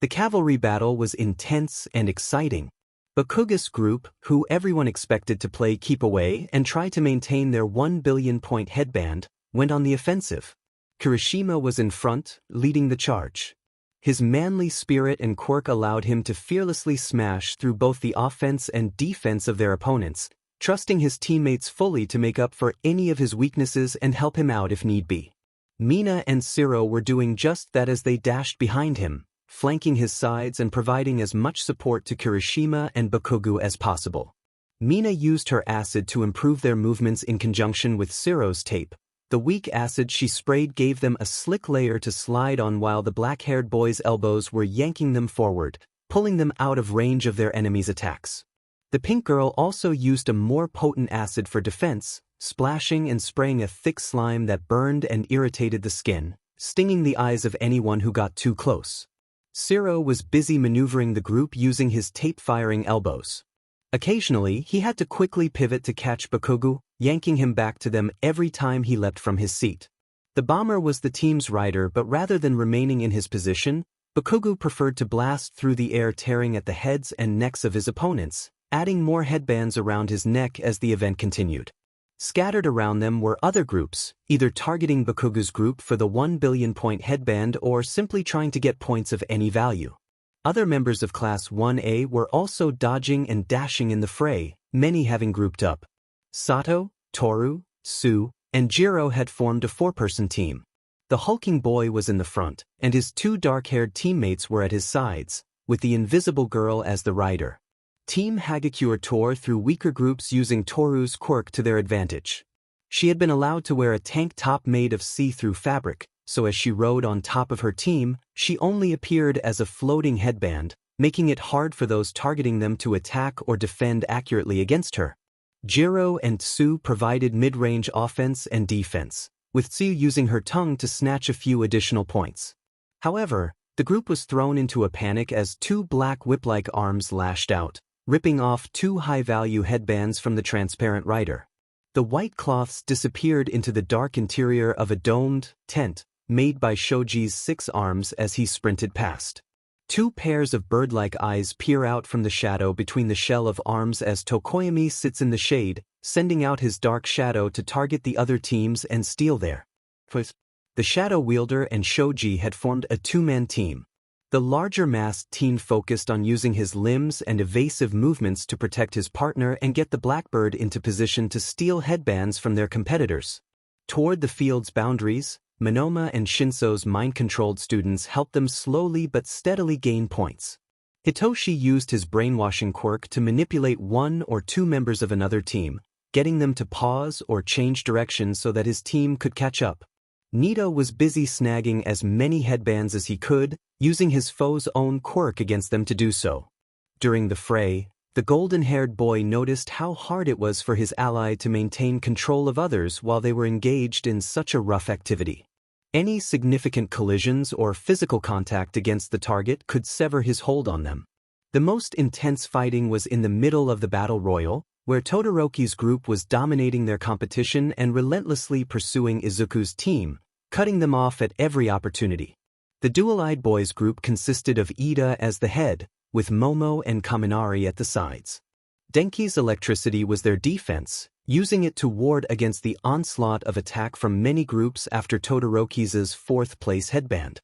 The cavalry battle was intense and exciting. Bakugou's group, who everyone expected to play keep away and try to maintain their 1 billion point headband, went on the offensive. Kirishima was in front, leading the charge. His manly spirit and quirk allowed him to fearlessly smash through both the offense and defense of their opponents, trusting his teammates fully to make up for any of his weaknesses and help him out if need be. Mina and Siro were doing just that as they dashed behind him, flanking his sides and providing as much support to Kirishima and Bakugou as possible. Mina used her acid to improve their movements in conjunction with Siro's tape. The weak acid she sprayed gave them a slick layer to slide on while the black-haired boys' elbows were yanking them forward, pulling them out of range of their enemies' attacks. The pink girl also used a more potent acid for defense, splashing and spraying a thick slime that burned and irritated the skin, stinging the eyes of anyone who got too close. Siro was busy maneuvering the group using his tape-firing elbows. Occasionally, he had to quickly pivot to catch Bakugou, yanking him back to them every time he leapt from his seat. The bomber was the team's rider, but rather than remaining in his position, Bakugou preferred to blast through the air, tearing at the heads and necks of his opponents, adding more headbands around his neck as the event continued. Scattered around them were other groups, either targeting Bakugou's group for the 1 billion point headband or simply trying to get points of any value. Other members of Class 1A were also dodging and dashing in the fray, many having grouped up. Sato, Toru, Su, and Jiro had formed a 4-person team. The hulking boy was in the front, and his 2 dark-haired teammates were at his sides, with the invisible girl as the rider. Team Hagakure tore through weaker groups using Toru's quirk to their advantage. She had been allowed to wear a tank top made of see-through fabric, so as she rode on top of her team, she only appeared as a floating headband, making it hard for those targeting them to attack or defend accurately against her. Jiro and Su provided mid-range offense and defense, with Tsu using her tongue to snatch a few additional points. However, the group was thrown into a panic as 2 black whip-like arms lashed out, ripping off 2 high-value headbands from the transparent rider. The white cloths disappeared into the dark interior of a domed tent made by Shoji's 6 arms as he sprinted past. 2 pairs of bird-like eyes peer out from the shadow between the shell of arms as Tokoyami sits in the shade, sending out his dark shadow to target the other teams and steal their. The Shadow Wielder and Shoji had formed a 2-man team. The larger masked teen focused on using his limbs and evasive movements to protect his partner and get the Blackbird into position to steal headbands from their competitors. Toward the field's boundaries, Monoma and Shinso's mind-controlled students helped them slowly but steadily gain points. Hitoshi used his brainwashing quirk to manipulate 1 or 2 members of another team, getting them to pause or change direction so that his team could catch up. Nito was busy snagging as many headbands as he could, using his foe's own quirk against them to do so. During the fray, The golden-haired boy noticed how hard it was for his ally to maintain control of others while they were engaged in such a rough activity. Any significant collisions or physical contact against the target could sever his hold on them. The most intense fighting was in the middle of the battle royal, where Todoroki's group was dominating their competition and relentlessly pursuing Izuku's team, cutting them off at every opportunity. The dual-eyed boys group consisted of Ida as the head, with Momo and Kaminari at the sides. Denki's electricity was their defense, using it to ward against the onslaught of attack from many groups after Todoroki's fourth-place headband.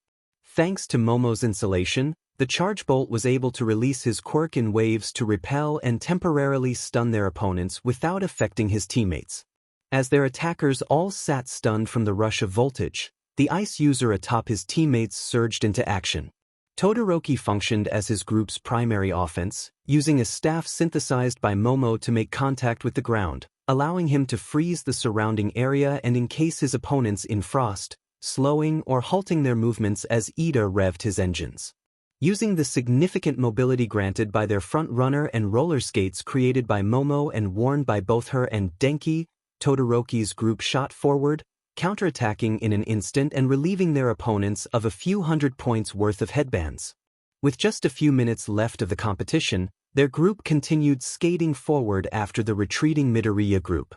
Thanks to Momo's insulation, the charge bolt was able to release his quirk in waves to repel and temporarily stun their opponents without affecting his teammates. As their attackers all sat stunned from the rush of voltage, the ice user atop his teammates surged into action. Todoroki functioned as his group's primary offense, using a staff synthesized by Momo to make contact with the ground, allowing him to freeze the surrounding area and encase his opponents in frost, slowing or halting their movements as Ida revved his engines. Using the significant mobility granted by their front runner and roller skates created by Momo and worn by both her and Denki, Todoroki's group shot forward, counterattacking in an instant and relieving their opponents of a few hundred points worth of headbands. With just a few minutes left of the competition, their group continued skating forward after the retreating Midoriya group.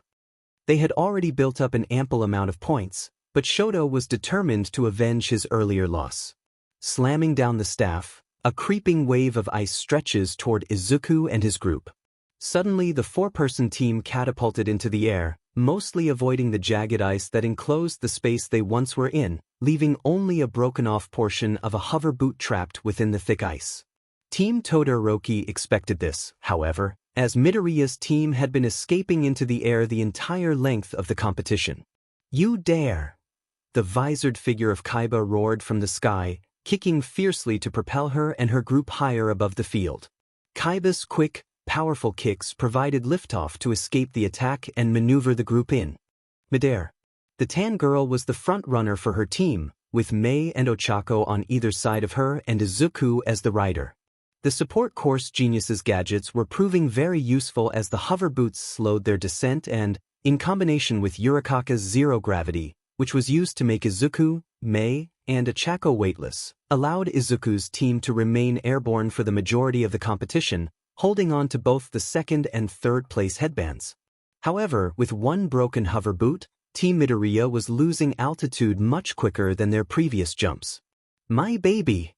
They had already built up an ample amount of points, but Shoto was determined to avenge his earlier loss. Slamming down the staff, a creeping wave of ice stretches toward Izuku and his group. Suddenly the four-person team catapulted into the air, mostly avoiding the jagged ice that enclosed the space they once were in, leaving only a broken-off portion of a hover boot trapped within the thick ice. Team Todoroki expected this, however, as Midoriya's team had been escaping into the air the entire length of the competition. "You dare!" The visored figure of Kaiba roared from the sky, kicking fiercely to propel her and her group higher above the field. Kaiba's quick, powerful kicks provided liftoff to escape the attack and maneuver the group in midair. The tan girl was the front runner for her team, with Mei and Ochako on either side of her and Izuku as the rider. The support course geniuses gadgets were proving very useful as the hover boots slowed their descent and, in combination with Yurikaka's zero gravity, which was used to make Izuku, Mei, and Ochako weightless, allowed Izuku's team to remain airborne for the majority of the competition, holding on to both the second and third place headbands. However, with one broken hover boot, Team Midoriya was losing altitude much quicker than their previous jumps. "My baby!"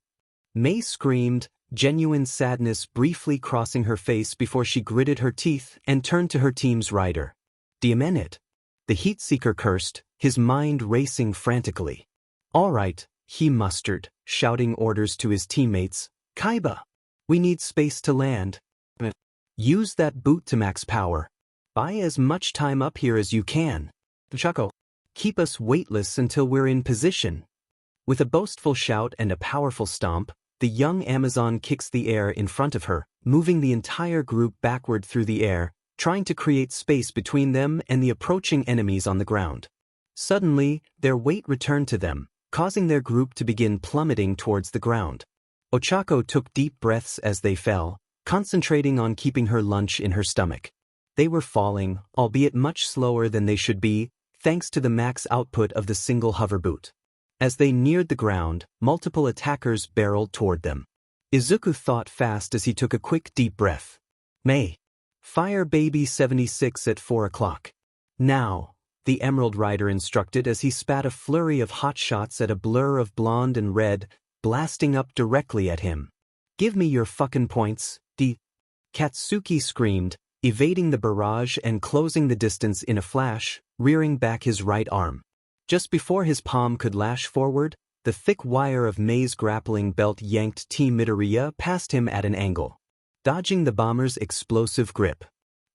Mei screamed, genuine sadness briefly crossing her face before she gritted her teeth and turned to her team's rider. "Diamenit." The heat seeker cursed, his mind racing frantically. "All right," he mustered, shouting orders to his teammates. "Kaiba! We need space to land. Use that boot to max power. Buy as much time up here as you can. Ochako, keep us weightless until we're in position." With a boastful shout and a powerful stomp, the young Amazon kicks the air in front of her, moving the entire group backward through the air, trying to create space between them and the approaching enemies on the ground. Suddenly, their weight returned to them, causing their group to begin plummeting towards the ground. Ochako took deep breaths as they fell, concentrating on keeping her lunch in her stomach. They were falling, albeit much slower than they should be, thanks to the max output of the single hover boot. As they neared the ground, multiple attackers barreled toward them. Izuku thought fast as he took a quick deep breath. "Mei, fire baby 76 at 4 o'clock. Now," the Emerald Rider instructed as he spat a flurry of hot shots at a blur of blonde and red, blasting up directly at him. "Give me your fucking points, Katsuki screamed, evading the barrage and closing the distance in a flash, rearing back his right arm. Just before his palm could lash forward, the thick wire of Mei's grappling belt yanked Team Midoriya past him at an angle, dodging the bomber's explosive grip.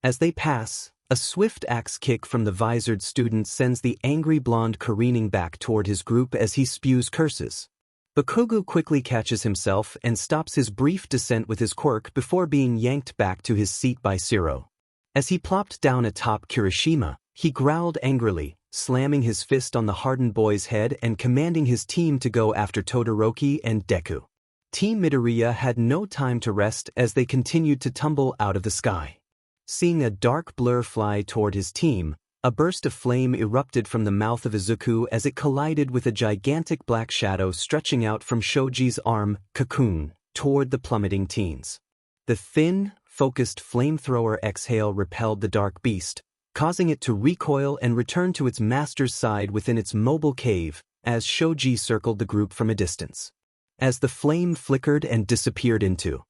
As they pass, a swift axe kick from the visored student sends the angry blonde careening back toward his group as he spews curses. Bakugou quickly catches himself and stops his brief descent with his quirk before being yanked back to his seat by Shiro. As he plopped down atop Kirishima, he growled angrily, slamming his fist on the hardened boy's head and commanding his team to go after Todoroki and Deku. Team Midoriya had no time to rest as they continued to tumble out of the sky. Seeing a dark blur fly toward his team, a burst of flame erupted from the mouth of Izuku as it collided with a gigantic black shadow stretching out from Shoji's arm, Kacchan, toward the plummeting teens. The thin, focused flamethrower exhale repelled the dark beast, causing it to recoil and return to its master's side within its mobile cave, as Shoji circled the group from a distance. As the flame flickered and disappeared into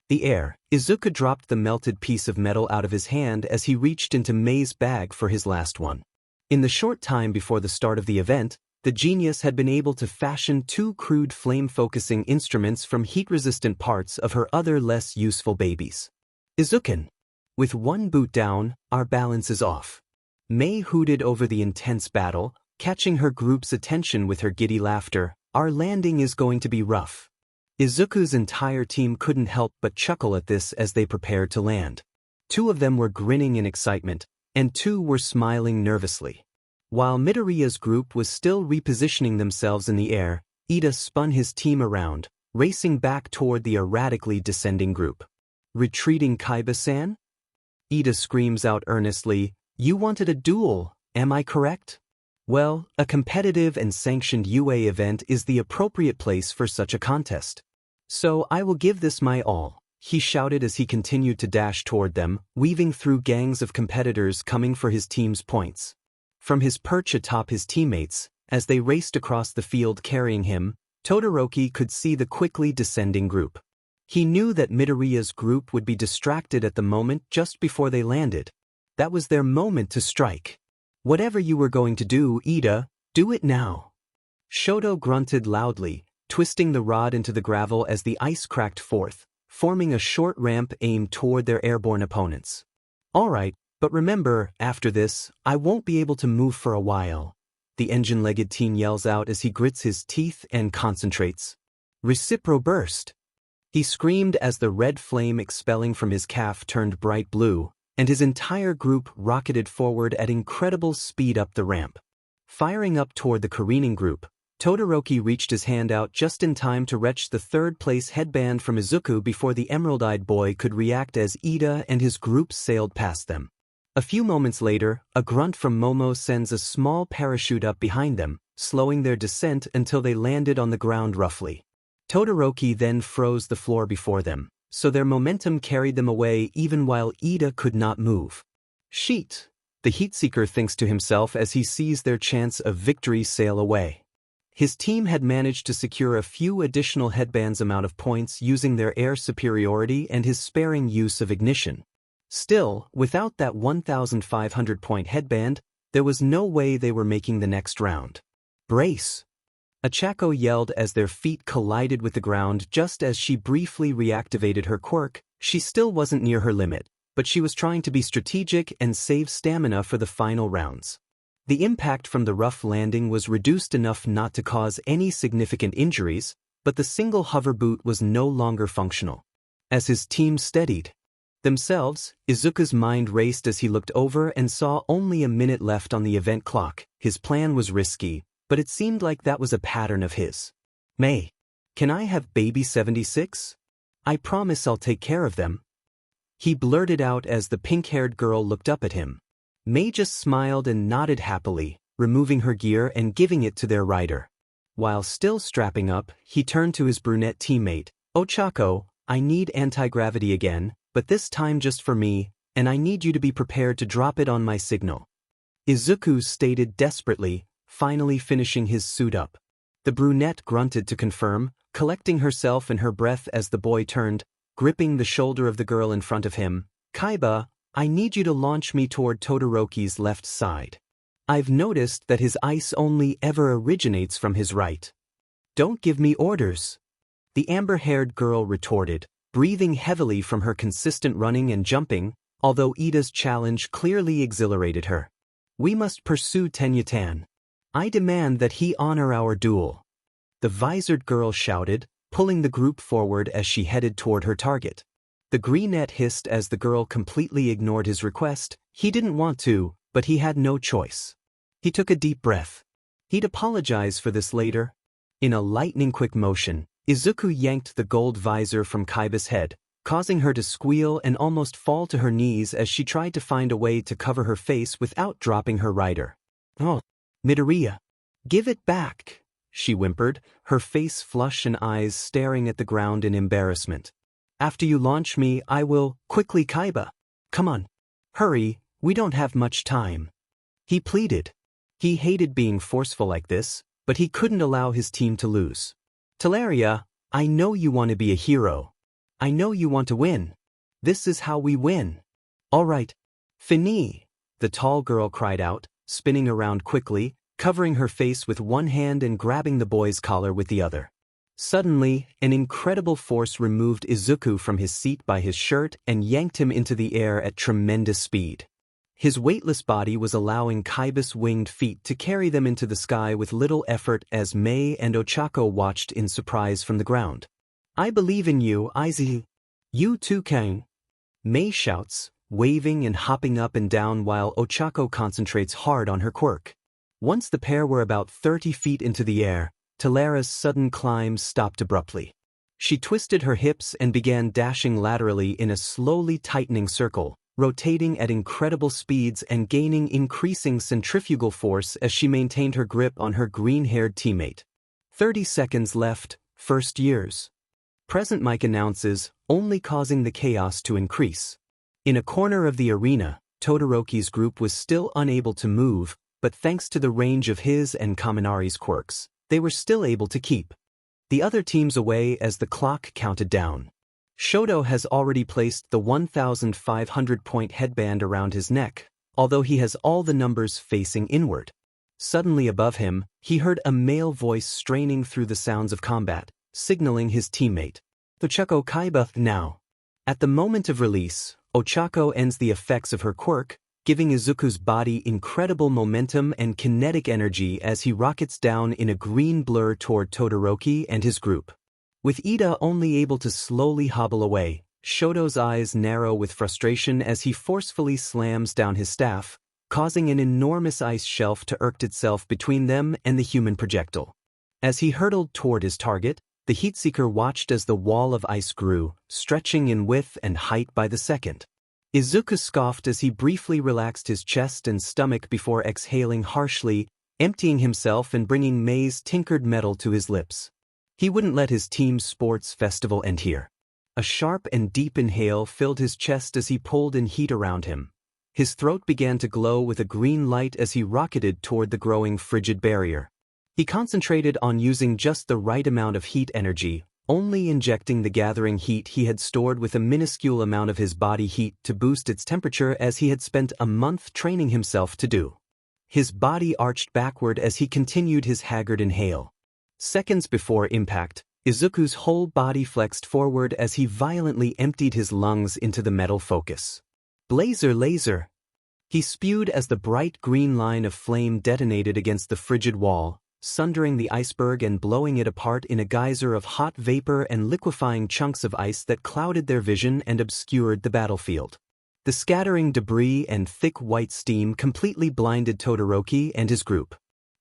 the air, Izuku dropped the melted piece of metal out of his hand as he reached into Mei's bag for his last one. In the short time before the start of the event, the genius had been able to fashion 2 crude flame-focusing instruments from heat-resistant parts of her other less useful babies. Izuku. With one boot down, our balance is off. Mei hooted over the intense battle, catching her group's attention with her giddy laughter. Our landing is going to be rough. Izuku's entire team couldn't help but chuckle at this as they prepared to land. 2 of them were grinning in excitement, and 2 were smiling nervously. While Midoriya's group was still repositioning themselves in the air, Ida spun his team around, racing back toward the erratically descending group. Retreating Kaiba-san? Ida screams out earnestly, "You wanted a duel, am I correct?" Well, a competitive and sanctioned UA event is the appropriate place for such a contest. So I will give this my all, he shouted as he continued to dash toward them, weaving through gangs of competitors coming for his team's points. From his perch atop his teammates, as they raced across the field carrying him, Todoroki could see the quickly descending group. He knew that Midoriya's group would be distracted at the moment just before they landed. That was their moment to strike. "Whatever you were going to do, Ida, do it now." Shoto grunted loudly, twisting the rod into the gravel as the ice cracked forth, forming a short ramp aimed toward their airborne opponents. "All right, but remember, after this, I won't be able to move for a while," the engine-legged teen yells out as he grits his teeth and concentrates. "Recipro burst!" He screamed as the red flame expelling from his calf turned bright blue, and his entire group rocketed forward at incredible speed up the ramp. Firing up toward the careening group, Todoroki reached his hand out just in time to retch the third-place headband from Izuku before the emerald-eyed boy could react as Ida and his group sailed past them. A few moments later, a grunt from Momo sends a small parachute up behind them, slowing their descent until they landed on the ground roughly. Todoroki then froze the floor before them, so their momentum carried them away even while Ida could not move. "Sheet," the Heatseeker thinks to himself as he sees their chance of victory sail away. His team had managed to secure a few additional headbands amount of points using their air superiority and his sparing use of ignition. Still, without that 1,500-point headband, there was no way they were making the next round. "Brace!" Achako yelled as their feet collided with the ground just as she briefly reactivated her quirk. She still wasn't near her limit, but she was trying to be strategic and save stamina for the final rounds. The impact from the rough landing was reduced enough not to cause any significant injuries, but the single hover boot was no longer functional. As his team steadied themselves, Izuku's mind raced as he looked over and saw only a minute left on the event clock. His plan was risky, but it seemed like that was a pattern of his. "Mei, can I have baby 76? I promise I'll take care of them," he blurted out as the pink-haired girl looked up at him. Mei just smiled and nodded happily, removing her gear and giving it to their rider. While still strapping up, he turned to his brunette teammate. "Ochako, I need anti-gravity again, but this time just for me, and I need you to be prepared to drop it on my signal," Izuku stated desperately, finally finishing his suit up. The brunette grunted to confirm, collecting herself and her breath as the boy turned, gripping the shoulder of the girl in front of him. "Kaiba, I need you to launch me toward Todoroki's left side. I've noticed that his ice only ever originates from his right. Don't give me orders," the amber-haired girl retorted, breathing heavily from her consistent running and jumping, although Ida's challenge clearly exhilarated her. "We must pursue Tenyutan. I demand that he honor our duel," the visored girl shouted, pulling the group forward as she headed toward her target. The greenette hissed as the girl completely ignored his request. He didn't want to, but he had no choice. He took a deep breath. He'd apologize for this later. In a lightning-quick motion, Izuku yanked the gold visor from Kaiba's head, causing her to squeal and almost fall to her knees as she tried to find a way to cover her face without dropping her rider. "Oh, Midoriya, give it back," she whimpered, her face flush and eyes staring at the ground in embarrassment. "After you launch me, I will..." "Quickly, Kaiba. Come on. Hurry, we don't have much time," he pleaded. He hated being forceful like this, but he couldn't allow his team to lose. "Teleria, I know you want to be a hero. I know you want to win. This is how we win." "All right. Fini," the tall girl cried out, spinning around quickly, covering her face with one hand and grabbing the boy's collar with the other. Suddenly, an incredible force removed Izuku from his seat by his shirt and yanked him into the air at tremendous speed. His weightless body was allowing Kaiba's winged feet to carry them into the sky with little effort as Mei and Ochako watched in surprise from the ground. "I believe in you, Izuku. You too can," Mei shouts, waving and hopping up and down while Ochako concentrates hard on her quirk. Once the pair were about 30 feet into the air, Telera's sudden climb stopped abruptly. She twisted her hips and began dashing laterally in a slowly tightening circle, rotating at incredible speeds and gaining increasing centrifugal force as she maintained her grip on her green-haired teammate. 30 seconds left, first years. Present mic announces, only causing the chaos to increase. In a corner of the arena, Todoroki's group was still unable to move, but thanks to the range of his and Kaminari's quirks, they were still able to keep the other teams away as the clock counted down. Shoto has already placed the 1,500-point headband around his neck, although he has all the numbers facing inward. Suddenly above him, he heard a male voice straining through the sounds of combat, signaling his teammate. "Ochako Kaiba now." At the moment of release, Ochako ends the effects of her quirk, giving Izuku's body incredible momentum and kinetic energy as he rockets down in a green blur toward Todoroki and his group. With Ida only able to slowly hobble away, Shoto's eyes narrow with frustration as he forcefully slams down his staff, causing an enormous ice shelf to erect itself between them and the human projectile. As he hurtled toward his target, the Heatseeker watched as the wall of ice grew, stretching in width and height by the second. Izuku scoffed as he briefly relaxed his chest and stomach before exhaling harshly, emptying himself and bringing Mei's tinkered metal to his lips. He wouldn't let his team's sports festival end here. A sharp and deep inhale filled his chest as he pulled in heat around him. His throat began to glow with a green light as he rocketed toward the growing frigid barrier. He concentrated on using just the right amount of heat energy, only injecting the gathering heat he had stored with a minuscule amount of his body heat to boost its temperature as he had spent a month training himself to do. His body arched backward as he continued his haggard inhale. Seconds before impact, Izuku's whole body flexed forward as he violently emptied his lungs into the metal focus. "Blazer laser!" He spewed as the bright green line of flame detonated against the frigid wall, sundering the iceberg and blowing it apart in a geyser of hot vapor and liquefying chunks of ice that clouded their vision and obscured the battlefield. The scattering debris and thick white steam completely blinded Todoroki and his group.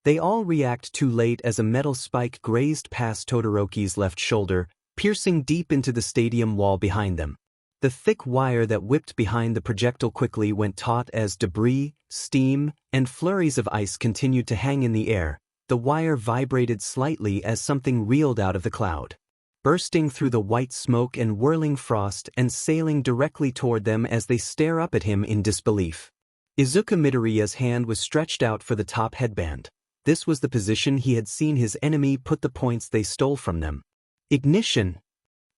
They all react too late as a metal spike grazed past Todoroki's left shoulder, piercing deep into the stadium wall behind them. The thick wire that whipped behind the projectile quickly went taut as debris, steam, and flurries of ice continued to hang in the air. The wire vibrated slightly as something reeled out of the cloud, bursting through the white smoke and whirling frost and sailing directly toward them as they stare up at him in disbelief. Izuku Midoriya's hand was stretched out for the top headband. This was the position he had seen his enemy put the points they stole from them. Ignition!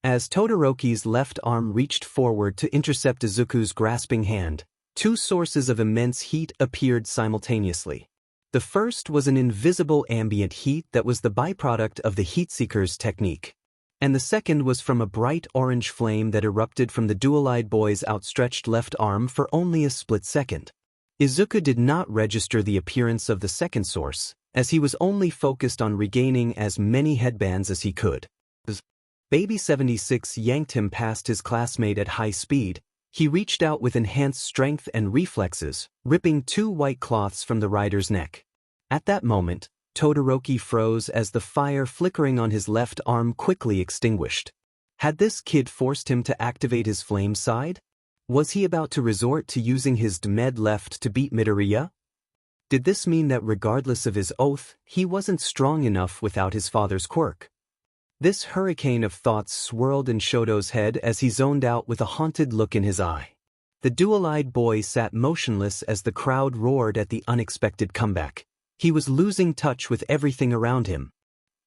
As Todoroki's left arm reached forward to intercept Izuku's grasping hand, two sources of immense heat appeared simultaneously. The first was an invisible ambient heat that was the byproduct of the Heatseeker's technique. And the second was from a bright orange flame that erupted from the dual-eyed boy's outstretched left arm for only a split second. Izuku did not register the appearance of the second source, as he was only focused on regaining as many headbands as he could. Baby 76 yanked him past his classmate at high speed. He reached out with enhanced strength and reflexes, ripping two white cloths from the rider's neck. At that moment, Todoroki froze as the fire flickering on his left arm quickly extinguished. Had this kid forced him to activate his flame side? Was he about to resort to using his DMed left to beat Midoriya? Did this mean that regardless of his oath, he wasn't strong enough without his father's quirk? This hurricane of thoughts swirled in Shoto's head as he zoned out with a haunted look in his eye. The dual-eyed boy sat motionless as the crowd roared at the unexpected comeback. He was losing touch with everything around him.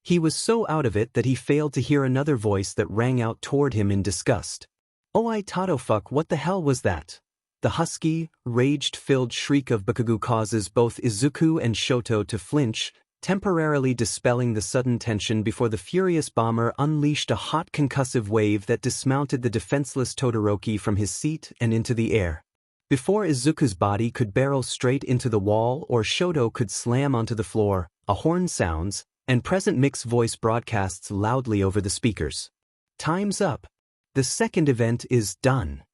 He was so out of it that he failed to hear another voice that rang out toward him in disgust. "Oh, I Tatofuck, what the hell was that?" The husky, rage-filled shriek of Bakugou causes both Izuku and Shoto to flinch, temporarily dispelling the sudden tension before the furious bomber unleashed a hot concussive wave that dismounted the defenseless Todoroki from his seat and into the air. Before Izuku's body could barrel straight into the wall or Shoto could slam onto the floor, a horn sounds, and present mix voice broadcasts loudly over the speakers. "Time's up. The second event is done."